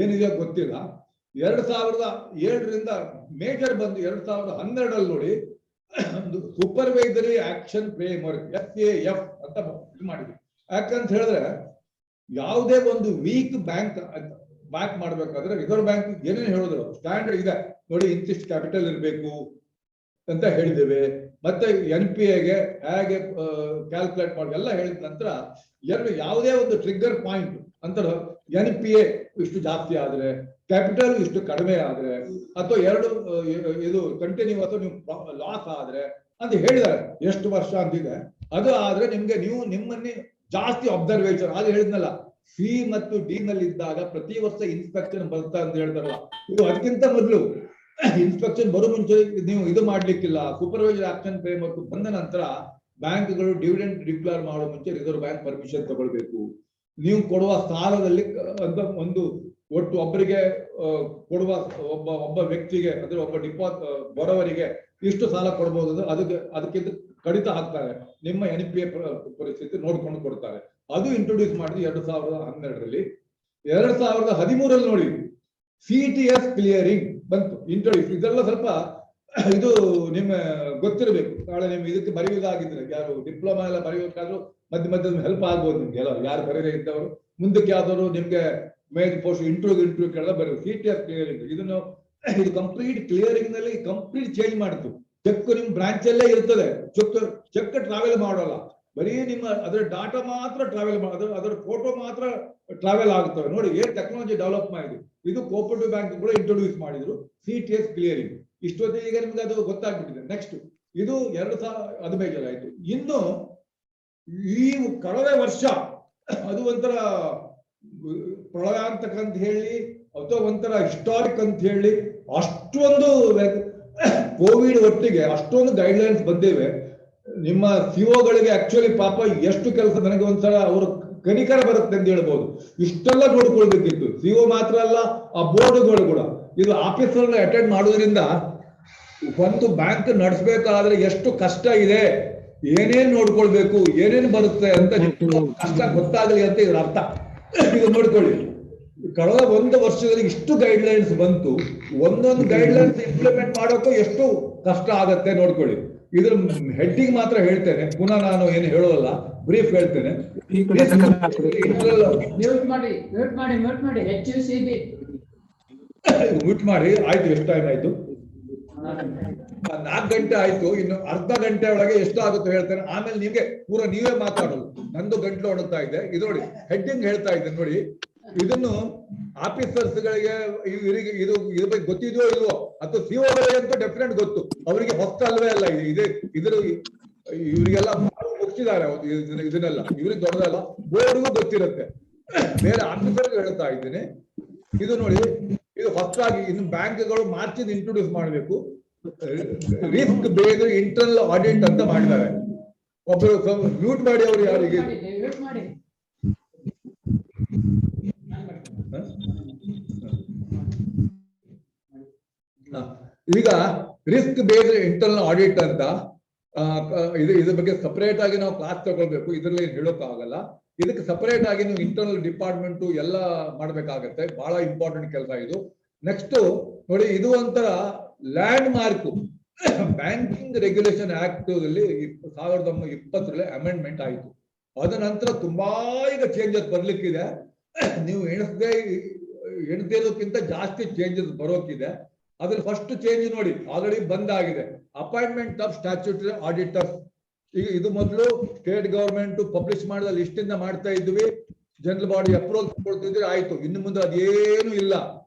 ಏನಿದೆಯೋ ಗೊತ್ತಿಲ್ಲ. 2007ರಿಂದ ಮೇಜರ್ ಬಂದು 2012ರಲ್ಲಿ ನೋಡಿ ಒಂದು ಸೂಪರ್ವೈಸರಿ ಆಕ್ಷನ್ ಫ್ರೇಮ್ವರ್ಕ್ SAF ಅಂತ ಇದು ಮಾಡಿದ್ವಿ. ಯಾಕಂತ ಹೇಳಿದ್ರೆ ಯಾವುದೇ ಒಂದು ವೀಕ್ ಬ್ಯಾಂಕ್ ಮಾಡ್ಬೇಕಾದ್ರೆ ರಿಸರ್ವ್ ಬ್ಯಾಂಕ್ ಏನೇನು ಹೇಳಿದ್ರು ಸ್ಟ್ಯಾಂಡರ್ಡ್ ಇದೆ ನೋಡಿ, ಇಂತಿಷ್ಟು ಕ್ಯಾಪಿಟಲ್ ಇರಬೇಕು ಅಂತ ಹೇಳಿದ್ದೇವೆ. ಮತ್ತೆ NPAಗೆ ಹೇಗೆ ಕ್ಯಾಲ್ಕುಲೇಟ್ ಮಾಡಿ ಎಲ್ಲ ಹೇಳಿದ ನಂತರ ಯಾವುದೇ ಒಂದು ಟ್ರಿಗ್ಗರ್ ಪಾಯಿಂಟ್ ಅಂತ NPA ಇಷ್ಟು ಜಾಸ್ತಿ ಆದ್ರೆ, ಕ್ಯಾಪಿಟಲ್ ಇಷ್ಟು ಕಡಿಮೆ ಆದ್ರೆ, ಅಥವಾ ಇದು ಕಂಟಿನ್ಯೂಸ್ ನೀವು ಲಾಸ್ ಆದ್ರೆ ಅಂತ ಹೇಳಿದ್ದಾರೆ. ಎಷ್ಟು ವರ್ಷ ಅಂತಿದೆ ಅದು ಆದ್ರೆ ನೀವು ನಿಮ್ಮನ್ನೇ ಜಾಸ್ತಿ ಅಬ್ಸರ್ವೇಷನ್ ಅದು ಹೇಳಿದ್ನಲ್ಲ, C ಮತ್ತು D ನಲ್ಲಿ ಇದ್ದಾಗ ಪ್ರತಿ ವರ್ಷ ಇನ್ಸ್ಪೆಕ್ಷನ್ ಬರ್ತಾ ಅಂತ ಹೇಳ್ತಾರಲ್ಲ, ಇದು ಅದಕ್ಕಿಂತ ಮೊದಲು ಇನ್ಸ್ಪೆಕ್ಷನ್ ಬರೋ ಮುಂಚೆ ನೀವು ಇದು ಮಾಡ್ಲಿಕ್ಕಿಲ್ಲ. ಸೂಪರ್ವೈಸರ್ ಆಕ್ಷನ್ ಫ್ರೇಮ್ವರ್ಕ್ ಬಂದ ನಂತರ ಬ್ಯಾಂಕ್ಗಳು ಡಿವಿಡೆಂಡ್ ಡಿಕ್ಲೇರ್ ಮಾಡೋ ಮುಂಚೆ ರಿಸರ್ವ್ ಬ್ಯಾಂಕ್ ಪರ್ಮಿಷನ್ ತಗೊಳ್ಬೇಕು. ನೀವು ಕೊಡುವ ಸಾಲದಲ್ಲಿ ಅಂತ ಒಂದು ಒಟ್ಟು ಒಬ್ಬರಿಗೆ ಕೊಡುವ ಒಬ್ಬ ವ್ಯಕ್ತಿಗೆ ಅಂದ್ರೆ ಒಬ್ಬ ಬರೋವರಿಗೆ ಇಷ್ಟು ಸಾಲ ಕೊಡಬಹುದು ಅಂದ್ರೆ ಅದಕ್ಕಿಂತ ಕಡಿತ ಹಾಕ್ತಾರೆ. ನಿಮ್ಮ NPA ಪರಿಸ್ಥಿತಿ ನೋಡ್ಕೊಂಡು ಕೊಡ್ತಾರೆ. ಅದು ಇಂಟ್ರೊಡ್ಯೂಸ್ ಮಾಡಿದ್ರು 2012ರಲ್ಲಿ. 2013ರಲ್ಲಿ ನೋಡಿ CTS ಕ್ಲಿಯರಿಂಗ್ ಬಂತು, ಇಂಟ್ರೊಡ್ಯೂಸ್. ಇದೆಲ್ಲ ಸ್ವಲ್ಪ ಇದು ನಿಮ್ಮ ಗೊತ್ತಿರಬೇಕು. ನಾಳೆ ನಿಮ್ಗೆ ಇದಕ್ಕೆ ಬರೆಯುವುದಾಗಿದ್ರೆ, ಯಾರು ಡಿಪ್ಲೊಮಾ ಎಲ್ಲ ಬರೆಯೋಕ್ಕಾದ್ರೂ ಮಧ್ಯದ ಹೆಲ್ಪ್ ಆಗ್ಬೋದು ನಿಮ್ಗೆ. ಎಲ್ಲ ಯಾರು ಬರೀದೇ ಇದ್ದವರು ಮುಂದಕ್ಕೆ ಯಾವ್ದಾದ್ರು ನಿಮ್ಗೆ ಮೇಜ್ ಪೋಸ್ಟ್ ಇಂಟರ್ವ್ಯೂ ಕೇಳಲ್ಲ ಬರೆಯೋದು. CTS ಕ್ಲಿಯರಿಂಗ್ ಇದು ಕಂಪ್ಲೀಟ್ ಕ್ಲಿಯರಿಂಗ್ ನಲ್ಲಿ ಕಂಪ್ಲೀಟ್ ಚೇಂಜ್ ಮಾಡಿತು. ಚೆಕ್ ನಿಮ್ ಬ್ರಾಂಚ್ ಅಲ್ಲೇ ಇರ್ತದೆ, ಚೆಕ್ ಟ್ರಾವೆಲ್ ಮಾಡೋಲ್ಲ. ಬರೀ ನಿಮ್ಮ ಅದರ ಡಾಟಾ ಮಾತ್ರ ಟ್ರಾವೆಲ್ ಮಾಡೋದು, ಅದರ ಫೋಟೋ ಮಾತ್ರ ಟ್ರಾವೆಲ್ ಆಗುತ್ತವೆ. ನೋಡಿ ಏನ್ ಟೆಕ್ನಾಲಜಿ ಡೆವಲಪ್ ಮಾಡಿದ್ರು. ಇದು ಕೋಆಪರೇಟಿವ್ ಬ್ಯಾಂಕ್ ಕೂಡ ಇಂಟ್ರೊಡ್ಯೂಸ್ ಮಾಡಿದ್ರು CTS ಕ್ಲಿಯರಿಂಗ್. ಇಷ್ಟೊತ್ತಿಗೆ ಈಗ ನಿಮ್ಗೆ ಅದು ಗೊತ್ತಾಗ್ಬಿಟ್ಟಿದೆ. ನೆಕ್ಸ್ಟ್ ಇದು 2015 ಆಯ್ತು. ಇನ್ನು ಈ ಕಳೆದ ವರ್ಷ ಅದು ಒಂಥರ ಪ್ರಳಯಾಂತಕ ಅಂತ ಹೇಳಿ ಅಥವಾ ಒಂಥರ ಹಿಸ್ಟಾರಿಕ್ ಅಂತ ಹೇಳಿ ಅಷ್ಟೊಂದು ಕೋವಿಡ್ ಒಟ್ಟಿಗೆ ಅಷ್ಟೊಂದು ಗೈಡ್ಲೈನ್ಸ್ ಬಂದಿವೆ. ನಿಮ್ಮ ಸಿಒಗಳಿಗೆ ಆಕ್ಚುಲಿ ಪಾಪ ಎಷ್ಟು ಕೆಲಸ, ನನಗೆ ಒಂದ್ಸಲ ಅವರು ಕನಿಕರ ಬರುತ್ತೆ ಅಂತ ಹೇಳ್ಬೋದು. ಇಷ್ಟೆಲ್ಲ ನೋಡ್ಕೊಳ್ಬೇಕಿತ್ತು. ಸಿಒ ಮಾತ್ರ ಅಲ್ಲ, ಆ ಬೋರ್ಡ್ಗಳು ಕೂಡ. ಇದು ಆಫೀಸರ್ನ ಅಟೆಂಡ್ ಮಾಡೋದ್ರಿಂದ ಒಂದು ಬ್ಯಾಂಕ್ ನಡೆಸಬೇಕಾದ್ರೆ ಎಷ್ಟು ಕಷ್ಟ ಇದೆ, ಏನೇನ್ ನೋಡ್ಕೊಳ್ಬೇಕು, ಏನೇನ್ ಬರುತ್ತೆ ಅಂತ ಕಷ್ಟ ಗೊತ್ತಾಗಲಿ ಅಂತ ಇದ್ರ ಅರ್ಥ. ಇದು ನೋಡ್ಕೊಳ್ಳಿ, ಕಳೆದ ಒಂದು ವರ್ಷದಲ್ಲಿ ಇಷ್ಟು ಗೈಡ್ಲೈನ್ಸ್ ಬಂತು. ಒಂದೊಂದು ಗೈಡ್ಲೈನ್ಸ್ ಇಂಪ್ಲಿಮೆಂಟ್ ಮಾಡೋಕ್ಕೂ ಎಷ್ಟು ಕಷ್ಟ ಆಗತ್ತೆ ನೋಡ್ಕೊಳ್ಳಿ. ಇದ್ರ ಹೆಡ್ಡಿಂಗ್ ಮಾತ್ರ ಹೇಳ್ತೇನೆ, ಪುನಃ ನಾನು ಏನು ಹೇಳೋಲ್ಲ, ಬ್ರೀಫ್ ಹೇಳ್ತೇನೆ. ಮ್ಯೂಟ್ ಮಾಡಿ ಆಯ್ತು. ಎಷ್ಟು ಟೈಮ್ ಆಯ್ತು? 4 ಗಂಟೆ ಆಯ್ತು. ಇನ್ನು ಅರ್ಧ ಗಂಟೆ ಒಳಗೆ ಎಷ್ಟು ಆಗುತ್ತೆ ಹೇಳ್ತೇನೆ. ಆಮೇಲೆ ನಿಮ್ಗೆ ಪೂರ ನೀವೇ ಮಾತಾಡೋದು. ನಂದು ಗಂಟ್ಲು ಒಣಗ್ತಾ ಇದೆ. ಇದು ನೋಡಿ ಹೆಡ್ಡಿಂಗ್ ಹೇಳ್ತಾ ಇದ್ದೇನೆ ನೋಡಿ. ಇದನ್ನು ಆಫೀಸರ್ಸ್ ಗಳಿಗೆ ಇವರಿಗೆ ಇದು ಬಗ್ಗೆ ಗೊತ್ತಿದೆಯೋ ಇಲ್ವೋ, ಅಥವಾ ಸಿಒಗಳಿಗೆ ಅಂತೂ ಡೆಫಿನೆಟ್ ಗೊತ್ತು. ಅವರಿಗೆ ಹೊಸ ಅಲ್ವೇ ಅಲ್ಲ ಇದ್ರ ಇವರಿಗೆಲ್ಲ ಮುಗಿಸಿದ್ದಾರೆ ಇದನ್ನೆಲ್ಲ. ಇವ್ರಿಗೆ ದೊಡ್ಡದಲ್ಲ, ಬೋರ್ಡ್ಗೂ ಗೊತ್ತಿರುತ್ತೆ. ಬೇರೆ ಆಫೀಸರ್ಗೆ ಹೇಳ್ತಾ ಇದ್ದೀನಿ. ಇದು ನೋಡಿ, ಇದು ಹೊಸದಾಗಿ ಇನ್ನು ಬ್ಯಾಂಕ್ಗಳು ಮಾರ್ಚಿಂದ ಇಂಟ್ರೊಡ್ಯೂಸ್ ಮಾಡಬೇಕು. ರಿಸ್ಕ್ ಬೇಸ್ಡ್ ಇಂಟರ್ನಲ್ ಆಡಿಟ್ ಅಂತ ಮಾಡಿದ್ದಾರೆ. ಒಬ್ಬರು ಮ್ಯೂಟ್ ಮಾಡಿ. ಅವರು ಯಾರಿಗೆ ಈಗ ರಿಸ್ಕ್ ಬೇಸ್ಡ್ ಇಂಟರ್ನಲ್ ಆಡಿಟ್ ಅಂತ ಇದ್ರ ಬಗ್ಗೆ ಸಪರೇಟ್ ಆಗಿ ನಾವು ಕ್ಲಾಸ್ ತಗೊಳ್ಬೇಕು. ಇದ್ರಲ್ಲಿ ಹೇಳೋಕ್ಕಾಗಲ್ಲ. ಇದಕ್ಕೆ ಸಪರೇಟ್ ಆಗಿ ನೀವು ಇಂಟರ್ನಲ್ ಡಿಪಾರ್ಟ್ಮೆಂಟ್ ಎಲ್ಲ ಮಾಡ್ಬೇಕಾಗತ್ತೆ. ಬಹಳ ಇಂಪಾರ್ಟೆಂಟ್ ಕೆಲಸ ಇದು. ನೆಕ್ಸ್ಟ್ ನೋಡಿ, ಇದು ಒಂಥರ land mark. Banking regulation act ಅಲ್ಲಿ 2020ರಲ್ಲಿ ಅಮೆಂಡ್ಮೆಂಟ್ ಆಯಿತು. ಅದ ನಂತರ ತುಂಬಾ ಈಗ ಚೇಂಜಸ್ ಬರ್ಲಿಕ್ಕಿದೆ. ನೀವು ಎಣಿಸೋದಕ್ಕಿಂತ ಜಾಸ್ತಿ ಚೇಂಜಸ್ ಬರೋಕಿದೆ. ಅದ್ರ ಫಸ್ಟ್ ಚೇಂಜ್ ನೋಡಿ, ಆಲ್ರೆಡಿ ಬಂದಾಗಿದೆ. Appointment of statutory auditors. ಈಗ ಇದು ಮೊದಲು ಸ್ಟೇಟ್ ಗವರ್ಮೆಂಟ್ ಪಬ್ಲಿಷ್ ಮಾಡಿದ ಲಿಸ್ಟ್ ಇಂದ ಮಾಡ್ತಾ ಇದ್ವಿ. ಜನರಲ್ ಬಾಡಿ ಅಪ್ರೂವಲ್ ಕೊಡ್ತಿದ್ರೆ ಆಯ್ತು. ಇನ್ನು ಮುಂದೆ ಅದೇನು ಇಲ್ಲ.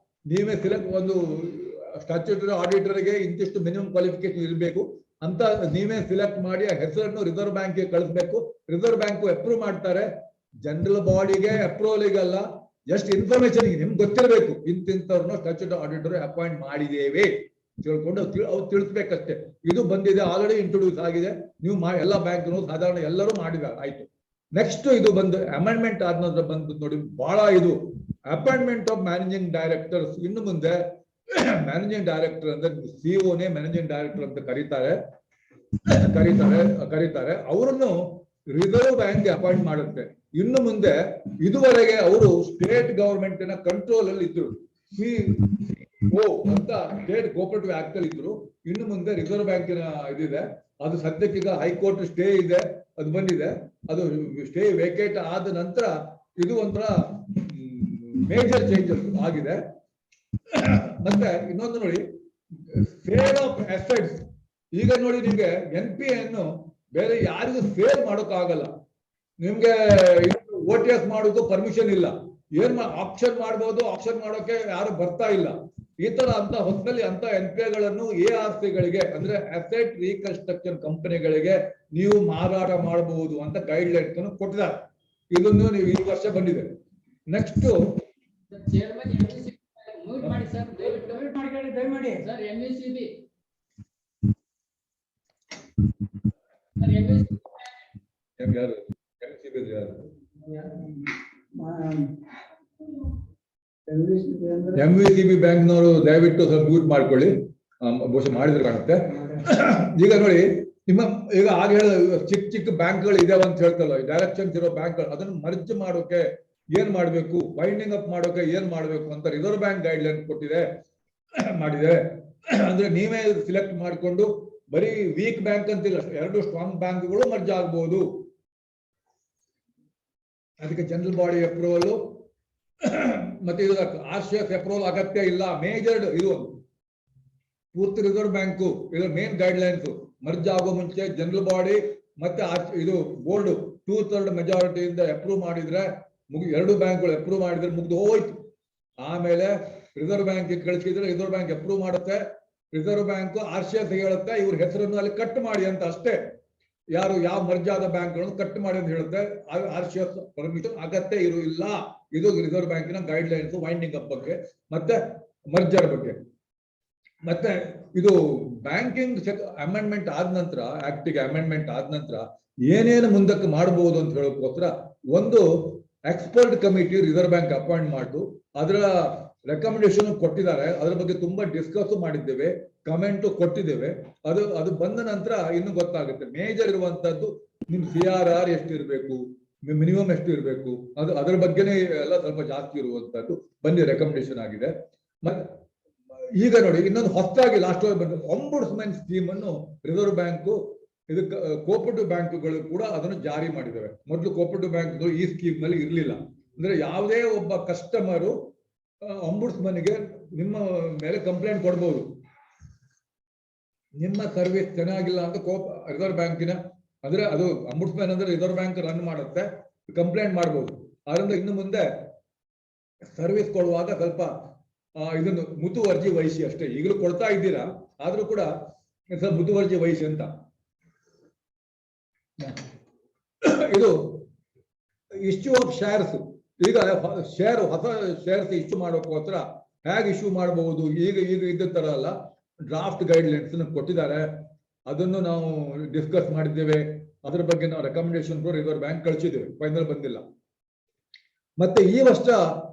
ನೀವೇ ಒಂದು ಸ್ಟ್ಯಾಚ್ಯೂಟರಿ ಆಡಿಟರ್ಗೆ ಇಂತಿಷ್ಟು ಮಿನಿಮಮ್ ಕ್ವಾಲಿಫಿಕೇಶನ್ ಇರಬೇಕು ಅಂತ ನೀವೇ ಸಿಲೆಕ್ಟ್ ಮಾಡಿ ಆ ಹೆಸರನ್ನು ರಿಸರ್ವ್ ಬ್ಯಾಂಕ್ಗೆ ಕಳಿಸ್ಬೇಕು. ರಿಸರ್ವ್ ಬ್ಯಾಂಕ್ ಅಪ್ರೂವ್ ಮಾಡ್ತಾರೆ. ಜನರಲ್ ಬಾಡಿಗೆ ಅಪ್ರೂವಲ್ಗಲ್ಲ, ಜಸ್ಟ್ ಇನ್ಫಾರ್ಮೇಶನ್ ನಿಮ್ಗೆ ಗೊತ್ತಿರಬೇಕು, ಇಂತಿಂತವ್ರನ್ನ ಸ್ಟ್ಯಾಚ್ಯೂಟರಿ ಆಡಿಟರ್ ಅಪಾಯಿಂಟ್ ಮಾಡಿದ್ದೇವೆ ತಿಳ್ಕೊಂಡು ಅವ್ರು ತಿಳಿಸ್ಬೇಕಷ್ಟೇ. ಇದು ಬಂದಿದೆ, ಆಲ್ರೆಡಿ ಇಂಟ್ರೊಡ್ಯೂಸ್ ಆಗಿದೆ. ನೀವು ಎಲ್ಲ ಬ್ಯಾಂಕ್ ಸಾಧಾರಣ ಎಲ್ಲರೂ ಮಾಡಿದ್ದಾರೆ, ಆಯ್ತು. ನೆಕ್ಸ್ಟ್ ಇದು ಬಂದು ಅಮೆಂಡ್ಮೆಂಟ್ ಆದ ನಂತರ ಬಂದು ನೋಡಿ, ಬಹಳ ಇದು ಅಪಾಯಿಂಟ್ಮೆಂಟ್ ಆಫ್ ಮ್ಯಾನೇಜಿಂಗ್ ಡೈರೆಕ್ಟರ್ಸ್. ಇನ್ನು ಮುಂದೆ ಮ್ಯಾನೇಜಿಂಗ್ ಡೈರೆಕ್ಟರ್ ಅಂದ್ರೆ ಸಿಒನೇ ಮ್ಯಾನೇಜಿಂಗ್ ಡೈರೆಕ್ಟರ್ ಅಂತ ಕರೀತಾರೆ. ಅವರನ್ನು ರಿಸರ್ವ್ ಬ್ಯಾಂಕ್ ಅಪಾಯಿಂಟ್ ಮಾಡುತ್ತೆ. ಇನ್ನು ಮುಂದೆ ಇದುವರೆಗೆ ಅವರು ಸ್ಟೇಟ್ ಗವರ್ಮೆಂಟಿನ ಕಂಟ್ರೋಲ್ ಅಲ್ಲಿ ಇದ್ರು, ಸಿಒ ಅಂತ ಸ್ಟೇಟ್ ಕೋಪರೇಟಿವ್ ಆಕ್ಟ್ ಅಲ್ಲಿ ಇದ್ರು. ಇನ್ನು ಮುಂದೆ ರಿಸರ್ವ್ ಬ್ಯಾಂಕಿನ ಇದಿದೆ, ಅದು ಸದ್ಯಕ್ಕೀಗ ಹೈಕೋರ್ಟ್ ಸ್ಟೇ ಇದೆ, ಅದು ಬಂದಿದೆ. ಅದು ಸ್ಟೇ ವೇಕೇಟ್ ಆದ ನಂತರ ಇದು ಒಂಥರ ಮೇಜರ್ ಚೇಂಜಸ್ ಆಗಿದೆ. ಮತ್ತೆ ಇನ್ನೊಂದು ನೋಡಿ, ಸೇಲ್ ಆಫ್ ಅಸೆಟ್ಸ್. ಈಗ ನೋಡಿ, ನಿಮ್ಗೆ NPA ಅನ್ನು ಬೇರೆ ಯಾರಿಗೂ ಸೇಲ್ ಮಾಡೋಕ್ಕಾಗಲ್ಲ. ನಿಮ್ಗೆ OTS ಮಾಡೋದು ಪರ್ಮಿಷನ್ ಇಲ್ಲ. ಆಪ್ಷನ್ ಮಾಡ್ಬೋದು, ಆಪ್ಷನ್ ಮಾಡೋಕೆ ಯಾರು ಬರ್ತಾ ಇಲ್ಲ. ಈ ತರ ಅಂತ ಹೊಸದಲ್ಲಿ ಅಂತ NPAಗಳನ್ನು ARCಗಳಿಗೆ ಅಂದ್ರೆ ಅಸೆಟ್ ರೀಕನ್ಸ್ಟ್ರಕ್ಷನ್ ಕಂಪನಿಗಳಿಗೆ ನೀವು ಮಾರಾಟ ಮಾಡಬಹುದು ಅಂತ ಗೈಡ್ ಲೈನ್ಸ್ ಕೊಟ್ಟಿದ್ದಾರೆ. ಇದನ್ನು ನೀವು ಈ ವರ್ಷ ಬಂದಿದೆ. ನೆಕ್ಸ್ಟ್ MVCB ಬ್ಯಾಂಕ್ನವರು ದಯವಿಟ್ಟು ಸ್ವಲ್ಪ ಮ್ಯೂಟ್ ಮಾಡ್ಕೊಳ್ಳಿ, ಬಹುಶಃ ಮಾಡಿದ್ರೆ ಕಾಣುತ್ತೆ. ಈಗ ನೋಡಿ, ನಿಮ್ಮ ಈಗ ಆಗ ಹೇಳ ಚಿಕ್ಕ ಚಿಕ್ಕ ಬ್ಯಾಂಕ್ಗಳು ಇದಾವೆ ಅಂತ ಹೇಳ್ತಲ್ಲ, ಡೈರೆಕ್ಷನ್ಸ್ ಇರೋ ಬ್ಯಾಂಕ್ಗಳು, ಅದನ್ನು ಮರ್ಜ್ ಮಾಡೋಕೆ ಏನ್ ಮಾಡ್ಬೇಕು, ವೈಂಡಿಂಗ್ ಅಪ್ ಮಾಡೋಕೆ ಏನ್ ಮಾಡ್ಬೇಕು ಅಂತ ರಿಸರ್ವ್ ಬ್ಯಾಂಕ್ ಗೈಡ್ ಲೈನ್ ಮಾಡಿದೆ. ಅಂದ್ರೆ ನೀವೇ ಸಿಲೆಕ್ಟ್ ಮಾಡಿಕೊಂಡು, ಬರೀ ವೀಕ್ ಬ್ಯಾಂಕ್ ಅಂತಿಲ್ಲ, 2 ಸ್ಟ್ರಾಂಗ್ ಬ್ಯಾಂಕ್ಗಳು ಮರ್ಜ್ ಆಗ್ಬಹುದು. ಅದಕ್ಕೆ ಜನರಲ್ ಬಾಡಿ ಅಪ್ರೂವಲ್ ಮತ್ತೆ ಇದು RCS ಅಪ್ರೂವಲ್ ಅಗತ್ಯ ಇಲ್ಲ. ಮೇಜರ್ ಇದು ಪೂರ್ತಿ ರಿಸರ್ವ್ ಬ್ಯಾಂಕು ಇದು ಮೇನ್ ಗೈಡ್ ಲೈನ್ಸ್. ಮರ್ಜ್ ಆಗೋ ಮುಂಚೆ ಜನರಲ್ ಬಾಡಿ ಮತ್ತೆ ಇದು ಬೋರ್ಡ್ 2/3 ಮೆಜಾರಿಟಿಯಿಂದ ಅಪ್ರೂವ್ ಮಾಡಿದ್ರೆ 2 ಬ್ಯಾಂಕ್ಗಳು ಅಪ್ರೂವ್ ಮಾಡಿದ್ರೆ ಮುಗ್ದು ಹೋಯ್ತು. ಆಮೇಲೆ ರಿಸರ್ವ್ ಬ್ಯಾಂಕ್ ಕಳಿಸಿದ್ರೆ ರಿಸರ್ವ್ ಬ್ಯಾಂಕ್ ಅಪ್ರೂವ್ ಮಾಡುತ್ತೆ. ರಿಸರ್ವ್ ಬ್ಯಾಂಕ್ RCS ಹೇಳುತ್ತೆ ಇವ್ರ ಹೆಸರನ್ನು ಅಲ್ಲಿ ಕಟ್ ಮಾಡಿ ಅಂತ ಅಷ್ಟೇ. ಯಾರು ಯಾವ ಮರ್ಜ್ ಆದ ಬ್ಯಾಂಕ್ಗಳನ್ನು ಕಟ್ ಮಾಡಿ ಅಂತ ಹೇಳುತ್ತೆ. RCS ಪರ್ಮಿಷನ್ ಅಗತ್ಯ ಇಲ್ಲ. ಇದು ರಿಸರ್ವ್ ಬ್ಯಾಂಕಿನ ಗೈಡ್ ಲೈನ್ಸ್ ವೈಂಡಿಂಗ್ ಅಪ್ ಬಗ್ಗೆ ಮತ್ತೆ ಮರ್ಜರ್ ಬಗ್ಗೆ. ಮತ್ತೆ ಇದು ಬ್ಯಾಂಕಿಂಗ್ ಅಮೆಂಡ್ಮೆಂಟ್ ಆದ ನಂತರ, ಆಕ್ಟಿಗೆ ಅಮೆಂಡ್ಮೆಂಟ್ ಆದ ನಂತರ ಏನೇನು ಮುಂದಕ್ಕೆ ಮಾಡಬಹುದು ಅಂತ ಹೇಳೋಕ್ಕೋಸ್ಕರ ಒಂದು expert committee reserve bank appoint ಮಾಡಿ ಅದರ ರೆಕಮೆಂಡೇಶನ್ ಕೊಟ್ಟಿದ್ದಾರೆ. ಅದರ ಬಗ್ಗೆ ತುಂಬಾ ಡಿಸ್ಕಸ್ ಮಾಡಿದ್ದೇವೆ, ಕಮೆಂಟ್ ಕೊಟ್ಟಿದ್ದೇವೆ. ಅದು ಬಂದ ನಂತರ ಇನ್ನು ಗೊತ್ತಾಗುತ್ತೆ. ಮೇಜರ್ ಇರುವಂತದ್ದು ನಿಮ್ CRR ಎಷ್ಟು ಇರಬೇಕು, ಮಿನಿಮಮ್ ಎಷ್ಟು ಇರಬೇಕು, ಅದರ ಬಗ್ಗೆನೇ ಎಲ್ಲ ಸ್ವಲ್ಪ ಜಾಸ್ತಿ ಇರುವಂತದ್ದು ಬಂದು ರೆಕಮೆಂಡೇಶನ್ ಆಗಿದೆ. ಮತ್ತೆ ಈಗ ನೋಡಿ, ಇನ್ನೊಂದು ಹೊಸದಾಗಿ ಲಾಸ್ಟ್ ಬಂದ ಆಂಬುಡ್ಸ್ಮನ್ ಸ್ಕೀಮ್ ಅನ್ನು ರಿಸರ್ವ್ ಬ್ಯಾಂಕು ಇದಕ್ಕೆ ಕೋಪರೇಟಿವ್ ಬ್ಯಾಂಕ್ಗಳು ಕೂಡ ಅದನ್ನು ಜಾರಿ ಮಾಡಿದ್ದಾವೆ. ಮೊದಲು ಕೋಪರೇಟಿವ್ ಬ್ಯಾಂಕ್ಗಳು ಈ ಸ್ಕೀಮ್ ನಲ್ಲಿ ಇರಲಿಲ್ಲ. ಅಂದ್ರೆ ಯಾವುದೇ ಒಬ್ಬ ಕಸ್ಟಮರು ಆಂಬುಡ್ಸ್ಮನ್ಗೆ ನಿಮ್ಮ ಮೇಲೆ ಕಂಪ್ಲೇಂಟ್ ಕೊಡ್ಬೋದು, ನಿಮ್ಮ ಸರ್ವಿಸ್ ಚೆನ್ನಾಗಿಲ್ಲ ಅಂತ ರಿಸರ್ವ್ ಬ್ಯಾಂಕಿನ ಅಂದ್ರೆ ಅದು ಆಂಬುಡ್ಸ್ಮನ್ ಅಂದ್ರೆ ರಿಸರ್ವ್ ಬ್ಯಾಂಕ್ ರನ್ ಮಾಡುತ್ತೆ, ಕಂಪ್ಲೇಂಟ್ ಮಾಡ್ಬೋದು. ಆದ್ರಿಂದ ಇನ್ನು ಮುಂದೆ ಸರ್ವಿಸ್ ಕೊಡುವಾಗ ಸ್ವಲ್ಪ ಇದನ್ನು ಮುತುವರ್ಜಿ ವಹಿಸಿ ಅಷ್ಟೇ. ಈಗಲೂ ಕೊಡ್ತಾ ಇದ್ದೀರಾ, ಆದ್ರೂ ಕೂಡ ಸ್ವಲ್ಪ ಮುತುವರ್ಜಿ ವಹಿಸಿ ಅಂತ. ಇದು ಇಶ್ಯೂ ಆಫ್ ಶೇರ್ಸ್. ಈಗ ಹೊಸ ಶೇರ್ಸ್ ಇಶ್ಯೂ ಮಾಡೋಕ್ಕೋಸ್ಕರ ಹೇಗೆ ಇಶ್ಯೂ ಮಾಡಬಹುದು, ಈಗ ಇದ್ದ ತರ ಅಲ್ಲ, ಡ್ರಾಫ್ಟ್ ಗೈಡ್ ಲೈನ್ಸ್ ಕೊಟ್ಟಿದ್ದಾರೆ. ಅದನ್ನು ನಾವು ಡಿಸ್ಕಸ್ ಮಾಡಿದ್ದೇವೆ. ಅದರ ಬಗ್ಗೆ ನಾವು ರೆಕಮೆಂಡೇಶನ್ ರಿಸರ್ವ್ ಬ್ಯಾಂಕ್ ಕಳಿಸಿದ್ದೇವೆ, ಫೈನಲ್ ಬಂದಿಲ್ಲ. ಮತ್ತೆ ಈ ವರ್ಷ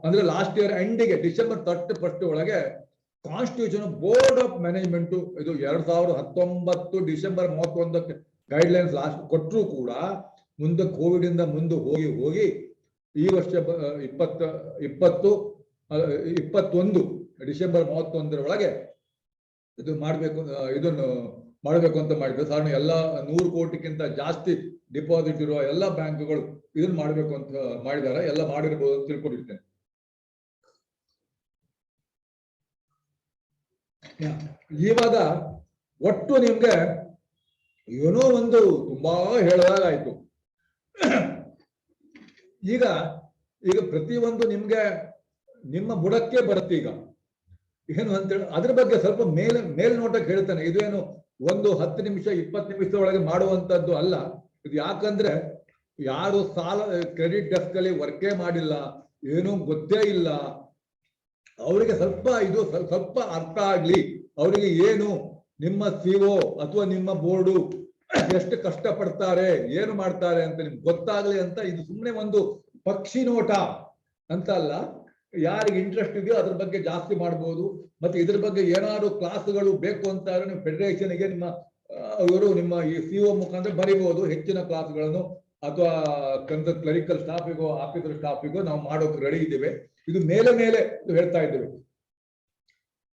ಅಂದ್ರೆ ಲಾಸ್ಟ್ ಇಯರ್ ಎಂಡಿಗೆ ಡಿಸೆಂಬರ್ 31 ಒಳಗೆ ಕಾನ್ಸ್ಟಿಟ್ಯೂಷನ್ ಬೋರ್ಡ್ ಆಫ್ ಮ್ಯಾನೇಜ್ಮೆಂಟ್ ಇದು 2019 ಡಿಸೆಂಬರ್ 31 ಗೈಡ್ ಲೈನ್ಸ್ ಲಾಸ್ಟ್ ಕೊಟ್ಟರು ಕೂಡ ಮುಂದೆ ಕೋವಿಡ್ ಇಂದ ಮುಂದೆ ಹೋಗಿ ಈ ವರ್ಷ 21 ಡಿಸೆಂಬರ್ 31 ಒಳಗೆ ಇದು ಮಾಡಬೇಕು ಅಂತ ಮಾಡಿದ್ರು. ಸಾಧಾರಣ ಎಲ್ಲ 100 ಕೋಟಿಗಿಂತ ಜಾಸ್ತಿ ಡಿಪಾಸಿಟ್ ಇರುವ ಎಲ್ಲ ಬ್ಯಾಂಕ್ಗಳು ಇದನ್ನ ಮಾಡಬೇಕು ಅಂತ ಮಾಡಿದ್ದಾರೆ. ಎಲ್ಲ ಮಾಡಿರ್ಬೋದು ಅಂತ ತಿಳ್ಕೊಂಡಿರ್ತೇನೆ. ಇವಾಗ ಒಟ್ಟು ನಿಮ್ಗೆ ಏನೋ ಒಂದು ತುಂಬಾ ಹೇಳಿದಾಗಾಯ್ತು. ಈಗ ಪ್ರತಿಯೊಂದು ನಿಮ್ಗೆ ನಿಮ್ಮ ಬುಡಕ್ಕೆ ಬರುತ್ತೆ. ಈಗ ಏನು ಅಂತೇಳಿ ಅದ್ರ ಬಗ್ಗೆ ಸ್ವಲ್ಪ ಮೇಲ್ನೋಟಕ್ಕೆ ಹೇಳ್ತಾನೆ. ಇದೇನು ಒಂದು 10 ನಿಮಿಷ 20 ನಿಮಿಷದೊಳಗೆ ಮಾಡುವಂತದ್ದು ಅಲ್ಲ ಇದು. ಯಾಕಂದ್ರೆ ಯಾರು ಸಾಲ ಕ್ರೆಡಿಟ್ ಡೆಸ್ಕ್ ಅಲ್ಲಿ ವರ್ಕೇ ಮಾಡಿಲ್ಲ, ಏನೂ ಗೊತ್ತೇ ಇಲ್ಲ, ಅವರಿಗೆ ಸ್ವಲ್ಪ ಅರ್ಥ ಆಗ್ಲಿ, ಅವರಿಗೆ ಏನು ನಿಮ್ಮ ಸಿಒ ಅಥವಾ ನಿಮ್ಮ ಬೋರ್ಡು ಎಷ್ಟು ಕಷ್ಟ ಪಡ್ತಾರೆ, ಏನು ಮಾಡ್ತಾರೆ ಅಂತ ನಿಮ್ಗೆ ಗೊತ್ತಾಗ್ಲಿ ಅಂತ. ಇದು ಸುಮ್ಮನೆ ಒಂದು ಪಕ್ಷಿ ನೋಟ ಅಂತ ಅಲ್ಲ. ಯಾರಿಗೆ ಇಂಟ್ರೆಸ್ಟ್ ಇದೆಯೋ ಅದ್ರ ಬಗ್ಗೆ ಜಾಸ್ತಿ ಮಾಡ್ಬೋದು. ಮತ್ತೆ ಇದ್ರ ಬಗ್ಗೆ ಏನಾದ್ರು ಕ್ಲಾಸ್ಗಳು ಬೇಕು ಅಂತ ನೀವು ಫೆಡರೇಷನ್ಗೆ ನಿಮ್ಮ ಈ ಸಿಒ ಮುಖಾಂತರ ಬರೀಬಹುದು ಹೆಚ್ಚಿನ ಕ್ಲಾಸ್ಗಳನ್ನು, ಅಥವಾ ಕ್ಲರಿಕಲ್ ಸ್ಟಾಫಿಗೋ ಆಫೀಸರ್ ಸ್ಟಾಫಿಗೋ ನಾವು ಮಾಡೋಕೆ ರೆಡಿ ಇದ್ದೇವೆ. ಇದು ಮೇಲೆ ಹೇಳ್ತಾ ಇದ್ದೇವೆ.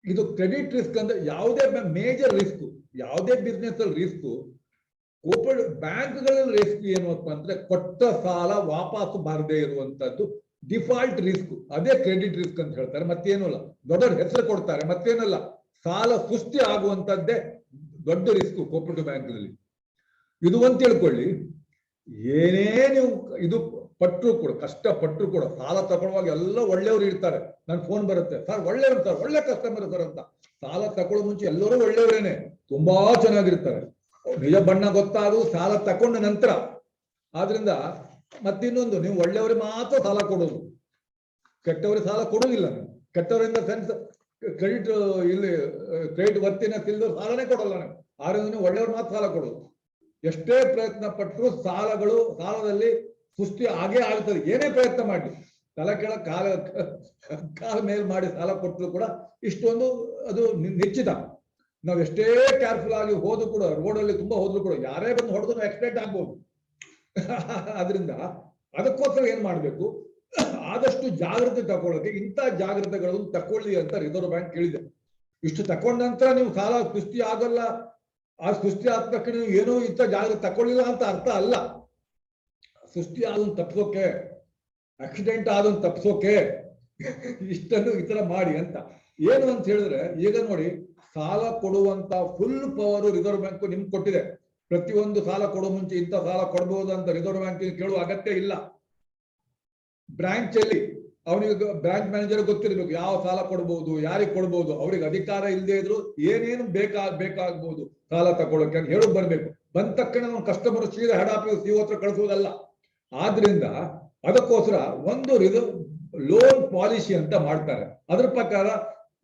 ಇದು ಕ್ರೆಡಿಟ್ ರಿಸ್ಕ್ ಅಂದ್ರೆ ಯಾವುದೇ ಮೇಜರ್ ರಿಸ್ಕ್, ಯಾವುದೇ ಬಿಸ್ನೆಸ್ ಅಲ್ಲಿ ರಿಸ್ಕ್. ಬ್ಯಾಂಕ್ಗಳಲ್ಲಿ ರಿಸ್ಕ್ ಏನಪ್ಪ ಅಂದ್ರೆ ಕೊಟ್ಟ ಸಾಲ ವಾಪಸ್ ಬಾರದೇ ಇರುವಂತದ್ದು ಡಿಫಾಲ್ಟ್ ರಿಸ್ಕ್. ಅದೇ ಕ್ರೆಡಿಟ್ ರಿಸ್ಕ್ ಅಂತ ಹೇಳ್ತಾರೆ, ಮತ್ತೇನು ಅಲ್ಲ. ದೊಡ್ಡ ಹೆಸರು ಕೊಡ್ತಾರೆ, ಮತ್ತೇನಲ್ಲ. ಸಾಲ ಸೃಷ್ಟಿ ಆಗುವಂತದ್ದೇ ದೊಡ್ಡ ರಿಸ್ಕ್ ಕೋಪರೇಟಿವ್ ಬ್ಯಾಂಕ್ನಲ್ಲಿ. ಇದು ಅಂತ ತಿಳ್ಕೊಳ್ಳಿ. ಏನೇ ನೀವು ಇದು ಪಟ್ಟರು ಕೂಡ, ಕಷ್ಟಪಟ್ಟರು ಕೂಡ ಸಾಲ ತಗೊಳ್ಳುವಾಗ ಎಲ್ಲ ಒಳ್ಳೆಯವರು ಇರ್ತಾರೆ. ನನ್ ಫೋನ್ ಬರುತ್ತೆ, ಸರ್ ಒಳ್ಳೆಯವರು ಸರ್, ಒಳ್ಳೆ ಕಸ್ಟಮರ್ ಸರ್ ಅಂತ. ಸಾಲ ತಗೊಳ್ಳೋ ಮುಂಚೆ ಎಲ್ಲರೂ ಒಳ್ಳೆಯವರೇನೆ, ತುಂಬಾ ಚೆನ್ನಾಗಿರ್ತಾರೆ. ನಿಜ ಬಣ್ಣ ಗೊತ್ತಾದ್ರು ಸಾಲ ತಕೊಂಡ ನಂತರ. ಆದ್ರಿಂದ ಮತ್ತಿನ್ನೊಂದು, ನೀವು ಒಳ್ಳೆಯವರಿಗೆ ಮಾತ್ರ ಸಾಲ ಕೊಡೋದು, ಕೆಟ್ಟವರಿಗೆ ಸಾಲ ಕೊಡೋದಿಲ್ಲ. ಕೆಟ್ಟವರಿಂದ ಸೆನ್ಸ್ ಕ್ರೆಡಿಟ್ ಇಲ್ಲಿ ಕ್ರೆಡಿಟ್ ವರ್ತಿನೆಸ್ ಇಲ್ಲದ ಸಾಲನೇ ಕೊಡಲ್ಲ ನೀವು. ಆದ್ರಿಂದ ನೀವು ಒಳ್ಳೆಯವ್ರು ಮಾತ್ರ ಸಾಲ ಕೊಡೋದು. ಎಷ್ಟೇ ಪ್ರಯತ್ನ ಪಟ್ಟರು ಸಾಲದಲ್ಲಿ ಸೃಷ್ಟಿ ಆಗೇ ಆಗ್ತದೆ. ಏನೇ ಪ್ರಯತ್ನ ಮಾಡಿ, ತಲೆ ಕೆಳ ಕಾಲ ಮೇಲ್ ಮಾಡಿ ಸಾಲ ಕೊಟ್ಟರು ಕೂಡ ಇಷ್ಟೊಂದು ಅದು ನಿಶ್ಚಿತ. ನಾವು ಎಷ್ಟೇ ಕೇರ್ಫುಲ್ ಆಗಿ ಹೋದ್ರು ಕೂಡ, ರೋಡಲ್ಲಿ ತುಂಬಾ ಹೋದ್ರು ಕೂಡ ಯಾರೇ ಬಂದು ಹೊಡೆದ್ರು ಎಕ್ಸ್ಪೆಕ್ಟ್ ಆಗ್ಬೋದು. ಅದರಿಂದ ಅದಕ್ಕೋಸ್ಕರ ಏನ್ ಮಾಡ್ಬೇಕು, ಆದಷ್ಟು ಜಾಗ್ರತೆ ತಗೊಳ್ಳೋಕೆ ಇಂಥ ಜಾಗ್ರತೆಗಳನ್ನು ತಕೊಳ್ಳಿ ಅಂತ ರಿಸರ್ವ್ ಬ್ಯಾಂಕ್ ಹೇಳಿದೆ. ಇಷ್ಟು ತಕೊಂಡ ನಂತರ ನೀವು ಸಾಲ ಸೃಷ್ಟಿ ಆಗಲ್ಲ, ಆ ಸೃಷ್ಟಿ ಆದ ತಕ್ಷಣ ನೀವು ಏನೋ ಇಂಥ ಜಾಗ್ರತೆ ತಕೊಳ್ಳಿಲ್ಲ ಅಂತ ಅರ್ಥ ಅಲ್ಲ. ಸೃಷ್ಟಿ ಆದನ್ನು ತಪ್ಪಿಸೋಕೆ, ಆಕ್ಸಿಡೆಂಟ್ ಆದನ್ನು ತಪ್ಪಿಸೋಕೆ ಇಷ್ಟನ್ನು ಈ ತರ ಮಾಡಿ ಅಂತ. ಏನು ಅಂತ ಹೇಳಿದ್ರೆ, ಈಗ ನೋಡಿ, ಸಾಲ ಕೊಡುವಂತ ಫುಲ್ ಪವರ್ ರಿಸರ್ವ್ ಬ್ಯಾಂಕ್ ನಿಮ್ಗೆ ಕೊಟ್ಟಿದೆ. ಪ್ರತಿಯೊಂದು ಸಾಲ ಕೊಡೋ ಮುಂಚೆ ಇಂಥ ಸಾಲ ಕೊಡಬಹುದು ಅಂತ ರಿಸರ್ವ್ ಬ್ಯಾಂಕ್ ಕೇಳುವ ಅಗತ್ಯ ಇಲ್ಲ. ಬ್ರಾಂಚ್ ಅಲ್ಲಿ ಅವನಿಗೆ ಬ್ರಾಂಚ್ ಮ್ಯಾನೇಜರ್ ಗೊತ್ತಿರ್ಬೇಕು ಯಾವ ಸಾಲ ಕೊಡಬಹುದು, ಯಾರಿಗೆ ಕೊಡಬಹುದು. ಅವ್ರಿಗೆ ಅಧಿಕಾರ ಇಲ್ಲದೆ ಇದ್ರು ಏನೇನು ಬೇಕಾಗ್ಬಹುದು ಸಾಲ ತಗೊಳ್ಳೋಕೆ ಅಂತ ಹೇಳೋದು ಬರ್ಬೇಕು. ಬಂದ ತಕ್ಷಣ ನಾವು ಕಸ್ಟಮರ್ ಸೀದಾ ಹೆಡ್ ಆಫೀಸ್ ಸಿಒ ಹತ್ರ ಕಳಿಸುವುದಲ್ಲ. ಆದ್ರಿಂದ ಅದಕ್ಕೋಸ್ಕರ ಒಂದು ಲೋನ್ ಪಾಲಿಸಿ ಅಂತ ಮಾಡ್ತಾರೆ. ಅದ್ರ ಪ್ರಕಾರ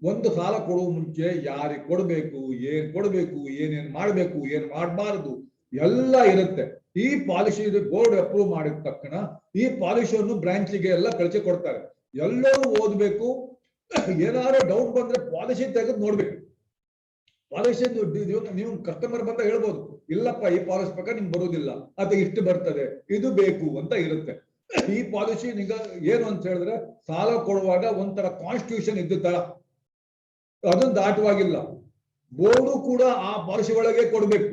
ಒಂದು ಸಾಲ ಕೊಡುವ ಮುಂಚೆ ಯಾರಿಗೆ ಕೊಡಬೇಕು, ಏನೇನ್ ಮಾಡ್ಬೇಕು, ಏನ್ ಮಾಡಬಾರದು ಎಲ್ಲ ಇರುತ್ತೆ. ಈ ಪಾಲಿಸಿ ಬೋರ್ಡ್ ಅಪ್ರೂವ್ ಮಾಡಿದ ತಕ್ಷಣ ಈ ಪಾಲಿಸಿಯನ್ನು ಬ್ರಾಂಚಿಗೆ ಎಲ್ಲ ಕಳಿಸಿ ಕೊಡ್ತಾರೆ. ಎಲ್ಲರೂ ಓದ್ಬೇಕು. ಏನಾದ್ರು ಡೌಟ್ ಬಂದ್ರೆ ಪಾಲಿಸಿ ತೆಗೆದು ನೋಡ್ಬೇಕು. ಪಾಲಿಸಿ ನೀವು ಕಸ್ಟಮರ್ ಬಂದ ಹೇಳ್ಬೋದು, ಇಲ್ಲಪ್ಪ ಈ ಪಾಲಿಸಿ ಪ್ರಕಾರ ನಿಮ್ಗೆ ಬರುವುದಿಲ್ಲ, ಅಥವಾ ಇಷ್ಟು ಬರ್ತದೆ, ಇದು ಬೇಕು ಅಂತ ಇರುತ್ತೆ. ಈ ಪಾಲಿಸಿ ನಿಗ ಏನು ಅಂತ ಹೇಳಿದ್ರೆ, ಸಾಲ ಕೊಡುವಾಗ ಒಂಥರ ಕಾನ್ಸ್ಟಿಟ್ಯೂಷನ್ ಇದ್ದ ತರ, ಅದನ್ನು ದಾಟುವಾಗಿಲ್ಲ. ಬೋರ್ಡು ಕೂಡ ಆ ಪಾಲಿಸಿ ಒಳಗೆ ಕೊಡ್ಬೇಕು.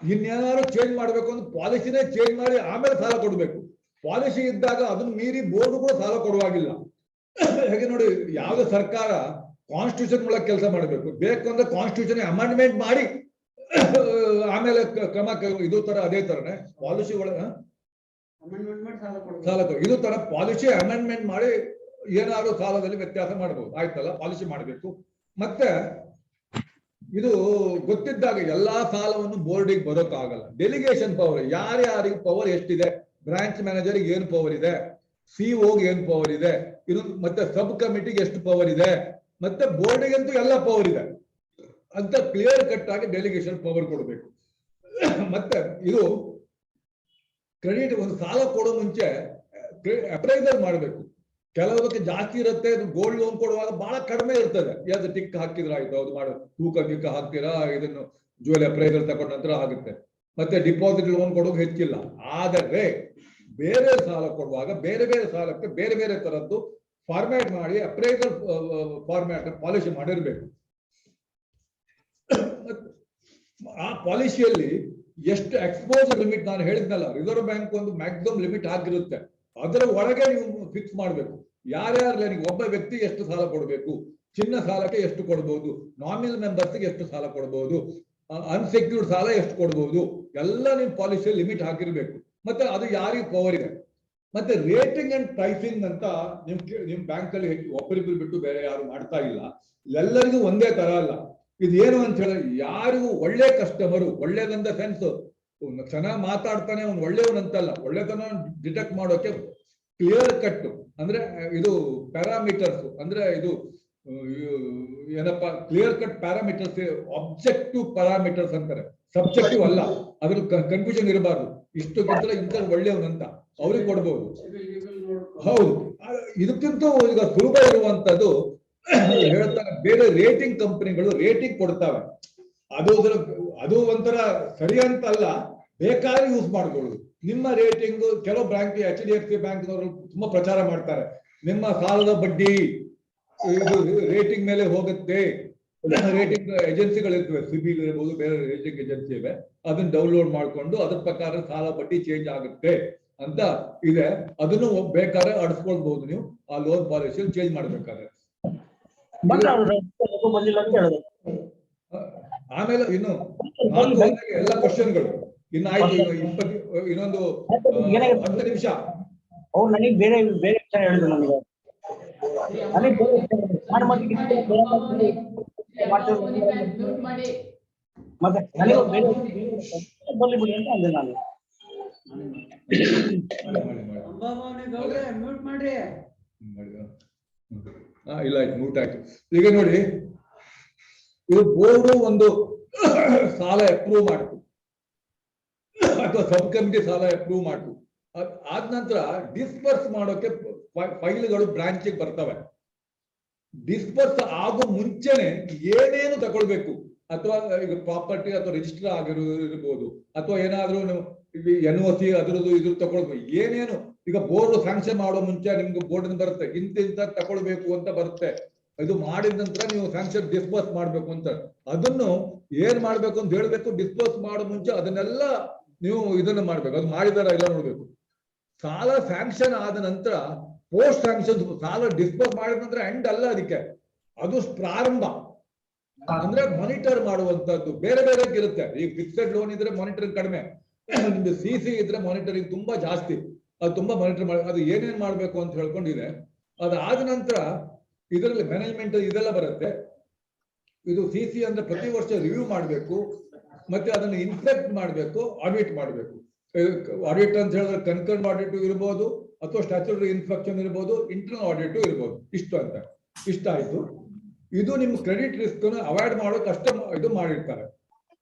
ಇನ್ನೇನಾದ್ರು ಚೇಂಜ್ ಮಾಡ್ಬೇಕು ಅಂದ್ರೆ ಪಾಲಿಸಿನೇ ಚೇಂಜ್ ಮಾಡಿ ಆಮೇಲೆ ಸಾಲ ಕೊಡ್ಬೇಕು. ಪಾಲಿಸಿ ಇದ್ದಾಗ ಅದನ್ನ ಮೀರಿ ಬೋರ್ಡು ಕೂಡ ಸಾಲ ಕೊಡುವಾಗಿಲ್ಲ. ಹಾಗೆ ನೋಡಿ, ಯಾವುದೇ ಸರ್ಕಾರ ಕಾನ್ಸ್ಟಿಟ್ಯೂಷನ್ ಒಳಗೆ ಕೆಲಸ ಮಾಡಬೇಕು. ಬೇಕು ಅಂದ್ರೆ ಕಾನ್ಸ್ಟಿಟ್ಯೂಷನ್ ಅಮೆಂಡ್ಮೆಂಟ್ ಮಾಡಿ ಆಮೇಲೆ ಕ್ರಮ ಇದು ತರ ಅದೇ ತರನೇ ಪಾಲಿಸಿ ಒಳಗೆ ಸಾಲ ಇದು ತರ ಪಾಲಿಸಿ ಅಮೆಂಡ್ಮೆಂಟ್ ಮಾಡಿ ಏನಾದ್ರು ಸಾಲದಲ್ಲಿ ವ್ಯತ್ಯಾಸ ಮಾಡಬಹುದು. ಆಯ್ತಲ್ಲ, ಪಾಲಿಸಿ ಮಾಡಬೇಕು. ಮತ್ತೆ ಇದು ಗೊತ್ತಿದ್ದಾಗ ಎಲ್ಲಾ ಸಾಲವನ್ನು ಬೋರ್ಡಿಗೆ ಬರೋಕ್ಕಾಗಲ್ಲ. ಡೆಲಿಗೇಷನ್ ಪವರ್, ಯಾರ್ಯಾರಿಗೆ ಪವರ್ ಎಷ್ಟಿದೆ, ಬ್ರಾಂಚ್ ಮ್ಯಾನೇಜರ್ಗೆ ಏನು ಪವರ್ ಇದೆ, ಸಿಒಗೆ ಏನು ಪವರ್ ಇದೆ, ಇದು ಮತ್ತೆ ಸಬ್ ಕಮಿಟಿಗೆ ಎಷ್ಟು ಪವರ್ ಇದೆ, ಮತ್ತೆ ಬೋರ್ಡಿಗಂತೂ ಎಲ್ಲ ಪವರ್ ಇದೆ ಅಂತ ಕ್ಲಿಯರ್ ಕಟ್ ಆಗಿ ಡೆಲಿಗೇಷನ್ ಪವರ್ ಕೊಡಬೇಕು. ಮತ್ತೆ ಇದು ಕ್ರೆಡಿಟ್, ಒಂದು ಸಾಲ ಕೊಡೋ ಮುಂಚೆ ಅಪ್ರೈಸಲ್ ಮಾಡಬೇಕು. ಕೆಲವದಕ್ಕೆ ಜಾಸ್ತಿ ಇರುತ್ತೆ. ಗೋಲ್ಡ್ ಲೋನ್ ಕೊಡುವಾಗ ಬಹಳ ಕಡಿಮೆ ಇರ್ತದೆ. ಯಾವ್ದು ಟಿಕ್ ಹಾಕಿದ್ರ ಆಯ್ತು, ಅದು ಮಾಡೋ ತೂಕ ಗಿಕ್ಕ ಹಾಕ್ತೀರಾ, ಇದನ್ನು ಜುವೆಲ್ ಅಪ್ರೈಸಲ್ ತಗೊಂಡ ನಂತರ ಆಗುತ್ತೆ. ಮತ್ತೆ ಡಿಪಾಸಿಟ್ ಲೋನ್ ಕೊಡೋದು ಹೆಚ್ಚಿಲ್ಲ. ಆದರೆ ಬೇರೆ ಸಾಲ ಕೊಡುವಾಗ ಬೇರೆ ಸಾಲಕ್ಕೆ ಬೇರೆ ತರದ್ದು ಫಾರ್ಮ್ಯಾಟ್ ಮಾಡಿ ಅಪ್ರೈಸಲ್ ಫಾರ್ಮ್ಯಾಟ್ ಪಾಲಿಸಿ ಮಾಡಿರ್ಬೇಕು. ಆ ಪಾಲಿಸಿಯಲ್ಲಿ ಎಷ್ಟು ಎಕ್ಸ್ಪೋಜರ್ ಲಿಮಿಟ್, ನಾನು ಹೇಳಿದ್ನಲ್ಲ, ರಿಸರ್ವ್ ಬ್ಯಾಂಕ್ ಒಂದು ಮ್ಯಾಕ್ಸಿಮಮ್ ಲಿಮಿಟ್ ಆಗಿರುತ್ತೆ. ಅದರ ಒಳಗೆ ನೀವು ಫಿಕ್ಸ್ ಮಾಡಬೇಕು. ಯಾರ್ಯಾರು ಒಬ್ಬ ವ್ಯಕ್ತಿ ಎಷ್ಟು ಸಾಲ ಕೊಡಬೇಕು, ಚಿನ್ನ ಸಾಲಕ್ಕೆ ಎಷ್ಟು ಕೊಡಬಹುದು, ನಾಮಿನಲ್ ಮೆಂಬರ್ಸ್ಗೆ ಎಷ್ಟು ಸಾಲ ಕೊಡಬಹುದು, ಅನ್ಸೆಕ್ಯೂರ್ಡ್ ಸಾಲ ಎಷ್ಟು ಕೊಡಬಹುದು, ಎಲ್ಲ ನೀವು ಪಾಲಿಸಿಯಲ್ಲಿ ಲಿಮಿಟ್ ಹಾಕಿರ್ಬೇಕು. ಮತ್ತೆ ಅದು ಯಾರಿಗೆ ಪವರ್ ಇದೆ. ಮತ್ತೆ ರೇಟಿಂಗ್ ಅಂಡ್ ಪ್ರೈಸಿಂಗ್ ಅಂತ ನಿಮ್ ಬ್ಯಾಂಕ್ ಅಲ್ಲಿ ಒಬ್ಬರಿಬ್ಬರು ಬಿಟ್ಟು ಬೇರೆ ಯಾರು ಮಾಡ್ತಾ ಇಲ್ಲ. ಎಲ್ಲರಿಗೂ ಒಂದೇ ತರ ಅಲ್ಲ. ಇದು ಏನು ಅಂತ ಹೇಳಿ ಯಾರಿಗೂ ಒಳ್ಳೆ ಕಸ್ಟಮರು, ಒಳ್ಳೇದಂದ ಸೆನ್ಸ್ ಚೆನ್ನಾಗಿ ಮಾತಾಡ್ತಾನೆ ಅವ್ನು ಒಳ್ಳೆಯವನಂತಲ್ಲ, ಒಳ್ಳೆತನ ಡಿಟೆಕ್ಟ್ ಮಾಡೋಕೆ ಕ್ಲಿಯರ್ ಕಟ್ ಅಂದ್ರೆ ಇದು ಪ್ಯಾರಾಮೀಟರ್ಸ್ ಅಂದ್ರೆ ಇದು ಏನಪ್ಪಾ clear cut parameters, objective parameters ಅಂತಾರೆ, ಸಬ್ಜೆಕ್ಟಿವ್ ಅಲ್ಲ. ಅದ್ರ ಕನ್ಫ್ಯೂಷನ್ ಇರಬಾರ್ದು. ಇಷ್ಟು ಗಿಂತ ಇಂಥ ಒಳ್ಳೆಯವನಂತ ಅವ್ರಿಗೆ ಕೊಡ್ಬೋದು. ಹೌದು, ಇದಕ್ಕಿಂತ ಈಗ ಸುಲಭ ಇರುವಂತದ್ದು ಹೇಳ್ತಾರೆ, ಬೇರೆ ರೇಟಿಂಗ್ ಕಂಪನಿಗಳು ರೇಟಿಂಗ್ ಕೊಡ್ತಾವೆ. ಅದು ಒಂಥರ ಸರಿ ಅಂತಲ್ಲ, ಬೇಕಾದ್ರೆ ಯೂಸ್ ಮಾಡ್ಕೊಳ್ಳೋದು. ನಿಮ್ಮ ರೇಟಿಂಗ್ ಕೆಲವು ಬ್ಯಾಂಕ್ HDFC ಬ್ಯಾಂಕ್ನವರು ತುಂಬಾ ಪ್ರಚಾರ ಮಾಡ್ತಾರೆ, ನಿಮ್ಮ ಸಾಲದ ಬಡ್ಡಿ ಇದು ರೇಟಿಂಗ್ ಮೇಲೆ ಹೋಗುತ್ತೆ. ರೇಟಿಂಗ್ ಏಜೆನ್ಸಿಗಳಿರ್ತವೆ, ಸಿಬಿಲ್ ಇರ್ಬೋದು, ಬೇರೆ ರೇಟಿಂಗ್ ಏಜೆನ್ಸಿ ಇವೆ, ಅದನ್ನ ಡೌನ್ಲೋಡ್ ಮಾಡ್ಕೊಂಡು ಅದ್ರ ಪ್ರಕಾರ ಸಾಲ ಬಡ್ಡಿ ಚೇಂಜ್ ಆಗುತ್ತೆ ಅಂತ ಇದೆ. ಅದನ್ನು ಬೇಕಾದ್ರೆ ಅಡಿಸ್ಕೊಳ್ಬಹುದು ನೀವು ಆ ಲೋನ್ ಪಾಲಿಸಿ ಚೇಂಜ್ ಮಾಡ್ಬೇಕಾದ್ರೆ. ಆಮೇಲೆ ಇನ್ನು ಎಲ್ಲ ಕ್ವಶನ್ಗಳು ಇನ್ನು ಆಯ್ತು. ಇನ್ನೊಂದು 10 ನಿಮಿಷ. ಅವ್ರು ನನಗೆ ಬೇರೆ ಬೇರೆ ವಿಚಾರ ಹೇಳಿದ್ರು. ನನಗೆ ಮತ್ತೆ ಬರ್ಲಿ ಬಿಡಿ ಅಂತ ಅಂದೆ ನಾನು. ಮ್ಯೂಟ್ ಮಾಡ್ರಿ. ಇಲ್ಲ ಆಯ್ತು, ಮ್ಯೂಟ್ ಆಯ್ತು. ಈಗ ನೋಡಿ, ಇದು ಬೋರ್ಡು ಒಂದು ಸಾಲ ಅಪ್ರೂವ್ ಮಾಡ್ತು ಅಥವಾ ಸಬ್ ಕಮಿಟಿ ಸಾಲ ಅಪ್ರೂವ್ ಮಾಡ್ತು. ಆದ ನಂತರ ಡಿಸ್ಪರ್ಸ್ ಮಾಡೋಕೆ ಫೈಲ್ಗಳು ಬ್ರಾಂಚಿಗೆ ಬರ್ತವೆ. ಡಿಸ್ಪರ್ಸ್ ಆಗೋ ಮುಂಚೆನೆ ಏನೇನು ತಗೊಳ್ಬೇಕು, ಅಥವಾ ಈಗ ಪ್ರಾಪರ್ಟಿ ಅಥವಾ ರಿಜಿಸ್ಟರ್ ಆಗಿರ್ಬೋದು, ಅಥವಾ ಏನಾದ್ರೂ NOC ಅದ್ರದ್ದು ಇದ್ರ ತಗೊಳ್ಬೇಕು. ಏನೇನು ಈಗ ಬೋರ್ಡ್ ಸ್ಯಾಂಕ್ಷನ್ ಮಾಡೋ ಮುಂಚೆ ನಿಮ್ಗೆ ಬೋರ್ಡ್ ಬರುತ್ತೆ, ಇಂತ ತಗೊಳ್ಬೇಕು ಅಂತ ಬರುತ್ತೆ. ಇದು ಮಾಡಿದ ನಂತರ ನೀವು ಸ್ಯಾಂಕ್ಷನ್ ಡಿಸ್ಪರ್ಸ್ ಮಾಡ್ಬೇಕು ಅಂತ, ಅದನ್ನು ಏನ್ ಮಾಡ್ಬೇಕು ಅಂತ ಹೇಳ್ಬೇಕು. ಡಿಸ್ಪರ್ಸ್ ಮಾಡೋ ಮುಂಚೆ ಅದನ್ನೆಲ್ಲ ನೀವು ಇದನ್ನ ಮಾಡ್ಬೇಕು. ಅದು ಮಾಡಿದಾರ ಇಲ್ಲ ನೋಡ್ಬೇಕು. ಸಾಲ ಸ್ಯಾಂಕ್ಷನ್ ಆದ ನಂತರ ಪೋಸ್ಟ್ ಸ್ಯಾಂಕ್ಷನ್, ಸಾಲ ಡಿಸ್ಪರ್ಸ್ ಮಾಡಿದ ನಂತರ ಎಂಡ್ ಅಲ್ಲ ಅದಕ್ಕೆ, ಅದು ಪ್ರಾರಂಭ. ಅಂದ್ರೆ ಮಾನಿಟರ್ ಮಾಡುವಂತದ್ದು ಬೇರೆ ಬೇರೆ ಇರುತ್ತೆ. ಈಗ ಫಿಕ್ಸೆಡ್ ಲೋನ್ ಇದ್ರೆ ಮಾನಿಟರಿಂಗ್ ಕಡಿಮೆ, ನಿಮ್ದು CC ಇದ್ರೆ ಮಾನಿಟರಿಂಗ್ ತುಂಬಾ ಜಾಸ್ತಿ. ಅದು ತುಂಬಾ ಮಾನಿಟರ್ ಮಾಡಿ ಅದು ಏನೇನ್ ಮಾಡ್ಬೇಕು ಅಂತ ಹೇಳ್ಕೊಂಡಿದೆ. ಅದಾದ ನಂತರ ಇದರಲ್ಲಿ ಮ್ಯಾನೇಜ್ಮೆಂಟ್ ಇದೆಲ್ಲ ಬರುತ್ತೆ. ಇದು CC ಅಂದ್ರೆ ಪ್ರತಿ ವರ್ಷ ರಿವ್ಯೂ ಮಾಡಬೇಕು, ಮತ್ತೆ ಅದನ್ನು ಇನ್ಸ್ಪೆಕ್ಟ್ ಮಾಡಬೇಕು, ಆಡಿಟ್ ಮಾಡಬೇಕು. ಆಡಿಟ್ ಅಂತ ಹೇಳಿದ್ರೆ ಕನ್ಕರ್ನ್ ಆಡಿಟ್ ಇರ್ಬೋದು, ಅಥವಾ ಸ್ಟ್ಯಾಚ್ಯೂಟರಿ ಇನ್ಸ್ಪೆಕ್ಷನ್ ಇರ್ಬೋದು, ಇಂಟರ್ನಲ್ ಆಡಿಟ್ ಇರ್ಬೋದು. ಇಷ್ಟ ಆಯ್ತು. ಇದು ನಿಮ್ಮ ಕ್ರೆಡಿಟ್ ರಿಸ್ಕ್ ಅವಾಯ್ಡ್ ಮಾಡೋಕೆ ಅಷ್ಟೇ ಇದು ಮಾಡಿರ್ತಾರೆ,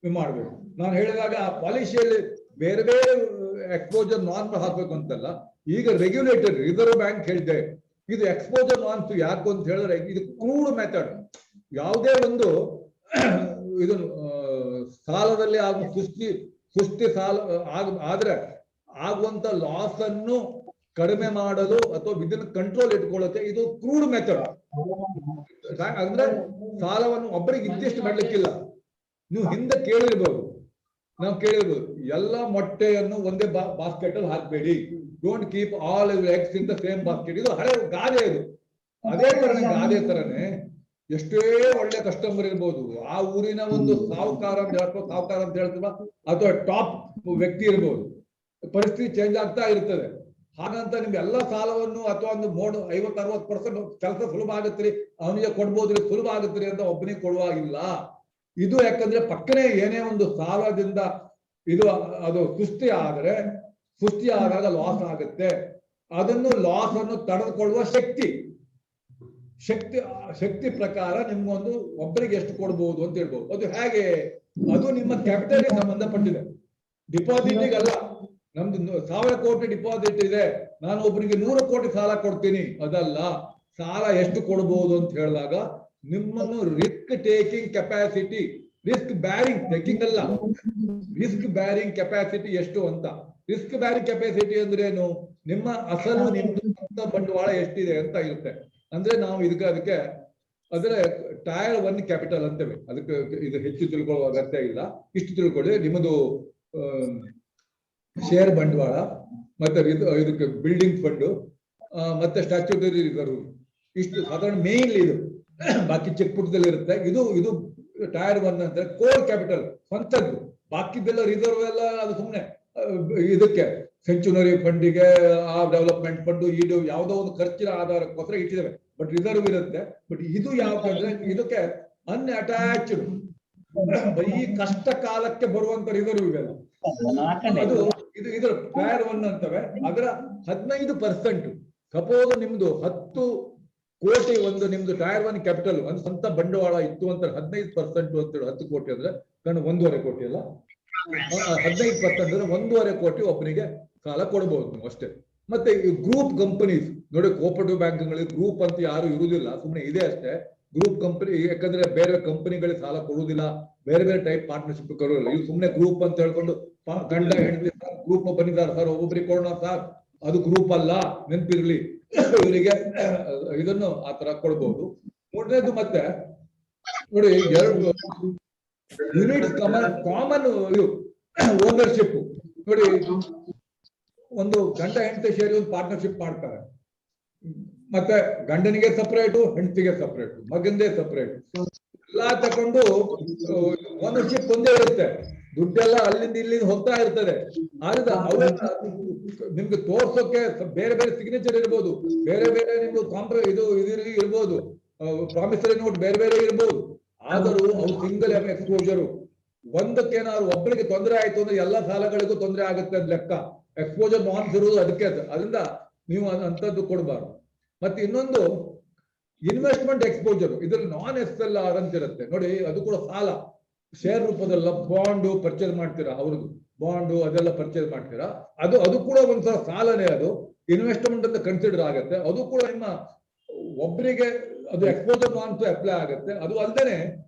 ನೀವು ಮಾಡ್ಬೇಕು. ನಾನು ಹೇಳಿದಾಗ ಆ ಪಾಲಿಸಿಯಲ್ಲಿ ಬೇರೆ ಬೇರೆ ಎಕ್ಸ್ಪೋಜರ್ ನಾರ್ಮ್ ಹಾಕ್ಬೇಕು ಅಂತಲ್ಲ. ಈಗ ರೆಗ್ಯುಲೇಟರ್ ರಿಸರ್ವ್ ಬ್ಯಾಂಕ್ ಹೇಳಿದೆ, ಇದು ಎಕ್ಸ್ಪೋಜರ್ ನಾರ್ಮ್ಸ್ ಯಾಕು ಅಂತ ಹೇಳಿದ್ರೆ, ಇದು ಕ್ರೂಡ್ ಮೆಥಡ್. ಯಾವುದೇ ಒಂದು ಇದು ಸಾಲದಲ್ಲಿ ಆಗುವ ಸುಸ್ತಿ ಸಾಲ ಆದ್ರೆ ಆಗುವಂತ ಲಾಸ್ ಅನ್ನು ಕಡಿಮೆ ಮಾಡಲು ಅಥವಾ ವಿದಿನ್ ಕಂಟ್ರೋಲ್ ಇಟ್ಕೊಳ್ಳೋಕೆ ಇದು ಕ್ರೂಡ್ ಮೆಥಡ್. ಅಂದ್ರೆ ಸಾಲವನ್ನು ಒಬ್ಬರಿಗೆ ಇದ್ದಷ್ಟು ಮಾಡ್ಲಿಕ್ಕಿಲ್ಲ. ನೀವು ಹಿಂದೆ ಕೇಳಿರ್ಬೋದು, ನಾವು ಕೇಳಿರ್ಬೋದು, ಎಲ್ಲ ಮೊಟ್ಟೆಯನ್ನು ಒಂದೇ ಬಾಸ್ಕೆಟ್ ಅಲ್ಲಿ ಹಾಕ್ಬೇಡಿ, don't keep all eggs in the same basket. ಇದು ಹಳೆ ಗಾದೆ. ಇದು ಅದೇ ತರ ಗಾದೆ ತರನೇ ಎಷ್ಟೇ ಒಳ್ಳೆ ಕಸ್ಟಮರ್ ಇರ್ಬೋದು, ಆ ಊರಿನ ಒಂದು ಸಾಹುಕಾರ ಅಂತ ಹೇಳ್ತೀವ, ಅಥವಾ ಟಾಪ್ ವ್ಯಕ್ತಿ ಇರ್ಬೋದು, ಪರಿಸ್ಥಿತಿ ಚೇಂಜ್ ಆಗ್ತಾ ಇರ್ತದೆ. ಹಾಗಂತ ನಿಮ್ಗೆ ಎಲ್ಲ ಸಾಲವನ್ನು ಅಥವಾ ಒಂದು 50-60% ಕೆಲಸ ಸುಲಭ ಆಗುತ್ತೀರಿ, ಅವನಿಗೆ ಕೊಡ್ಬೋದ್ರಿ, ಸುಲಭ ಆಗುತ್ತೀರಿ ಅಂತ ಒಬ್ಬನಿಗೆ ಕೊಡುವಾಗಿಲ್ಲ. ಇದು ಯಾಕಂದ್ರೆ ಪಕ್ಕನೆ ಏನೇ ಒಂದು ಸಾಲದಿಂದ ಇದು ಅದು ಸುಸ್ತಿ ಆದಾಗ ಲಾಸ್ ಆಗುತ್ತೆ. ಅದನ್ನು ಲಾಸ್ ಅನ್ನು ತಡೆದುಕೊಳ್ಳುವ ಶಕ್ತಿ ಪ್ರಕಾರ ನಿಮ್ಗೊಂದು ಒಬ್ಬರಿಗೆ ಎಷ್ಟು ಕೊಡ್ಬೋದು ಅಂತ ಹೇಳ್ಬೋದು. ಅದು ಹೇಗೆ? ಅದು ನಿಮ್ಮ ಕ್ಯಾಪಿಟಲ್ ಸಂಬಂಧಪಟ್ಟಿದೆ, ಡಿಪಾಸಿಟಿಗೆ ಅಲ್ಲ. ನಮ್ದು 1000 ಕೋಟಿ ಡಿಪಾಸಿಟ್ ಇದೆ, ನಾನು ಒಬ್ಬರಿಗೆ 100 ಕೋಟಿ ಸಾಲ ಕೊಡ್ತೀನಿ, ಅದಲ್ಲ. ಸಾಲ ಎಷ್ಟು ಕೊಡ್ಬೋದು ಅಂತ ಹೇಳಿದಾಗ ನಿಮ್ಮನ್ನು risk taking capacity, risk bearing taking ಅಲ್ಲ, ರಿಸ್ಕ್ ಬ್ಯಾರಿಂಗ್ ಕೆಪಾಸಿಟಿ ಎಷ್ಟು ಅಂತ. ರಿಸ್ಕ್ ಬ್ಯಾರಿಂಗ್ ಕೆಪಾಸಿಟಿ ಅಂದ್ರೆ ಏನು? ನಿಮ್ಮ ಅಸಲು ನಿಮ್ದು ಬಂಡವಾಳ ಎಷ್ಟಿದೆ ಅಂತ ಇರುತ್ತೆ. ಅಂದ್ರೆ ನಾವು ಅದಕ್ಕೆ ಅಂದ್ರೆ ಟೈರ್ 1 ಕ್ಯಾಪಿಟಲ್ ಅಂತೇವೆ. ಅದಕ್ಕೆ ಇದು ಹೆಚ್ಚು ತಿಳ್ಕೊಳ್ಳುವ ಅಗತ್ಯ ಇಲ್ಲ, ಇಷ್ಟು ತಿಳ್ಕೊಳ್ಳಿ. ನಿಮ್ಮದು ಶೇರ್ ಬಂಡವಾಳ, ಮತ್ತೆ ಇದಕ್ಕೆ ಬಿಲ್ಡಿಂಗ್ ಫಂಡ್, ಮತ್ತೆ ಸ್ಟ್ಯಾಚ್ಯೂಟರಿ ರಿಸರ್ವ್, ಇಷ್ಟು ಸಾಧಾರಣ ಮೇನ್ಲಿ ಇದು. ಬಾಕಿ ಚೆಕ್ ಪುಟದಲ್ಲಿ ಇರುತ್ತೆ. ಇದು ಟೈರ್ 1 ಅಂದ್ರೆ ಕೋರ್ ಕ್ಯಾಪಿಟಲ್, ಸ್ವಂತದ್ದು. ಬಾಕಿದೆಲ್ಲ ರಿಸರ್ವ್ ಎಲ್ಲ ಅದು ಸುಮ್ಮನೆ ಇದಕ್ಕೆ ಸೆಂಚುನರಿ ಫಂಡಿಗೆ, ಆ ಡೆವಲಪ್ಮೆಂಟ್ ಫಂಡ್, ಇದು ಯಾವುದೋ ಒಂದು ಖರ್ಚಿನ ಆಧಾರಕ್ಕೋಸ್ಕರ ಇಟ್ಟಿದ್ದೇವೆ. ಬಟ್ ರಿಸರ್ವ್ ಇರುತ್ತೆ. ಬಟ್ ಇದು ಯಾವ್ದಂದ್ರೆ ಇದಕ್ಕೆ ಅನ್ಅಟ್ಯಾಚ್ಡ್ ಈ ಕಷ್ಟ ಕಾಲಕ್ಕೆ ಬರುವಂತ ರಿಸರ್ವ್ ಇವೆಲ್ಲ. ನಾನು ಹಾಕೊಂಡೆ. ಅದು ಇದರ ಟೈರ್ 1 ಅಂತವೆ. ಅದರ 15%. ಸಪೋಸ್ ನಿಮ್ದು 10 ಕೋಟಿ ಒಂದು ನಿಮ್ದು ಟೈರ್ 1 ಕ್ಯಾಪಿಟಲ್ ಒಂದು ಸ್ವಂತ ಬಂಡವಾಳ ಇತ್ತು ಅಂತ 15% ಅಂತೇಳಿ 10 ಕೋಟಿ ಅಂದ್ರೆ ನಾನು 1.5 ಕೋಟಿ ಅಲ್ಲ, 15% ಅಂದ್ರೆ 1.5 ಕೋಟಿ ಒಬ್ಬನಿಗೆ ಸಾಲ ಕೊಡಬಹುದು ನೀವು ಅಷ್ಟೇ. ಮತ್ತೆ ಈ ಗ್ರೂಪ್ ಕಂಪನೀಸ್ ನೋಡಿ, ಕೋಪರೇಟಿವ್ ಬ್ಯಾಂಕ್ಗಳಿಗೆ ಗ್ರೂಪ್ ಅಂತ ಯಾರು ಇರುವುದಿಲ್ಲ, ಸುಮ್ಮನೆ ಇದೆ ಅಷ್ಟೇ ಗ್ರೂಪ್ ಕಂಪನಿ. ಯಾಕಂದ್ರೆ ಬೇರೆ ಕಂಪನಿಗಳಿಗೆ ಸಾಲ ಕೊಡುವುದಿಲ್ಲ, ಬೇರೆ ಬೇರೆ ಟೈಪ್ ಪಾರ್ಟ್ನರ್ಶಿಪ್ ಕೊಡುವುದಿಲ್ಲ. ಇವು ಸುಮ್ಮನೆ ಗ್ರೂಪ್ ಅಂತ ಹೇಳ್ಕೊಂಡು ಗಂಡ ಹೆಂಡತಿ ಗ್ರೂಪ್ ಬಂದಿದ್ದಾರೆ ಸರ್, ಒಬ್ಬೊಬ್ಬರಿಗೆ ಕೊಡೋಣ ಸರ್, ಅದು ಗ್ರೂಪ್ ಅಲ್ಲ, ನೆನಪಿರ್ಲಿ. ಇವರಿಗೆ ಇದನ್ನು ಆ ತರ ಕೊಡ್ಬೋದು. ಮೂರನೇದು ಮತ್ತೆ ನೋಡಿ, 2 ಯೂನಿಟ್ಸ್ ಕಾಮನ್ ಓನರ್ಶಿಪ್ ನೋಡಿ. ಒಂದು ಗಂಡ ಹೆಂಡತಿ ಸೇರಿ ಒಂದು ಪಾರ್ಟ್ನರ್ಶಿಪ್ ಮಾಡ್ತಾರೆ. ಮತ್ತೆ ಗಂಡನಿಗೆ ಸಪರೇಟು, ಹೆಂಡತಿಗೆ ಸಪರೇಟು, ಮಗಂದೇ ಸಪರೇಟ್ ಎಲ್ಲಾ ತಕೊಂಡು ಓನರ್ಶಿಪ್ ಒಂದೇ ಇರುತ್ತೆ. ದುಡ್ಡೆಲ್ಲ ಅಲ್ಲಿಂದ ಇಲ್ಲಿಂದ ಹೋಗ್ತಾ ಇರ್ತದೆ. ಆದ್ರೆ ಅವರ ನಿಮ್ಗೆ ತೋರ್ಸೋಕೆ ಬೇರೆ ಬೇರೆ ಸಿಗ್ನೇಚರ್ ಇರ್ಬೋದು, ಬೇರೆ ಬೇರೆ ನಿಮ್ಗೆ ಇದು ಇರ್ಬೋದು, ಪ್ರಾಮಿಸರಿ ನೋಟ್ ಬೇರೆ ಬೇರೆ ಇರ್ಬೋದು. ಆದರೂ ಅವ್ರು ಸಿಂಗಲ್ ಎಕ್ಸ್ಪೋಜರು. ಒಂದಕ್ಕೇನಾದ್ರು ಒಬ್ಬರಿಗೆ ತೊಂದರೆ ಆಯ್ತು ಅಂದ್ರೆ ಎಲ್ಲಾ ಸಾಲಗಳಿಗೂ ತೊಂದರೆ ಆಗುತ್ತೆ ಅಂತ ಲೆಕ್ಕ. ಎಕ್ಸ್ಪೋಜರ್ ನಾರ್ಮ್ಸ್ ಇರುವುದು ಅದಕ್ಕೆ. ಅದರಿಂದ ನೀವು ಅಂತದ್ದು ಕೊಡಬಾರ್ದು. ಮತ್ತೆ ಇನ್ನೊಂದು ಇನ್ವೆಸ್ಟ್ಮೆಂಟ್ ಎಕ್ಸ್ಪೋಜರ್, ಇದ್ರಲ್ಲಿ ನಾನ್ SLR ಅಂತ ಇರುತ್ತೆ ನೋಡಿ. ಅದು ಕೂಡ ಸಾಲ, ಶೇರ್ ರೂಪದಲ್ಲ, ಬಾಂಡು ಪರ್ಚೇಸ್ ಮಾಡ್ತೀರಾ, ಅವ್ರದ್ದು ಬಾಂಡು ಅದೆಲ್ಲ ಪರ್ಚೇಸ್ ಮಾಡ್ತೀರಾ, ಅದು ಕೂಡ ಒಂದ್ಸಲ ಸಾಲನೇ. ಅದು ಇನ್ವೆಸ್ಟ್ಮೆಂಟ್ ಅಂತ ಕನ್ಸಿಡರ್ ಆಗುತ್ತೆ. ಅದು ಕೂಡ ನಿಮ್ಮ ಒಬ್ಬರಿಗೆ ಅದು ಎಕ್ಸ್ಪೋಜರ್ ನಾರ್ಮ್ಸ್ ಅಪ್ಲೈ ಆಗುತ್ತೆ. ಅದು ಅಲ್ಲದೆ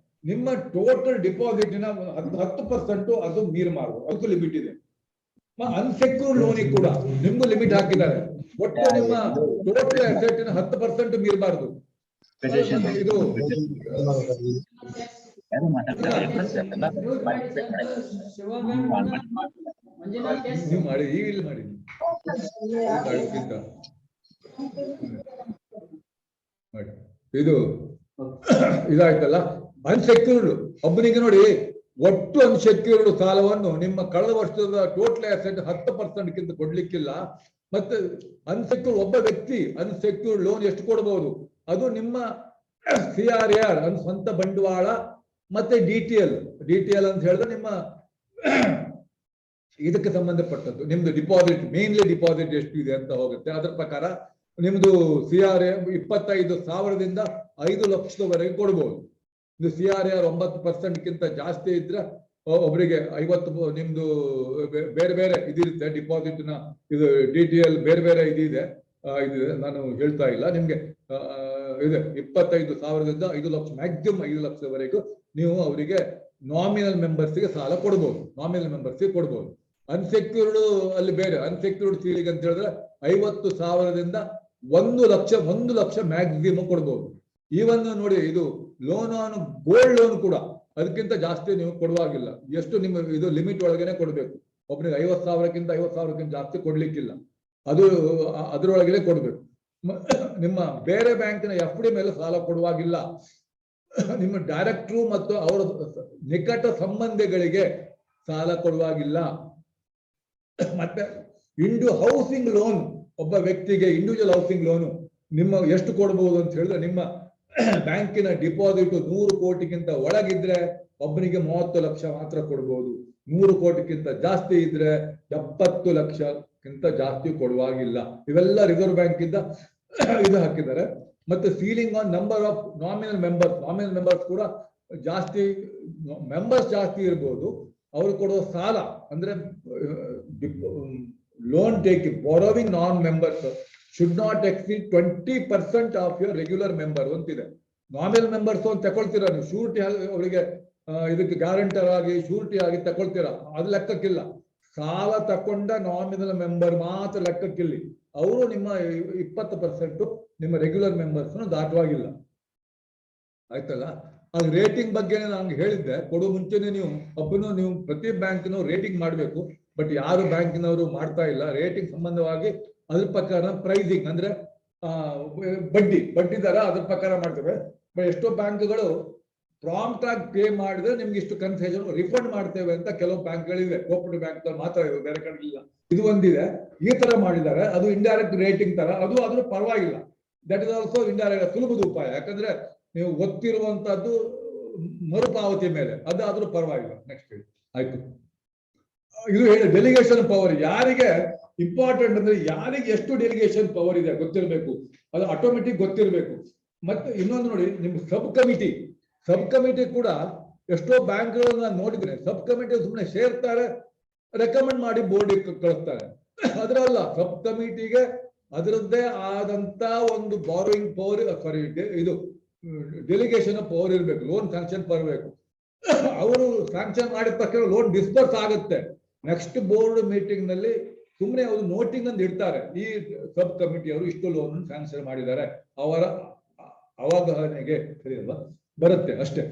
ನಿಮ್ಮ ಟೋಟಲ್ ಡಿಪಾಸಿಟಿನ 10% ಅದು ಮೀರ್ ಮಾಡಬಹುದು, ಅದಕ್ಕೂ ಲಿಮಿಟ್ ಇದೆ. ಅನ್ಸೆಕ್ಯೂರ್ಡ್ ಲೋನಿಗೆ ಕೂಡ ನಿಮ್ಗೂ ಲಿಮಿಟ್ ಹಾಕಿದ್ದಾರೆ. ಒಟ್ಟು ನಿಮ್ಮ ಟೋಟಲ್ ಅಸೆಟ್ 10% ಮೀರಬಾರ್ದು. ಇದು ನೀವು ಮಾಡಿ, ಈಗ ಮಾಡಿ ಇದು ಇದಾಯ್ತಲ್ಲ. ಅನ್ಸೆಕ್ಯೂರ್ಡ್ ಒಬ್ಬನಿಗೆ ನೋಡಿ, ಒಟ್ಟು ಅನ್ಸೆಕ್ಯೂರ್ಡ್ ಸಾಲವನ್ನು ನಿಮ್ಮ ಕಳೆದ ವರ್ಷದ ಟೋಟಲ್ ಅಸೆಟ್ 10%ಗಿಂತ ಕೊಡ್ಲಿಕ್ಕಿಲ್ಲ. ಮತ್ತೆ ಅನ್ಸೆಕ್ಯೂರ್ಡ್ ಒಬ್ಬ ವ್ಯಕ್ತಿ ಅನ್ಸೆಕ್ಯೂರ್ಡ್ ಲೋನ್ ಎಷ್ಟು ಕೊಡಬಹುದು? ಅದು ನಿಮ್ಮ CRAR ಸ್ವಂತ ಬಂಡವಾಳ ಮತ್ತೆ DTL ಅಂತ ಹೇಳಿದ್ರೆ ನಿಮ್ಮ ಇದಕ್ಕೆ ಸಂಬಂಧಪಟ್ಟದ್ದು. ನಿಮ್ದು ಡಿಪಾಸಿಟ್, ಮೇನ್ಲಿ ಡಿಪಾಸಿಟ್ ಎಷ್ಟು ಇದೆ ಅಂತ ಹೋಗುತ್ತೆ. ಅದರ ಪ್ರಕಾರ ನಿಮ್ದು CRAR 25,000ದಿಂದ 5 ಲಕ್ಷದವರೆಗೆ ಕೊಡ್ಬೋದು. ಇದು CRAR 9%ಗಿಂತ ಜಾಸ್ತಿ ಇದ್ರೆ ಒಬ್ಬರಿಗೆ 50. ನಿಮ್ದು ಬೇರೆ ಬೇರೆ ಇದಿರುತ್ತೆ, ಡಿಪಾಸಿಟ್ ನ ಇದು DTL ಬೇರೆ ಬೇರೆ ಇದಿದೆ. ನಾನು ಹೇಳ್ತಾ ಇಲ್ಲ ನಿಮ್ಗೆ. ಇದೆ 25,000ದಿಂದ 5 ಲಕ್ಷ, ಮ್ಯಾಕ್ಸಿಮಮ್ 5 ಲಕ್ಷದವರೆಗೂ ನೀವು ಅವರಿಗೆ ನಾಮಿನಲ್ ಮೆಂಬರ್ಸ್ಗೆ ಸಾಲ ಕೊಡ್ಬೋದು. ನಾಮಿನಲ್ ಮೆಂಬರ್ಸ್ಗೆ ಕೊಡ್ಬೋದು. ಅನ್ಸೆಕ್ಯೂರ್ಡ್ ಅಲ್ಲಿ ಬೇರೆ, ಅನ್ಸೆಕ್ಯೂರ್ಡ್ ಸೀಲಿಗೆ ಅಂತ ಹೇಳಿದ್ರೆ 50,000ದಿಂದ 1 ಲಕ್ಷ ಮ್ಯಾಕ್ಸಿಮಮ್ ಕೊಡ್ಬೋದು. ಈವನ್ ನೋಡಿ, ಇದು ಲೋನ್ ಆನ್ ಗೋಲ್ಡ್ ಲೋನ್ ಕೂಡ ಅದಕ್ಕಿಂತ ಜಾಸ್ತಿ ನೀವು ಕೊಡುವಾಗಿಲ್ಲ. ಎಷ್ಟು ನಿಮ್ಮ ಇದು ಲಿಮಿಟ್ ಒಳಗೇನೆ ಕೊಡ್ಬೇಕು. ಒಬ್ಬನಿಗೆ 50,000ಕ್ಕಿಂತ ಜಾಸ್ತಿ ಕೊಡ್ಲಿಕ್ಕಿಲ್ಲ. ಅದು ಅದರೊಳಗಡೆ ಕೊಡ್ಬೇಕು. ನಿಮ್ಮ ಬೇರೆ ಬ್ಯಾಂಕಿನ FD ಮೇಲೆ ಸಾಲ ಕೊಡುವಾಗಿಲ್ಲ. ನಿಮ್ಮ ಡೈರೆಕ್ಟ್ರು ಮತ್ತು ಅವರ ನಿಕಟ ಸಂಬಂಧಿಗಳಿಗೆ ಸಾಲ ಕೊಡುವಾಗಿಲ್ಲ. ಮತ್ತೆ ಹೌಸಿಂಗ್ ಲೋನ್, ಒಬ್ಬ ವ್ಯಕ್ತಿಗೆ ಇಂಡಿವಿಜುವಲ್ ಹೌಸಿಂಗ್ ಲೋನು ನಿಮ್ಮ ಎಷ್ಟು ಕೊಡಬಹುದು ಅಂತ ಹೇಳಿದ್ರೆ, ನಿಮ್ಮ ಬ್ಯಾಂಕಿನ ಡಿಪಾಸಿಟ್ 100 ಕೋಟಿಗಿಂತ ಒಳಗಿದ್ರೆ ಒಬ್ಬನಿಗೆ 30 ಲಕ್ಷ ಮಾತ್ರ ಕೊಡಬಹುದು. 100 ಕೋಟಿಗಿಂತ ಜಾಸ್ತಿ ಇದ್ರೆ 70 ಲಕ್ಷಕ್ಕಿಂತ ಜಾಸ್ತಿ ಕೊಡುವಾಗಿಲ್ಲ. ಇವೆಲ್ಲ ರಿಸರ್ವ್ ಬ್ಯಾಂಕ್ ಇಂದ ಇದು ಹಾಕಿದ್ದಾರೆ. ಮತ್ತೆ ceiling on number of nominal members ಕೂಡ ಜಾಸ್ತಿ, ಮೆಂಬರ್ಸ್ ಜಾಸ್ತಿ ಇರ್ಬೋದು. ಅವರು ಕೊಡುವ ಸಾಲ ಅಂದ್ರೆ loan taking, borrowing non members should not exceed 20% of your regular member ಅಂತಿದೆ. ನಾಮಿನಲ್ ಮೆಂಬರ್ಸ್ ಅಂತ ತಗೊಳ್ತೀರಾ ನೀವು, ಶೂರಿಟಿ ಅವರಿಗೆ ಇದಕ್ಕೆ ಗ್ಯಾರಂಟರ್ ಆಗಿ ಶೂರಿಟಿ ಆಗಿ ತಗೊಳ್ತೀರಾ, ಅದು ಲೆಕ್ಕಕ್ಕಿಲ್ಲ. ಸಾಲ ತಕೊಂಡ ನಾಮಿನಲ್ ಮೆಂಬರ್ ಮಾತ್ರ ಲೆಕ್ಕಕ್ಕಿಲ್ಲಿ. ಅವರು ನಿಮ್ಮ 20% ನಿಮ್ಮ ರೆಗ್ಯುಲರ್ ಮೆಂಬರ್ಸ್ ದಾಟವಾಗಿಲ್ಲ. ಆಯ್ತಲ್ಲ. ಅದು ರೇಟಿಂಗ್ ಬಗ್ಗೆ ನಾನು ಹೇಳಿದ್ದೆ. ಕೊಡುವ ಮುಂಚೆನೆ ನೀವು ಪ್ರತಿ ಬ್ಯಾಂಕಿನ ರೇಟಿಂಗ್ ಮಾಡಬೇಕು. ಬಟ್ ಯಾರು ಬ್ಯಾಂಕಿನವರು ಮಾಡ್ತಾ ಇಲ್ಲ. ರೇಟಿಂಗ್ ಸಂಬಂಧವಾಗಿ ಅದ್ರ ಪ್ರಕಾರ ಪ್ರೈಸಿಂಗ್ ಅಂದ್ರೆ ಬಡ್ಡಿ ದರ ಅದ್ರ ಪ್ರಕಾರ ಮಾಡ್ತೇವೆ. ಎಷ್ಟೋ ಬ್ಯಾಂಕ್ಗಳು ಪ್ರಾಂಪ್ಟ್ ಆಗಿ ಪೇ ಮಾಡಿದ್ರೆ ನಿಮ್ಗೆ ಇಷ್ಟು ಕನ್ಸೆಷನ್ ರಿಫಂಡ್ ಮಾಡ್ತೇವೆ ಅಂತ ಕೆಲವು ಬ್ಯಾಂಕ್ಗಳಿವೆ. ಕೋಪರೇಟಿವ್ ಬ್ಯಾಂಕ್ ಮಾತ್ರ ಇದೆ, ಬೇರೆ ಕಡೆ ಇಲ್ಲ. ಇದು ಒಂದಿದೆ. ಈ ತರ ಮಾಡಿದ್ದಾರೆ. ಅದು ಇಂಡೈರೆಕ್ಟ್ ರೇಟಿಂಗ್ ತರ, ಅದು ಆದ್ರೂ ಪರವಾಗಿಲ್ಲ. ದಟ್ ಇಸ್ ಆಲ್ಸೋ ಇಂಡೈರೆಕ್ಟ್, ಸುಲಭದ ಉಪಾಯ. ಯಾಕಂದ್ರೆ ನೀವು ಗೊತ್ತಿರುವಂತದ್ದು ಮರುಪಾವತಿ ಮೇಲೆ ಅದಾದ್ರೂ ಪರವಾಗಿಲ್ಲ. ನೆಕ್ಸ್ಟ್ ಹೇಳಿ. ಆಯ್ತು, ಇದು ಹೇಳಿ ಡೆಲಿಗೇಷನ್ ಪವರ್ ಯಾರಿಗೆ ಇಂಪಾರ್ಟೆಂಟ್ ಅಂದ್ರೆ ಯಾರಿಗೆ ಎಷ್ಟು ಡೆಲಿಗೇಷನ್ ಪವರ್ ಇದೆ ಗೊತ್ತಿರಬೇಕು, ಅದು ಆಟೋಮೆಟಿಕ್ ಗೊತ್ತಿರಬೇಕು. ಮತ್ತೆ ಇನ್ನೊಂದು ನೋಡಿ, ನಿಮ್ಗೆ ಸಬ್ ಕಮಿಟಿ ಕೂಡ ಎಷ್ಟೋ ಬ್ಯಾಂಕ್ಗಳನ್ನ ನಾನು ನೋಡಿದ್ದೇನೆ. ಸಬ್ ಕಮಿಟಿ ಸುಮ್ಮನೆ ಸೇರ್ತಾರೆ, ರೆಕಮೆಂಡ್ ಮಾಡಿ ಬೋರ್ಡ್ ಕಳಿಸ್ತಾರೆ. ಅದರಲ್ಲ, ಸಬ್ ಕಮಿಟಿಗೆ ಅದರದ್ದೇ ಆದಂತ ಒಂದು ಬಾರೋಯಿಂಗ್ ಪವರ್, ಸಾರಿ ಇದು ಡೆಲಿಗೇಷನ್ ಪವರ್ ಇರಬೇಕು, ಲೋನ್ ಸ್ಯಾಂಕ್ಷನ್ ಬರಬೇಕು. ಅವರು ಸ್ಯಾಂಕ್ಷನ್ ಮಾಡಿದ ತಕ್ಷಣ ಲೋನ್ ಡಿಸ್ಬರ್ಸ್ ಆಗುತ್ತೆ. ನೆಕ್ಸ್ಟ್ ಬೋರ್ಡ್ ಮೀಟಿಂಗ್ ನಲ್ಲಿ ಸುಮ್ಮನೆ ಅವರು ನೋಟಿಂಗ್ ಅಂತ ಇಡ್ತಾರೆ, ಈ ಸಬ್ ಕಮಿಟಿಯವರು ಇಷ್ಟು ಲೋನ್ ಸ್ಯಾಂಕ್ಷನ್ ಮಾಡಿದ್ದಾರೆ, ಅವರ ಅವಗಾಹನೆಗೆ ಸರಿ ಅಲ್ವಾ ಬರುತ್ತೆ ಅಷ್ಟೇ.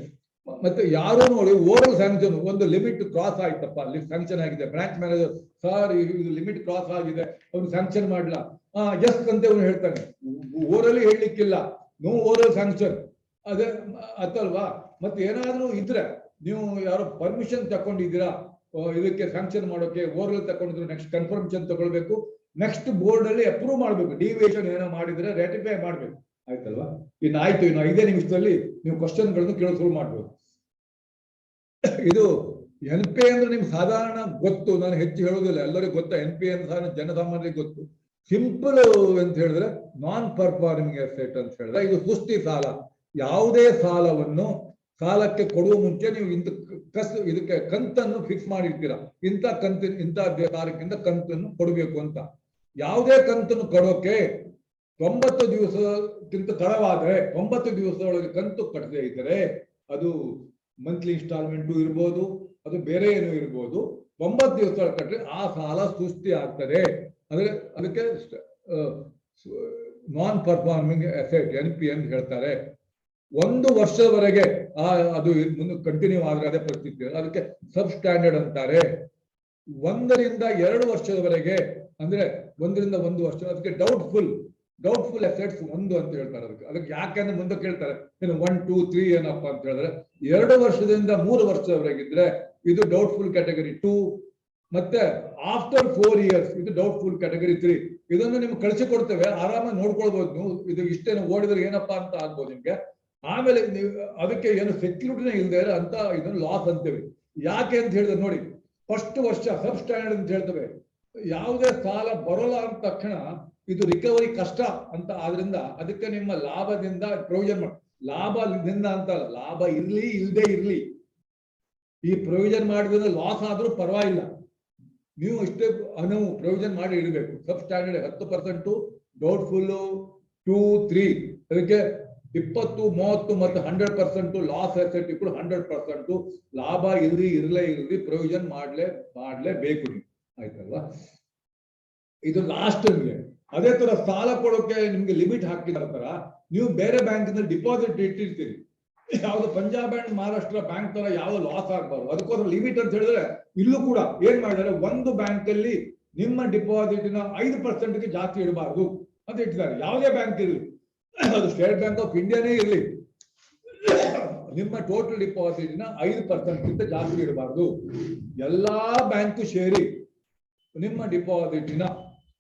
ಮತ್ತೆ ಯಾರು ನೋಡಿ ಓವರ್ ಸ್ಯಾಂಕ್ಷನ್ ಒಂದು ಲಿಮಿಟ್ ಕ್ರಾಸ್ ಆಯ್ತಪ್ಪ, ಅಲ್ಲಿ ಸ್ಯಾಂಕ್ಷನ್ ಆಗಿದೆ, ಬ್ರಾಂಚ್ ಮ್ಯಾನೇಜರ್ ಸರ್ ಇದು ಲಿಮಿಟ್ ಕ್ರಾಸ್ ಆಗಿದೆ, ಅವ್ನು ಸ್ಯಾಂಕ್ಷನ್ ಮಾಡ್ಲಾ, ಎಸ್ ಅಂತ ಅವನು ಹೇಳ್ತಾನೆ. ಓರಲಿ ಹೇಳಲಿಕ್ಕಿಲ್ಲ, ನೋ ಓರಲ್ ಸ್ಯಾಂಕ್ಷನ್, ಅದೇ ಅತ್ತಲ್ವಾ. ಮತ್ತೆ ಏನಾದ್ರೂ ಇದ್ರೆ ನೀವು ಯಾರೋ ಪರ್ಮಿಷನ್ ತಕೊಂಡಿದ್ದೀರಾ ಇದಕ್ಕೆ ಸ್ಯಾಂಕ್ಷನ್ ಮಾಡೋಕೆ, ಓರಲ್ ತಗೊಂಡಿದ್ರು ನೆಕ್ಸ್ಟ್ ಕನ್ಫರ್ಮೇಷನ್ ತಗೊಳ್ಬೇಕು, ನೆಕ್ಸ್ಟ್ ಬೋರ್ಡ್ ಅಲ್ಲಿ ಅಪ್ರೂವ್ ಮಾಡ್ಬೇಕು. ಡಿವಿಯೇಷನ್ ಏನೋ ಮಾಡಿದ್ರೆ ರೆಟಿಫೈ ಮಾಡ್ಬೇಕು. ಆಯ್ತಲ್ವಾ? ಇನ್ನು ಆಯ್ತು, ಇನ್ನು 5 ನಿಮಿಷದಲ್ಲಿ ನೀವು ಕ್ವಶನ್ಗಳನ್ನು ಕೇಳೋ ಶುರು ಮಾಡ್ಬೋದು. ಇದು NPA ಅಂದ್ರೆ ನಿಮ್ಗೆ ಸಾಧಾರಣ ಗೊತ್ತು, ನಾನು ಹೆಚ್ಚು ಹೇಳೋದಿಲ್ಲ, ಎಲ್ಲರಿಗೂ ಗೊತ್ತಾ NPA ಅಂದ್ರೆ ಜನಸಾಮಾನ್ಯರಿಗೆ ಗೊತ್ತು. ಸಿಂಪಲ್ ಅಂತ ಹೇಳಿದ್ರೆ ನಾನ್ ಪರ್ಫಾರ್ಮಿಂಗ್ ಅಸೆಟ್ ಅಂತ ಹೇಳಿದ್ರೆ ಇದು ಸುಸ್ತಿ ಸಾಲ. ಯಾವುದೇ ಸಾಲಕ್ಕೆ ಕೊಡುವ ಮುಂಚೆ ನೀವು ಇದಕ್ಕೆ ಕಂತನ್ನು ಫಿಕ್ಸ್ ಮಾಡಿರ್ತೀರಾ, ಇಂಥ ತಾರೀಕಿಂದ ಕಂತನ್ನು ಕೊಡಬೇಕು ಅಂತ. ಯಾವುದೇ ಕಂತನ್ನು ಕೊಡೋಕೆ 90 ದಿವಸಕ್ಕಿಂತ ತಡವಾದ್ರೆ, 90 ದಿವಸದೊಳಗೆ ಕಂತು ಕಟ್ಟದೇ ಇದ್ದರೆ, ಅದು ಮಂತ್ಲಿ ಇನ್ಸ್ಟಾಲ್ಮೆಂಟ್ ಇರ್ಬೋದು, ಅದು ಬೇರೆ ಏನು ಇರ್ಬೋದು, 90 ದಿವಸ ಕಟ್ಟರೆ ಆ ಸಾಲ ಸುಸ್ತಿ ಆಗ್ತದೆ. ಅಂದ್ರೆ ಅದಕ್ಕೆ ನಾನ್ ಪರ್ಫಾರ್ಮಿಂಗ್ ಅಸೆಟ್ NPA ಅಂತ ಹೇಳ್ತಾರೆ. 1 ವರ್ಷದವರೆಗೆ ಅದು ಮುಂದೆ ಕಂಟಿನ್ಯೂ ಆದ್ರೆ ಅದೇ ಪರಿಸ್ಥಿತಿ, ಅದಕ್ಕೆ ಸಬ್ ಸ್ಟ್ಯಾಂಡರ್ಡ್ ಅಂತಾರೆ. 1 ರಿಂದ 2 ವರ್ಷದವರೆಗೆ ಅಂದ್ರೆ 1 ರಿಂದ 1 ವರ್ಷ, ಅದಕ್ಕೆ ಡೌಟ್ಫುಲ್ ಅಸೆಟ್ಸ್ 1 ಅಂತ ಹೇಳ್ತಾರೆ. ಅದಕ್ಕೆ ಯಾಕೆಂದ್ರೆ ಮುಂದೆ ಕೇಳ್ತಾರೆ ಏನು 1, 2, 3 ಏನಪ್ಪಾ ಅಂತ ಹೇಳಿದ್ರೆ, 2 ವರ್ಷದಿಂದ 3 ವರ್ಷದವರೆಗಿದ್ರೆ ಇದು ಡೌಟ್ಫುಲ್ ಕ್ಯಾಟಗರಿ 2, ಮತ್ತೆ ಆಫ್ಟರ್ 4 ಇಯರ್ಸ್ ಇದು ಡೌಟ್ಫುಲ್ ಕ್ಯಾಟಗರಿ 3. ಇದನ್ನು ನಿಮ್ಗೆ ಕಳಿಸಿಕೊಡ್ತೇವೆ, ಆರಾಮಾಗಿ ನೋಡ್ಕೊಳ್ಬಹುದು ನೀವು. ಇದು ಇಷ್ಟೇನು ಓಡಿದ್ರೆ ಏನಪ್ಪಾ ಅಂತ ಆಗ್ಬೋದು ನಿಮ್ಗೆ. ಆಮೇಲೆ ನೀವು ಅದಕ್ಕೆ ಏನು ಸೆಕ್ಯೂರಿಟಿನೇ ಇಲ್ಲದೆ ಅಂತ ಇದನ್ನು ಲಾಸ್ ಅಂತೇವೆ. ಯಾಕೆ ಅಂತ ಹೇಳಿದ್ರೆ ನೋಡಿ, ಫಸ್ಟ್ ವರ್ಷ ಸಬ್ ಸ್ಟ್ಯಾಂಡರ್ಡ್ ಅಂತ ಹೇಳ್ತೇವೆ. ಯಾವುದೇ ಸಾಲ ಬರೋಲ್ಲ ಅಂದ ತಕ್ಷಣ ಇದು ರಿಕವರಿ ಕಷ್ಟ ಅಂತ, ಆದ್ರಿಂದ ಅದಕ್ಕೆ ನಿಮ್ಮ ಲಾಭದಿಂದ ಪ್ರೊವಿಷನ್ ಮಾಡಿ, ಲಾಭದಿಂದ ಅಂತ ಅಲ್ಲ, ಲಾಭ ಇರ್ಲಿ ಇಲ್ಲದೆ ಇರ್ಲಿ, ಈ ಪ್ರೊವಿಷನ್ ಮಾಡಿದ್ರೆ ಲಾಸ್ ಆದ್ರೂ ಪರವಾಗಿಲ್ಲ, ನೀವು ಇಷ್ಟೇ ನೀವು ಪ್ರೊವಿಷನ್ ಮಾಡಿ ಇಡಬೇಕು. ಸಬ್ ಸ್ಟ್ಯಾಂಡರ್ಡ್ 10%, ಡೌಟ್ಫುಲ್ 2, 3, ಅದಕ್ಕೆ 20, 30 ಮತ್ತು 100%, ಲಾಸ್ ಅಸೆಟ್ ಕೂಡ 100%, ಲಾಭ ಇರಲಿ ಪ್ರೊವಿಷನ್ ಮಾಡ್ಲೇಬೇಕು ನೀವು. ಆಯ್ತಲ್ವಾ? ಇದು ಲಾಸ್ಟ್ ನಿಮಗೆ. ಅದೇ ತರ ಸಾಲ ಕೊಡೋಕೆ ನಿಮ್ಗೆ ಲಿಮಿಟ್ ಹಾಕಿದಾರ, ನೀವು ಬೇರೆ ಬ್ಯಾಂಕ್ ನಲ್ಲಿ ಡಿಪಾಸಿಟ್ ಇಟ್ಟಿರ್ತೀರಿ, ಯಾವ್ದು ಪಂಜಾಬ್ ಅಂಡ್ ಮಹಾರಾಷ್ಟ್ರ ಬ್ಯಾಂಕ್ ತರ ಯಾವ ಲಾಸ್ ಆಗಬಾರ್ದು, ಅದಕ್ಕೋಸ್ಕರ ಲಿಮಿಟ್ ಅಂತ ಹೇಳಿದ್ರೆ ಇಲ್ಲೂ ಕೂಡ ಏನ್ ಮಾಡಿದ್ದಾರೆ, ಒಂದು ಬ್ಯಾಂಕ್ ಅಲ್ಲಿ ನಿಮ್ಮ ಡಿಪಾಸಿಟ್ ನ 5%ಗೆ ಜಾಸ್ತಿ ಇಡಬಾರ್ದು ಅಂತ ಇಟ್ಟಿದ್ದಾರೆ. ಯಾವುದೇ ಬ್ಯಾಂಕ್ ಇರಲಿ, ಅದು ಸ್ಟೇಟ್ ಬ್ಯಾಂಕ್ ಆಫ್ ಇಂಡಿಯಾನೇ ಇರಲಿ, ನಿಮ್ಮ ಟೋಟಲ್ ಡಿಪಾಸಿಟ್ ನ 5%ಗಿಂತ ಜಾಸ್ತಿ ಇಡಬಾರ್ದು. ಎಲ್ಲಾ ಬ್ಯಾಂಕ್ ಸೇರಿ ನಿಮ್ಮ ಡಿಪಾಸಿಟಿನ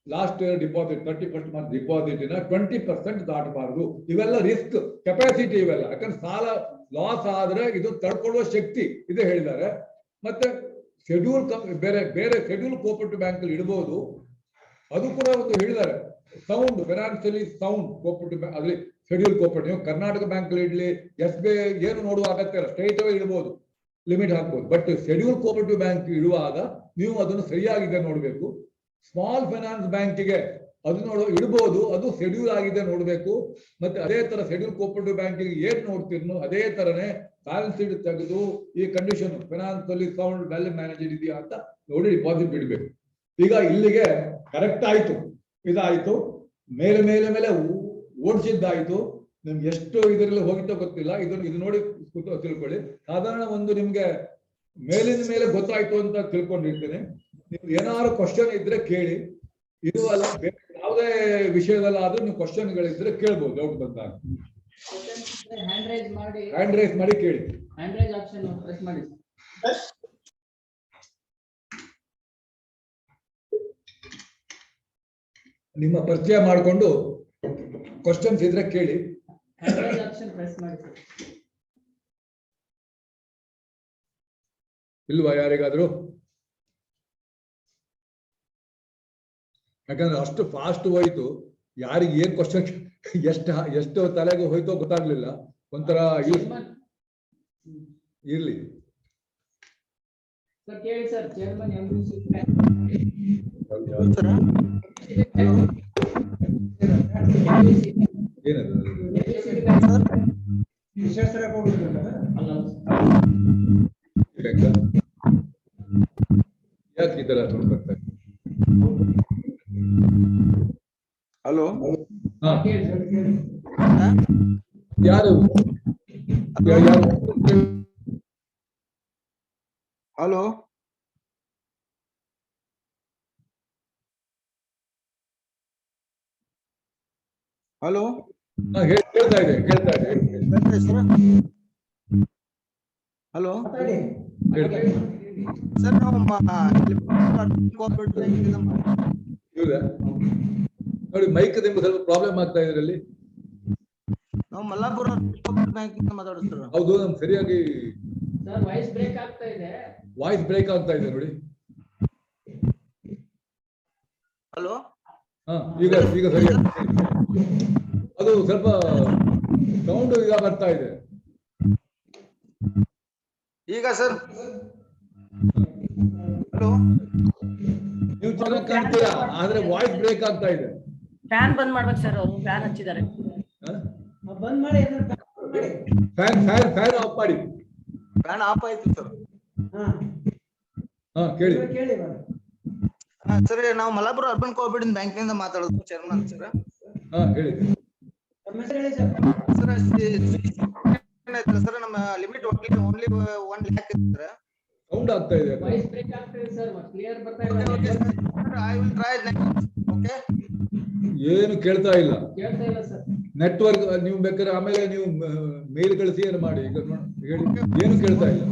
last year deposit 31st month ಡಿಪಾಸಿಟಿನ 20% ದಾಟಬಾರದು. ಇವೆಲ್ಲ ರಿಸ್ಕ್ ಕೆಪಾಸಿಟಿ, ಇವೆಲ್ಲ ಯಾಕಂದ್ರೆ ಸಾಲ ಲಾಸ್ ಆದ್ರೆ ಇದು ತಡ್ಕೊಳ್ಳುವ ಶಕ್ತಿ ಇದೆ ಹೇಳಿದ್ದಾರೆ. ಮತ್ತೆ ಶೆಡ್ಯೂಲ್ ಬೇರೆ ಶೆಡ್ಯೂಲ್ ಕೋಪರೇಟಿವ್ ಬ್ಯಾಂಕ್ ಅಲ್ಲಿ ಇಡಬಹುದು, ಅದು ಕೂಡ ಒಂದು ಹೇಳಿದ್ದಾರೆ. Sound financially sound cooperative bank ಅಲ್ಲಿ ಶೆಡ್ಯೂಲ್ ಕೋಪರೇಟಿವ್, ಕರ್ನಾಟಕ ಬ್ಯಾಂಕ್ ಅಲ್ಲಿ ಇಡ್ಲಿ, SBI ಏನು ನೋಡುವ ಅಗತ್ಯ ಇಲ್ಲ, ಸ್ಟ್ರೈಟ್ ಅವೇ ಇಡಬಹುದು, ಲಿಮಿಟ್ ಹಾಕ್ಬೋದು. ಬಟ್ ಶೆಡ್ಯೂಲ್ ಕೋಪರೇಟಿವ್ ಬ್ಯಾಂಕ್ ಇಡುವಾಗ ನೀವು ಅದನ್ನು ಸರಿಯಾಗಿದೆ ನೋಡ್ಬೇಕು. ಸ್ಮಾಲ್ ಫೈನಾನ್ಸ್ ಬ್ಯಾಂಕಿಗೆ ಅದು ಇಡಬಹುದು, ಅದು ಶೆಡ್ಯೂಲ್ ಆಗಿದೆ ನೋಡ್ಬೇಕು. ಮತ್ತೆ ಅದೇ ತರ ಶೆಡ್ಯೂಲ್ ಕೋಪರೇಟಿವ್ ಬ್ಯಾಂಕಿಗೆ ಏನ್ ನೋಡ್ತಿರ್ನೋ ಅದೇ ತರನೇ ಬ್ಯಾಲೆನ್ಸ್ ಶೀಟ್ ತೆಗೆದು ಈ condition financially sound well manage ಇದೆಯಾ ಅಂತ ನೋಡಿ ಡಿಪಾಸಿಟ್ ಇಡಬೇಕು. ಈಗ ಇಲ್ಲಿಗೆ ಕರೆಕ್ಟ್ ಆಯ್ತು, ಇದಾಯ್ತು, ಮೇಲೆ ಓಡಿಸಿದ್ದಾಯ್ತು. ನಿಮ್ಗೆ ಎಷ್ಟು ಇದರಲ್ಲಿ ಹೋಗಿತ್ತೋ ಗೊತ್ತಿಲ್ಲ, ಇದು ನೋಡಿ ತಿಳ್ಕೊಳ್ಳಿ. ಸಾಧಾರಣ ಒಂದು ನಿಮ್ಗೆ ಮೇಲಿನ ಮೇಲೆ ಗೊತ್ತಾಯ್ತು ಅಂತ ತಿಳ್ಕೊಂಡಿರ್ತೇನೆ. ನೀವು ಏನಾದ್ರು ಕ್ವಶನ್ ಇದ್ರೆ ಕೇಳಿ, ಇದು ಅಲ್ಲ ಬೇರೆ ಯಾವುದೇ ವಿಷಯದಲ್ಲಾದ್ರೂ ನೀವು ಕ್ವಶನ್ಗಳಿದ್ರೆ ಕೇಳ್ಬೋದು, ಡೌಟ್ ಬಂದಾಗ ಹ್ಯಾಂಡ್ ರೈಸ್ ಮಾಡಿ ಕೇಳಿ. ನಿಮ್ಮ ಪರಿಚಯ ಮಾಡಿಕೊಂಡು ಕ್ವಶನ್ಸ್ ಇದ್ರೆ ಕೇಳಿ. ಇಲ್ವಾ ಯಾರಿಗಾದ್ರು? ಯಾಕಂದ್ರೆ ಅಷ್ಟು ಫಾಸ್ಟ್ ಹೋಯ್ತು, ಯಾರಿಗೆ ಏನ್ ಕ್ವಶನ್ ಎಷ್ಟು ತಲೆಗೆ ಹೋಯ್ತೋ ಗೊತ್ತಾಗ್ಲಿಲ್ಲ. ಒಂಥರ ಇರ್ಲಿ ಸರ್ ಕೇಳಿ ಸರ್, ಚೇರ್ಮನ್ ಏನದು ಯಾಕೆ ಈ ತರ ನೋಡ್ಕೊಳ್ತಾರೆ? ಹಲೋ ಯಾರು ಹಲೋ ಹಲೋ ಕೇಳ್ತಾ ಇದೆ ಹಲೋ ಹೇಳ್ತಾ ಇದೆ. ಸರ್ ನಾವು ಇವ್ರಾ? ನೋಡಿ ಮೈಕ್ ನಿಮ್ಗೆ ಸ್ವಲ್ಪ ಪ್ರಾಬ್ಲಮ್ ಆಗ್ತಾ ಇದರಲ್ಲಿ. ನಾವು ಮಲ್ಲಾಪುರ ಬ್ಯಾಂಕ್ ಮಾತಾಡೋದು ಸರ್. ಹೌದು, ನಮ್ಗೆ ಸರಿಯಾಗಿ ವಾಯ್ಸ್ ಬ್ರೇಕ್ ಆಗ್ತಾ ಇದೆ. ವಾಯ್ಸ್ ಬ್ರೇಕ್ ಆಗ್ತಾ ಇದೆ ನೋಡಿ. ಹಲೋ ಈಗ ಸರಿ. ಅದು ಸ್ವಲ್ಪ ಸೌಂಡ್ ಈಗ ಬರ್ತಾ ಇದೆ. ಈಗ ಸರ್ ಹಲೋ ನೀವು ಚೆನ್ನಾಗಿ ಕಾಣ್ತೀರಾ, ಆದ್ರೆ ವಾಯ್ಸ್ ಬ್ರೇಕ್ ಆಗ್ತಾ ಇದೆ. ಫ್ಯಾನ್ ಬಂದ್ ಮಾಡ್ಬೇಕು ಸರ್, ಅವರು ಫ್ಯಾನ್ ಹಚ್ಚಿದ್ದಾರೆ. ಬಂದ್ ಮಾಡಿ ಫ್ಯಾನ್ ಆಫ್ ಮಾಡಿ. ಫ್ಯಾನ್ ಆಫ್ ಆಯ್ತು ಸರ್. ಕೇಳಿ ಸರ್ ನಾವು ಮಲ್ಲಾಪುರ ಅರ್ಬನ್ ಕೋಆಪರೇಟಿವ್ ಬ್ಯಾಂಕ್ ನಿಂದ ಮಾತಾಡೋದು ಚೇರ್ಮನ್ ಸರ್. ಹೇಳಿ ಸರ್ ನಮ್ಮ ಲಿಮಿಟ್ ಓನ್ಲಿ 1 lakh ಇದೆ. ಸೌಂಡ್ ಆಗ್ತಾ ಇದೆ. ವಾಯ್ಸ್ ಬ್ರೇಕ್ ಆಗ್ತಾ ಇದೆ ಸರ್, ಕ್ಲಿಯರ್ ಬರ್ತಾ ಇಲ್ಲ. I will try next. Okay, ಏನು ಕೇಳ್ತಾ ಇಲ್ಲ ಸರ್. ನೆಟ್ವರ್ಕ್ ನೀವು ಬೇಕಾದ್ರೆ ಆಮೇಲೆ ನೀವು ಮೇಲ್ ಕಳಿಸಿ ಏನು ಮಾಡಿ. ಈಗ ಹೇಳಿ, ಏನು ಕೇಳ್ತಾ ಇಲ್ಲ.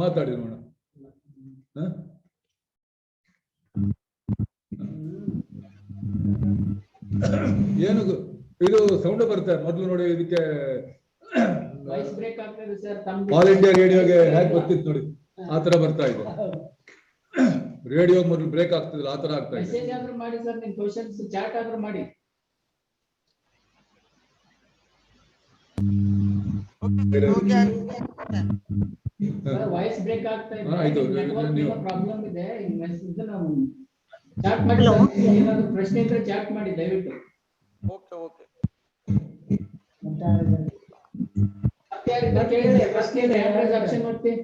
ಮಾತಾಡಿ ನೋಡ. ಏನು ಇದು ಸೌಂಡ್ ಬರ್ತಾರೆ ಮೊದಲು ನೋಡಿ. ಇದಕ್ಕೆ ವಾಯ್ಸ್ ಬ್ರೇಕ್ ಆಗ್ತಾ ಇದೆ ಸರ್. ಆಲ್ ಇಂಡಿಯಾ ರೇಡಿಯೋಗೆ ಹೇಗೆ ಬರ್ತಿತ್ತು ನೋಡಿ, ಆತರ ಬರ್ತಾ ಇದೆ. ರೇಡಿಯೋ ಮೊದಲು ಬ್ರೇಕ್ ಆಗ್ತಿದ್ರು, ಆತರ ಆಗ್ತಾ ಇದೆ. ಮೆಸೇಜ್ ಆದ್ರೂ ಮಾಡಿ ಸರ್, ನಿಮ್ ಕ್ವೆಶ್ಚನ್ಸ್ ಚಾಟ್ ಆದ್ರೂ ಮಾಡಿ. ವಾಯ್ಸ್ ಬ್ರೇಕ್ ಆಗ್ತಾ ಇದೆ, ನೆಟ್ವರ್ಕ್ ಪ್ರಾಬ್ಲಮ್ ಇದೆ. ನಾವು ಚಾಟ್ ಮಾಡಿ, ಏನಾದ್ರು ಪ್ರಶ್ನೆ ಇದ್ರೆ ಚಾಟ್ ಮಾಡಿ ದಯವಿಟ್ಟು. Okay okay. ಪ್ರಶ್ನೆ ಇದೆ, ಆಪ್ಷನ್ ಮಾಡ್ತೀನಿ.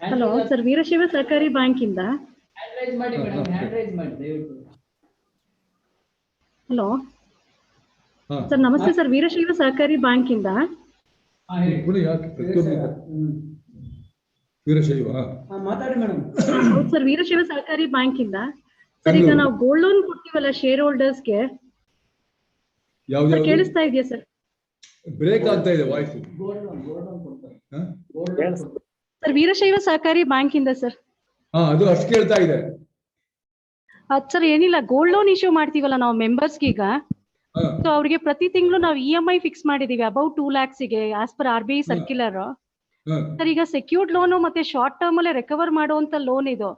ಹಲೋ ಸರ್, ವೀರಶೈವ ಸಹಕಾರಿ ಬ್ಯಾಂಕ್ ಇಂದ. ಹ್ಯಾಂಡ್ ರೈಸ್ ಮಾಡಿ ಮೇಡಮ್, ಹ್ಯಾಂಡ್ ರೈಸ್ ಮಾಡಿ ದಯವಿಟ್ಟು. ಹಲೋ ಸರ್, ನಮಸ್ತೆ ಸರ್, ವೀರಶೈವ ಸಹಕಾರಿ ಬ್ಯಾಂಕ್ ಇಂದ. ವೀರಶೈವ ಮಾತಾಡಿ ಮೇಡಮ್. ಹೌದು ಸರ್, ವೀರಶೈವ ಸಹಕಾರಿ ಬ್ಯಾಂಕ್ ಇಂದ. ಸರ್, ಈಗ ನಾವು ಗೋಲ್ಡ್ ಲೋನ್ ಕೊಡ್ತೀವಲ್ಲ ಶೇರ್ ಹೋಲ್ಡರ್ಸ್ಗೆ, ಕೇಳಿಸ್ತಾ ಇದೆಯಾ ಸರ್? ಬ್ರೇಕ್ ಆಗ್ತಾ ಇದೆ ವಾಯ್ಸ್. ಸರ್, ವೀರಶೈವ ಸಹಕಾರಿ ಬ್ಯಾಂಕ್ ಇಂದ ಸರ್. ಅದು ಅಷ್ಟು ಕೇಳ್ತಾ ಇದೆ. ಸರ್ ಏನಿಲ್ಲ, ಗೋಲ್ಡ್ ಲೋನ್ ಇಶ್ಯೂ ಮಾಡ್ತೀವಲ್ಲ ನಾವು ಮೆಂಬರ್ಸ್ಗೆ ಈಗ. ಸೊ ಅವ್ರಿಗೆ ಪ್ರತಿ ತಿಂಗಳು ನಾವು EMI ಫಿಕ್ಸ್ ಮಾಡಿದೀವಿ ಅಬೌಟ್ 2 lakhs ಗೆ, as per RBI circular. Sir ಈಗ ಸೆಕ್ಯೂರ್ಡ್ ಲೋನ್ ಮತ್ತೆ ಶಾರ್ಟ್ ಟರ್ಮ್ ಅಲ್ಲೇ ರಿಕವರ್ ಮಾಡುವಂತ ಲೋನ್ ಇದು.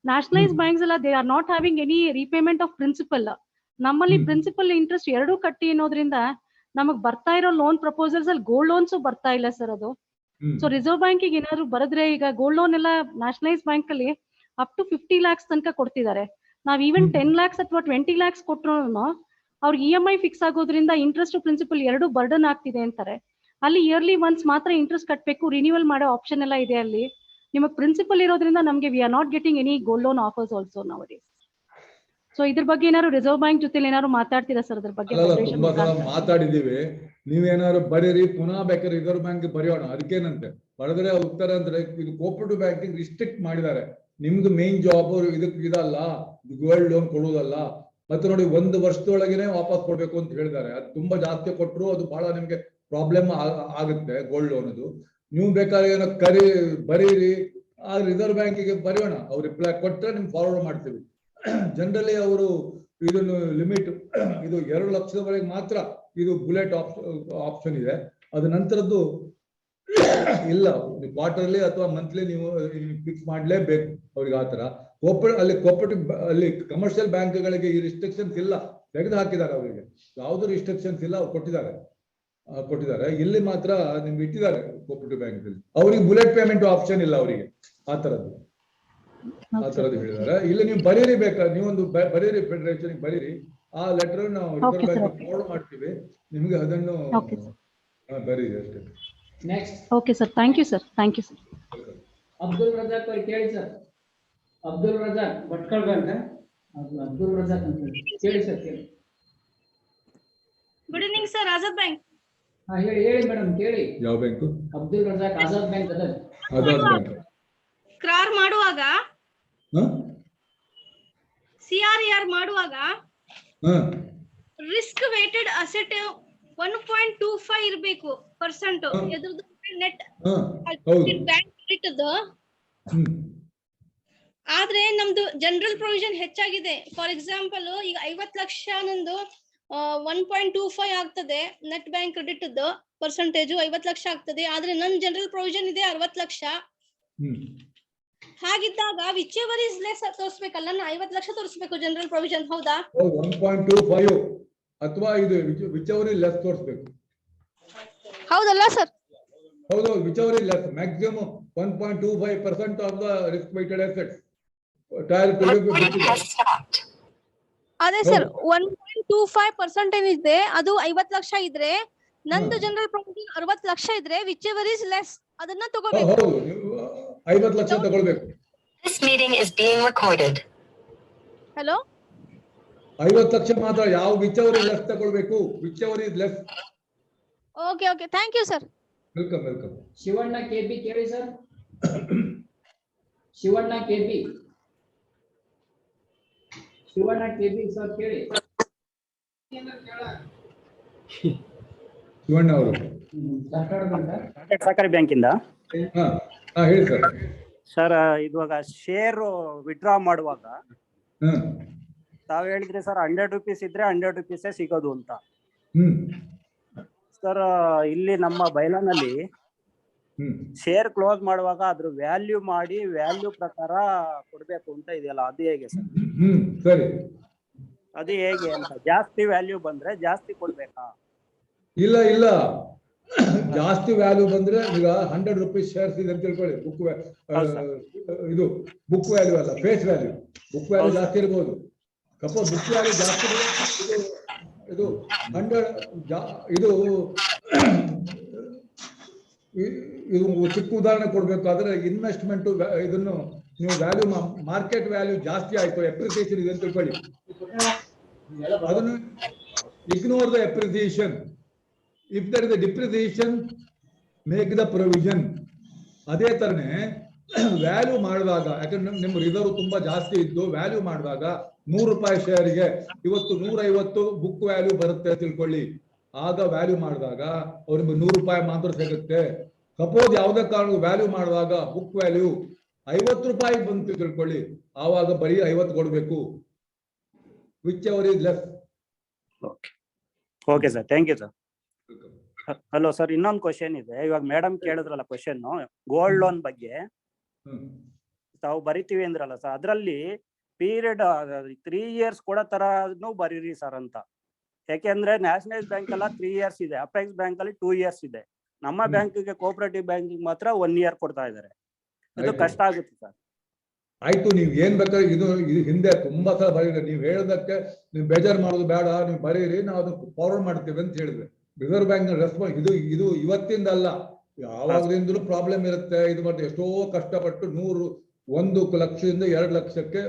ನ್ಯಾಷನಲೈಸ್ ಬ್ಯಾಂಕ್ಸ್ ಎಲ್ಲ they are not having any repayment of principal. ನಮ್ಮಲ್ಲಿ ಪ್ರಿನ್ಸಿಪಲ್ ಇಂಟ್ರೆಸ್ಟ್ 2 ಕಟ್ಟಿ ಅನ್ನೋದ್ರಿಂದ ನಮಗ್ ಬರ್ತಾ ಇರೋ ಲೋನ್ ಪ್ರಪೋಸಲ್ಸ್ ಅಲ್ಲಿ ಗೋಲ್ಡ್ ಲೋನ್ಸ್ ಬರ್ತಾ ಇಲ್ಲ ಸರ್ ಅದು. ಸೊ ರಿಸರ್ವ್ ಬ್ಯಾಂಕಿಗೆ ಏನಾದ್ರು ಬರೆದ್ರೆ ಈಗ ಗೋಲ್ಡ್ ಲೋನ್ ಎಲ್ಲ ನ್ಯಾಷನಲೈಸ್ ಬ್ಯಾಂಕ್ ಅಲ್ಲಿ ಅಪ್ ಟು 50 lakhs ತನಕ ಕೊಡ್ತಿದ್ದಾರೆ. ನಾವ್ ಈವನ್ 10 lakhs ಅಥವಾ 20 lakhs ಕೊಟ್ರು ಅವ್ರಿಗೆ EMI ಫಿಕ್ಸ್ ಆಗೋದ್ರಿಂದ ಇಂಟ್ರೆಸ್ಟ್ ಪ್ರಿನ್ಸಿಪಲ್ 2 ಬರ್ಡನ್ ಆಗ್ತಿದೆ ಅಂತಾರೆ. ಅಲ್ಲಿ ಇಯರ್ಲಿ ಒನ್ಸ್ ಮಾತ್ರ ಇಂಟ್ರೆಸ್ಟ್ ಕಟ್ಟಬೇಕು, ರಿನ್ಯೂವಲ್ ಮಾಡೋ ಆಪ್ಷನ್ ಎಲ್ಲ ಇದೆ ಅಲ್ಲಿ. ನಿಮಗೆ ಪ್ರಿನ್ಸಿಪಲ್ ಇರೋದ್ರಿಂದ ನಮಗೆ we are not getting any gold loan offers also now days. So ಇದ್ರ ಬಗ್ಗೆ ಏನಾದ್ರು ರಿಸರ್ವ್ ಬ್ಯಾಂಕ್ ಜೊತೆ ಏನಾದ್ರು ಮಾತಾಡ್ತೀರಾ ಸರ್? ಅದ್ರ ಬಗ್ಗೆ ತುಂಬಾ ಸಲ ಮಾತಾಡಿದೀವಿ. ನೀವೇನಾದ್ರು ಬರೀರಿ, ಪುನಃ ಬೇಕಾದ್ರೆ ರಿಸರ್ವ್ ಬ್ಯಾಂಕ್ ಬರೆಯೋಣ, ಅದಕ್ಕೇನಂತೆ. ಬರೆದ್ರೆ ಉತ್ತರ ಅಂದ್ರೆ ಇದು ಕೋಪರೇಟಿವ್ ಬ್ಯಾಂಕಿಂಗ್ ರಿಸ್ಟ್ರಿಕ್ಟ್ ಮಾಡಿದ್ದಾರೆ. ನಿಮ್ದು ಮೇನ್ ಜಾಬ್ ಇದಕ್ಕೆ ಇದಲ್ಲ, ಗೋಲ್ಡ್ ಲೋನ್ ಕೊಡುವುದಲ್ಲ. ಮತ್ತೆ ನೋಡಿ 1 ವರ್ಷದೊಳಗೇನೆ ವಾಪಸ್ ಕೊಡ್ಬೇಕು ಅಂತ ಹೇಳಿದ್ದಾರೆ. ಅದು ತುಂಬಾ ಜಾಸ್ತಿ ಕೊಟ್ಟರು ಅದು ಬಹಳ ನಿಮ್ಗೆ ಪ್ರಾಬ್ಲಮ್ ಆಗುತ್ತೆ ಗೋಲ್ಡ್ ಲೋನ್ ಅದು. ನೀವು ಬೇಕಾದ್ರೆ ಏನೋ ಬರೀರಿ, ಆ ರಿಸರ್ವ್ ಬ್ಯಾಂಕಿಗೆ ಬರೆಯೋಣ. ಅವ್ರು ರಿಪ್ಲೈ ಕೊಟ್ಟರೆ ನಿಮ್ಗೆ ಫಾರ್ವರ್ಡ್ ಮಾಡ್ತೀವಿ. ಜನರಲಿ ಅವರು ಇದನ್ನು ಲಿಮಿಟ್ ಇದು 2 ಲಕ್ಷದವರೆಗೆ ಮಾತ್ರ ಇದು ಬುಲೆಟ್ ಆಪ್ಷನ್ ಇದೆ. ಅದ ನಂತರದ್ದು ಇಲ್ಲ, ಕ್ವಾರ್ಟರ್ಲಿ ಅಥವಾ ಮಂತ್ಲಿ ನೀವು ಫಿಕ್ಸ್ ಮಾಡ್ಲೇಬೇಕು ಅವ್ರಿಗೆ. ಆತರ ಅಲ್ಲಿ ಕಮರ್ಷಿಯಲ್ ಬ್ಯಾಂಕ್ಗಳಿಗೆ ಈ ರಿಸ್ಟ್ರಿಕ್ಷನ್ಸ್ ಇಲ್ಲ, ತೆಗೆದು ಹಾಕಿದ್ದಾರೆ ಅವರಿಗೆ. ಯಾವ್ದು ರಿಸ್ಟ್ರಿಕ್ಷನ್ಸ್ ಇಲ್ಲ, ಅವ್ರು ಕೊಟ್ಟಿದ್ದಾರೆ. ಇಲ್ಲಿ ಮಾತ್ರ ನಿಮ್ಗೆ ಇಟ್ಟಿದ್ದಾರೆ ಕೋಪರೇಟಿವ್ ಬ್ಯಾಂಕ್ ಅಲ್ಲಿ. ಅವ್ರಿಗೆ ಬುಲೆಟ್ ಪೇಮೆಂಟ್ ಆಪ್ಷನ್ ಇಲ್ಲ ಅವರಿಗೆ. ಆ ತರದ್ದು ಹೇಳಿದ್ದಾರೆ. ಇಲ್ಲಿ ನೀವು ಬರೀರಿ ಬೇಕಾದ್ರೆ, ನೀವೊಂದು ಬರೀರಿ, ಫೆಡರೇಷನ್ ಬರೀರಿ. ಆ ಲೆಟರ್ ನಾವು ರಿಸರ್ವ್ ಬ್ಯಾಂಕ್ ಫಾರ್ವರ್ಡ್ ಮಾಡ್ತೀವಿ ನಿಮ್ಗೆ, ಅದನ್ನು ಬರೀರಿ ಅಷ್ಟೇ. Next. Okay sir, thank you sir. Abdul Razak ಅವ್ರು ಕೇಳಿ ಸರ್. ಅಬ್ದುಲ್ ರಜಾಕ್ ಭಟ್ಕಳ ಬ್ಯಾಂಕ್, ಅಬ್ದುಲ್ ರಜಾಕ್ ಅಂತ ಕೇಳಿ ಸರ್, ಕೇಳಿ. Good evening sir, Azad bank. ಹೇಳಿ ಮೇಡಮ್, ಕೇಳಿ. ಯಾವ bank? Abdul Razak, Azad bank. Azad bank. CRAR ಮಾಡುವಾಗ, ಸಿಆರ್ಆರ್ ಮಾಡುವಾಗ ರಿಸ್ಕ್ ವೇಟೆಡ್ ಅಸೆಟ್ 1.25 ಇರಬೇಕು ಪರ್ಸೆಂಟ್. ಎದ್ರದ್ದು ನೆಟ್ ಬ್ಯಾಂಕ್ ಇಟ್ಟದ್ದು. ಆದ್ರೆ ನಮ್ದು ಜನರಲ್ ಪ್ರೊವಿಷನ್ ಹೆಚ್ಚಾಗಿದೆ. ಫಾರ್ ಎಕ್ಸಾಂಪಲ್ ಈಗ 50 ಲಕ್ಷ ನಂದು 1.25 ಆಗ್ತದೆ. Net bank credit percentage 50 lakh ಆಗ್ತದೆ. ಆದ್ರೆ ನನ್ ಜನರಲ್ ಪ್ರೊವಿಷನ್ ಇದೆ 60 ಲಕ್ಷ. ಹಾಗಿದ್ದಾಗ ವಿಚ್ ಎವರ್ ಇಸ್ ಲೆಸ್ ತೋರಿಸ್ಬೇಕಲ್ಲ, ನಾನು 50 ಲಕ್ಷ ತೋರಿಸ್ಬೇಕು ಜನರಲ್ ಪ್ರೊವಿಷನ್, ಹೌದಾ? 1.25 ಅಥವಾ ಇದು ವಿಚ್ ಎವರ್ ಇಸ್ ಲೆಸ್ ತೋರಿಸ್ಬೇಕು, ಹೌದಲ್ಲ ಸರ್? ಹೌದು, which ever is less. Maximum 1.25% of the risk weighted assets. ಅದೇ ಸರ್, 1.25% ಇದೆ, ಅದು 50 ಲಕ್ಷ ಇದ್ರೆ, ನಂದು ಜನರಲ್ ಪ್ರೊವಿಷನ್ 60 ಲಕ್ಷ ಇದ್ರೆ ವಿಚ್ ಎವರ್ ಇಸ್ ಲೆಸ್ ಅದನ್ನ ತಗೋಬೇಕು. ಹೌದು, 50 ಲಕ್ಷ ತಗೊಳ್ಬೇಕು. This meeting is being recorded. Hello, 50 lakh ಮಾತ್ರ. ಯಾವ ವಿಚ್ ಎವರ್ ಇಸ್ ಲೆಸ್ ತಗೊಳ್ಬೇಕು, whichever is less. Okay okay, thank you sir. Welcome. Shivanna KB ಕೇಳಿ ಸರ್. ಶಿವಣ್ಣ ಕೆಬಿ ಸರ್ ಕೇಳಿ. ಶಿವಣ್ಣ ಅವರು ಸಹಕಾರಿ ಬ್ಯಾಂಕಿಂದ. ಹೇಳಿ ಸರ್. ಸರ್, ಇವಾಗ ಶೇರ್ ವಿಡ್ರಾ ಮಾಡುವಾಗ ತಾವ್ ಹೇಳಿದ್ರಿ ಸರ್ 100 ರೂಪೀಸ್ ಇದ್ರೆ 100 ರೂಪೀಸೇ ಸಿಗೋದು ಅಂತ. ಸರ್, ಇಲ್ಲಿ ನಮ್ಮ ಬೈಲಾನಲ್ಲಿ ಶೇರ್ ಕ್ಲೋಸ್ ಮಾಡುವಾಗ ಅದ್ರ ವ್ಯಾಲ್ಯೂ ಮಾಡಿ ವ್ಯಾಲ್ಯೂ ಪ್ರಕಾರ ಕೊಡ್ಬೇಕು ಅಂತ ಇದೆಯಲ್ಲ, ಅದು ಹೇಗೆ ಸರ್? ಸರಿ, ಅದು ಹೇಗೆ ಅಂತ? ಜಾಸ್ತಿ ವ್ಯಾಲ್ಯೂ ಬಂದ್ರೆ ಜಾಸ್ತಿ ಕೊಡ್ಬೇಕಾ? ಇಲ್ಲ, ಜಾಸ್ತಿ ವ್ಯಾಲ್ಯೂ ಬಂದ್ರೆ ಈಗ 100 ರೂಪೀಸ್ ಶೇರ್ಸ್ ಇದೆ ಅಂತ ತಿಳ್ಕೊಳ್ಳಿ. ಇದು ಬುಕ್ ವ್ಯಾಲ್ಯೂ ಅಲ್ಲ, ಫೇಸ್ ವ್ಯಾಲ್ಯೂ. ಬುಕ್ ವ್ಯಾಲ್ಯೂ ಜಾಸ್ತಿ ಇರ್ಬೋದು. ಸಪೋಸ್ ಬುಕ್ ವ್ಯಾಲ್ಯೂ ಜಾಸ್ತಿ ಇದು 100 ಇದು ಚಿಕ್ಕ ಉದಾಹರಣೆ ಕೊಡ್ಬೇಕಾದ್ರೆ ಇನ್ವೆಸ್ಟ್ಮೆಂಟ್ ಇದನ್ನು ನೀವು ವ್ಯಾಲ್ಯೂ ಮಾರ್ಕೆಟ್ ವ್ಯಾಲ್ಯೂ ಜಾಸ್ತಿ ಆಯ್ತು, ಎಪ್ರಿಸಿಯೇಷನ್ ಇದೆ ಅಂತ ತಿಳ್ಕೊಳ್ಳಿ. ಅದನ್ನು ignore the appreciation. If there is a depreciation, make the provision. ಅದೇ ತರನೇ ವ್ಯಾಲ್ಯೂ ಮಾಡುವಾಗ, ಯಾಕಂದ್ರೆ ನಿಮ್ಮ ರಿಸರ್ವ್ ತುಂಬಾ ಜಾಸ್ತಿ ಇದ್ದು ವ್ಯಾಲ್ಯೂ ಮಾಡುವಾಗ 100 ರೂಪಾಯಿ ಶೇರ್ಗೆ ಇವತ್ತು 150 ಬುಕ್ ವ್ಯಾಲ್ಯೂ ಬರುತ್ತೆ ತಿಳ್ಕೊಳ್ಳಿ. ಆಗ ವ್ಯಾಲ್ಯೂ ಮಾಡಿದಾಗ ಅವ್ರಿಗೆ 100 ರೂಪಾಯಿ ಮಾತ್ರ ಸಿಗುತ್ತೆ. ಸಪೋಸ್ ಯಾವುದೇ ಕಾರಣ ವ್ಯಾಲ್ಯೂ ಮಾಡುವಾಗ ಬುಕ್ ವ್ಯಾಲ್ಯೂ 50 ರೂಪಾಯಿ ಬಂತು ತಿಳ್ಕೊಳ್ಳಿ, ಆವಾಗ ಬರೀ 50 ಕೊಡ್ಬೇಕು. Whichever is less. Okay sir, thank you sir. Hello sir, ಇನ್ನೊಂದು ಕ್ವಶನ್ ಇದೆ. ಇವಾಗ ಮೇಡಮ್ ಕೇಳಿದ್ರಲ್ಲ ಕ್ವಶನ್, ಗೋಲ್ಡ್ ಲೋನ್ ಬಗ್ಗೆ ತಾವು ಬರಿತೀವಿ ಅಂದ್ರಲ್ಲ ಸರ್, ಅದ್ರಲ್ಲಿ ಪೀರಿಯಡ್ 3 years ಕೊಡೋ ತರನು ಬರೀರಿ ಸರ್ ಅಂತ. ಯಾಕೆಂದ್ರೆ ನ್ಯಾಷನಲೈಸ್ ಬ್ಯಾಂಕ್ ಎಲ್ಲ 3 years ಇದೆ, ಅಪೆಕ್ಸ್ ಬ್ಯಾಂಕ್ ಅಲ್ಲಿ 2 years ಇದೆ. ನಮ್ಮ ಬ್ಯಾಂಕಿಗೆ ಕೋಆಪರೇಟಿವ್ ಬ್ಯಾಂಕಿಗೆ ಮಾತ್ರ 1 year ಕೊಡ್ತಾ ಇದ್ದಾರೆ. ಇದು ಕಷ್ಟ ಆಗುತ್ತೆ ಸರ್. ಆಯ್ತು, ನೀವ್ ಏನ್ ಬೇಕಾದ್ರೆ ಇದು ಹಿಂದೆ ತುಂಬಾ ಸಲ ಬರೀರಿ. ನೀವ್ ಹೇಳೋದಕ್ಕೆ ನೀವು ಬೇಜಾರು ಮಾಡೋದು ಬೇಡ, ನೀವು ಬರೀರಿ, ನಾವು ಅದನ್ನ ಫಾರ್ವರ್ಡ್ ಮಾಡ್ತೇವೆ ಅಂತ ಹೇಳಿದ್ರೆ. ರಿಸರ್ವ್ ಬ್ಯಾಂಕ್ ರೆಸ್ಪಾನ್ಸ್ ಇದು ಇವತ್ತಿಂದ ಅಲ್ಲ, ಯಾವಾಗಲಿಂದಲೂ ಪ್ರಾಬ್ಲಮ್ ಇರುತ್ತೆ. ಇದು ಮತ್ತೆ ಎಷ್ಟೋ ಕಷ್ಟಪಟ್ಟು 1 ಲಕ್ಷದಿಂದ 2 ಲಕ್ಷಕ್ಕೆ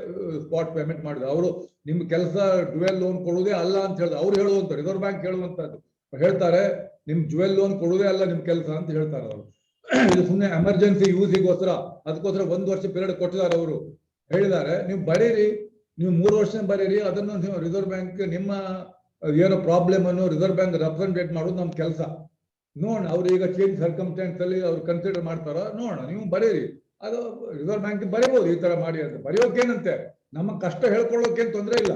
ಸ್ಪಾಟ್ ಪೇಮೆಂಟ್ ಮಾಡಿದ್ರು. ಅವರು ನಿಮ್ ಕೆಲಸ ಡ್ಯುವೆಲ್ ಲೋನ್ ಕೊಡುವುದೇ ಅಲ್ಲ ಅಂತ ಹೇಳಿದ್ರು. ಅವ್ರು ಹೇಳುವಂತ, ರಿಸರ್ವ್ ಬ್ಯಾಂಕ್ ಹೇಳುವಂತದ್ದು ಹೇಳ್ತಾರೆ, ನಿಮ್ ಡ್ಯುವೆಲ್ ಲೋನ್ ಕೊಡುವುದೇ ಅಲ್ಲ ನಿಮ್ ಕೆಲಸ ಅಂತ ಹೇಳ್ತಾರೆ ಅವರು. ಇದು ಸುಮ್ಮನೆ ಎಮರ್ಜೆನ್ಸಿ ಯೂಸಿಗೋಸ್ಕರ, ಅದಕ್ಕೋಸ್ಕರ 1 ವರ್ಷ ಪೀರಿಯಡ್ ಕೊಟ್ಟಿದ್ದಾರೆ. ಅವರು ಹೇಳಿದ್ದಾರೆ ನೀವು ಬರೀರಿ, ನೀವು 3 ವರ್ಷ ಬರೀರಿ. ಅದನ್ನು ನೀವು ರಿಸರ್ವ್ ಬ್ಯಾಂಕ್ ನಿಮ್ಮ ಏನೋ ಪ್ರಾಬ್ಲಮ್ ಅನ್ನು ರಿಸರ್ವ್ ಬ್ಯಾಂಕ್ ರೆಪ್ರೆಸೆಂಟೇಟ್ ಮಾಡೋದು ನಮ್ಮ ಕೆಲಸ. ನೋಡೋಣ ಅವ್ರು ಈಗ ಚೇಂಜ್ ಸರ್ಕಮ್ಸ್ಟೆನ್ಸ್ ಅಲ್ಲಿ ಅವ್ರು ಕನ್ಸಿಡರ್ ಮಾಡ್ತಾರ, ನೋಡೋಣ. ನೀವು ಬರೀರಿ, ಅದು ರಿಸರ್ವ್ ಬ್ಯಾಂಕ್ ಬರೀಬಹುದು ಈ ತರ ಮಾಡಿ ಅಂತ. ಬರೆಯೋಕೇನಂತೆ, ನಮ್ಮ ಕಷ್ಟ ಹೇಳ್ಕೊಳ್ಳೋಕೇನು ತೊಂದರೆ ಇಲ್ಲ.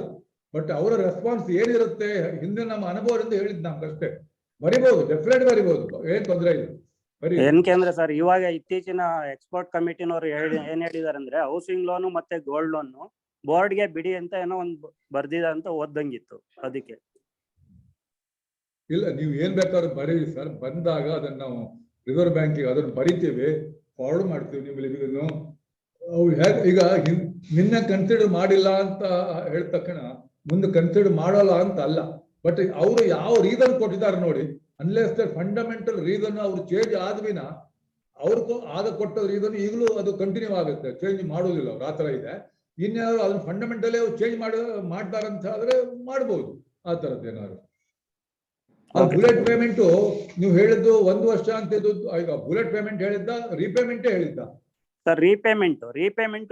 ಬಟ್ ಅವರ ರೆಸ್ಪಾನ್ಸ್ ಏನಿರುತ್ತೆ ಹಿಂದೆ ನಮ್ಮ ಅನುಭವದಿಂದ ಹೇಳಿದ್ ನಮ್ಗಷ್ಟೇ. ಬರಿಬಹುದು, ಡೆಫಿನೆಟ್ ಬರಿಬಹುದು, ಏನ್ ತೊಂದರೆ ಇಲ್ಲ. ಏನಕ್ಕೆ ಸರ್, ಇವಾಗ ಇತ್ತೀಚಿನ ಎಕ್ಸ್ಪರ್ಟ್ ಕಮಿಟಿನವರು ಏನ್ ಹೇಳಿದಾರೆ ಅಂದ್ರೆ ಹೌಸಿಂಗ್ ಲೋನು ಮತ್ತೆ ಗೋಲ್ಡ್ ಲೋನ್ ಬೋರ್ಡ್ಗೆ ಬಿಡಿ ಅಂತ ಏನೋ ಒಂದು ಬರ್ದಿದೆ ಅಂತ ಓದ್ದಂಗಿತ್ತು. ಅದಕ್ಕೆ ಇಲ್ಲ, ನೀವು ಏನ್ ಬೇಕಾದ್ರೂ ಬರೀರಿ ಸರ್. ಬಂದಾಗ ಅದನ್ನ ನಾವು ರಿಸರ್ವ್ ಬ್ಯಾಂಕಿಗೆ ಅದನ್ನು ಬರಿತೀವಿ, ಫಾರ್ವರ್ಡ್ ಮಾಡ್ತೀವಿ ನಿಮ್ಮಲ್ಲಿ. ಈಗ ನಿನ್ನೆ ಕನ್ಸಿಡರ್ ಮಾಡಿಲ್ಲ ಅಂತ ಹೇಳಿದ ತಕ್ಷಣ ಮುಂದೆ ಕನ್ಸಿಡರ್ ಮಾಡಲ್ಲ ಅಂತ ಅಲ್ಲ. ಬಟ್ ಅವರು ಯಾವ ರೀಸನ್ ಕೊಟ್ಟಿದ್ದಾರೆ ನೋಡಿ, ಅನ್ಲೆಸ್ ದ ಫಂಡಮೆಂಟಲ್ ರೀಸನ್ ಅವ್ರು ಚೇಂಜ್ ಆದ್ವಿನ ಅವ್ರಿಗೂ ಆಗ ಕೊಟ್ಟ ರೀಸನ್ ಈಗಲೂ ಅದು ಕಂಟಿನ್ಯೂ ಆಗುತ್ತೆ, ಚೇಂಜ್ ಮಾಡೋದಿಲ್ಲ ಅವ್ರು. ಆ ತರ ಇದೆ. ಇನ್ಯಾರು ಅದನ್ನ ಫಂಡಮೆಂಟಲಿ ಅವ್ರು ಚೇಂಜ್ ಮಾಡ್ತಾರಂತ ಆದ್ರೆ ಮಾಡ್ಬೋದು ಆ ತರದ್ದು ಏನಾದ್ರು. ಬುಲೆಟ್ ಪೇಮೆಂಟ್ ನೀವು ಹೇಳಿದ್ದು 1 ವರ್ಷ ಅಂತ ಈಗ ಬುಲೆಟ್ ಪೇಮೆಂಟ್ ಹೇಳಿದ್ದ, ರೀಪೇಮೆಂಟೇ ಹೇಳಿದ್ದ ಸರ್? ರೀಪೇಮೆಂಟ್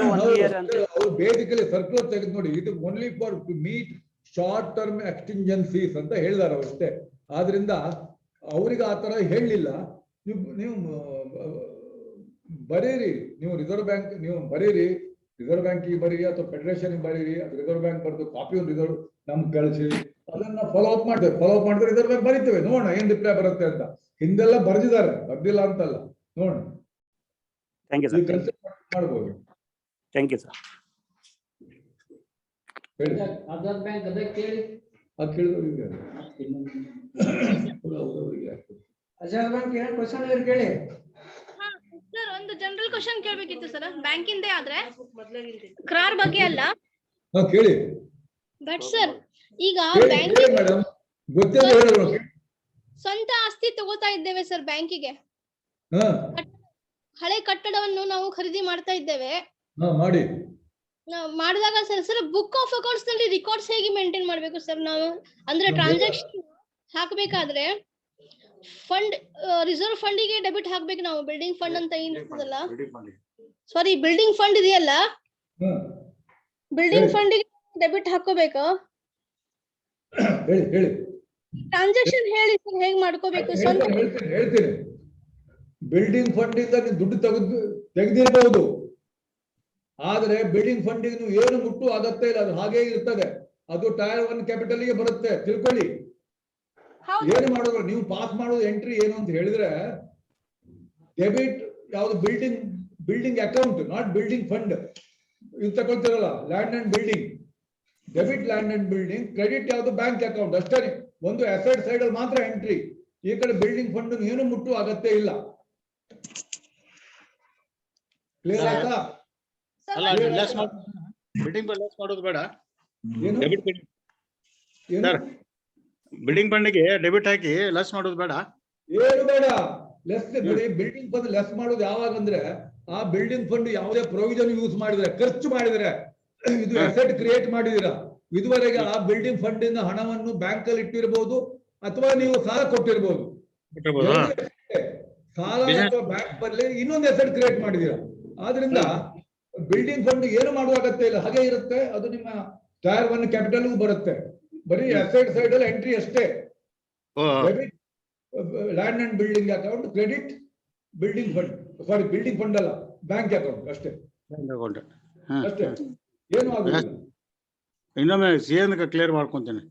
1 ಇಯರ್ ಅಂತ ಅವ್ರು ಬೇಸಿಕಲಿ ಸರ್ಕ್ಯುಲರ್ ತೆಗೆದು ನೋಡಿ, ಇದು only for to meet short term exigencies ಅಂತ ಹೇಳಿದಾರೆ ಅಷ್ಟೇ. ಆದ್ರಿಂದ ಅವ್ರಿಗೆ ಆ ತರ ಹೇಳಲಿಲ್ಲ. ನೀವು ಬರೀರಿ, ನೀವು ರಿಸರ್ವ್ ಬ್ಯಾಂಕ್ ನೀವು ಬರೀರಿ, ರಿಸರ್ವ್ ಬ್ಯಾಂಕಿಗೆ ಬರೀರಿ ಅಥವಾ ಫೆಡರೇಷನ್ ಬರೀರಿ. ಅದು ರಿಸರ್ವ್ ಬ್ಯಾಂಕ್ ಬರೆದು ಕಾಪಿ ಒಂದು ರಿಸರ್ವ್ ನಮ್ಗೆ ಕಳಿಸಿ, ಅದನ್ನ ಫಾಲೋ ಅಪ್ ಮಾಡಿದ್ರೆ ರಿಸರ್ವ್ ಬ್ಯಾಂಕ್ ಬರೀತೇವೆ, ನೋಡೋಣ ಏನ್ ರಿಪ್ಲೈ ಬರುತ್ತೆ ಅಂತ. ಹಿಂದೆಲ್ಲ ಬರ್ದಿದ್ದಾರೆ, ಬರ್ದಿಲ್ಲ ಅಂತಲ್ಲ, ನೋಡೋಣ. Thank you sir. ಮಾಡ್ಬೋದು. Thank you sir. ಹೇಳಿ. ಆಧಾರ್ ಬ್ಯಾಂಕ್ ಅದಕ್ಕೆ ಕೇಳಿ, ಅದು ಕೇಳಿದವರಿಗೆ ಆಧಾರ್ ಬ್ಯಾಂಕ್ ಏನು ಕ್ವಶನ್ ಇದ್ರೆ ಕೇಳಿ. ಸರ್ ಒಂದು ಜನರಲ್ ಕ್ವಶನ್ ಕೇಳಬೇಕಿತ್ತು ಸರ್, ಬ್ಯಾಂಕಿಂದೇ ಆದ್ರೆ ಕ್ರಾರ್ ಬಗ್ಗೆ ಅಲ್ಲ. ಕೇಳಿ. ಬಟ್ ಸರ್ ಈಗ ಬ್ಯಾಂಕ್ ಮೇಡಮ್ ಗೊತ್ತಿಲ್ಲ ಹೇಳೋಣ. ಸ್ವಂತ ಆಸ್ತಿ ತಗೋತಾ ಇದ್ದೇವೆ ಸರ್ ಬ್ಯಾಂಕಿಗೆ. ಹಳೆ ಕಟ್ಟಡವನ್ನು ನಾವು ಖರೀದಿ ಮಾಡ್ತಾ ಇದ್ದೇವೆ. ಮಾಡಿ ಮಾಡಿದಾಗ ಸರ್ ಬುಕ್ ಆಫ್ ಅಕೌಂಟ್ಸ್ ನಲ್ಲಿ ರೆಕಾರ್ಡ್ಸ್ ಹೇಗೆ ಮೇಂಟೈನ್ ಮಾಡ್ಬೇಕು ಸರ್ ನಾವು? ಅಂದ್ರೆ ಟ್ರಾನ್ಸಾಕ್ಷನ್ ಹಾಕ್ಬೇಕಾದ್ರೆ ಫಂಡ್ ರಿಸರ್ವ್ ಫಂಡಿಗೆ ಡೆಬಿಟ್ ಹಾಕ್ಬೇಕು ನಾವು. ಬಿಲ್ಡಿಂಗ್ ಫಂಡ್ ಅಂತ ಏನಿರ್ತದಲ್ಲ, ಸಾರಿ ಬಿಲ್ಡಿಂಗ್ ಫಂಡ್ ಇದೆಯಲ್ಲ, ಬಿಲ್ಡಿಂಗ್ ಫಂಡಿಗೆ ಡೆಬಿಟ್ ಹಾಕೋಬೇಕು. ಹೇಳಿ. ಟ್ರಾನ್ಸಾಕ್ಷನ್ ಹೇಳಿ ಸರ್, ಹೇಗ್ ಮಾಡ್ಕೋಬೇಕು? ಹೇಳ್ತೀನಿ. ಬಿಲ್ಡಿಂಗ್ ಫಂಡ್ ಇಂದ ನೀವು ದುಡ್ಡು ತೆಗೆದಿರಬಹುದು, ಆದ್ರೆ ಬಿಲ್ಡಿಂಗ್ ಫಂಡಿಗೆ ನೀವು ಏನು ಮುಟ್ಟು ಆಗತ್ತೆ ಇಲ್ಲ, ಅದು ಹಾಗೆ ಇರ್ತದೆ. ಅದು ಟೈರ್ 1 ಕ್ಯಾಪಿಟಲ್ ಗೆ ಬರುತ್ತೆ, ತಿಳ್ಕೊಳ್ಳಿ. ಏನು ಮಾಡೋದು, ನೀವು ಪಾಸ್ ಮಾಡೋದು ಎಂಟ್ರಿ ಏನು ಅಂತ ಹೇಳಿದ್ರೆ ಡೆಬಿಟ್ ಯಾವ್ದು building account, not building fund. ಇದು ತಗೊಳ್ತಿರಲ್ಲ land and building, debit land and building, credit ಯಾವ್ದು ಬ್ಯಾಂಕ್ ಅಕೌಂಟ್ ಅಷ್ಟೇ. ಒಂದು ಅಸೆಟ್ ಸೈಡ್ ಅಲ್ಲಿ ಮಾತ್ರ ಎಂಟ್ರಿ. ಈ ಕಡೆ ಬಿಲ್ಡಿಂಗ್ ಫಂಡ್ ಏನು ಮುಟ್ಟು ಆಗತ್ತೆ ಇಲ್ಲ. ಕ್ಲಿಯರ್ ಆಯ್ತಾ? ಬಿಲ್ಡಿಂಗ್ ಲೆಸ್ ಮಾಡೋದು ಬೇಡ. ಏನು ಬಿಲ್ಡಿಂಗ್ ಫಂಡ್ಗೆ ಡೆಬಿಟ್ ಹಾಕಿ ಲೆಸ್ ಮಾಡೋದು ಬೇಡ. ಏನು ಬೇಡ, ಲೆಸ್ ನೋಡಿ. ಬಿಲ್ಡಿಂಗ್ ಫಂಡ್ ಲೆಸ್ ಮಾಡೋದು ಯಾವಾಗ ಅಂದ್ರೆ ಆ ಬಿಲ್ಡಿಂಗ್ ಫಂಡ್ ಯಾವುದೇ ಪ್ರೊವಿಷನ್ ಯೂಸ್ ಮಾಡಿದ್ರೆ, ಖರ್ಚು ಮಾಡಿದ್ರೆ, ಇದು ಅಸೆಟ್ ಕ್ರಿಯೇಟ್ ಮಾಡಿದಿರಾ, ಇದುವರೆಗೆ ಆ ಬಿಲ್ಡಿಂಗ್ ಫಂಡ್ ಇಂದ ಹಣವನ್ನು ಬ್ಯಾಂಕ್ ಅಲ್ಲಿ ಇಟ್ಟಿರಬಹುದು ಅಥವಾ ನೀವು ಸಾಲ ಕೊಟ್ಟಿರಬಹುದು. ಸಾಲ ಅಥವಾ ಬ್ಯಾಂಕ್ ಬರಲಿ ಇನ್ನೊಂದು ಅಸೆಟ್ ಕ್ರಿಯೇಟ್ ಮಾಡಿದೀರಾ. ಆದ್ರಿಂದ ಬಿಲ್ಡಿಂಗ್ ಫಂಡ್ ಏನು ಮಾಡುವ ಅಗತ್ಯ ಇಲ್ಲ, ಹಾಗೆ ಇರುತ್ತೆ. ಅದು ನಿಮ್ಮ ಟೈರ್ 1 ಕ್ಯಾಪಿಟಲ್ ಬರುತ್ತೆ. ಬರೀ ಅಸೆಟ್ ಸೈಡ್ ಅಲ್ಲಿ ಎಂಟ್ರಿ ಅಷ್ಟೇ. Debit land and building account, credit building fund, sorry building fund ಅಲ್ಲ, ಬ್ಯಾಂಕ್ ಅಕೌಂಟ್ ಅಷ್ಟೇ. ಏನು ಆಗುದಿಲ್ಲ. ಇನ್ನೊಮ್ಮೆ ಸಿಎನ್ ಕ್ಲಿಯರ್ ಮಾಡ್ಕೊಂತೀನಿ.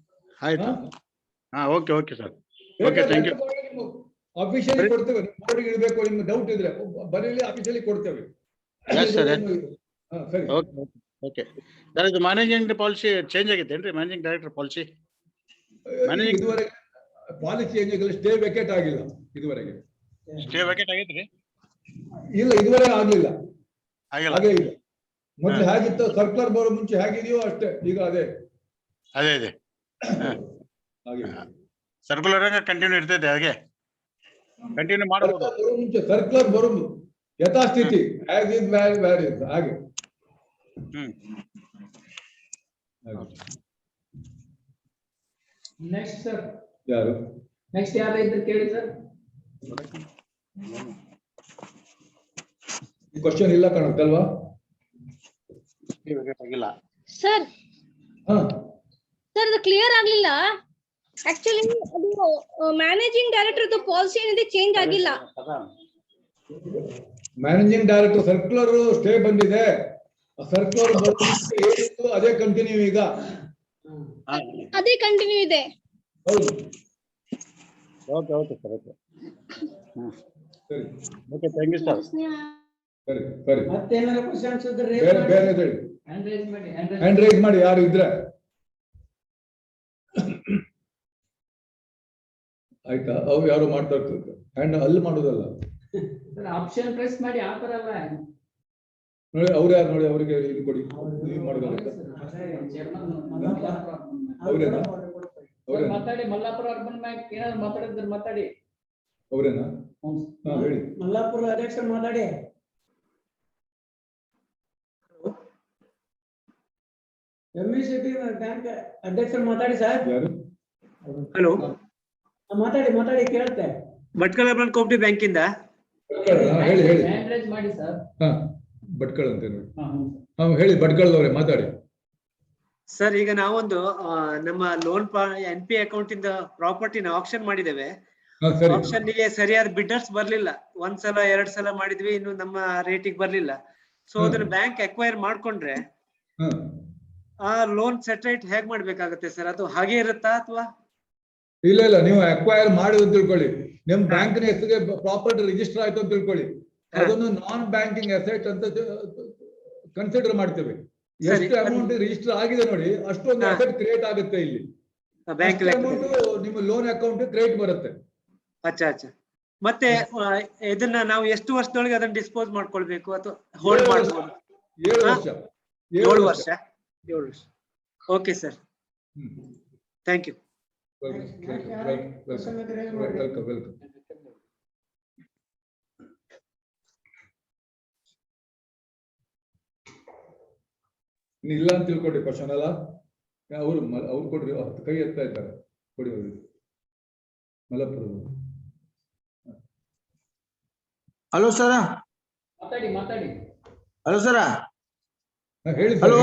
ಆಯ್ತು. Okay sir. Okay, thank you. Officially ಕೊಡ್ತೇವೆ, ಬೋರ್ಡ್ಗೆ ಇಡಬೇಕು. ನಿಮ್ಗೆ ಡೌಟ್ ಇದ್ರೆ ಬರೀಲಿ, ಅಫಿಷಿಯಲಿ ಕೊಡ್ತೇವೆ. Okay sir. ಇದು ಮ್ಯಾನೇಜಿಂಗ್ ಪಾಲಿಸಿ ಚೇಂಜ್ ಆಗೈತೇನ್ರಿ? ಮ್ಯಾನೇಜಿಂಗ್ ಡೈರೆಕ್ಟರ್ ಪಾಲಿಸಿ ಇದುವರೆಗೆ ಪಾಲಿಸಿ ಚೇಂಜ್ ಆಗಿಲ್ಲ, ಸ್ಟೇ ವೆಕೇಟ್ ಆಗಿಲ್ಲ ಇದುವರೆಗೆ. ಸ್ಟೇ ವೆಕೇಟ್ ಆಗೈತ್ರಿ? ಇಲ್ಲ, ಇದುವರೆಗೆ ಆಗ್ಲಿಲ್ಲ. ಹಾಗೆ ಇಲ್ಲ. ಮೊದಲು ಹೇಗಿತ್ತು ಸರ್ಕ್ಯುಲರ್ ಬರೋ ಮುಂಚೆ ಹೇಗಿದೆಯೋ ಅಷ್ಟೇ ಈಗ ಅದೇ ಇದೆ. ಸರ್ಕ್ಯುಲರ್ ಕಂಟಿನ್ಯೂ ಇರ್ತೈತೆ, ಹಾಗೆ ಕಂಟಿನ್ಯೂ ಮಾಡಬಹುದು. ಮುಂಚೆ ಸರ್ಕ್ಯುಲರ್ ಬರೋ ಯಥಾಸ್ಥಿತಿ ಹಾಗೆ. ನೆಕ್ಸ್ಟ್ ಸರ್, ಯಾರು ನೆಕ್ಸ್ಟ್ ಯಾರು ಇದ್ರೆ ಕೇಳಿ ಸರ್. ಕ್ವಶನ್ ಇಲ್ಲ ಕಾಣುತ್ತಲ್ವಾ ಸರ್? ಅದು ಕ್ಲಿಯರ್ ಆಗ್ಲಿಲ್ಲ. ಆಕ್ಚುಲಿ ಅದು ಮ್ಯಾನೇಜಿಂಗ್ ಡೈರೆಕ್ಟರ್ ಪಾಲಿಸಿ ಏನಿದೆ ಚೇಂಜ್ ಆಗಿಲ್ಲ. ಮ್ಯಾನೇಜಿಂಗ್ ಡೈರೆಕ್ಟರ್ ಸರ್ಕ್ಯುಲರ್ ಸ್ಟೇ ಬಂದಿದೆ. ಸರ್ಕ್ಯುಲರ್ ಅದೇ ಕಂಟಿನ್ಯೂ ಈಗ. ಅದೇ ಕಂಟಿನ್ಯೂ ಇದೆ. ಹೌದು ಓಕೆ ಓಕೆ ಸರ್ ಓಕೆ ಸರಿ ಓಕೆ ಥ್ಯಾಂಕ್ ಯು ಸರ್. ಸರಿ ಸರಿ ಮತ್ತೇನಾರ ಕ್ವಶನ್ಸ್ ಇದ್ರೆ ಬೇರೆ ಬೇರೆ ಹೇಳಿ. ಹ್ಯಾಂಡ್ ರೈಸ್ ಮಾಡಿ. ಹ್ಯಾಂಡ್ ರೈಸ್ ಮಾಡಿ ಯಾರು ಇದ್ರೆ. ಆಯ್ತಾ? ಅವು ಯಾರು ಮಾಡ್ತಾ ಇರ್ತಾರೆ ಹ್ಯಾಂಡ್ ಅಲ್ಲಿ ಮಾಡೋದಲ್ಲ. ಆಪ್ಷನ್ ಪ್ರೆಸ್ ಮಾಡಿ ಆ ತರ ಅಲ್ಲ. ನೋಡಿ ಅವ್ರು ಯಾರು ನೋಡಿ ಅವರಿಗೆ ಇದು ಕೊಡಿ. ನೀವು ಮಾಡೋದಲ್ಲ ಅವ್ರೇನಾ? ಅವ್ರೇನಾ? ಮಾತಾಡಿ. ಮಲ್ಲಾಪುರ ಅರ್ಬನ್ ಬ್ಯಾಂಕ್ ಏನಾದ್ರು ಮಾತಾಡಿದ್ರೆ ಮಾತಾಡಿ. ಅವ್ರೇನಾ? ಹಾ ಹೇಳಿ. ಮಲ್ಲಾಪುರ ಅಧ್ಯಕ್ಷರು ಮಾತಾಡಿ. ಎಂಇಸಿಟಿ ಬ್ಯಾಂಕ್ ಅಧ್ಯಕ್ಷರು ಮಾತಾಡಿ ಸರ್. ಯಾರು? ಹಲೋ, ಮಾತಾಡಿ ಕೇಳುತ್ತೆ. ಭಟ್ಕಳ ಅರ್ಬನ್ ಕೋಆಪರೇಟಿವ್ ಬ್ಯಾಂಕ್ ಇಂದ ಹೇಳಿ ಹೇಳಿ. ಹ್ಯಾಂಡ್ ರೈಸ್ ಮಾಡಿ ಸರ್. ಹಾ ಭಟ್ಕಳ ಅಂತ ನೋಡಿ. ಹಾ ಹೇಳಿ ಭಟ್ಕಳದವ್ರೆ ಮಾತಾಡಿ. ಸರ್, ಈಗ ನಾವೊಂದು ನಮ್ಮ ಲೋನ್ NP ಅಕೌಂಟ್ ಇಂದ ಪ್ರಾಪರ್ಟಿನ ಆಕ್ಷನ್ ಮಾಡಿದ್ದೇವೆ. ಆಕ್ಷನ್ ಗೆ ಸರಿಯಾದ ಬಿಡ್ಡರ್ಸ್ ಬರ್ಲಿಲ್ಲ. ಒಂದ್ಸಲ 2 ಸಲ ಮಾಡಿದ್ವಿ, ಇನ್ನು ನಮ್ಮ ರೇಟಿಗೆ ಬರ್ಲಿಲ್ಲ. ಸೊ ಅದನ್ನ ಬ್ಯಾಂಕ್ ಅಕ್ವೈರ್ ಮಾಡ್ಕೊಂಡ್ರೆ ಆ ಲೋನ್ ಸೆಟರೇಟ್ ಹೇಗ್ ಮಾಡ್ಬೇಕಾಗತ್ತೆ ಸರ್? ಅದು ಹಾಗೆ ಇರುತ್ತಾ ಅಥವಾ? ಇಲ್ಲ ನೀವು ಅಕ್ವೈರ್ ಮಾಡಿ ಅಂತ ತಿಳ್ಕೊಳ್ಳಿ. ನಿಮ್ ಬ್ಯಾಂಕ್ ಹೆಸರಿಗೆ ಪ್ರಾಪರ್ಟಿ ರಿಜಿಸ್ಟರ್ ಆಯ್ತು ಅಂತ ತಿಳ್ಕೊಳ್ಳಿ. ಅದನ್ನು ನಾನ್ ಬ್ಯಾಂಕಿಂಗ್ ಅಸೆಟ್ ಅಂತ ಕನ್ಸಿಡರ್ ಮಾಡ್ತೇವೆ. ಎಷ್ಟು ಅಮೌಂಟ್ ರಿಜಿಸ್ಟರ್ ಆಗಿದೆ ನೋಡಿ, ಅಷ್ಟೊಂದು ಅಸೆಟ್ ಕ್ರಿಯೇಟ್ ಆಗುತ್ತೆ ಇಲ್ಲಿ. ಅಮೌಂಟ್ ನಿಮ್ಮ ಲೋನ್ ಅಕೌಂಟ್ ಕ್ರೆಡಿಟ್ ಬರುತ್ತೆ. ಅಚ್ಚಾ. ಮತ್ತೆ ಇದನ್ನ ನಾವು ಎಷ್ಟು ವರ್ಷದೊಳಗೆ ಅದನ್ನ ಡಿಸ್ಪೋಸ್ ಮಾಡ್ಕೊಳ್ಬೇಕು ಅಥವಾ ಹೋಲ್ಡ್ ಮಾಡ್ಬೋದು? 7 ವರ್ಷ. Okay sir, thank you. Welcome. ಇಲ್ಲ ಅಂತ ತಿಳ್ಕೊಡಿ ಕ್ವಶನ್ ಅಲ್ಲ. ಅವ್ರು ಕೊಡ್ರಿ, 10 ಕೈ ಎತ್ತಾ ಇದ್ದಾರೆ, ಕೊಡಿ ಅವ್ರಿಗೆ. ಮಲಪುರ. Hello sir. ಮಾತಾಡಿ. Hello sir. ಹೇಳಿ. ಹಲೋ,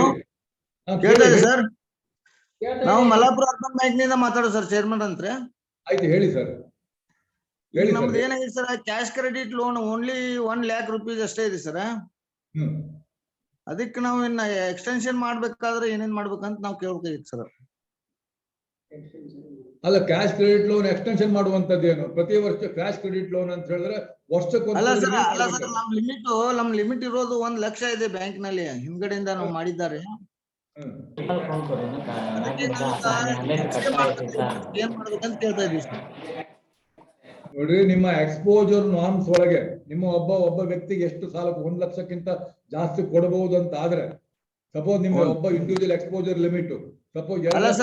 ಕೇಳ್ತಾ ಇದೆ ಸರ್? ನಾವು ಮಲ್ಲಾಪುರ ಅರ್ಬನ್ ಬ್ಯಾಂಕ್ ನಿಂದ ಮಾತಾಡೋದು ಸರ್, ಚೇರ್ಮನ್ ಅಂತ್ರೆ. ಆಯ್ತು ಹೇಳಿ ಸರ್. ನಮ್ದು ಏನಾಗಿದೆ sir, cash credit loan only 1 lakh rupees ಅಷ್ಟೇ ಇದೆ ಸರ್. ಅದಕ್ಕೆ ನಾವು ಇನ್ನ ಎಕ್ಸ್ಟೆನ್ಷನ್ ಮಾಡ್ಬೇಕಾದ್ರೆ ಏನೇನ್ ಮಾಡ್ಬೇಕಂತ ನಾವು ಕೇಳ್ಬೇಕಾಗಿತ್ತು ಸರ್. ಅಲ್ಲ, ಕ್ಯಾಶ್ ಕ್ರೆಡಿಟ್ ಲೋನ್ ಎಕ್ಸ್ಟೆನ್ಷನ್ ಮಾಡುವಂತದ್ದೇನು? ಪ್ರತಿ ವರ್ಷ ಕ್ಯಾಶ್ ಕ್ರೆಡಿಟ್ ಲೋನ್ ಅಂತ ಹೇಳಿದ್ರೆ ವರ್ಷಕ್ಕೆ ಅಲ್ಲ ಸರ್, ನಮ್ ಲಿಮಿಟ್ ಇರೋದು 1 ಲಕ್ಷ ಇದೆ ಬ್ಯಾಂಕ್ ನಲ್ಲಿ, ಹಿಂದ್ಗಡೆಯಿಂದ ನಾವು ಮಾಡಿದ್ದಾರೆ. ಏನ್ ಮಾಡ್ಬೇಕಂತ ಕೇಳ್ತಾ ಇದೀವಿ ಸರ್. ನೋಡ್ರಿ, ನಿಮ್ಮ ಎಕ್ಸ್ಪೋಜರ್ ನಾರ್ಮ್ಸ್ ಒಳಗೆ ನಿಮ್ಮ ಒಬ್ಬ ವ್ಯಕ್ತಿಗೆ ಎಷ್ಟು ಸಾಲ 1 ಲಕ್ಷಕ್ಕಿಂತ ಜಾಸ್ತಿ ಕೊಡಬಹುದು ಅಂತ ಆದ್ರೆ, ಸಪೋಸ್ ನಿಮ್ಮ ಒಬ್ಬ individual exposure limit suppose 2 lakh.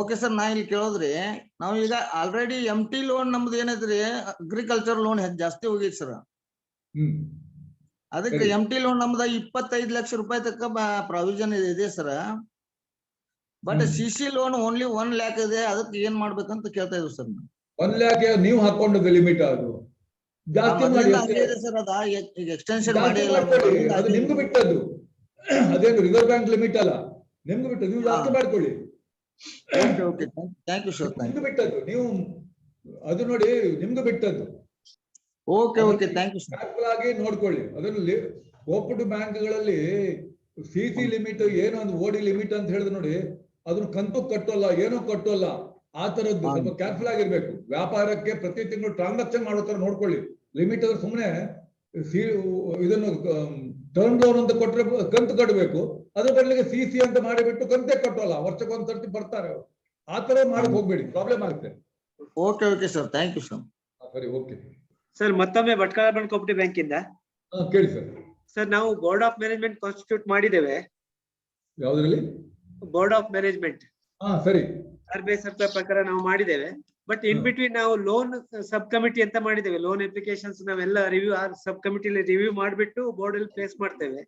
Okay sir, ನಾ ಇಲ್ಲಿ ಕೇಳೋದ್ರಿ, ನಾವು ಈಗ ಆಲ್ರೆಡಿ MT ಲೋನ್ ನಮ್ದು ಏನೈತ್ರಿ, ಅಗ್ರಿಕಲ್ಚರ್ ಲೋನ್ ಜಾಸ್ತಿ ಹೋಗೈತಿ ಸರ್. ಅದಕ್ಕೆ MT ಲೋನ್ ನಮ್ದ 25 ಲಕ್ಷ ರೂಪಾಯಿ ತಕ್ಕ ಪ್ರಾವಿಷನ್ ಇದೆ sir. But CC loan only 1 lakh ಇದೆ. ಅದಕ್ಕೆ ಏನ್ ಮಾಡ್ಬೇಕಂತ ಕೇಳ್ತಾ ಇದ್ವಿ ಸರ್. 1 lakh ನೀವು ಹಾಕೊಂಡದ್ದು ಲಿಮಿಟ್, ಅದು ಜಾಸ್ತಿ ಮಾಡಿ ಸರ್. ಅದ ಈಗ ಎಕ್ಸ್ಟೆನ್ಷನ್ ಮಾಡಿ ಅದು ನಿಮ್ಗೆ ಬಿಟ್ಟದ್ದು. ಅದೇನು ರಿಸರ್ವ್ ಬ್ಯಾಂಕ್ ಲಿಮಿಟ್ ಅಲ್ಲ, ನಿಮ್ಗೆ ಬಿಟ್ಟದ್ದು. ನೀವು ಜಾಸ್ತಿ ಮಾಡ್ಕೊಳ್ಳಿ. Thank you sir. ನಿಮ್ಗೆ ಬಿಟ್ಟದ್ದು, ನೀವು ಅದು ನೋಡಿ, ನಿಮ್ಗೆ ಬಿಟ್ಟದ್ದು. Okay, thank you sir. ಆಗಿ ನೋಡ್ಕೊಳ್ಳಿ. ಅದರಲ್ಲಿ ಕೋಆಪರೇಟಿವ್ ಬ್ಯಾಂಕ್ಗಳಲ್ಲಿ CC ಲಿಮಿಟ್ ಏನೋ ಒಂದು OD ಲಿಮಿಟ್ ಅಂತ ಹೇಳಿದ್ರೆ ನೋಡಿ, ಅದನ್ನ ಕಂತು ಕಟ್ಟೋಲ್ಲ, ಏನೋ ಕಟ್ಟೋಲ್ಲ. ಆ ತರದ್ದು ಸ್ವಲ್ಪ ಕೇರ್ಫುಲ್ ಆಗಿರ್ಬೇಕು. ವ್ಯಾಪಾರಕ್ಕೆ ಪ್ರತಿ ತಿಂಗಳು ಟ್ರಾನ್ಸಾಕ್ಷನ್ ಮಾಡೋ ತರ ನೋಡ್ಕೊಳ್ಳಿ. ಲಿಮಿಟ್ ಅಂದ್ರೆ ಸುಮ್ಮನೆ ಇದನ್ನು ಟರ್ಮ್ ಲೋನ್ ಅಂತ ಕೊಟ್ರೆ ಕಂತು ಕಟ್ಟಬೇಕು, ಅದ್ರ ಬದಲಿಗೆ CC ಅಂತ ಮಾಡಿಬಿಟ್ಟು ಕಂತೆ ಕಟ್ಟೋಲ್ಲ, ವರ್ಷಕ್ಕೊಂದ್ಸರ್ತಿ ಬರ್ತಾರೆ. ಆ ತರ ಮಾಡಕ್ ಹೋಗ್ಬೇಡಿ, ಪ್ರಾಬ್ಲಮ್ ಆಗುತ್ತೆ. Okay sir, thank you sir. ಸರಿ, ಓಕೆ ಸರ್, ಮತ್ತೊಮ್ಮೆ ಭಟ್ಕಳ ಅರ್ಬನ್ ಕೋಆಪರೇಟಿವ್ ಬ್ಯಾಂಕ್ ಇಂದ ಕೇಳಿ ಸರ್. ಸರ್, ನಾವು ಬೋರ್ಡ್ ಆಫ್ ಮ್ಯಾನೇಜ್ಮೆಂಟ್ ಕಾನ್ಸ್ಟಿಟ್ಯೂಟ್ ಮಾಡಿದ್ದೇವೆ. ಯಾವ್ದ್ರಲ್ಲಿ? Board of management. ಸರಿ. RBI ಸರ್ಕಾರ ಪ್ರಕಾರ ನಾವು ಮಾಡಿದ್ದೇವೆ. ಬಟ್ ಇನ್ ಬಿಟ್ವೀನ್ ನಾವು ಲೋನ್ ಸಬ್ ಕಮಿಟಿ ಅಂತ ಮಾಡಿದ್ದೇವೆ. ಲೋನ್ ಅಪ್ಲಿಕೇಶನ್ಸ್ ನಾವೆಲ್ಲ ರಿವ್ಯೂ ಸಬ್ ಕಮಿಟಿಲಿ ರಿವ್ಯೂ ಮಾಡಿಬಿಟ್ಟು ಬೋರ್ಡ್ ಅಲ್ಲಿ ಪ್ಲೇಸ್ ಮಾಡ್ತೇವೆ.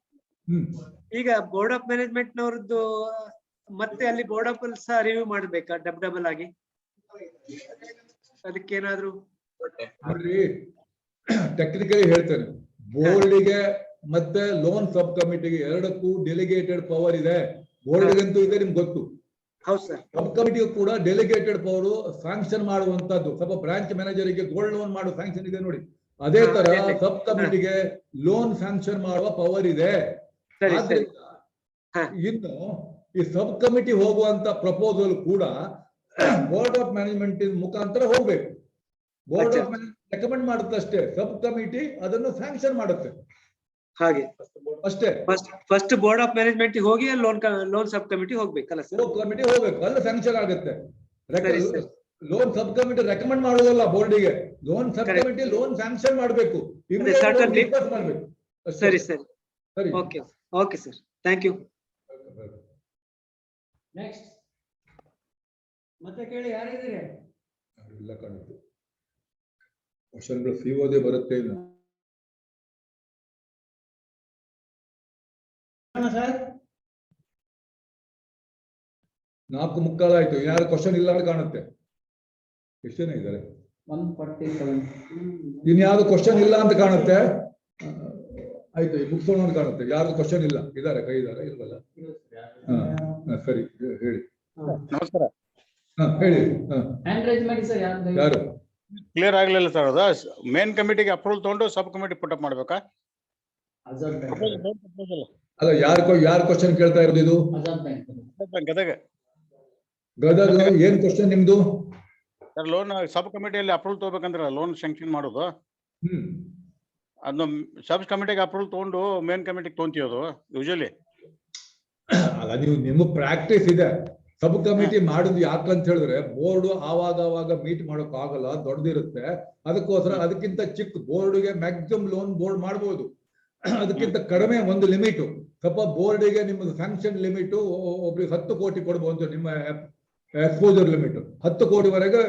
ಈಗ ಬೋರ್ಡ್ ಆಫ್ ಮ್ಯಾನೇಜ್ಮೆಂಟ್ ನವರದ್ದು ಮತ್ತೆ ಅಲ್ಲಿ ಬೋರ್ಡ್ ಆಫ್ ಅಲ್ಲಿ ಸಹ ರಿವ್ಯೂ ಮಾಡ್ಬೇಕಾ ಡಬಲ್ ಆಗಿ? ಅದಕ್ಕೇನಾದ್ರು ನೋಡ್ರಿ, ಟೆಕ್ನಿಕಲಿ ಹೇಳ್ತೇನೆ, ಬೋರ್ಡಿಗೆ ಮತ್ತೆ ಲೋನ್ ಸಬ್ ಕಮಿಟಿಗೆ ಎರಡಕ್ಕೂ ಡೆಲಿಗೇಟೆಡ್ ಪವರ್ ಇದೆ. ಬೋರ್ಡ್ಗಂತೂ ಇದೆ, ನಿಮ್ಗೆ ಗೊತ್ತು. ಹೌದು ಸರ್. ಸಬ್ ಕಮಿಟಿಗೂ ಕೂಡ ಡೆಲಿಗೇಟೆಡ್ ಪವರ್ ಸ್ಯಾಂಕ್ಷನ್ ಮಾಡುವಂತದ್ದು. ಸ್ವಲ್ಪ ಬ್ರಾಂಚ್ ಮ್ಯಾನೇಜರ್ಗೆ ಗೋಲ್ಡ್ ಲೋನ್ ಮಾಡೋ ಸ್ಯಾಂಕ್ಷನ್ ಇದೆ ನೋಡಿ, ಅದೇ ತರ ಸಬ್ ಕಮಿಟಿಗೆ ಲೋನ್ ಸ್ಯಾಂಕ್ಷನ್ ಮಾಡುವ ಪವರ್ ಇದೆ. ಇನ್ನು ಈ ಸಬ್ ಕಮಿಟಿ ಹೋಗುವಂತ ಪ್ರಪೋಸಲ್ ಕೂಡ ಬೋರ್ಡ್ ಆಫ್ ಮ್ಯಾನೇಜ್ಮೆಂಟ್ ಮುಖಾಂತರ ಹೋಗ್ಬೇಕು. ಬೋರ್ಡ್ ಆಫ್ ಮ್ಯಾನೇಜ್ಮೆಂಟ್ ರೆಕಮೆಂಡ್ ಮಾಡುತ್ತಷ್ಟೇ, ಸಬ್ ಕಮಿಟಿ ಅದನ್ನು ಸ್ಯಾಂಕ್ಷನ್ ಮಾಡುತ್ತೆ ಹಾಗೆ ಅಷ್ಟೇ. ಫಸ್ಟ್ ಬೋರ್ಡ್ ಆಫ್ ಮ್ಯಾನೇಜ್ಮೆಂಟ್ ಹೋಗಿ ಲೋನ್ ಸಬ್ ಕಮಿಟಿ ಹೋಗ್ಬೇಕಲ್ಲ ಸರ್? ಸಬ್ ಕಮಿಟಿ ಹೋಗ್ಬೇಕು, ಅಲ್ಲಿ ಸ್ಯಾಂಕ್ಷನ್ ಆಗುತ್ತೆ. ಲೋನ್ ಸಬ್ ಕಮಿಟಿ ರೆಕಮೆಂಡ್ ಮಾಡುವುದಲ್ಲ ಬೋರ್ಡಿಗೆ, loan sub committee loan sanction ಮಾಡಬೇಕು, ಮಾಡಬೇಕು. ಸರಿ ಸರಿ ಸರಿ, okay okay sir, thank you. Next ಮತ್ತೆ ಕೇಳಿ, ಯಾರಿದ್ದೀರಿ? ಇಲ್ಲ ಕಾಣುತ್ತೆ, ಕ್ವಶನ್ಗಳು ಸಿಒದೇ ಬರುತ್ತೆ ಇಲ್ಲ ಸರ್. 4:45 ಆಯ್ತು, ಯಾರು ಕ್ವಶನ್ ಇಲ್ಲ ಅಂತ ಕಾಣುತ್ತೆ. ಎಷ್ಟು ಜನ ಇದ್ದಾರೆ? 147. ಇನ್ಯಾವ್ದು ಕ್ವಶನ್ ಇಲ್ಲ ಅಂತ ಕಾಣುತ್ತೆ. ಆಯ್ತು, ಮುಗಿಸೋಣ ಅಂತ ಕಾಣುತ್ತೆ. ಯಾರು ಕ್ವಶನ್ ಇಲ್ಲ? ಇದಾರೆ, ಕೈ ಇದಾರೆ, ಇಲ್ವಲ್ಲ? ಸರಿ, ಹೇಳಿ. ನಮಸ್ಕಾರ. ಹೇಳಿ. ಹ್ಯಾಂಡ್ ರೈಸ್ ಮಾಡಿ ಸರ್. ಯಾರು? ಕ್ಲಿಯರ್ ಆಗ್ಲಿಲ್ಲ ಸರ್. ಅದ ಮೇನ್ ಕಮಿಟಿಗೆ ಅಪ್ರೂವಲ್ ತಗೊಂಡು ಸಬ್ ಕಮಿಟಿ ಪುಟಪ್ ಮಾಡ್ಬೇಕಾ? ಅಲ್ಲ, ಯಾರು ಕ್ವಶನ್ ಕೇಳ್ತಾ ಇರೋದು? ಇದು ಗದಗ. ಗದಗ ಏನ್ ಕ್ವಶನ್ ನಿಮ್ದು? ಸರ್, ಲೋನ್ ಸಬ್ ಕಮಿಟಿಯಲ್ಲಿ ಅಪ್ರೂವಲ್ ತಗೋಬೇಕಂದ್ರೆ ಲೋನ್ ಸ್ಯಾಂಕ್ಷನ್ ಮಾಡೋದು, ಅದನ್ನ ಸಬ್ ಕಮಿಟಿಗೆ ಅಪ್ರೂವಲ್ ತಗೊಂಡು ಮೇನ್ ಕಮಿಟಿಗೆ ತೊಗೊಂತೀವಿ ಯೂಶಲಿ. ಅಲ್ಲ, ನೀವು ನಿಮ್ಮ ಪ್ರಾಕ್ಟೀಸ್ ಇದೆ. ಸಬ್ ಕಮಿಟಿ ಮಾಡುದು ಯಾಕಂತ ಹೇಳಿದ್ರೆ ಬೋರ್ಡ್ ಆವಾಗ ಮೀಟ್ ಮಾಡೋಕ್ ಆಗಲ್ಲ, ದೊಡ್ಡದಿರುತ್ತೆ. ಅದಕ್ಕೋಸ್ಕರ ಅದಕ್ಕಿಂತ ಚಿಕ್ಕ ಬೋರ್ಡ್ಗೆ ಮ್ಯಾಕ್ಸಿಮಮ್ ಲೋನ್ ಬೋರ್ಡ್ ಮಾಡ್ಬೋದು, ಅದಕ್ಕಿಂತ ಕಡಿಮೆ ಒಂದು ಲಿಮಿಟ್. ಸ್ವಲ್ಪ ಬೋರ್ಡಿಗೆ ನಿಮ್ಮದು ಸ್ಯಾಂಕ್ಷನ್ ಲಿಮಿಟ್ ಒಬ್ರಿಗೆ 10 ಕೋಟಿ ಕೊಡ್ಬೋದು. ನಿಮ್ಮ ಎಕ್ಸ್ಪೋಜರ್ ಲಿಮಿಟ್ 10 ಕೋಟಿವರೆಗೆ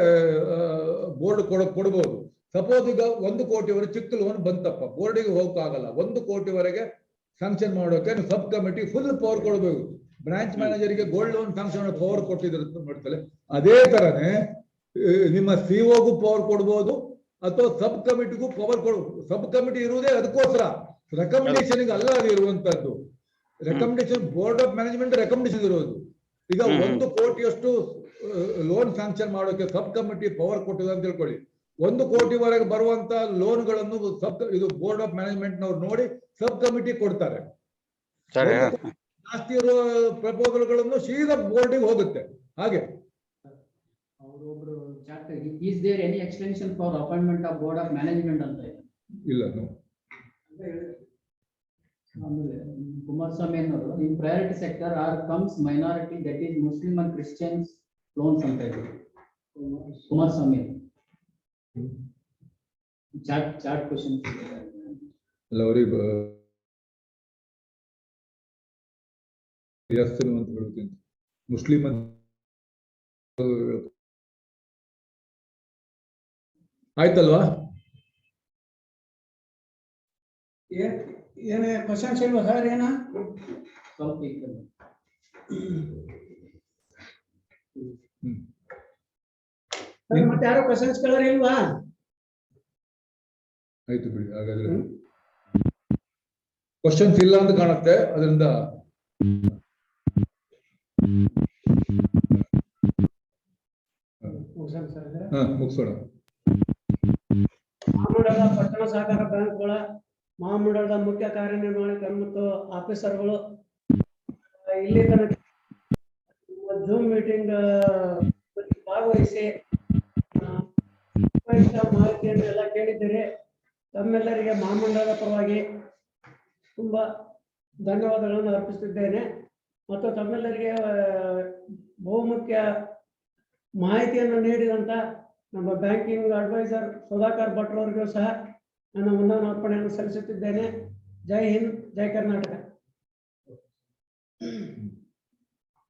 ಬೋರ್ಡ್ ಕೊಡ್ಬೋದು. ಸಪೋಸ್ ಈಗ 1 ಕೋಟಿವರೆಗೆ ಚಿಕ್ಕ ಲೋನ್ ಬಂತಪ್ಪ, ಬೋರ್ಡಿಗೆ ಹೋಗಕ್ಕಾಗಲ್ಲ, 1 ಕೋಟಿವರೆಗೆ ಸ್ಯಾಂಕ್ಷನ್ ಮಾಡೋಕೆ ಸಬ್ ಕಮಿಟಿ ಫುಲ್ ಪವರ್ ಕೊಡಬೇಕು. ಬ್ರಾಂಚ್ ಮ್ಯಾನೇಜರ್ಗೆ ಗೋಲ್ಡ್ ಲೋನ್ ಸ್ಯಾಂಕ್ಷನ್ ಪವರ್ ಕೊಟ್ಟಿದ್ರೆ ಮಾಡ್ತಾರೆ. ಅದೇ ತರನೇ ನಿಮ್ಮ ಸಿಒಗೂ ಪವರ್ ಕೊಡ್ಬೋದು, ಅಥವಾ ಸಬ್ ಕಮಿಟಿಗೂ ಪವರ್ ಕೊಡ್ಬೋದು. ಸಬ್ ಕಮಿಟಿ ಇರುವುದೇ ಅದಕ್ಕೋಸ್ಕರ, ರೆಕಮೆಂಡೇಶನ್ ಅಲ್ಲ ಅದು ಇರುವಂತದ್ದು. Recommendation board of management recommendation ಇರೋದು. ಈಗ 1 ಕೋಟಿಯಷ್ಟು ಲೋನ್ ಸ್ಯಾಂಕ್ಷನ್ ಮಾಡೋಕೆ ಸಬ್ ಕಮಿಟಿ ಪವರ್ ಕೊಟ್ಟಿದೆ ಅಂತ ತಿಳ್ಕೊಳ್ಳಿ. 1 ಕೋಟಿವರೆಗೆ ಬರುವಂತ ಲೋನ್ಗಳನ್ನು ಇದು ಬೋರ್ಡ್ ಆಫ್ ಮ್ಯಾನೇಜ್ಮೆಂಟ್ ನವರು ನೋಡಿ ಸಬ್ ಕಮಿಟಿ ಕೊಡ್ತಾರೆ. ಜಾಸ್ತಿ ಇರುವ ಪ್ರಪೋಸಲ್ಗಳನ್ನು ಸೀದಾ ಬೋರ್ಡಿಗೆ ಹೋಗುತ್ತೆ. ಹಾಗೆ ಅವರೊಬ್ರು is there any extension for appointment of board of management ಅಂತ ಇದೆ. ಇಲ್ಲ. ಆಮೇಲೆ ಕುಮಾರಸ್ವಾಮಿ ಅನ್ನೋರು in priority sector are comes minority that is Muslim and Christians loans ಅಂತ ಇದೆ. ಕುಮಾರಸ್ವಾಮಿ ಚಾರ್ಟ್ ಕ್ವಶನ್ಸ್ ಅಲ್ಲ, ಅವ್ರಿಗೆ ಅಂತ ಹೇಳ್ತೀನಿ. ಮುಸ್ಲಿಂ ಆಯ್ತಲ್ವಾ? ಏನೇ ಕ್ವಶನ್ಸ್ ಇಲ್ವಾ ಸರ್? ಏನ ಸ್ವಲ್ಪ ಮತ್ತೆ ಯಾರೋ ಕ್ವಶನ್ಸ್ ಕೇಳೋರು ಇಲ್ವಾ? ಆಯ್ತು ಬಿಡಿ, ಹಾಗಾದ್ರೆ ಕ್ವಶನ್ಸ್ ಇಲ್ಲ ಅಂತ ಕಾಣುತ್ತೆ. ಅದರಿಂದ ಮುಗಿಸೋಣ. ಮಹಾಮಂಡಲದ ಪಟ್ಟಣ ಸಹಕಾರ ಬ್ಯಾಂಕ್ಗಳ ಮಹಾಮಂಡಲದ ಮುಖ್ಯ ಕಾರ್ಯನಿರ್ವಹಣೆ ಮತ್ತು ಆಫೀಸರ್ಗಳು ಇಲ್ಲಿ ತನಕ ಜೂಮ್ ಮೀಟಿಂಗ್ ಭಾಗವಹಿಸಿ ಮಾಹಿತಿಯನ್ನು ಎಲ್ಲ ಕೇಳಿದ್ದೀರಿ. ತಮ್ಮೆಲ್ಲರಿಗೆ ಮಹಾಮಂಡಲದ ಪರವಾಗಿ ತುಂಬಾ ಧನ್ಯವಾದಗಳನ್ನು ಅರ್ಪಿಸುತ್ತಿದ್ದೇನೆ. ಮತ್ತು ತಮ್ಮೆಲ್ಲರಿಗೆ ಬಹುಮುಖ್ಯ ಮಾಹಿತಿಯನ್ನು ನೀಡಿದಂತ ನಮ್ಮ ಬ್ಯಾಂಕಿಂಗ್ ಅಡ್ವೈಸರ್ ಸುಧಾಕರ್ ಭಟ್ರವರಿಗೂ ಸಹ ನನ್ನ ಮುಂದಿನ ಅರ್ಪಣೆಯನ್ನು ಸಲ್ಲಿಸುತ್ತಿದ್ದೇನೆ. ಜೈ ಹಿಂದ್, ಜೈ ಕರ್ನಾಟಕ.